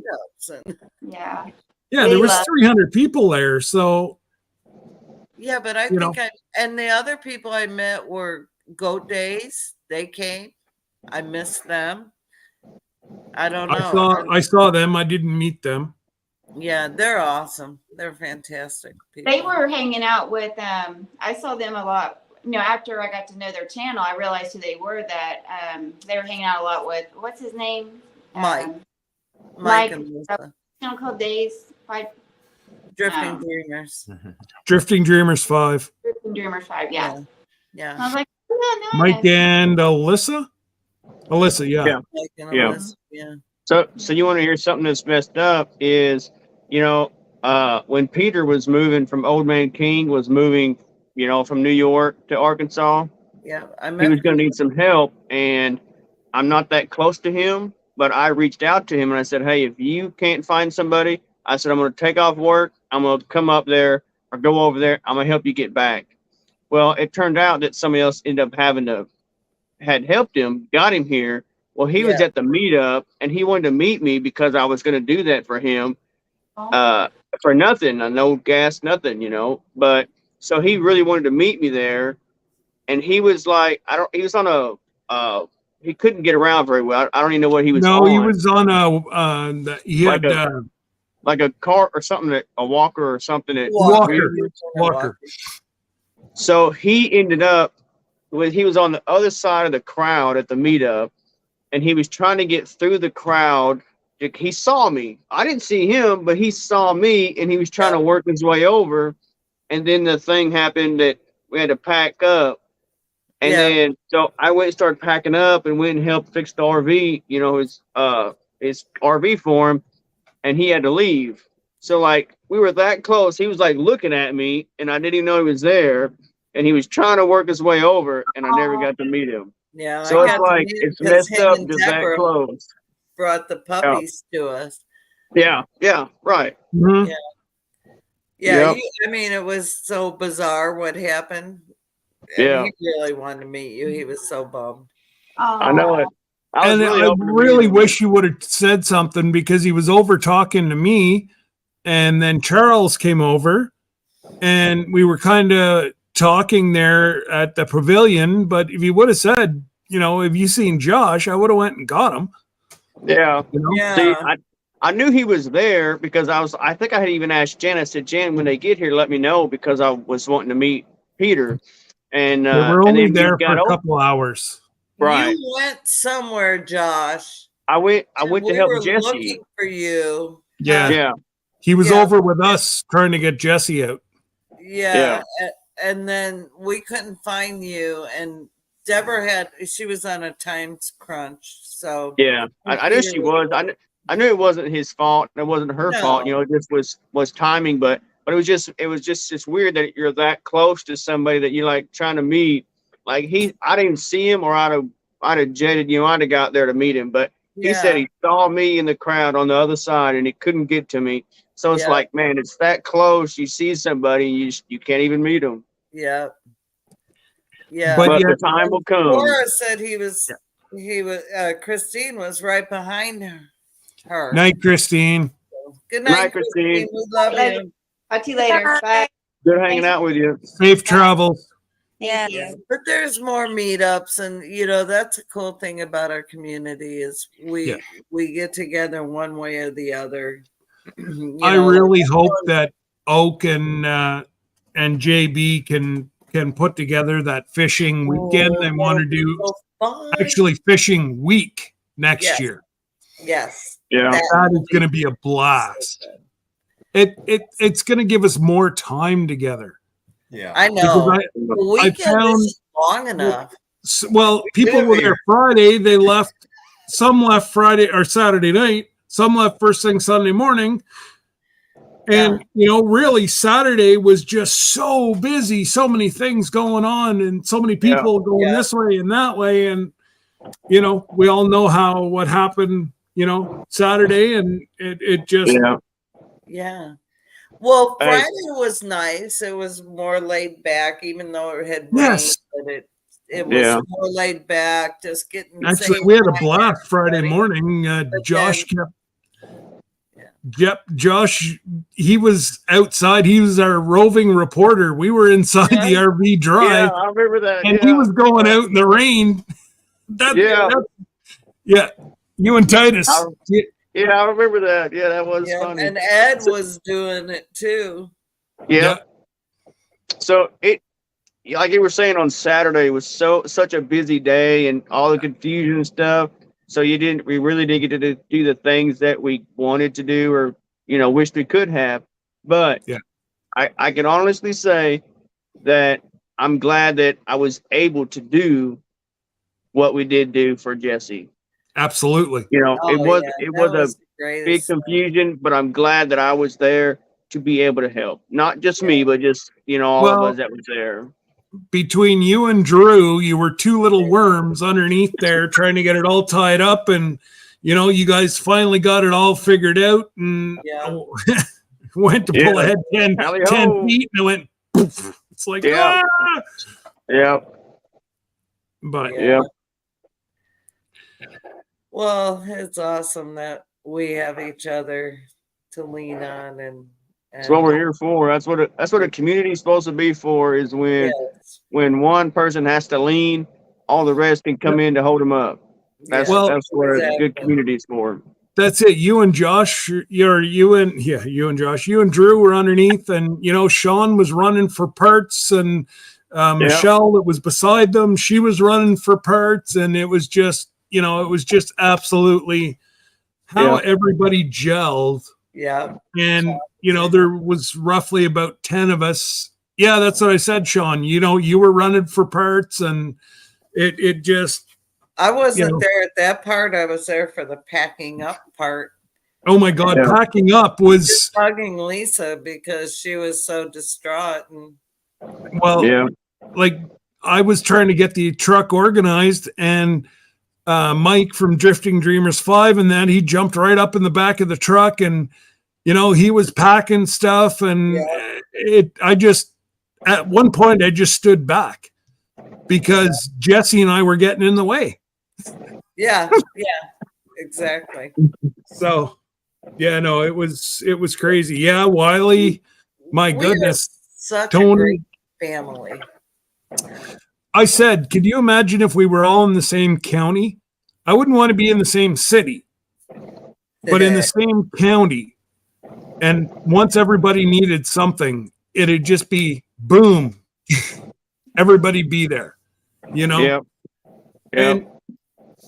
[SPEAKER 5] yeah.
[SPEAKER 1] Yeah, there was 300 people there. So
[SPEAKER 11] yeah, but I think and the other people I met were Goat Days. They came. I missed them. I don't know.
[SPEAKER 1] I saw them. I didn't meet them.
[SPEAKER 11] Yeah, they're awesome. They're fantastic people.
[SPEAKER 5] They were hanging out with I saw them a lot. After I got to know their channel, I realized who they were. That they were hanging out a lot with what's his name?
[SPEAKER 11] Mike.
[SPEAKER 5] Mike
[SPEAKER 11] and Lisa.
[SPEAKER 5] Channel called Days
[SPEAKER 11] Drifting Dreamers.
[SPEAKER 1] Drifting Dreamers 5.
[SPEAKER 5] Drifting Dreamers 5. Yeah.
[SPEAKER 11] Yeah.
[SPEAKER 5] I was like, oh, no,
[SPEAKER 1] Mike and Alyssa. Alyssa, yeah.
[SPEAKER 11] Mike and
[SPEAKER 2] Yeah.
[SPEAKER 11] Alyssa, yeah.
[SPEAKER 2] So you want to hear something that's messed up is, when Peter was moving from Old Man King, was moving, from New York to Arkansas,
[SPEAKER 11] Yeah.
[SPEAKER 2] he was going to need some help. And I'm not that close to him, but I reached out to him and I said, hey, if you can't find somebody, I said, I'm going to take off work. I'm going to come up there or go over there. I'm going to help you get back. Well, it turned out that somebody else ended up had helped him, got him here. Well, he was at the meetup and he wanted to meet me because I was going to do that for him for nothing. No gas, nothing, But so he really wanted to meet me there. And he was like, he was on he couldn't get around very well. I don't even know what he was on.
[SPEAKER 1] No, he was on he had
[SPEAKER 2] like a cart or something, a walker or something.
[SPEAKER 1] Walker.
[SPEAKER 2] So he ended up he was on the other side of the crowd at the meetup, and he was trying to get through the crowd. He saw me. I didn't see him, but he saw me, and he was trying to work his way over. And then the thing happened that we had to pack up. And then so I went and started packing up and went and helped fix the RV, his RV for him, and he had to leave. So like we were that close. He was like looking at me, and I didn't even know he was there. And he was trying to work his way over, and I never got to meet him.
[SPEAKER 11] Yeah.
[SPEAKER 2] So it's like it's messed up just that close.
[SPEAKER 11] Brought the puppies to us.
[SPEAKER 2] Yeah. Yeah. Right.
[SPEAKER 1] Mm-hmm.
[SPEAKER 11] Yeah. It was so bizarre what happened.
[SPEAKER 2] Yeah.
[SPEAKER 11] He really wanted to meet you. He was so bummed.
[SPEAKER 2] I know it. I
[SPEAKER 1] really wish you would have said something because he was over talking to me, and then Charles came over, and we were kind of talking there at the pavilion. But if you would have said, if you seen Josh, I would have went and got him.
[SPEAKER 2] Yeah.
[SPEAKER 11] Yeah.
[SPEAKER 2] See, I knew he was there because I think I had even asked Jen. I said, Jen, when they get here, let me know because I was wanting to meet Peter. And
[SPEAKER 1] we're only
[SPEAKER 2] and
[SPEAKER 1] there for a couple hours.
[SPEAKER 2] Right.
[SPEAKER 11] You went somewhere, Josh.
[SPEAKER 2] I went to help Jesse.
[SPEAKER 11] Looking for you.
[SPEAKER 1] Yeah.
[SPEAKER 2] Yeah.
[SPEAKER 1] He was over with us trying to get Jesse out.
[SPEAKER 11] Yeah. And then we couldn't find you. And Deborah she was on a time crunch. So
[SPEAKER 2] yeah, I knew she was. I knew it wasn't his fault. It wasn't her fault. It just was timing. But it was just weird that you're that close to somebody that you like trying to meet. Like I didn't see him, or I'd have jetted. I'd have got there to meet him. But he said he saw me in the crowd on the other side, and he couldn't get to me. So it's like, man, it's that close. You see somebody, you can't even meet them.
[SPEAKER 11] Yeah. Yeah.
[SPEAKER 2] But the time will come.
[SPEAKER 11] Laura said he was he was Christine was right behind her.
[SPEAKER 1] Night, Christine.
[SPEAKER 11] Good
[SPEAKER 2] Good night,
[SPEAKER 11] night,
[SPEAKER 2] Christine.
[SPEAKER 11] Christine. We love
[SPEAKER 5] Later.
[SPEAKER 11] you.
[SPEAKER 5] Talk to you later. Bye.
[SPEAKER 2] Good hanging out with you.
[SPEAKER 1] Safe travels.
[SPEAKER 5] Thank
[SPEAKER 9] Yes.
[SPEAKER 5] you.
[SPEAKER 11] But there's more meetups, and that's a cool thing about our community is
[SPEAKER 1] Yeah.
[SPEAKER 11] we get together one way or the other.
[SPEAKER 1] I really hope that Oak and JB can put together that fishing weekend. They want to do actually fishing week next
[SPEAKER 11] Yes.
[SPEAKER 1] year.
[SPEAKER 11] Yes.
[SPEAKER 2] Yeah.
[SPEAKER 1] That is going to be a blast. It's going to give us more time together.
[SPEAKER 3] Yeah.
[SPEAKER 11] I know.
[SPEAKER 1] Because
[SPEAKER 11] The weekend is long enough.
[SPEAKER 1] Well, people were there Friday. They left. Some left Friday or Saturday night. Some left first thing Sunday morning. And really, Saturday was just so busy. So many things going on, and so many people going this way and that way. And we all know what happened. Saturday, and it just
[SPEAKER 11] Yeah. Well, Friday was nice. It was more laid back, even though it had rained. But it was more laid back. Just getting.
[SPEAKER 1] Actually, we had a blast Friday morning. Josh Josh, he was outside. He was our roving reporter. We were inside the RV drive.
[SPEAKER 2] Yeah, I remember that.
[SPEAKER 1] And he was going out in the rain. You and Titus.
[SPEAKER 2] I remember that. Yeah, that was funny.
[SPEAKER 11] And Ed was doing it too.
[SPEAKER 2] Yeah. So like you were saying on Saturday, was such a busy day and all the confusion and stuff. So we really didn't get to do the things that we wanted to do or, wished we could have. But I can honestly say that I'm glad that I was able to do what we did do for Jesse.
[SPEAKER 1] Absolutely.
[SPEAKER 2] It was a big confusion, but I'm glad that I was there to be able to help. Not just me, but just, all of us that was there.
[SPEAKER 1] Between you and Drew, you were two little worms underneath there trying to get it all tied up. And, you guys finally got it all figured out and went to pull ahead 10 feet and it went, poof. It's like,
[SPEAKER 2] Yeah.
[SPEAKER 1] But
[SPEAKER 11] Well, it's awesome that we have each other to lean on and
[SPEAKER 2] that's what we're here for. That's what a community is supposed to be for. Is when one person has to lean, all the rest can come in to hold them up. That's what a good community is for.
[SPEAKER 1] That's it. You and Josh, you and Josh, you and Drew were underneath, and Sean was running for parts, and Michelle that was beside them, she was running for parts, and it was just absolutely how everybody gelled.
[SPEAKER 11] Yeah.
[SPEAKER 1] And there was roughly about 10 of us. Yeah, that's what I said, Sean. You were running for parts, and it just.
[SPEAKER 11] I wasn't there at that part. I was there for the packing up part.
[SPEAKER 1] Oh my God, packing up was
[SPEAKER 11] just hugging Lisa because she was so distraught. And
[SPEAKER 1] like I was trying to get the truck organized, and Mike from Drifting Dreamers 5 and that he jumped right up in the back of the truck, and he was packing stuff, and I just at one point I just stood back because Jesse and I were getting in the way.
[SPEAKER 11] Yeah, exactly.
[SPEAKER 1] So it was crazy. Yeah, Wiley, my goodness,
[SPEAKER 11] such
[SPEAKER 1] Tony,
[SPEAKER 11] a great family.
[SPEAKER 1] I said, could you imagine if we were all in the same county? I wouldn't want to be in the same city, but in the same county. And once everybody needed something, it'd just be boom, everybody be there, And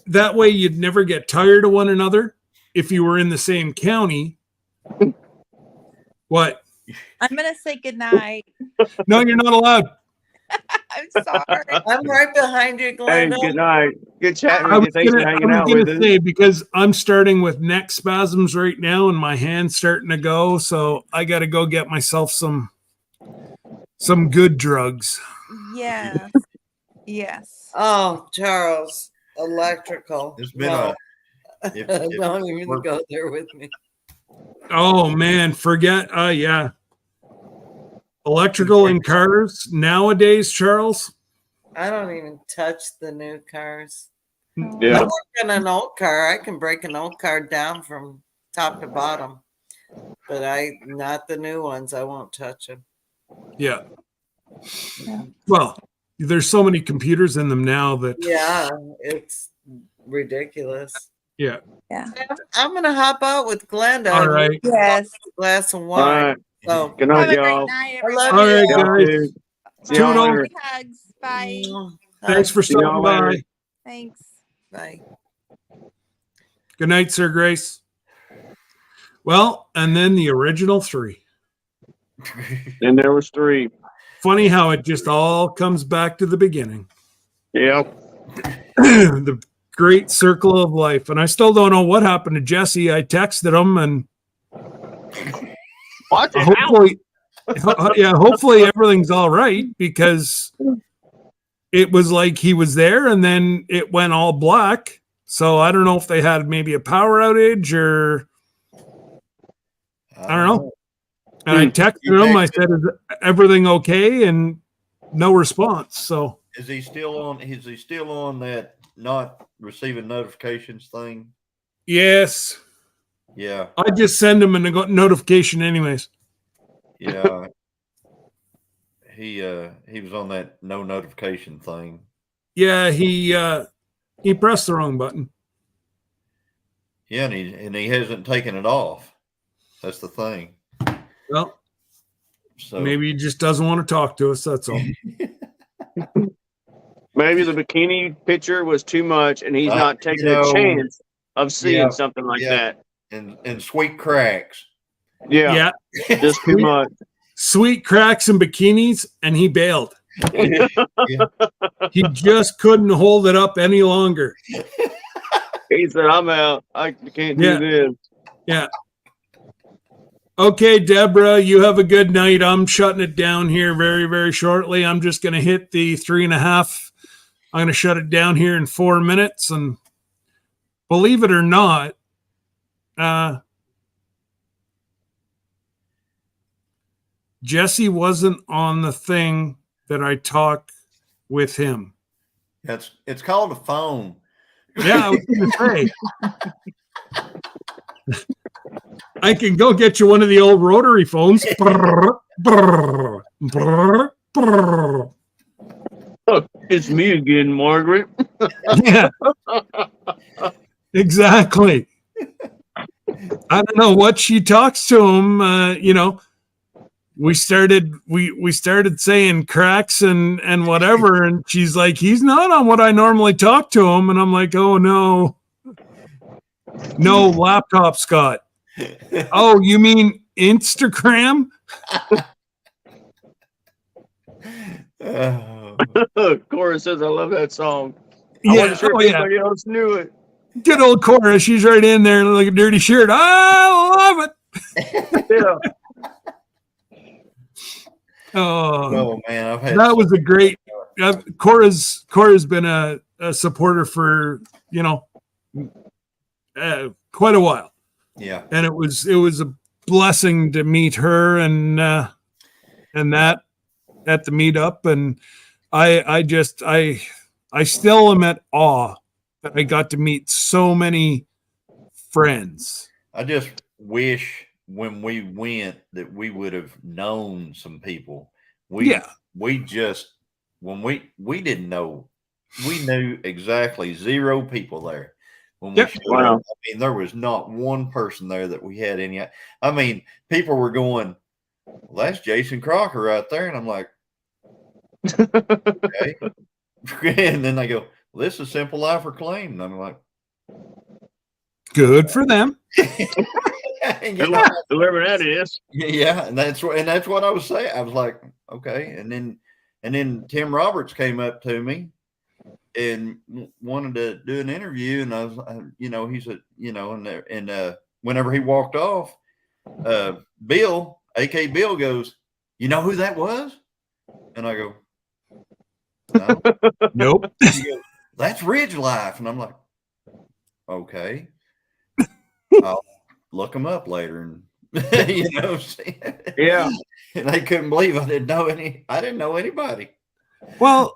[SPEAKER 1] that way you'd never get tired of one another if you were in the same county. What?
[SPEAKER 9] I'm going to say goodnight.
[SPEAKER 1] No, you're not allowed.
[SPEAKER 9] I'm sorry.
[SPEAKER 11] I'm right behind you, Glenda.
[SPEAKER 2] Hey, good night. Good chatting
[SPEAKER 1] I
[SPEAKER 2] with
[SPEAKER 1] was
[SPEAKER 2] you. Thanks for hanging out with us.
[SPEAKER 1] say, because I'm starting with neck spasms right now and my hand's starting to go, so I got to go get myself some good drugs.
[SPEAKER 9] Yes. Yes.
[SPEAKER 11] Oh, Charles, electrical.
[SPEAKER 3] It's been
[SPEAKER 11] don't even go there with me.
[SPEAKER 1] Oh man, forget. Electrical in cars nowadays, Charles.
[SPEAKER 11] I don't even touch the new cars.
[SPEAKER 2] Yeah.
[SPEAKER 11] I work on an old car. I can break an old car down from top to bottom, but not the new ones. I won't touch them.
[SPEAKER 1] Yeah. Well, there's so many computers in them now that.
[SPEAKER 11] Yeah, it's ridiculous.
[SPEAKER 1] Yeah.
[SPEAKER 11] I'm gonna hop out with Glenda.
[SPEAKER 1] All right.
[SPEAKER 9] Yes.
[SPEAKER 11] A glass of
[SPEAKER 2] All
[SPEAKER 11] wine.
[SPEAKER 2] right.
[SPEAKER 11] So
[SPEAKER 2] Good
[SPEAKER 9] Have
[SPEAKER 2] night,
[SPEAKER 9] a great
[SPEAKER 2] y'all.
[SPEAKER 9] night,
[SPEAKER 11] I love
[SPEAKER 9] everybody.
[SPEAKER 1] All right,
[SPEAKER 2] Y'all
[SPEAKER 1] guys.
[SPEAKER 2] too. See y'all
[SPEAKER 1] Toodles.
[SPEAKER 2] later.
[SPEAKER 9] Hugs. Bye.
[SPEAKER 1] Thanks for
[SPEAKER 2] See y'all
[SPEAKER 1] stopping by.
[SPEAKER 2] later.
[SPEAKER 9] Thanks.
[SPEAKER 11] Bye.
[SPEAKER 1] Good night, Sir Grace. Well, and then the original 3.
[SPEAKER 2] And there was 3.
[SPEAKER 1] Funny how it just all comes back to the beginning.
[SPEAKER 2] Yep.
[SPEAKER 1] The great circle of life. And I still don't know what happened to Jesse. I texted him and
[SPEAKER 2] Watch it
[SPEAKER 1] hopefully, hopefully everything's all right, because it was like he was there and then it went all black. So I don't know if they had maybe a power outage or I don't know. And I texted him. I said, "Is everything okay?" And no response. So
[SPEAKER 3] Is he still on? Is he still on that not receiving notifications thing?
[SPEAKER 1] yes,
[SPEAKER 3] Yeah,
[SPEAKER 1] I just send him a notification anyways.
[SPEAKER 3] yeah. He was on that no notification thing.
[SPEAKER 1] Yeah, he pressed the wrong button.
[SPEAKER 3] Yeah, and he hasn't taken it off. That's the thing.
[SPEAKER 1] Well,
[SPEAKER 3] So
[SPEAKER 1] maybe he just doesn't want to talk to us. That's all.
[SPEAKER 2] Maybe the bikini picture was too much and he's not taking a chance of seeing something like that.
[SPEAKER 3] And sweet cracks.
[SPEAKER 2] Yeah. Just too much.
[SPEAKER 1] Sweet cracks and bikinis, and he bailed. He just couldn't hold it up any longer.
[SPEAKER 2] He said, "I'm out. I can't do this."
[SPEAKER 1] Yeah. Okay, Deborah, you have a good night. I'm shutting it down here very, very shortly. I'm just going to hit the 3.5. I'm going to shut it down here in 4 minutes. And believe it or not, Jesse wasn't on the thing that I talked with him.
[SPEAKER 3] It's called a phone.
[SPEAKER 1] Yeah, I was going to say. I can go get you one of the old rotary phones.
[SPEAKER 2] It's me again, Margaret.
[SPEAKER 1] Yeah, exactly. I don't know what she talks to him. We started saying cracks and whatever, and she's like, he's not on what I normally talk to him, and I'm like, oh no, laptop, Scott. Oh, you mean Instagram?
[SPEAKER 2] Cora says, "I love that song."
[SPEAKER 1] Yeah.
[SPEAKER 2] I wasn't sure if anybody else knew it.
[SPEAKER 1] Good old Cora. She's right in there like a dirty shirt. I love it.
[SPEAKER 2] Yeah.
[SPEAKER 1] Oh
[SPEAKER 3] man,
[SPEAKER 1] that was a great. Cora's been a supporter for quite a while.
[SPEAKER 3] Yeah,
[SPEAKER 1] and it was a blessing to meet her and that at the meetup, and I still am at awe that I got to meet so many friends.
[SPEAKER 3] I just wish when we went that we would have known some people. We just when we didn't know, we knew exactly 0 people there. When we showed up, I mean, there was not one person there that we had any. I mean, people were going, "Well, that's Jason Crocker right there," and I'm like, "Okay." And then they go, "Well, this is Simple Life Reclaimed," and I'm like,
[SPEAKER 1] "Good for them."
[SPEAKER 2] Whoever that is.
[SPEAKER 3] Yeah, and that's what I was saying. I was like, "Okay," and then Tim Roberts came up to me and wanted to do an interview, and I was, he said, and whenever he walked off, Bill, AK Bill, goes, "You know who that was?" And I go, "No."
[SPEAKER 1] Nope.
[SPEAKER 3] He goes, "That's Ridge Life," and I'm like, "Okay, I'll look them up later." And
[SPEAKER 2] yeah,
[SPEAKER 3] and they couldn't believe I didn't know anybody.
[SPEAKER 1] Well,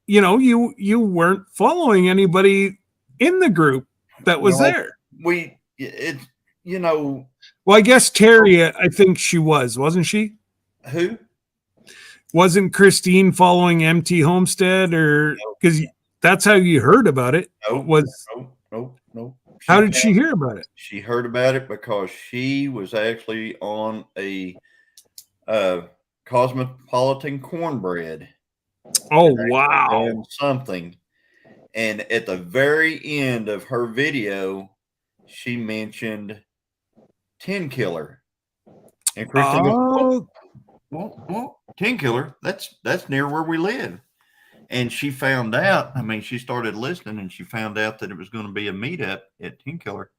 [SPEAKER 1] you weren't following anybody in the group that was
[SPEAKER 3] Well,
[SPEAKER 1] there.
[SPEAKER 3] It's, you know,
[SPEAKER 1] Well, I guess Terry, I think she wasn't she?
[SPEAKER 3] who?
[SPEAKER 1] Wasn't Christine following MT Homestead, or because that's how you heard about it?
[SPEAKER 3] No.
[SPEAKER 1] How did she hear about it?
[SPEAKER 3] She heard about it because she was actually on a Cosmopolitan Cornbread.
[SPEAKER 1] Oh, wow.
[SPEAKER 3] Doing something. And at the very end of her video, she mentioned 10 Killer. And Christine goes, well, 10 Killer, that's near where we live. And she found out, she started listening and she found out that it was going to be a meetup at 10 Killer.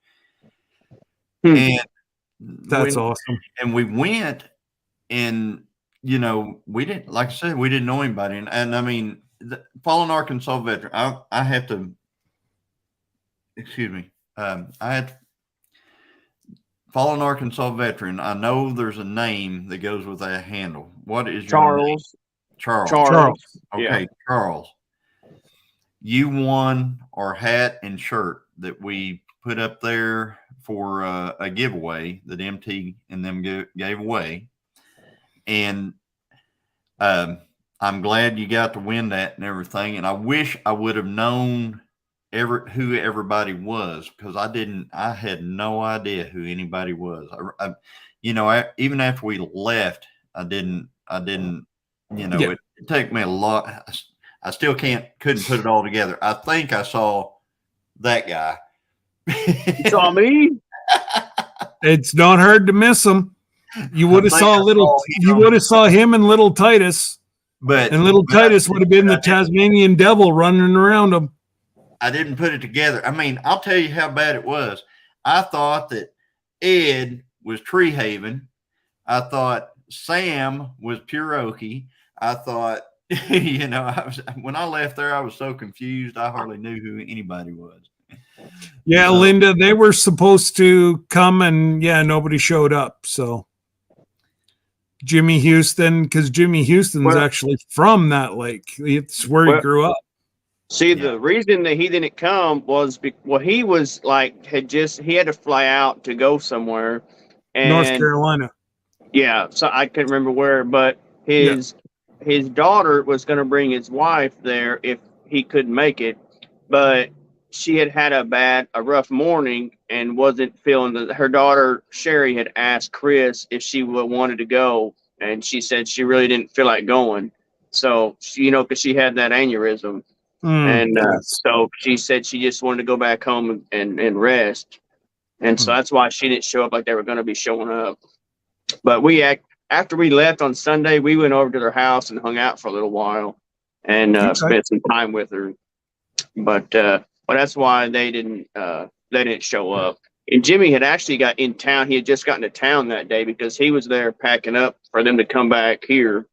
[SPEAKER 3] And
[SPEAKER 1] that's awesome.
[SPEAKER 3] And we went, and we didn't, like I said, we didn't know anybody. And Fallen Arkansas veteran, I have to, excuse me, I had Fallen Arkansas veteran. I know there's a name that goes with that handle. What is your name? Charles. Okay, yeah. Charles. You won our hat and shirt that we put up there for a giveaway that MT and them gave away. And I'm glad you got to win that and everything. And I wish I would have known who everybody was, because I had no idea who anybody was. Even after we left, I didn't, it took me a lot. I still couldn't put it all together. I think I saw that guy.
[SPEAKER 2] You saw me?
[SPEAKER 1] It's not hard to miss him. You would have saw him and little Titus. And little Titus would have been the Tasmanian devil running around him.
[SPEAKER 3] I didn't put it together. I'll tell you how bad it was. I thought that Ed was Tree Haven. I thought Sam was Pure Okie. I thought, when I left there, I was so confused. I hardly knew who anybody was.
[SPEAKER 1] Yeah, Linda, they were supposed to come, and nobody showed up. So Jimmy Houston, because Jimmy Houston's actually from that lake. It's where he grew up.
[SPEAKER 2] See, the reason that he didn't come was he was he had to fly out to go somewhere. And
[SPEAKER 1] North Carolina.
[SPEAKER 2] Yeah, so I can't remember where, but his daughter was going to bring his wife there if he couldn't make it, but she had a rough morning and wasn't feeling her daughter Sherry had asked Chris if she wanted to go, and she said she really didn't feel like going. So because she had that aneurysm. And so she said she just wanted to go back home and rest. And so that's why she didn't show up like they were going to be showing up. But after we left on Sunday, we went over to their house and hung out for a little while and spent some time with her. But that's why they didn't show up. And Jimmy had actually got in town. He had just gotten to town that day because he was there packing up for them to come back here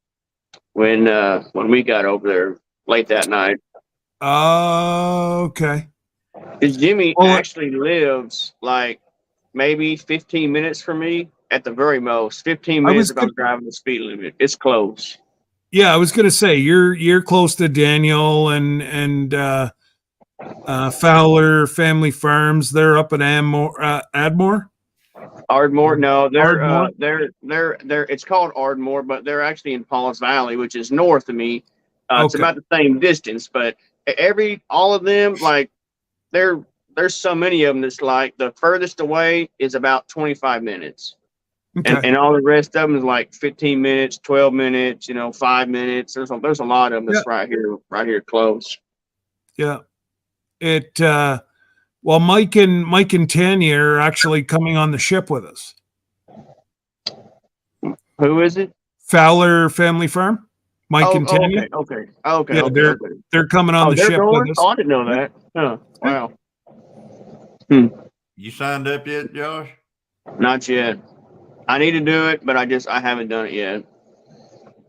[SPEAKER 2] when we got over there late that night.
[SPEAKER 1] Okay.
[SPEAKER 2] Because Jimmy actually lives maybe 15 minutes from me at the very most. 15 minutes if I'm driving the speed limit. It's close.
[SPEAKER 1] Yeah, I was gonna say you're close to Daniel and Fowler Family Farms. They're up at Ardmore.
[SPEAKER 2] Ardmore, no, they're it's called Ardmore, but they're actually in Paul's Valley, which is north of me. It's about the same distance, but all of them, there's so many of them that's the furthest away is about 25 minutes. Okay. And all the rest of them is 15 minutes, 12 minutes, 5 minutes. There's a lot of them that's right here close.
[SPEAKER 1] Yeah. Mike and Tanya are actually coming on the ship with us.
[SPEAKER 2] Who is it?
[SPEAKER 1] Fowler Family Farm. Mike and Tanya.
[SPEAKER 2] Okay.
[SPEAKER 1] Yeah, they're coming on the ship with us.
[SPEAKER 2] Oh, I didn't know that. Huh. Wow.
[SPEAKER 3] You signed up yet, Josh?
[SPEAKER 2] Not yet. I need to do it, but I haven't done it yet.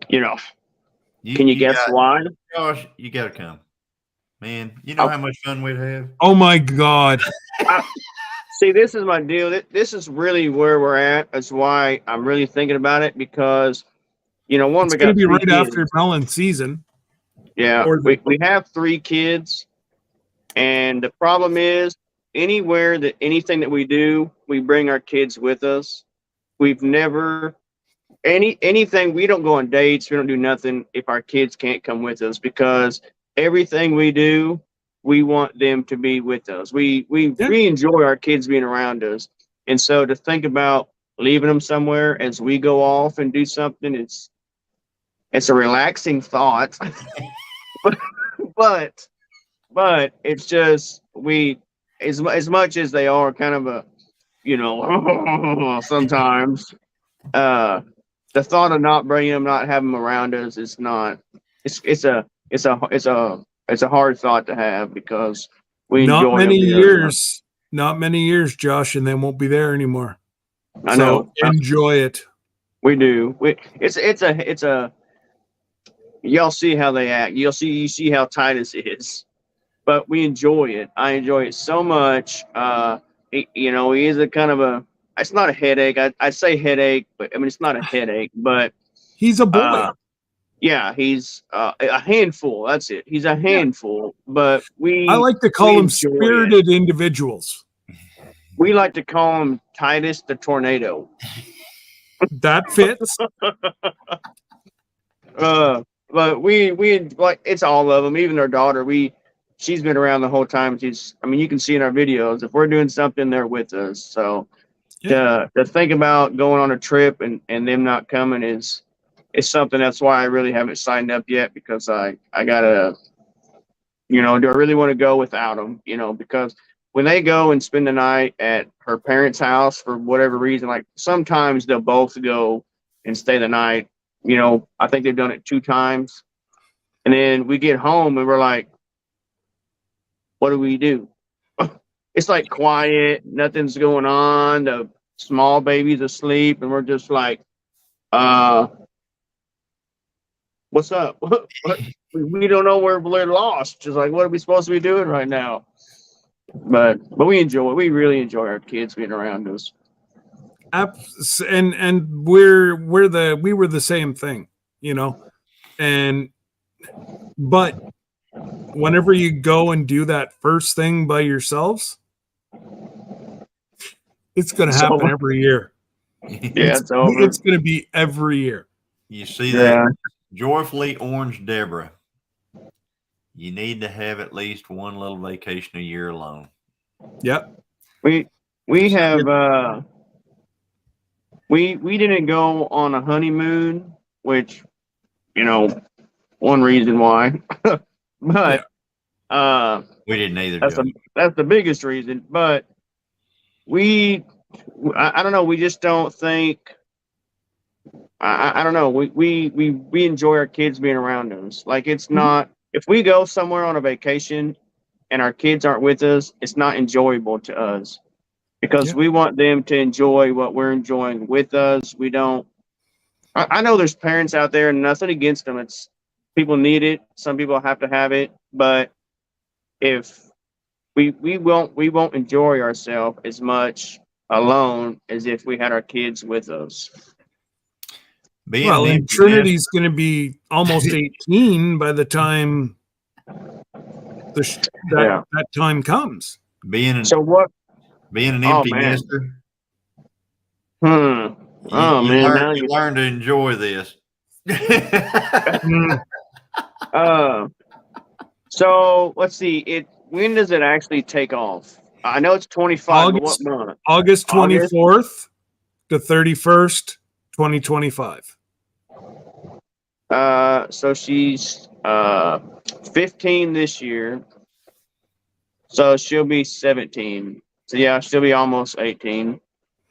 [SPEAKER 2] Can you guess why?
[SPEAKER 3] Josh, you got to come. Man, you know how much fun we'd have?
[SPEAKER 1] Oh, my God.
[SPEAKER 2] See, this is my deal. This is really where we're at. That's why I'm really thinking about it because,
[SPEAKER 1] it's going to be right after melon season.
[SPEAKER 2] Yeah,
[SPEAKER 1] Or
[SPEAKER 2] we have 3 kids, and the problem is anywhere that anything that we do, we bring our kids with us. We've never anything we don't go on dates, we don't do nothing if our kids can't come with us because everything we do, we want them to be with us. We enjoy our kids being around us. And so to think about leaving them somewhere as we go off and do something, it's a relaxing thought. but but it's just we as much as they are kind of a sometimes the thought of not bringing them, not having them around us is not it's a hard thought to have because we
[SPEAKER 1] not
[SPEAKER 2] enjoy
[SPEAKER 1] many
[SPEAKER 2] them being around.
[SPEAKER 1] not many years, Josh, and they won't be there anymore.
[SPEAKER 2] I
[SPEAKER 1] So
[SPEAKER 2] know.
[SPEAKER 1] enjoy it.
[SPEAKER 2] We do. It's a y'all see how they act. You see how Titus is. But we enjoy it. I enjoy it so much. He is a kind of a. It's not a headache. I say headache, but I mean it's not a headache. But
[SPEAKER 1] He's a boy.
[SPEAKER 2] yeah, he's a handful. That's it. He's a handful. But
[SPEAKER 1] I like to call them
[SPEAKER 2] enjoy it.
[SPEAKER 1] spirited individuals.
[SPEAKER 2] We like to call him Titus the Tornado.
[SPEAKER 1] That fits.
[SPEAKER 2] But we like it's all of them. Even our daughter. She's been around the whole time. You can see in our videos, if we're doing something, they're with us. So to think about going on a trip and them not coming is something. That's why I really haven't signed up yet because I gotta, do I really want to go without them? Because when they go and spend the night at her parents' house for whatever reason, like sometimes they'll both go and stay the night. I think they've done it 2 times. And then we get home and we're like, what do we do? It's like quiet, nothing's going on. The small baby's asleep, and we're just like, what's up? What? We don't know where we're lost. Just like, what are we supposed to be doing right now? But we really enjoy our kids being around us.
[SPEAKER 1] And we were the same thing, but whenever you go and do that first thing by yourselves, it's going to happen every year.
[SPEAKER 2] Yeah, it's over.
[SPEAKER 1] It's going to be every year.
[SPEAKER 3] You see that? Joyfully Orange Deborah. You need to have at least one little vacation a year alone.
[SPEAKER 1] Yep.
[SPEAKER 2] We have we didn't go on a honeymoon, which one reason why. But
[SPEAKER 3] we didn't either.
[SPEAKER 2] That's the biggest reason. But I don't know. We just don't think. I don't know. We enjoy our kids being around us. Like it's not. If we go somewhere on a vacation and our kids aren't with us, it's not enjoyable to us because we want them to enjoy what we're enjoying with us. We don't. I know there's parents out there, and nothing against them. It's people need it. Some people have to have it, but if we won't enjoy ourselves as much alone as if we had our kids with us.
[SPEAKER 1] And Trinity's going to be almost 18 by the time that time comes.
[SPEAKER 3] Being an empty nester.
[SPEAKER 2] You
[SPEAKER 3] learn to enjoy this.
[SPEAKER 2] So let's see. When does it actually take off? I know it's 25. But what month?
[SPEAKER 1] August 24th to 31st, 2025.
[SPEAKER 2] So she's 15 this year. So she'll be 17. So yeah, she'll be almost 18.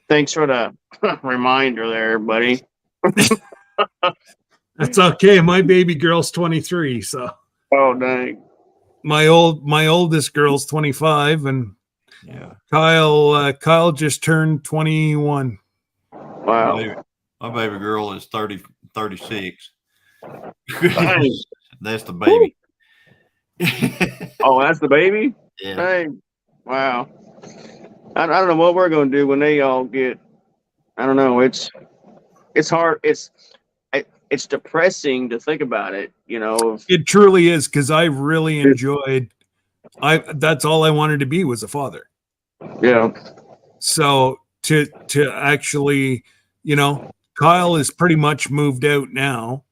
[SPEAKER 2] Thanks for the reminder there, buddy.
[SPEAKER 1] That's okay. My baby girl's 23, so.
[SPEAKER 2] Oh dang.
[SPEAKER 1] My oldest girl's 25, and Kyle just turned 21.
[SPEAKER 2] Wow.
[SPEAKER 3] My baby girl is 36. That's the baby.
[SPEAKER 2] Oh, that's the baby?
[SPEAKER 3] Yeah.
[SPEAKER 2] Dang. Wow. I don't know what we're going to do when they all get. I don't know. It's hard. it's depressing to think about it,
[SPEAKER 1] It truly is, because I really enjoyed. That's all I wanted to be, was a father.
[SPEAKER 2] Yeah.
[SPEAKER 1] So to actually, Kyle is pretty much moved out now.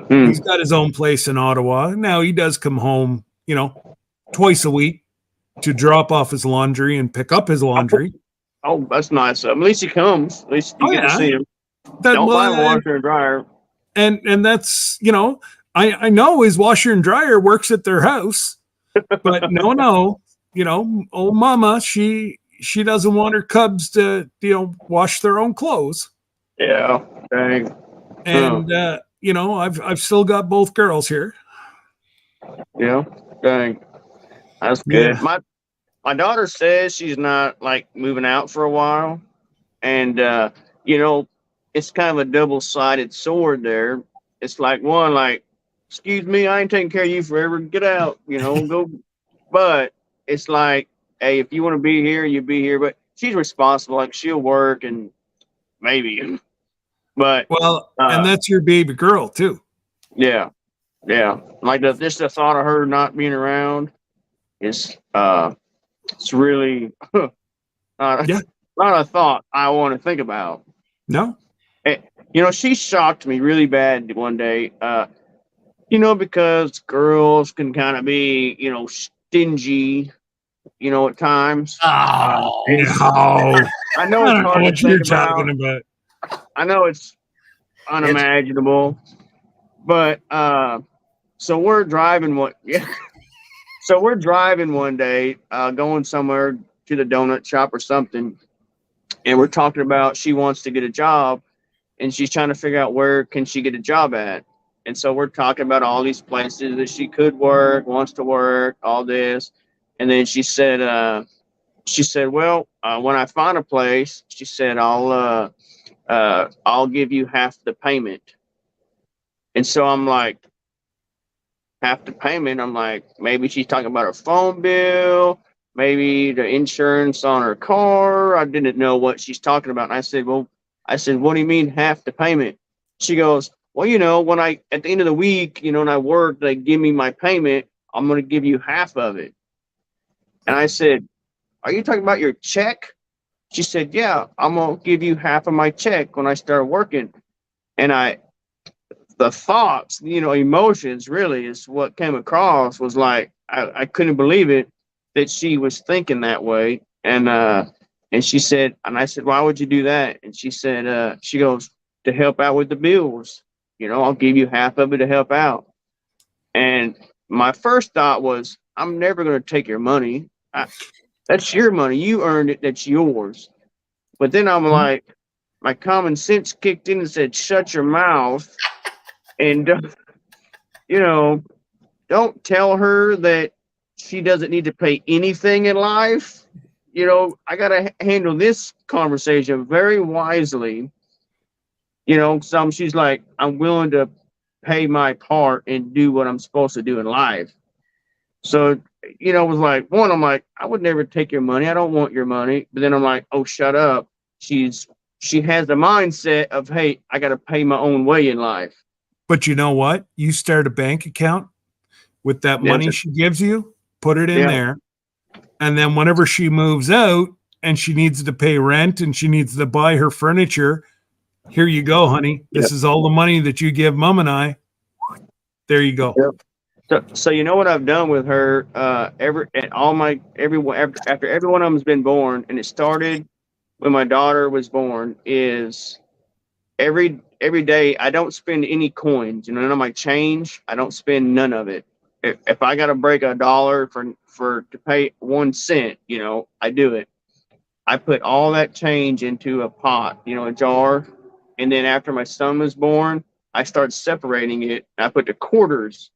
[SPEAKER 1] He's got his own place in Ottawa. Now he does come home, twice a week to drop off his laundry and pick up his laundry.
[SPEAKER 2] Oh, that's nice. At least he comes. At least you get to see him. Don't buy a washer and dryer.
[SPEAKER 1] And that's, I know his washer and dryer works at their house, but no, old mama, she doesn't want her cubs to, wash their own clothes.
[SPEAKER 2] Yeah. Dang.
[SPEAKER 1] And, I've still got both girls here.
[SPEAKER 2] Yeah. Dang. That's good. Yeah. My daughter says she's not like moving out for a while. And, it's kind of a double-sided sword there. It's like, one, like, excuse me, I ain't taking care of you forever. Get out, go. But it's like, hey, if you want to be here, you be here. But she's responsible. Like, she'll work and maybe. But
[SPEAKER 1] and that's your baby girl too.
[SPEAKER 2] Yeah. Yeah. Like just the thought of her not being around is it's really not a thought I want to think about.
[SPEAKER 1] No.
[SPEAKER 2] She shocked me really bad one day. Because girls can kind of be, stingy, at times.
[SPEAKER 1] Oh,
[SPEAKER 2] I know it's hard
[SPEAKER 1] what
[SPEAKER 2] to
[SPEAKER 1] you're
[SPEAKER 2] think
[SPEAKER 1] talking about.
[SPEAKER 2] I know it's unimaginable, but so we're driving So we're driving one day, going somewhere to the donut shop or something, and we're talking about she wants to get a job, and she's trying to figure out where can she get a job at. And so we're talking about all these places that she could work, wants to work, all this. And then she said, well, when I find a place, she said, I'll give you half the payment. And so I'm like, half the payment? I'm like, maybe she's talking about her phone bill, maybe the insurance on her car. I didn't know what she's talking about. And I said, what do you mean half the payment? She goes, well, when at the end of the week, when I work, they give me my payment, I'm going to give you half of it. And I said, are you talking about your check? She said, yeah, I'm going to give you half of my check when I start working. And the thoughts, emotions really is what came across, was like, I couldn't believe it that she was thinking that way. And she said, and I said, why would you do that? And she said, she goes, to help out with the bills. I'll give you half of it to help out. And my first thought was, I'm never going to take your money. That's your money. You earned it. That's yours. But then I'm like, my common sense kicked in and said, shut your mouth. And, don't tell her that she doesn't need to pay anything in life. I got to handle this conversation very wisely. She's like, I'm willing to pay my part and do what I'm supposed to do in life. So, it was like, one, I'm like, I would never take your money. I don't want your money. But then I'm like, oh, shut up. She has the mindset of, hey, I got to pay my own way in life.
[SPEAKER 1] But you know what? You start a bank account with that money she gives you, put it in there. And then whenever she moves out and she needs to pay rent and she needs to buy her furniture, here you go, honey. This is all the money that you give mom and I. There you go.
[SPEAKER 2] So you know what I've done with her? After every one of them's been born, and it started when my daughter was born, is every day I don't spend any coins. None of my change. I don't spend none of it. If I got to break $1 to pay 1 cent, I do it. I put all that change into a pot, a jar. And then after my son was born, I started separating it. I put the quarters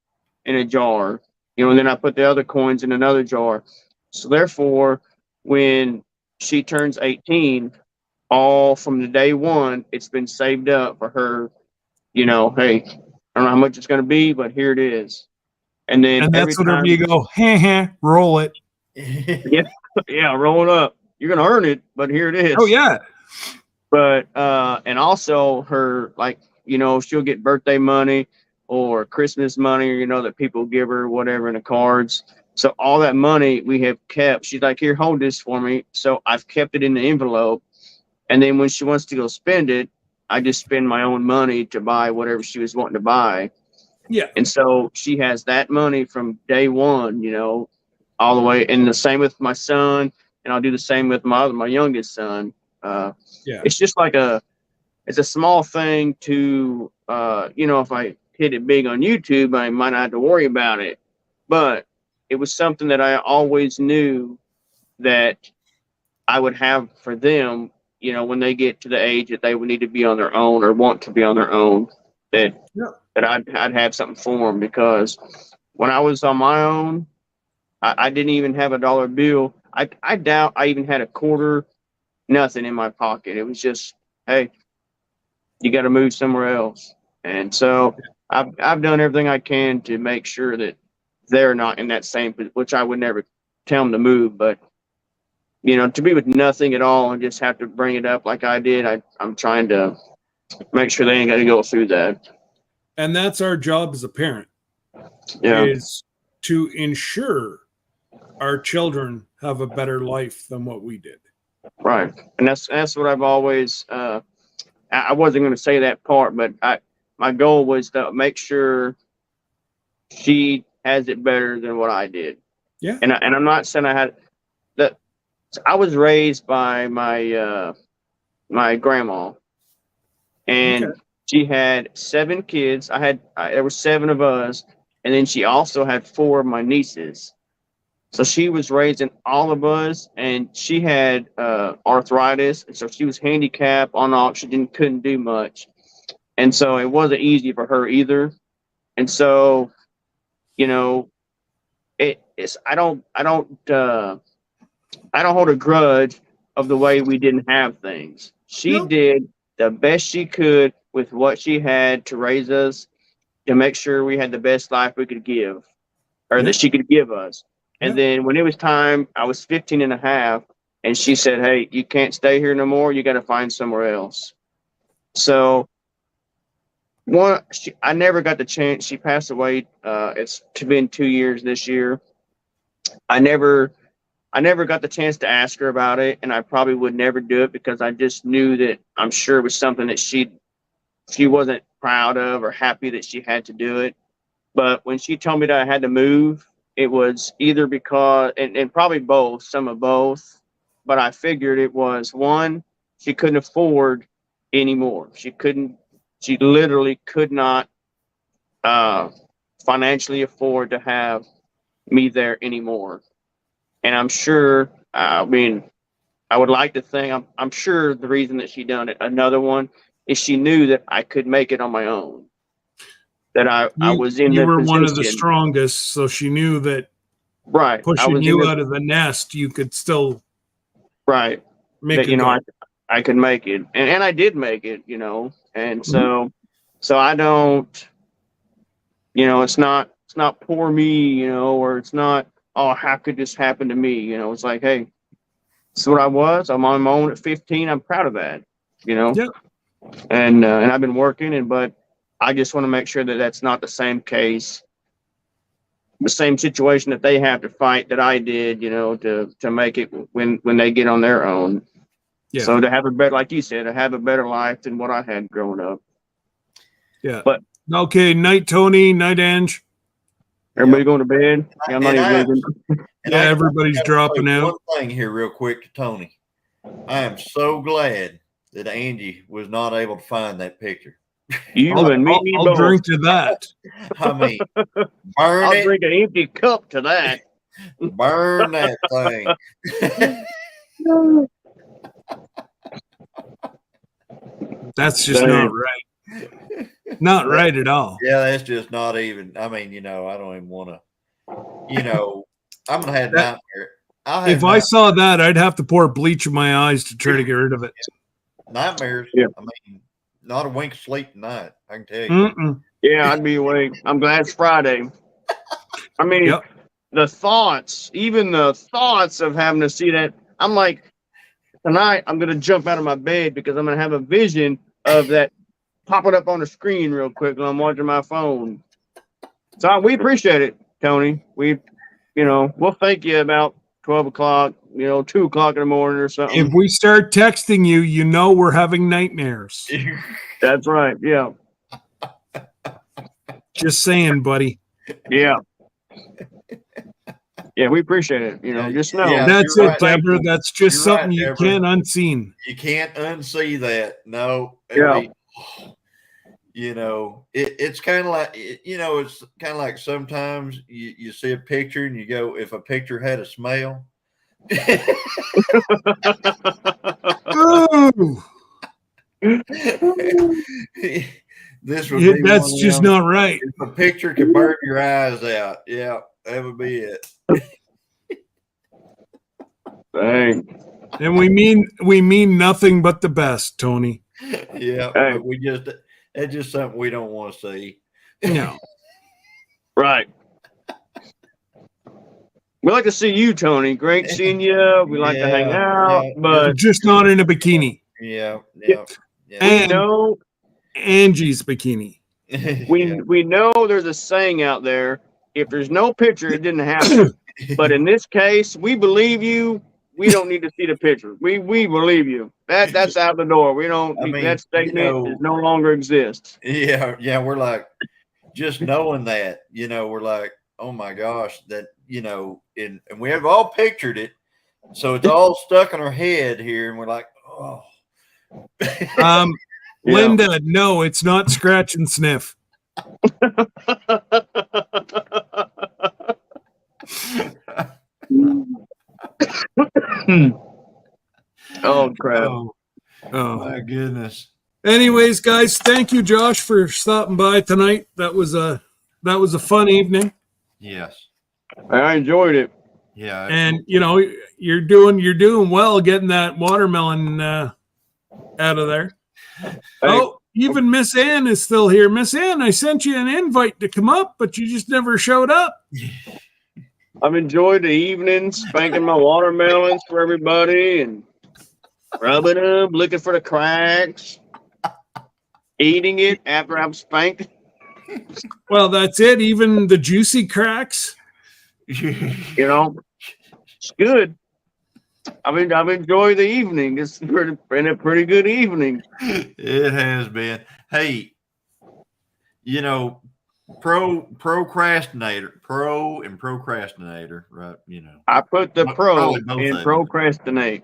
[SPEAKER 2] in a jar, and then I put the other coins in another jar. So therefore, when she turns 18, all from the day one, it's been saved up for her, hey, I don't know how much it's going to be, but here it is. And then
[SPEAKER 1] that's whenever you go, roll it.
[SPEAKER 2] Yeah, roll it up. You're going to earn it, but here it is.
[SPEAKER 1] Oh, yeah.
[SPEAKER 2] But, and also her, like, you know, she'll get birthday money or Christmas money, you know, that people give her, whatever, in the cards. So all that money we have kept. She's like, here, hold this for me. So I've kept it in the envelope. And then when she wants to go spend it, I just spend my own money to buy whatever she was wanting to buy.
[SPEAKER 1] Yeah.
[SPEAKER 2] And so she has that money from day one, you know, all the way. And the same with my son. And I'll do the same with my youngest son. It's just like it's a small thing to, you know, if I hit it big on YouTube, I might not have to worry about it. But it was something that I always knew that I would have for them, you know, when they get to the age that they would need to be on their own or want to be on their own, that I'd have something for them. Because when I was on my own, I didn't even have a dollar bill. I doubt I even had a quarter, nothing in my pocket. It was just, hey, you got to move somewhere else. And so I've done everything I can to make sure that they're not in that same, which I would never tell them to move, but you know, to be with nothing at all and just have to bring it up like I did, I'm trying to make sure they ain't got to go through that.
[SPEAKER 1] And that's our job as a parent, is to ensure our children have a better life than what we did.
[SPEAKER 2] Right. And that's what I've always, I wasn't going to say that part, but my goal was to make sure she has it better than what I did.
[SPEAKER 1] Yeah.
[SPEAKER 2] And I'm not saying I had that. I was raised by my my grandma, and she had 7 kids. There were 7 of us, and then she also had 4 of my nieces. So she was raising all of us, and she had arthritis, and so she was handicapped on oxygen, couldn't do much, and so it wasn't easy for her either. And so, you know, it's I don't hold a grudge of the way we didn't have things. She did the best she could with what she had to raise us, to make sure we had the best life we could give, or that she could give us. And then when it was time, I was 15 and a half, and she said, hey, you can't stay here no more. You got to find somewhere else. So I never got the chance. She passed away. It's been 2 years this year. I never got the chance to ask her about it, and I probably would never do it because I just knew that I'm sure it was something that she wasn't proud of or happy that she had to do it. But when she told me that I had to move, it was either because, and probably both, some of both, but I figured it was, one, she couldn't afford anymore. She literally could not financially afford to have me there anymore. And I'm sure, I mean, I would like to think, I'm sure the reason that she done it, another one, is she knew that I could make it on my own. That I was in
[SPEAKER 1] You
[SPEAKER 2] the
[SPEAKER 1] were
[SPEAKER 2] position.
[SPEAKER 1] one of the strongest, so she knew that pushing you out of the nest, you could still make
[SPEAKER 2] that,
[SPEAKER 1] it.
[SPEAKER 2] You know, I could make it, and I did make it. You know, and so I don't. You know, it's not poor me. You know, or it's not, oh, how could this happen to me? You know, it's like, hey, this is what I was. I'm on my own at 15. I'm proud of that. You know, and I've been working, but I just want to make sure that that's not the same case, the same situation that they have to fight that I did, you know, to make it when they get on their own. Yeah. So to have a better, like you said, to have a better life than what I had growing up.
[SPEAKER 1] Yeah.
[SPEAKER 2] But
[SPEAKER 1] okay, night Tony, night Ange.
[SPEAKER 2] Everybody going to bed? Yeah, I'm not even moving.
[SPEAKER 1] Yeah, everybody's dropping out.
[SPEAKER 3] One thing here, real quick, to Tony. I am so glad that Angie was not able to find that picture.
[SPEAKER 1] I'll drink to that.
[SPEAKER 3] I mean,
[SPEAKER 2] I'll drink an empty cup to that.
[SPEAKER 3] Burn that thing.
[SPEAKER 1] That's just not right. Not right at all.
[SPEAKER 3] Yeah, that's just not even. I mean, you know, I don't even want to. You know, I'm gonna have nightmare.
[SPEAKER 1] If I saw that, I'd have to pour bleach in my eyes to try to get rid of it.
[SPEAKER 3] Nightmares.
[SPEAKER 2] Yeah.
[SPEAKER 3] I mean, not a wink of sleep tonight. I can tell you.
[SPEAKER 2] Yeah, I'd be awake. I'm glad it's Friday. I mean, the thoughts, even the thoughts of having to see that, I'm like, tonight I'm gonna jump out of my bed because I'm gonna have a vision of that pop it up on the screen real quick when I'm watching my phone. So we appreciate it, Tony. We'll thank you about 12 o'clock, 2 o'clock in the morning or something.
[SPEAKER 1] If we start texting you, you know we're having nightmares.
[SPEAKER 2] That's right. Yeah.
[SPEAKER 1] Just saying, buddy.
[SPEAKER 2] Yeah. Yeah, we appreciate it. Just know.
[SPEAKER 3] Yeah,
[SPEAKER 1] That's
[SPEAKER 3] you're
[SPEAKER 1] it,
[SPEAKER 3] right.
[SPEAKER 1] Deborah. That's just
[SPEAKER 3] You're
[SPEAKER 1] something
[SPEAKER 3] right,
[SPEAKER 1] you
[SPEAKER 3] Deborah.
[SPEAKER 1] can't unseen.
[SPEAKER 3] You can't unsee that. No.
[SPEAKER 2] Yeah.
[SPEAKER 3] It's kind of like, it's kind of like sometimes you see a picture and you go, if a picture had a smell.
[SPEAKER 1] Ooh,
[SPEAKER 3] This would be
[SPEAKER 1] that's
[SPEAKER 3] one of
[SPEAKER 1] just
[SPEAKER 3] them.
[SPEAKER 1] not right.
[SPEAKER 3] If a picture could burn your eyes out, yeah, that would be it.
[SPEAKER 2] Dang.
[SPEAKER 1] And we mean nothing but the best, Tony.
[SPEAKER 3] Yeah,
[SPEAKER 2] Hey.
[SPEAKER 3] but that's just something we don't want to see.
[SPEAKER 1] No.
[SPEAKER 2] Right. We like to see you, Tony. Great seeing you. We like to hang out, but
[SPEAKER 1] Just not in a bikini.
[SPEAKER 3] Yeah.
[SPEAKER 2] we
[SPEAKER 1] And
[SPEAKER 2] know
[SPEAKER 1] Angie's bikini.
[SPEAKER 2] we know there's a saying out there. If there's no picture, it didn't happen. But in this case, we believe you. We don't need to see the picture. We believe you. That's out the door. We don't. That statement no longer exists.
[SPEAKER 3] Yeah. We're like, just knowing that, we're like, oh my gosh, that and we have all pictured it, so it's all stuck in our head here, and we're like, oh.
[SPEAKER 1] Linda, no, it's not scratch and sniff.
[SPEAKER 2] Oh crap.
[SPEAKER 1] Oh
[SPEAKER 3] my goodness.
[SPEAKER 1] Anyways, guys, thank you, Josh, for stopping by tonight. That was a fun evening.
[SPEAKER 3] Yes.
[SPEAKER 2] I enjoyed it.
[SPEAKER 3] Yeah.
[SPEAKER 1] And you're doing well getting that watermelon out of there.
[SPEAKER 2] Hey.
[SPEAKER 1] Oh, even Miss Ann is still here. Miss Ann, I sent you an invite to come up, but you just never showed up.
[SPEAKER 2] I've enjoyed the evening, spanking my watermelons for everybody and rubbing them, looking for the cracks, eating it after I've spanked.
[SPEAKER 1] Well, that's it. Even the juicy cracks.
[SPEAKER 2] It's good. I've enjoyed the evening. It's been a pretty good evening.
[SPEAKER 3] It has been. Hey, procrastinator, right?
[SPEAKER 2] I put the pro
[SPEAKER 3] Probably both
[SPEAKER 2] in
[SPEAKER 3] of them.
[SPEAKER 2] procrastinate.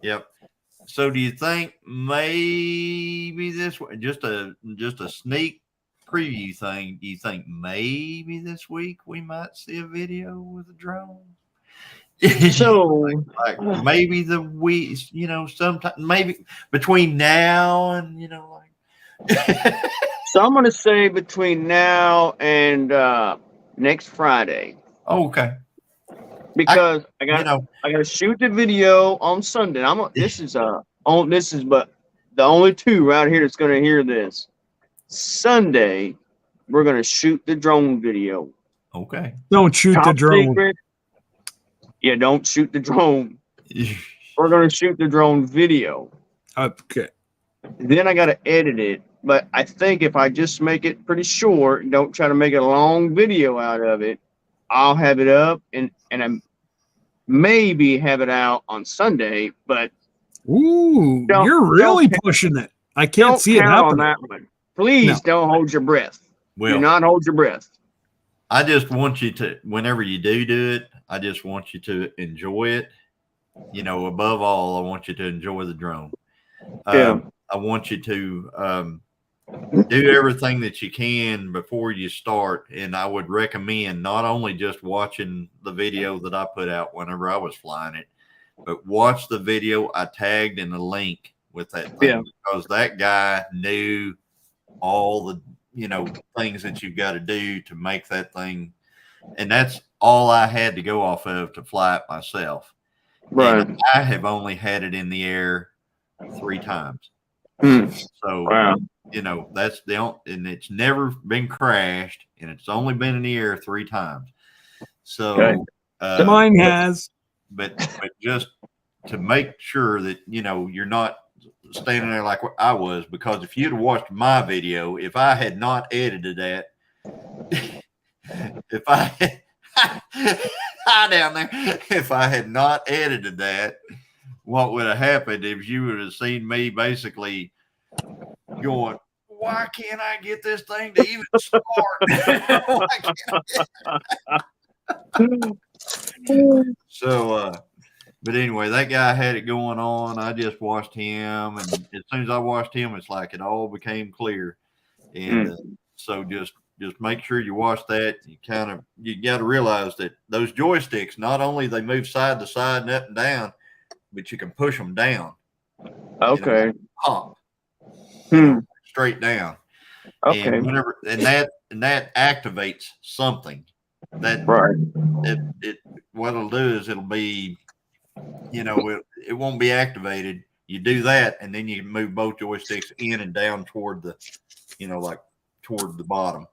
[SPEAKER 3] Yep. So do you think maybe this way, just a sneak preview thing, do you think maybe this week we might see a video with a drone?
[SPEAKER 2] So
[SPEAKER 3] like maybe the week, sometime maybe between now and
[SPEAKER 2] So I'm gonna say between now and next Friday.
[SPEAKER 3] Oh, okay.
[SPEAKER 2] Because I gotta shoot the video on Sunday. This is but the only two right here that's gonna hear this. Sunday, we're gonna shoot the drone video.
[SPEAKER 3] Okay.
[SPEAKER 1] Don't shoot the drone.
[SPEAKER 2] Secret. Yeah, don't shoot the drone. We're gonna shoot the drone video.
[SPEAKER 1] Okay.
[SPEAKER 2] Then I gotta edit it. But I think if I just make it pretty short and don't try to make a long video out of it, I'll have it up and I maybe have it out on Sunday. But
[SPEAKER 1] you're really pushing it. I can't see it
[SPEAKER 2] happen.
[SPEAKER 1] happening.
[SPEAKER 2] On that one. Please don't hold your breath. Do not hold your breath.
[SPEAKER 3] I just want you to, whenever you do it, I just want you to enjoy it. Above all, I want you to enjoy the drone. I want you to do everything that you can before you start. And I would recommend not only just watching the video that I put out whenever I was flying it, but watch the video I tagged in the link with that thing, because that guy knew all the things that you've got to do to make that thing, and that's all I had to go off of to fly it myself.
[SPEAKER 2] Right.
[SPEAKER 3] And I have only had it in the air 3 times. So that's the only, and it's never been crashed, and it's only been in the air 3 times. So
[SPEAKER 1] mine has.
[SPEAKER 3] But just to make sure that you're not standing there like I was, because if you'd have watched my video, if I had not edited that, if I had, hi down there, if I had not edited that, what would have happened if you would have seen me basically going, why can't I get this thing to even start? Why can't So, but anyway, that guy had it going on. I just watched him, and as soon as I watched him, it's like it all became clear. And so just make sure you watch that. You got to realize that those joysticks, not only they move side to side and up and down, but you can push them down.
[SPEAKER 2] Okay.
[SPEAKER 3] Pop. Straight down.
[SPEAKER 2] Okay.
[SPEAKER 3] And whenever that activates something. That
[SPEAKER 2] right.
[SPEAKER 3] It what it'll do is it'll be, it won't be activated. You do that, and then you move both joysticks in and down toward the, like toward the bottom.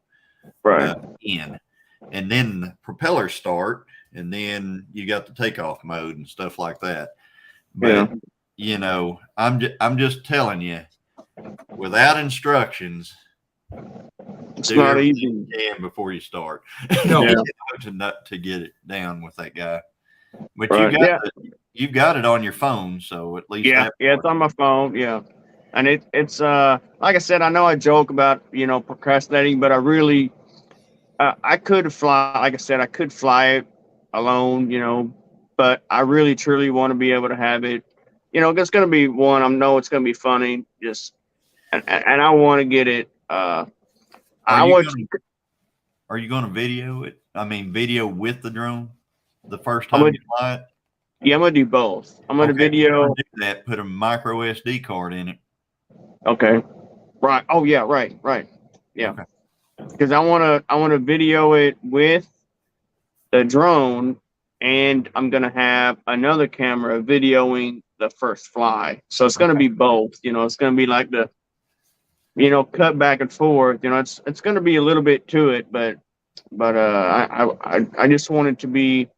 [SPEAKER 2] Right.
[SPEAKER 3] In. And then the propellers start, and then you got the takeoff mode and stuff like that. But I'm just telling you, without instructions,
[SPEAKER 2] it's not easy.
[SPEAKER 3] You can before you start.
[SPEAKER 1] No.
[SPEAKER 3] to get it down with that guy. But
[SPEAKER 2] right.
[SPEAKER 3] you've got it on your phone, so at least
[SPEAKER 2] it's on my phone. Yeah. And it's like I said, I know I joke about procrastinating, but I really I could fly. Like I said, I could fly it alone, but I really truly want to be able to have it. It's going to be one. I know it's going to be funny. And I want to get it. Are
[SPEAKER 3] you going to video it? I mean, video with the drone the first time you fly it?
[SPEAKER 2] Yeah, I'm going to do both. I'm going to video.
[SPEAKER 3] Do that. Put a micro SD card in it.
[SPEAKER 2] Okay. Right. Oh yeah. Right. Yeah. Because I want to video it with the drone, and I'm going to have another camera videoing the first fly. So it's going to be both. It's going to be like the cut back and forth. It's going to be a little bit to it, but I just want it to be.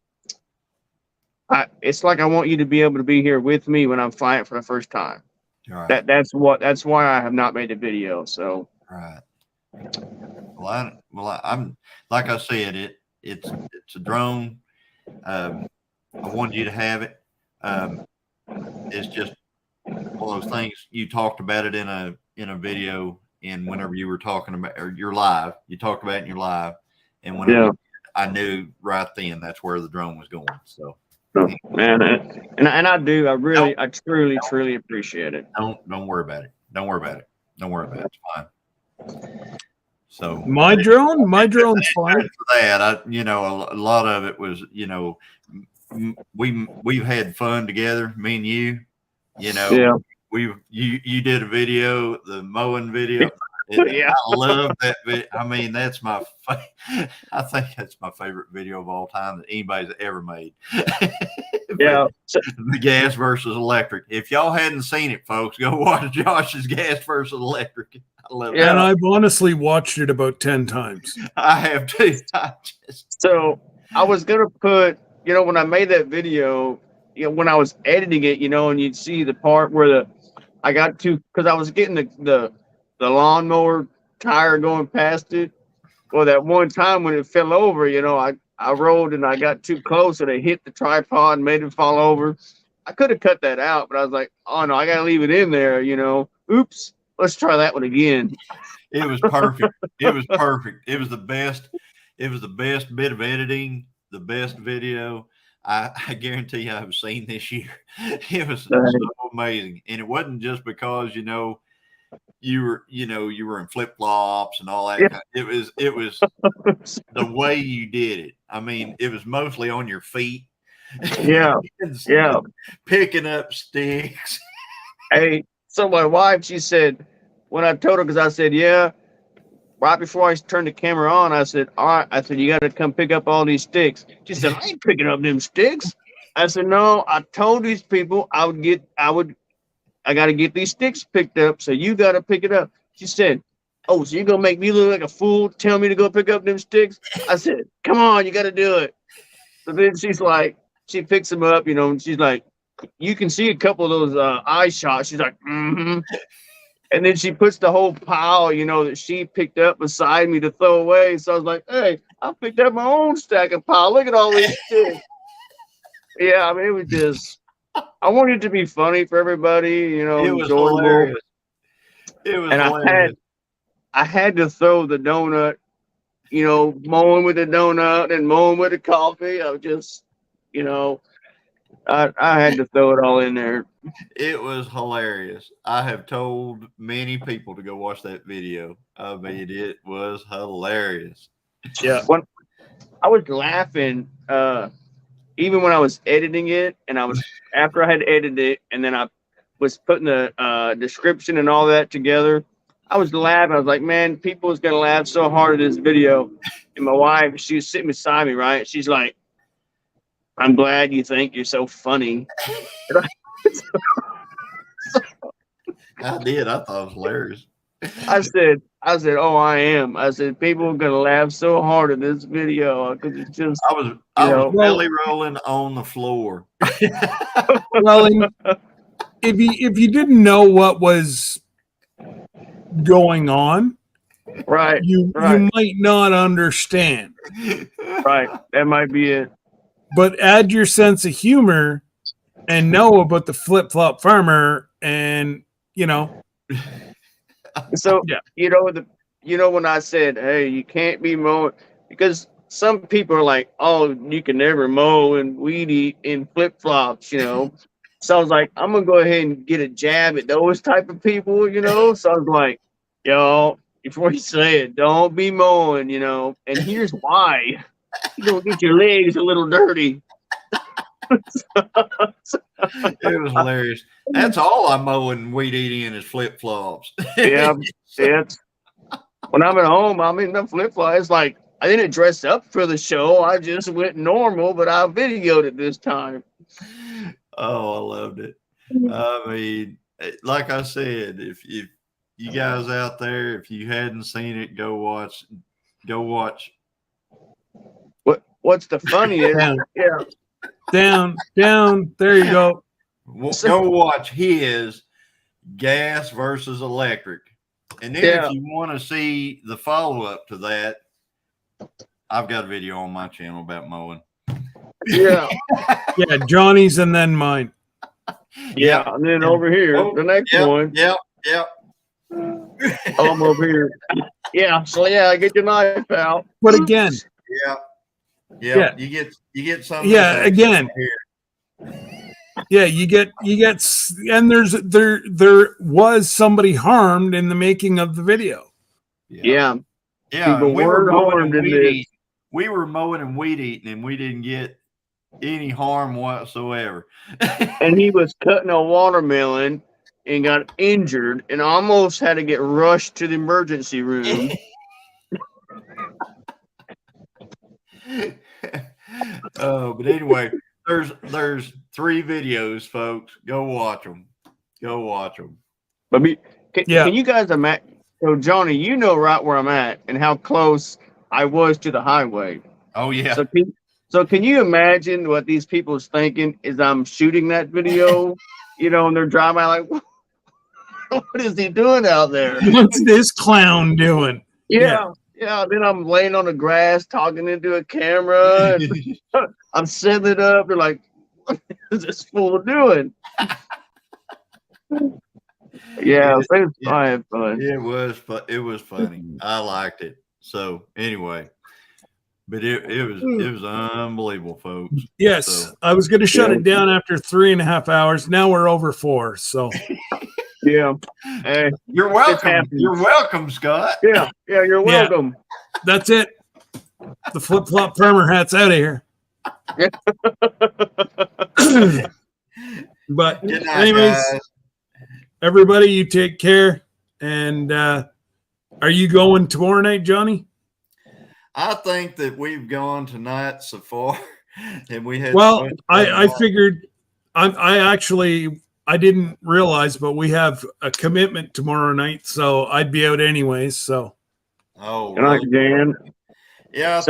[SPEAKER 2] It's like I want you to be able to be here with me when I'm flying for the first time.
[SPEAKER 3] Right.
[SPEAKER 2] That's why I have not made a video. So.
[SPEAKER 3] Right. Well, I'm like I said, it's a drone. I wanted you to have it. It's just one of those things. You talked about it in a video, and whenever you were talking about, or you're live, you talked about it in your live, and whenever I knew right then that's where the drone was going. So,
[SPEAKER 2] man, and I do, I truly appreciate it.
[SPEAKER 3] Don't worry about it. Don't worry about it. It's fine. So
[SPEAKER 1] my drone's fine.
[SPEAKER 3] For that, a lot of it was, we've had fun together, me and you. You did a video, the mowing video. I love that video. I mean, that's I think that's my favorite video of all time that anybody's ever made. The gas versus electric. If y'all hadn't seen it, folks, go watch Josh's gas versus electric. I love it.
[SPEAKER 1] And I've honestly watched it about 10 times.
[SPEAKER 3] I have too.
[SPEAKER 2] So I was gonna put, when I made that video, when I was editing it, and you'd see the part where I got to, because I was getting the lawnmower tire going past it. Well, that one time when it fell over, I rolled and I got too close and it hit the tripod and made it fall over. I could have cut that out, but I was like, oh no, I got to leave it in there, Oops, let's try that one again.
[SPEAKER 3] It was perfect. It was perfect. It was the best. It was the best bit of editing, the best video I guarantee you I've seen this year. It was so amazing. And it wasn't just because, you were in flip flops and all that.
[SPEAKER 2] Yeah.
[SPEAKER 3] It was the way you did it. I mean, it was mostly on your feet.
[SPEAKER 2] Yeah. Yeah.
[SPEAKER 3] Picking up sticks.
[SPEAKER 2] Hey, so my wife, she said, when I told her, because I said, right before I turned the camera on, I said, all right, I said, you got to come pick up all these sticks. She said, I ain't picking up them sticks. I said, no, I told these people I got to get these sticks picked up. So you got to pick it up. She said, oh, so you're going to make me look like a fool, tell me to go pick up them sticks? I said, come on, you got to do it. So then she's like, she picks them up, and she's like, you can see a couple of those eye shots. She's like, mm-hmm. And then she puts the whole pile, that she picked up beside me to throw away. So I was like, hey, I picked up my own stack of pile. Look at all this shit. Yeah, I mean, it was just, I wanted it to be funny for everybody,
[SPEAKER 3] It was
[SPEAKER 2] enjoyable.
[SPEAKER 3] hilarious. It was
[SPEAKER 2] And
[SPEAKER 3] hilarious.
[SPEAKER 2] I had to throw the donut, mowing with the donut and mowing with the coffee. I was just, I had to throw it all in there.
[SPEAKER 3] It was hilarious. I have told many people to go watch that video. I mean, it was hilarious.
[SPEAKER 1] Yeah.
[SPEAKER 2] When I was laughing, even when I was editing it, and after I had edited it, and then I was putting the description and all that together, I was laughing. I was like, man, people is gonna laugh so hard at this video. And my wife, she was sitting beside me, right? She's like, I'm glad you think you're so funny.
[SPEAKER 3] I did. I thought it was hilarious.
[SPEAKER 2] I said, oh, I am. I said, people are gonna laugh so hard at this video because it's just.
[SPEAKER 3] I was belly rolling on the floor.
[SPEAKER 1] Well, if you didn't know what was going on,
[SPEAKER 2] right,
[SPEAKER 1] you might not understand.
[SPEAKER 2] Right, that might be it.
[SPEAKER 1] But add your sense of humor and know about the flip-flop farmer, and
[SPEAKER 2] So when I said, hey, you can't be mowing, because some people are like, oh, you can never mow and weed eat in flip-flops, So I was like, I'm gonna go ahead and get a jab at those type of people, So I was like, y'all, before you say it, don't be mowing, and here's why. You don't get your legs a little dirty.
[SPEAKER 3] It was hilarious. That's all I'm mowing weed eating in is flip flops.
[SPEAKER 2] Yeah, it's when I'm at home, I'm in the flip flop. It's like I didn't dress up for the show. I just went normal, but I videoed it this time.
[SPEAKER 3] Oh, I loved it. I mean, like I said, if you guys out there, if you hadn't seen it, go watch.
[SPEAKER 2] What's the funniest?
[SPEAKER 1] Down. There you go.
[SPEAKER 3] Go watch his gas versus electric. And then if you want to see the follow-up to that, I've got a video on my channel about mowing.
[SPEAKER 2] Yeah.
[SPEAKER 1] Yeah, Johnny's and then mine.
[SPEAKER 2] Yeah, and then over here, the next one.
[SPEAKER 3] Yep.
[SPEAKER 2] I'm over here. Yeah, so get your knife out.
[SPEAKER 1] But again,
[SPEAKER 3] yeah. You get some.
[SPEAKER 1] Yeah, again. Yeah, you get, and there was somebody harmed in the making of the video.
[SPEAKER 2] Yeah.
[SPEAKER 3] We were mowing and weed eating, and we didn't get any harm whatsoever.
[SPEAKER 2] And he was cutting a watermelon and got injured and almost had to get rushed to the emergency room.
[SPEAKER 3] But anyway, there's 3 videos, folks. Go watch them.
[SPEAKER 2] But can you guys imagine? So Johnny, right where I'm at and how close I was to the highway.
[SPEAKER 3] Oh yeah.
[SPEAKER 2] So can you imagine what these people is thinking as I'm shooting that video? And they're driving by like, what is he doing out there?
[SPEAKER 1] What's this clown doing?
[SPEAKER 2] Yeah. Then I'm laying on the grass talking into a camera. And I'm setting it up. They're like, what is this fool doing? Yeah, I had fun.
[SPEAKER 3] It was funny. I liked it. So anyway, but it was unbelievable, folks.
[SPEAKER 1] Yes,
[SPEAKER 3] so,
[SPEAKER 1] I was going to shut it down after 3.5 hours. Now we're over 4. So
[SPEAKER 2] yeah, hey,
[SPEAKER 3] you're welcome. You're welcome, Scott.
[SPEAKER 2] Yeah, you're welcome.
[SPEAKER 1] That's it. The flip flop farmer hat's out of here. But
[SPEAKER 3] Good night,
[SPEAKER 1] anyways,
[SPEAKER 3] guys.
[SPEAKER 1] Everybody, you take care. And are you going tomorrow night, Johnny?
[SPEAKER 3] I think that we've gone tonight so far, and we had.
[SPEAKER 1] Well, I figured. I didn't realize, but we have a commitment tomorrow night, so I'd be out anyways. So.
[SPEAKER 3] Oh.
[SPEAKER 2] Good night, Dan.
[SPEAKER 3] Yeah,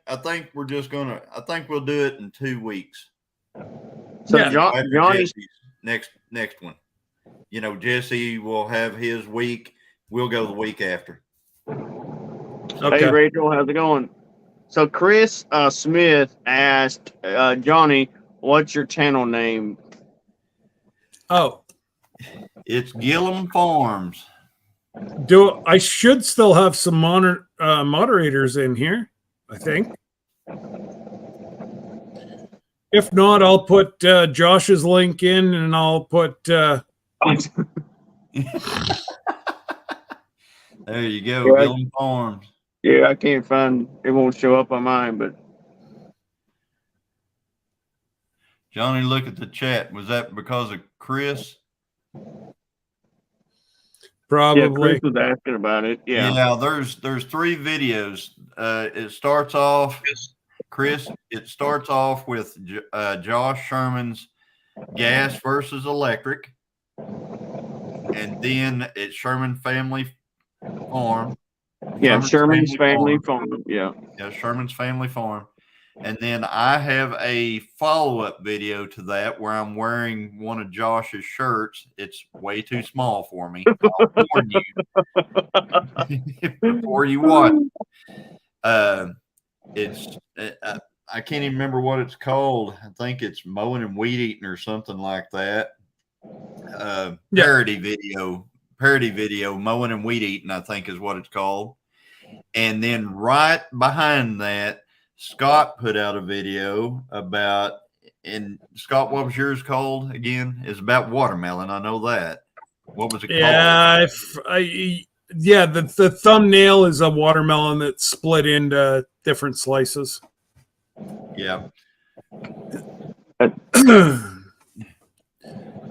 [SPEAKER 3] I think we're just gonna. I think we'll do it in 2 weeks.
[SPEAKER 2] So
[SPEAKER 1] Yeah.
[SPEAKER 3] After
[SPEAKER 2] Johnny,
[SPEAKER 3] Jesse's next one. You know, Jesse will have his week. We'll go the week after.
[SPEAKER 2] hey
[SPEAKER 1] Okay.
[SPEAKER 2] Rachel, how's it going? So Chris Smith asked Johnny, "What's your channel name?"
[SPEAKER 1] Oh,
[SPEAKER 3] It's Gillum Farms.
[SPEAKER 1] I should still have some moderators in here, I think. If not, I'll put Josh's link in, and I'll put
[SPEAKER 3] There you go,
[SPEAKER 2] Yeah.
[SPEAKER 3] Gillum Farms.
[SPEAKER 2] Yeah, I can't find it. Won't show up on mine, but
[SPEAKER 3] Johnny, look at the chat. Was that because of Chris?
[SPEAKER 1] probably.
[SPEAKER 2] yeah, Chris was asking about it. Yeah.
[SPEAKER 3] There's 3 videos. It starts off, Chris. It starts off with Josh Sherman's gas versus electric, and then it's Sherman Family Farm.
[SPEAKER 2] Yeah, Sherman's Family Farm. Yeah.
[SPEAKER 3] Yeah, Sherman's Family Farm. And then I have a follow-up video to that where I'm wearing one of Josh's shirts. It's way too small for me. I'll warn you before you watch. It's I can't even remember what it's called. I think it's mowing and weed eating or something like that. Parody video, mowing and weed eating, I think is what it's called. And then right behind that, Scott put out a video about, and Scott, what was yours called again? It's about watermelon. I know that. What was it called?
[SPEAKER 1] Yeah, the thumbnail is a watermelon that's split into different slices.
[SPEAKER 3] Yeah.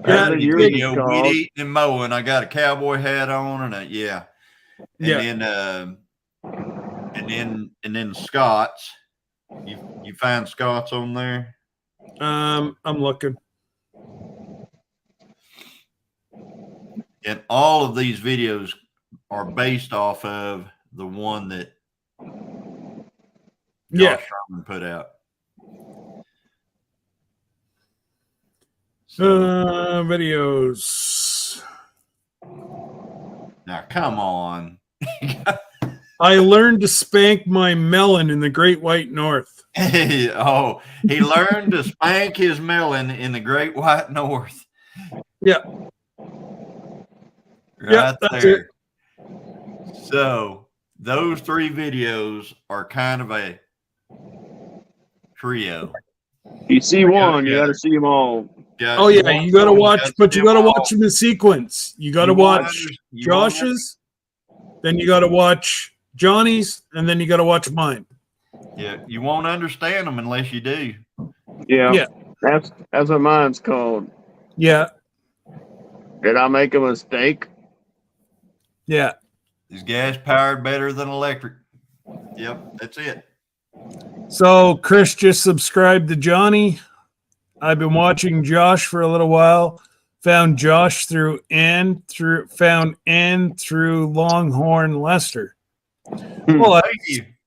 [SPEAKER 1] Yeah,
[SPEAKER 3] Video, weed eating and mowing. I got a cowboy hat on, and then Scott's. You find Scott's on there?
[SPEAKER 1] I'm looking.
[SPEAKER 3] And all of these videos are based off of the one that Josh Sherman put out.
[SPEAKER 1] Videos.
[SPEAKER 3] Now, come on.
[SPEAKER 1] I learned to spank my melon in the Great White North.
[SPEAKER 3] He learned to spank his melon in the Great White North.
[SPEAKER 1] Yeah.
[SPEAKER 3] Right
[SPEAKER 1] that's
[SPEAKER 3] there.
[SPEAKER 1] it.
[SPEAKER 3] So those 3 videos are kind of a trio.
[SPEAKER 2] You see one, you got to see them all.
[SPEAKER 1] Oh yeah, you got to watch, but you got to watch them in sequence. You got to watch Josh's, then you got to watch Johnny's, and then you got to watch mine.
[SPEAKER 3] Yeah, you won't understand them unless you do.
[SPEAKER 2] Yeah. That's what mine's called.
[SPEAKER 1] Yeah.
[SPEAKER 2] Did I make a mistake?
[SPEAKER 1] Yeah.
[SPEAKER 3] Is gas powered better than electric? Yep, that's it.
[SPEAKER 1] So Chris just subscribed to Johnny. I've been watching Josh for a little while. Found Josh through Ann through Longhorn Lester. Well,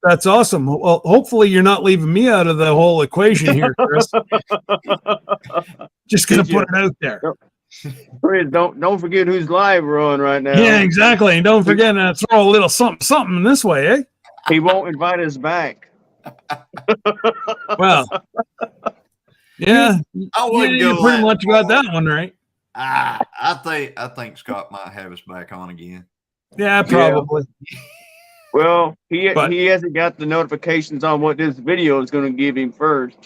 [SPEAKER 1] that's awesome. Well, hopefully you're not leaving me out of the whole equation here, Chris. Just gonna put it out there.
[SPEAKER 2] Chris, don't forget who's live we're on right now.
[SPEAKER 1] Yeah, exactly. And don't forget to throw a little something this way, eh?
[SPEAKER 2] He won't invite us back.
[SPEAKER 1] Well, yeah,
[SPEAKER 3] I wouldn't go
[SPEAKER 1] you pretty
[SPEAKER 3] that
[SPEAKER 1] much got that one right.
[SPEAKER 3] I think Scott might have us back on again.
[SPEAKER 1] Yeah, probably.
[SPEAKER 2] Well, he hasn't got the notifications on what this video is going to give him first.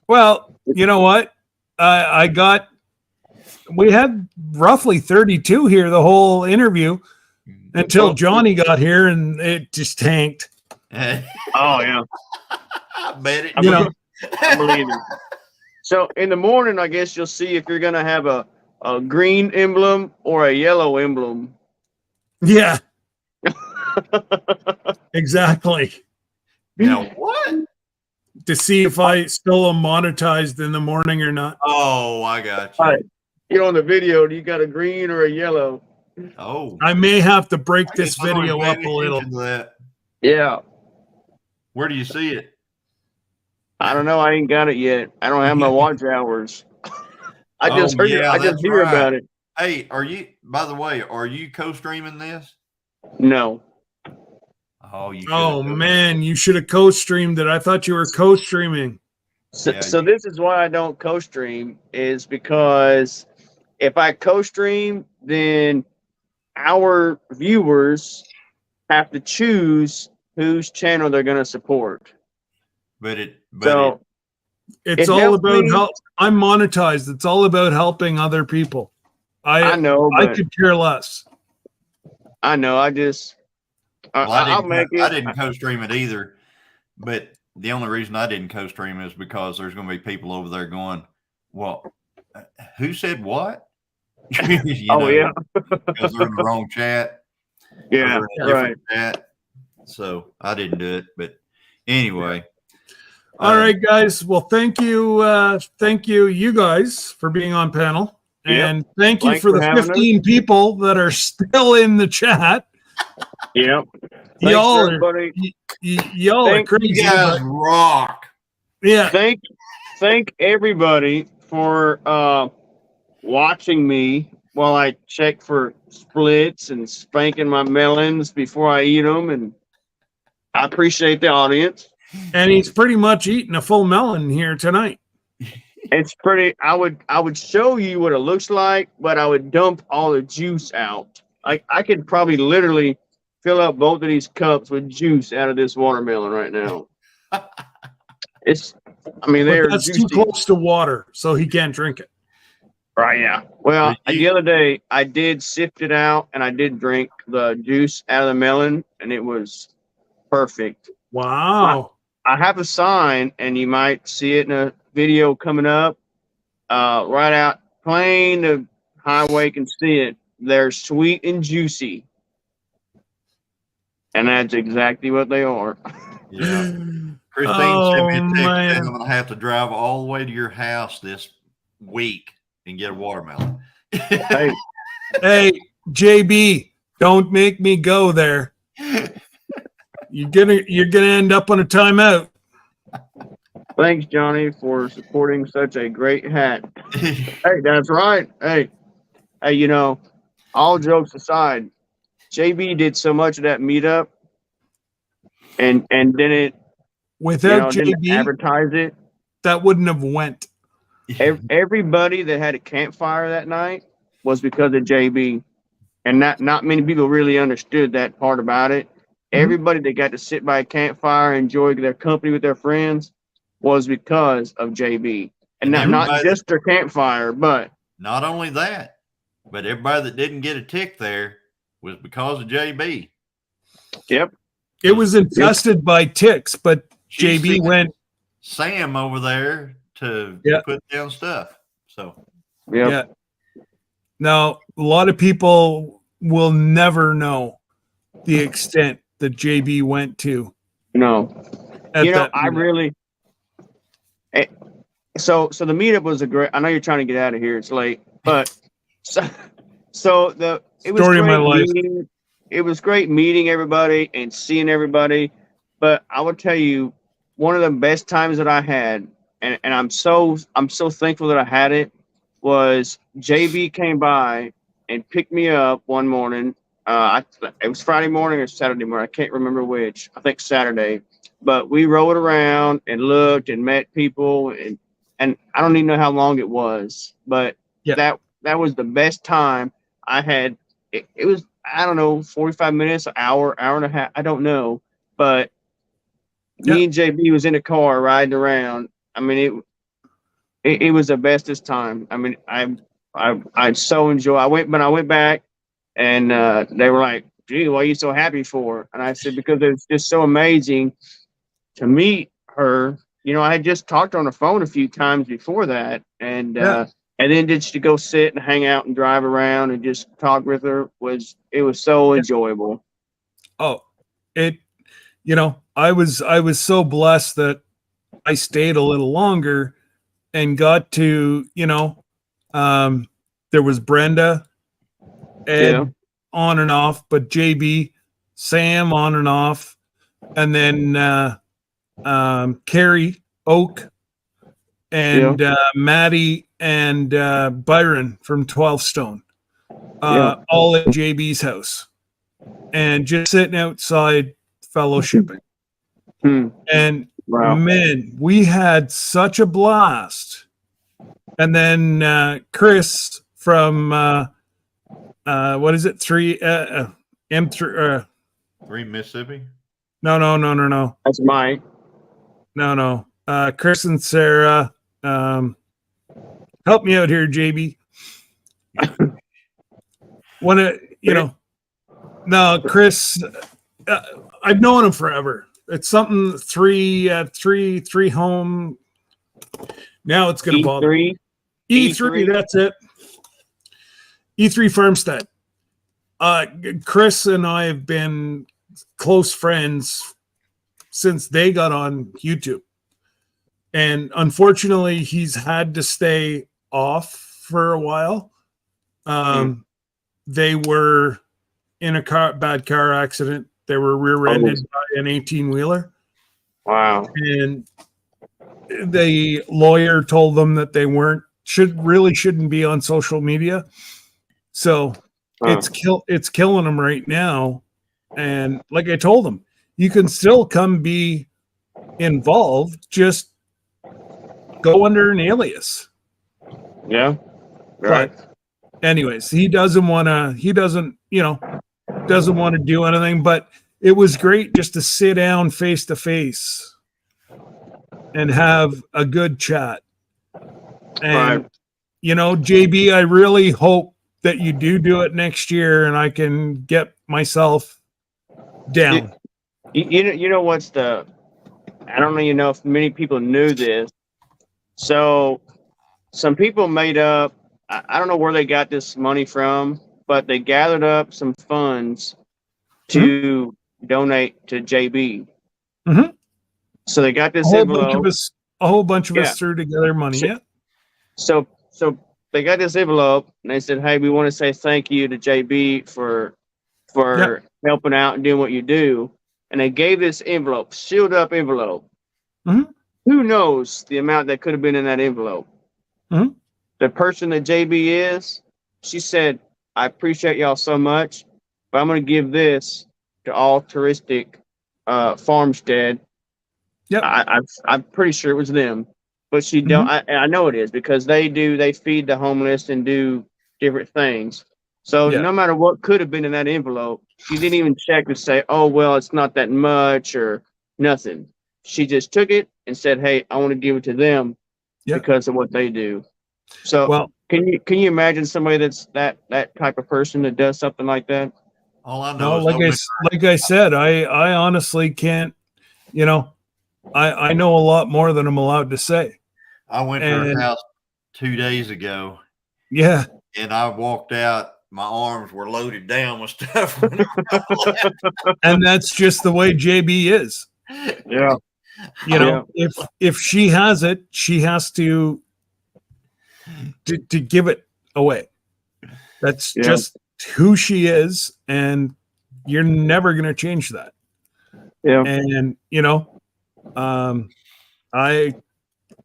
[SPEAKER 1] Well, you know what? We had roughly 32 here the whole interview until Johnny got here and it just tanked.
[SPEAKER 2] Oh yeah,
[SPEAKER 3] I bet it.
[SPEAKER 2] I believe it. So in the morning, I guess you'll see if you're going to have a green emblem or a yellow emblem.
[SPEAKER 1] Yeah. Exactly.
[SPEAKER 3] Now what?
[SPEAKER 1] To see if I still am monetized in the morning or not.
[SPEAKER 3] Oh, I got you.
[SPEAKER 2] All right. On the video, do you got a green or a yellow?
[SPEAKER 3] Oh,
[SPEAKER 1] I may have to break this video up a little.
[SPEAKER 3] That.
[SPEAKER 2] Yeah.
[SPEAKER 3] Where do you see it?
[SPEAKER 2] I don't know. I ain't got it yet. I don't have my watch hours. I
[SPEAKER 3] Oh,
[SPEAKER 2] just heard.
[SPEAKER 3] yeah,
[SPEAKER 2] I just
[SPEAKER 3] that's
[SPEAKER 2] hear
[SPEAKER 3] right.
[SPEAKER 2] about it.
[SPEAKER 3] Hey, by the way, are you co-streaming this?
[SPEAKER 2] No.
[SPEAKER 3] Oh, you should.
[SPEAKER 1] Oh man, you should have co-streamed it. I thought you were co-streaming.
[SPEAKER 2] So,
[SPEAKER 3] Yeah,
[SPEAKER 2] so this is why I don't co-stream, is because if I co-stream, then our viewers have to choose whose channel they're going to support.
[SPEAKER 3] But
[SPEAKER 1] It's
[SPEAKER 2] it
[SPEAKER 1] all
[SPEAKER 2] helps
[SPEAKER 1] about
[SPEAKER 2] me.
[SPEAKER 1] help. I'm monetized. It's all about helping other people.
[SPEAKER 2] I know,
[SPEAKER 1] I
[SPEAKER 2] but
[SPEAKER 1] could care less.
[SPEAKER 2] I know. I just I'll make it.
[SPEAKER 3] I didn't co-stream it either. But the only reason I didn't co-stream is because there's going to be people over there going, "Well, who said what?"
[SPEAKER 2] Oh, yeah.
[SPEAKER 3] Because they're in the wrong chat.
[SPEAKER 2] Yeah,
[SPEAKER 3] or they're in a different chat. So I didn't do it. But anyway.
[SPEAKER 1] All right, guys. Well, thank you, you guys, for being on panel, and thank you
[SPEAKER 2] Thanks
[SPEAKER 1] for
[SPEAKER 2] for
[SPEAKER 1] the
[SPEAKER 2] having
[SPEAKER 1] 15 people that are still in the chat.
[SPEAKER 2] Yep.
[SPEAKER 1] Y'all
[SPEAKER 2] Thanks, everybody.
[SPEAKER 1] y'all are crazy.
[SPEAKER 3] You guys
[SPEAKER 1] but-
[SPEAKER 3] rock.
[SPEAKER 1] Yeah.
[SPEAKER 2] Thank everybody for watching me while I check for splits and spanking my melons before I eat them, and I appreciate the audience.
[SPEAKER 1] And he's pretty much eating a full melon here tonight.
[SPEAKER 2] It's pretty. I would show you what it looks like, but I would dump all the juice out. I could probably literally fill up both of these cups with juice out of this watermelon right now. They're
[SPEAKER 1] That's
[SPEAKER 2] juicy.
[SPEAKER 1] too close to water, so he can't drink it.
[SPEAKER 2] Right, yeah. Well, the other day I did sift it out and I did drink the juice out of the melon, and it was perfect.
[SPEAKER 1] Wow.
[SPEAKER 2] I have a sign, and you might see it in a video coming up. Right out plain, the highway can see it. They're sweet and juicy. And that's exactly what they are.
[SPEAKER 3] Yeah. Christine sent me a text saying I'm going to have to drive all the way to your house this week and get a watermelon.
[SPEAKER 1] Hey, JB, don't make me go there. You're gonna end up on a timeout.
[SPEAKER 2] Thanks, Johnny, for supporting such a great hat. Hey, that's right. Hey, all jokes aside, JB did so much of that meetup and didn't
[SPEAKER 1] Without
[SPEAKER 2] didn't
[SPEAKER 1] JB,
[SPEAKER 2] advertise it.
[SPEAKER 1] That wouldn't have went.
[SPEAKER 2] Everybody that had a campfire that night was because of JB, and not many people really understood that part about it. Everybody that got to sit by a campfire and enjoy their company with their friends was because of JB, and not just their campfire, but
[SPEAKER 3] not only that, but everybody that didn't get a tick there was because of JB.
[SPEAKER 2] Yep.
[SPEAKER 1] It was infested by ticks, but JB went.
[SPEAKER 3] Sam over there to put down stuff. So,
[SPEAKER 1] yeah. Now, a lot of people will never know the extent that JB went to.
[SPEAKER 2] No. I really. So the meetup was a great. I know you're trying to get out of here. It's late, but it was
[SPEAKER 1] Story of my life.
[SPEAKER 2] It was great meeting everybody and seeing everybody. But I will tell you, one of the best times that I had, and I'm so thankful that I had it, was JB came by and picked me up one morning. It was Friday morning or Saturday morning. I can't remember which. I think Saturday. But we rode around and looked and met people, and I don't even know how long it was, but that was the best time I had. It was, I don't know, 45 minutes, an hour and a half. I don't know, but me and JB was in a car riding around. I mean, it was the bestest time. I mean, I so enjoy. I went back, and they were like, "Gee, what are you so happy for?" And I said, because it's just so amazing to meet her. I had just talked on the phone a few times before that, and then just to go sit and hang out and drive around and just talk with her was so enjoyable.
[SPEAKER 1] Oh, I was so blessed that I stayed a little longer and got to, there was Brenda, Ed on and off, but JB, Sam on and off, and then Carrie Oak, and Maddie and Byron from 12 Stone, all at JB's house, and just sitting outside fellowshipping. And man, we had such a blast. And then Chris from what is it? M3
[SPEAKER 3] 3 Mississippi.
[SPEAKER 1] No.
[SPEAKER 2] That's Mike.
[SPEAKER 1] No. Chris and Sarah. Help me out here, JB. No, Chris. I've known him forever. It's something three home. Now it's going to bother me. E3, that's it. E3 Farmstead. Chris and I have been close friends since they got on YouTube. And unfortunately, he's had to stay off for a while. They were in a bad car accident. They were rear-ended by an 18-wheeler.
[SPEAKER 2] Wow.
[SPEAKER 1] And the lawyer told them that they shouldn't be on social media. So it's killing them right now. And like I told them, you can still come be involved, just go under an alias.
[SPEAKER 2] Yeah. Right.
[SPEAKER 1] But anyways, he doesn't want to do anything, but it was great just to sit down face to face and have a good chat. And JB, I really hope that you do it next year and I can get myself down.
[SPEAKER 2] You know what's I don't even know if many people knew this. So some people made up, I don't know where they got this money from, but they gathered up some funds to donate to JB.
[SPEAKER 1] Mm-hmm.
[SPEAKER 2] So they got this envelope.
[SPEAKER 1] A whole bunch of us threw together money.
[SPEAKER 2] So they got this envelope and they said, "Hey, we want to say thank you to JB for helping out and doing what you do." And they gave this envelope, sealed up envelope.
[SPEAKER 1] Mm-hmm.
[SPEAKER 2] Who knows the amount that could have been in that envelope?
[SPEAKER 1] Mm-hmm.
[SPEAKER 2] The person that JB is, she said, "I appreciate y'all so much, but I'm going to give this to Altruistic Farmstead."
[SPEAKER 1] Yep.
[SPEAKER 2] I'm pretty sure it was them, but she don't. I know it is because they feed the homeless and do different things. So no matter what could have been in that envelope, she didn't even check to say, "Oh well, it's not that much" or nothing. She just took it and said, "Hey, I want to give it to them because of what they do." So can you imagine somebody that's that type of person that does something like that?
[SPEAKER 3] All I know
[SPEAKER 1] like I said, I honestly can't. I know a lot more than I'm allowed to say.
[SPEAKER 3] I went to her house 2 days ago.
[SPEAKER 1] Yeah.
[SPEAKER 3] And I walked out. My arms were loaded down with stuff.
[SPEAKER 1] And that's just the way JB is.
[SPEAKER 2] Yeah.
[SPEAKER 1] If she has it, she has to give it away. That's just who she is, and you're never going to change that.
[SPEAKER 2] Yeah.
[SPEAKER 1] And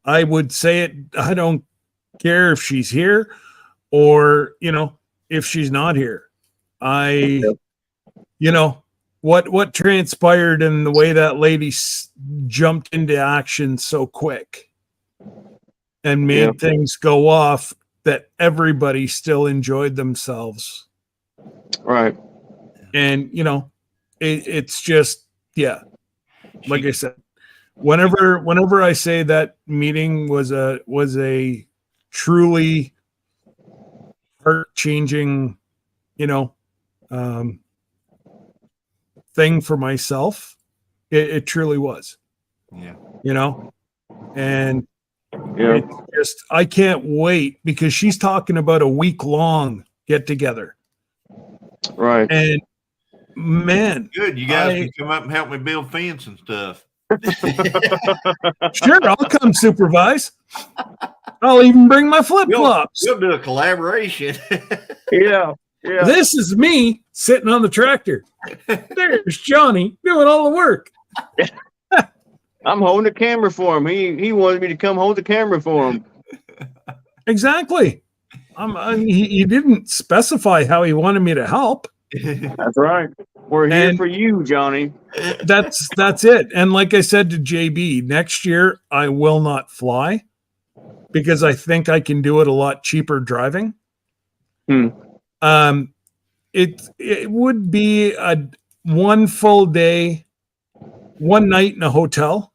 [SPEAKER 1] I would say it. I don't care if she's here or if she's not here. What transpired and the way that lady jumped into action so quick and made things go off that everybody still enjoyed themselves.
[SPEAKER 2] Right.
[SPEAKER 1] And it's just like I said, whenever I say that meeting was a truly heart-changing thing for myself, it truly was. And it's just, I can't wait because she's talking about a week-long get-together.
[SPEAKER 2] Right.
[SPEAKER 1] And man,
[SPEAKER 3] good. You guys can come up and help me build fence and stuff.
[SPEAKER 1] Sure, I'll come supervise. I'll even bring my flip-flops.
[SPEAKER 3] We'll do a collaboration.
[SPEAKER 2] Yeah.
[SPEAKER 1] This is me sitting on the tractor. There's Johnny doing all the work.
[SPEAKER 2] I'm holding the camera for him. He wanted me to come hold the camera for him.
[SPEAKER 1] Exactly. He didn't specify how he wanted me to help.
[SPEAKER 2] That's right. We're here for you, Johnny.
[SPEAKER 1] That's it. And like I said to JB, next year I will not fly because I think I can do it a lot cheaper driving. It would be a one full day, one night in a hotel,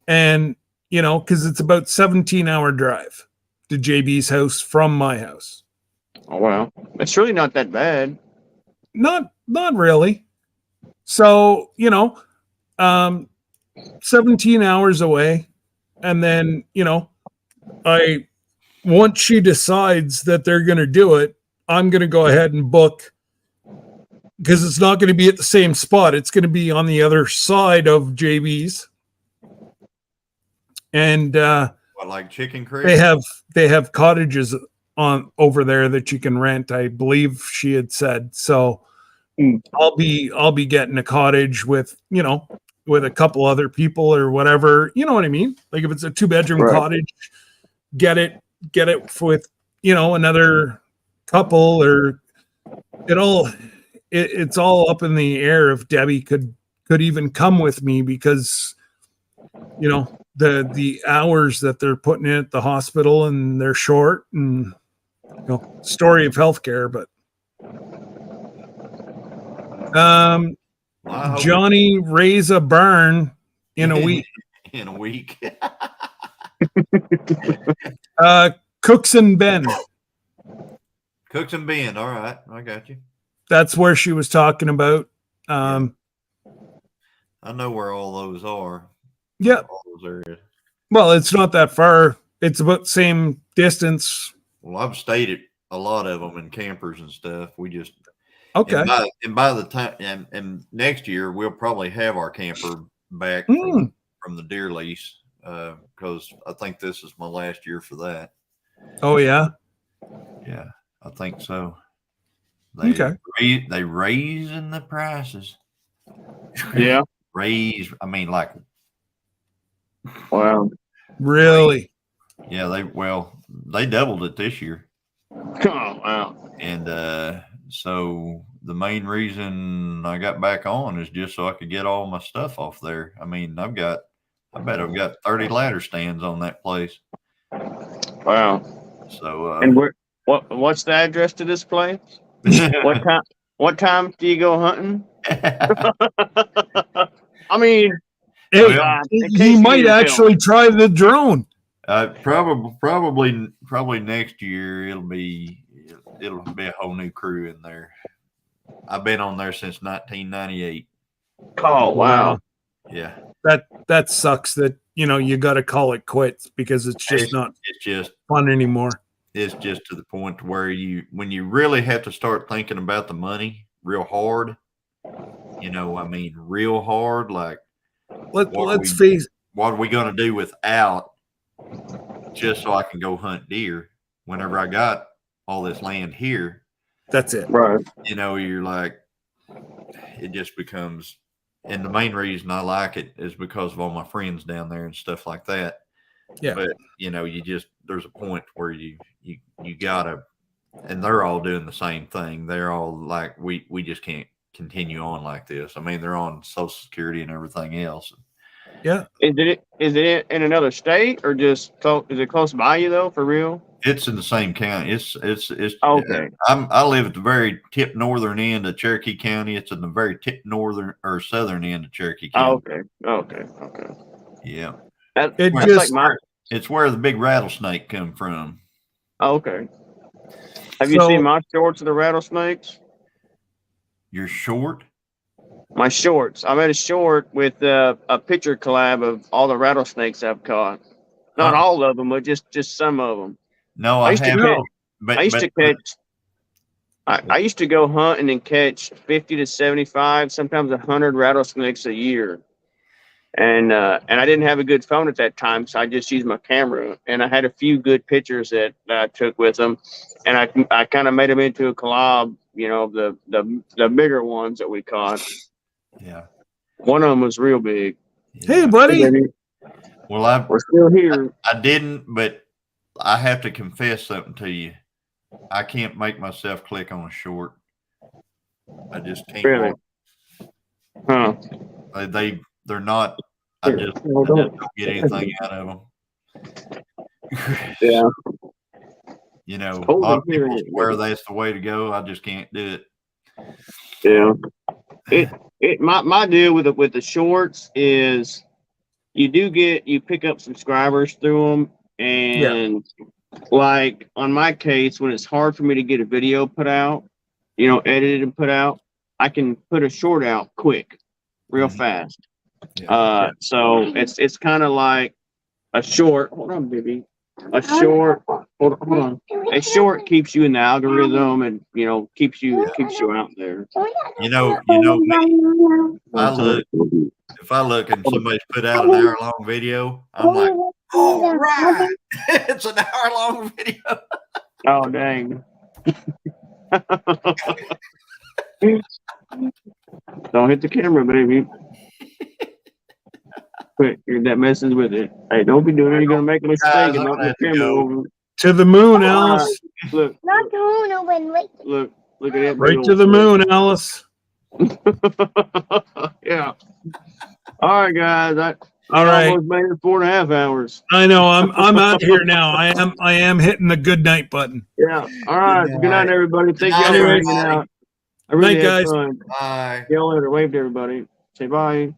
[SPEAKER 1] and because it's about 17-hour drive to JB's house from my house.
[SPEAKER 2] Oh wow, it's really not that bad.
[SPEAKER 1] Not really. So 17 hours away, and then once she decides that they're going to do it, I'm going to go ahead and book, because it's not going to be at the same spot. It's going to be on the other side of JB's. And
[SPEAKER 3] like Chicken Creek?
[SPEAKER 1] They have cottages on over there that you can rent, I believe she had said. So I'll be getting a cottage with a couple other people or whatever. You know what I mean? Like if it's a 2-bedroom cottage, get it with another couple, or it's all up in the air if Debbie could even come with me, because the hours that they're putting in at the hospital, and they're short, and story of healthcare. But Johnny raise a barn in a week.
[SPEAKER 3] In a week.
[SPEAKER 1] Cooks and Bend.
[SPEAKER 3] Cooks and Bend. All right, I got you.
[SPEAKER 1] That's where she was talking about.
[SPEAKER 3] I know where all those are.
[SPEAKER 1] Yeah.
[SPEAKER 3] All those areas.
[SPEAKER 1] Well, it's not that far. It's about the same distance.
[SPEAKER 3] Well, I've stayed at a lot of them in campers and stuff. We just
[SPEAKER 1] okay.
[SPEAKER 3] And by the time and next year we'll probably have our camper back from the deer lease, because I think this is my last year for that.
[SPEAKER 1] Oh yeah.
[SPEAKER 3] Yeah, I think so. They raising the prices.
[SPEAKER 2] Yeah.
[SPEAKER 3] Raise. I mean, like.
[SPEAKER 2] Wow.
[SPEAKER 1] Really?
[SPEAKER 3] Yeah. They doubled it this year.
[SPEAKER 2] Oh wow.
[SPEAKER 3] And so the main reason I got back on is just so I could get all my stuff off there. I mean, I bet I've got 30 ladder stands on that place.
[SPEAKER 2] Wow.
[SPEAKER 3] So
[SPEAKER 2] and what's the address to this place? What time do you go hunting? I mean,
[SPEAKER 1] he might actually try the drone.
[SPEAKER 3] Probably next year it'll be a whole new crew in there. I've been on there since 1998.
[SPEAKER 2] Oh wow.
[SPEAKER 3] Yeah.
[SPEAKER 1] That sucks that you got to call it quits, because it's just fun anymore.
[SPEAKER 3] It's just to the point where when you really have to start thinking about the money real hard, real hard, like
[SPEAKER 1] let's face it.
[SPEAKER 3] What are we going to do without, just so I can go hunt deer whenever I got all this land here?
[SPEAKER 1] That's it.
[SPEAKER 2] Right.
[SPEAKER 3] You're like, it just becomes, and the main reason I like it is because of all my friends down there and stuff like that.
[SPEAKER 1] Yeah.
[SPEAKER 3] But there's a point where you gotta, and they're all doing the same thing. They're all like, we just can't continue on like this. I mean, they're on Social Security and everything else.
[SPEAKER 1] Yeah.
[SPEAKER 2] Is it in another state, or just is it close by you though, for real?
[SPEAKER 3] It's in the same county. It's
[SPEAKER 2] okay.
[SPEAKER 3] I live at the very tip northern end of Cherokee County. It's in the very tip northern or southern end of Cherokee County.
[SPEAKER 2] Okay.
[SPEAKER 3] Yeah.
[SPEAKER 2] It's
[SPEAKER 3] where the big rattlesnake come from.
[SPEAKER 2] Okay. Have you seen my shorts of the rattlesnakes?
[SPEAKER 3] Your short?
[SPEAKER 2] My shorts. I made a short with a picture collab of all the rattlesnakes I've caught. Not all of them, but just some of them.
[SPEAKER 3] No, I
[SPEAKER 2] used to go hunting and catch 50 to 75, sometimes 100 rattlesnakes a year. And I didn't have a good phone at that time, so I just used my camera. And I had a few good pictures that I took with them, and I kind of made them into a collab. The bigger ones that we caught.
[SPEAKER 3] Yeah.
[SPEAKER 2] One of them was real big.
[SPEAKER 1] Hey, buddy.
[SPEAKER 2] Hey, baby.
[SPEAKER 3] Well,
[SPEAKER 2] We're still here.
[SPEAKER 3] I didn't, but I have to confess something to you. I can't make myself click on a short. I just can't.
[SPEAKER 2] Really? Huh?
[SPEAKER 3] They're not. I just don't get anything out of them.
[SPEAKER 2] Yeah.
[SPEAKER 3] You know, a
[SPEAKER 2] Oh,
[SPEAKER 3] lot of
[SPEAKER 2] they're
[SPEAKER 3] people
[SPEAKER 2] hearing it.
[SPEAKER 3] swear that's the way to go. I just can't do
[SPEAKER 2] Yeah. My deal with the shorts is you pick up subscribers through them, and like on my case, when it's hard for me to get a video put out, edited and put out, I can put a short out quick, real fast. So it's kind of like a short. Hold on, baby. A short. Hold on. A short keeps you in the algorithm, and keeps you out there.
[SPEAKER 3] You know me. If I look and somebody's put out an hour-long video, I'm like, all right, it's an hour-long video.
[SPEAKER 2] Oh dang. Don't hit the camera, baby. Quick, that messes with it. Hey, don't be doing it. You're gonna make a mistake and knock the camera over.
[SPEAKER 1] To the moon, Alice.
[SPEAKER 2] Look. Not Look at that.
[SPEAKER 1] Right to the moon, Alice.
[SPEAKER 2] Yeah. All right, guys.
[SPEAKER 1] All right.
[SPEAKER 2] Almost made it 4.5 hours.
[SPEAKER 1] I know. I'm out here now. I am hitting the good night button.
[SPEAKER 2] Yeah. All right. Good night, everybody. Thank you all for hanging out. I really
[SPEAKER 1] Night,
[SPEAKER 2] had
[SPEAKER 1] guys.
[SPEAKER 2] fun.
[SPEAKER 3] Bye.
[SPEAKER 2] See y'all later. Wave to everybody. Say bye.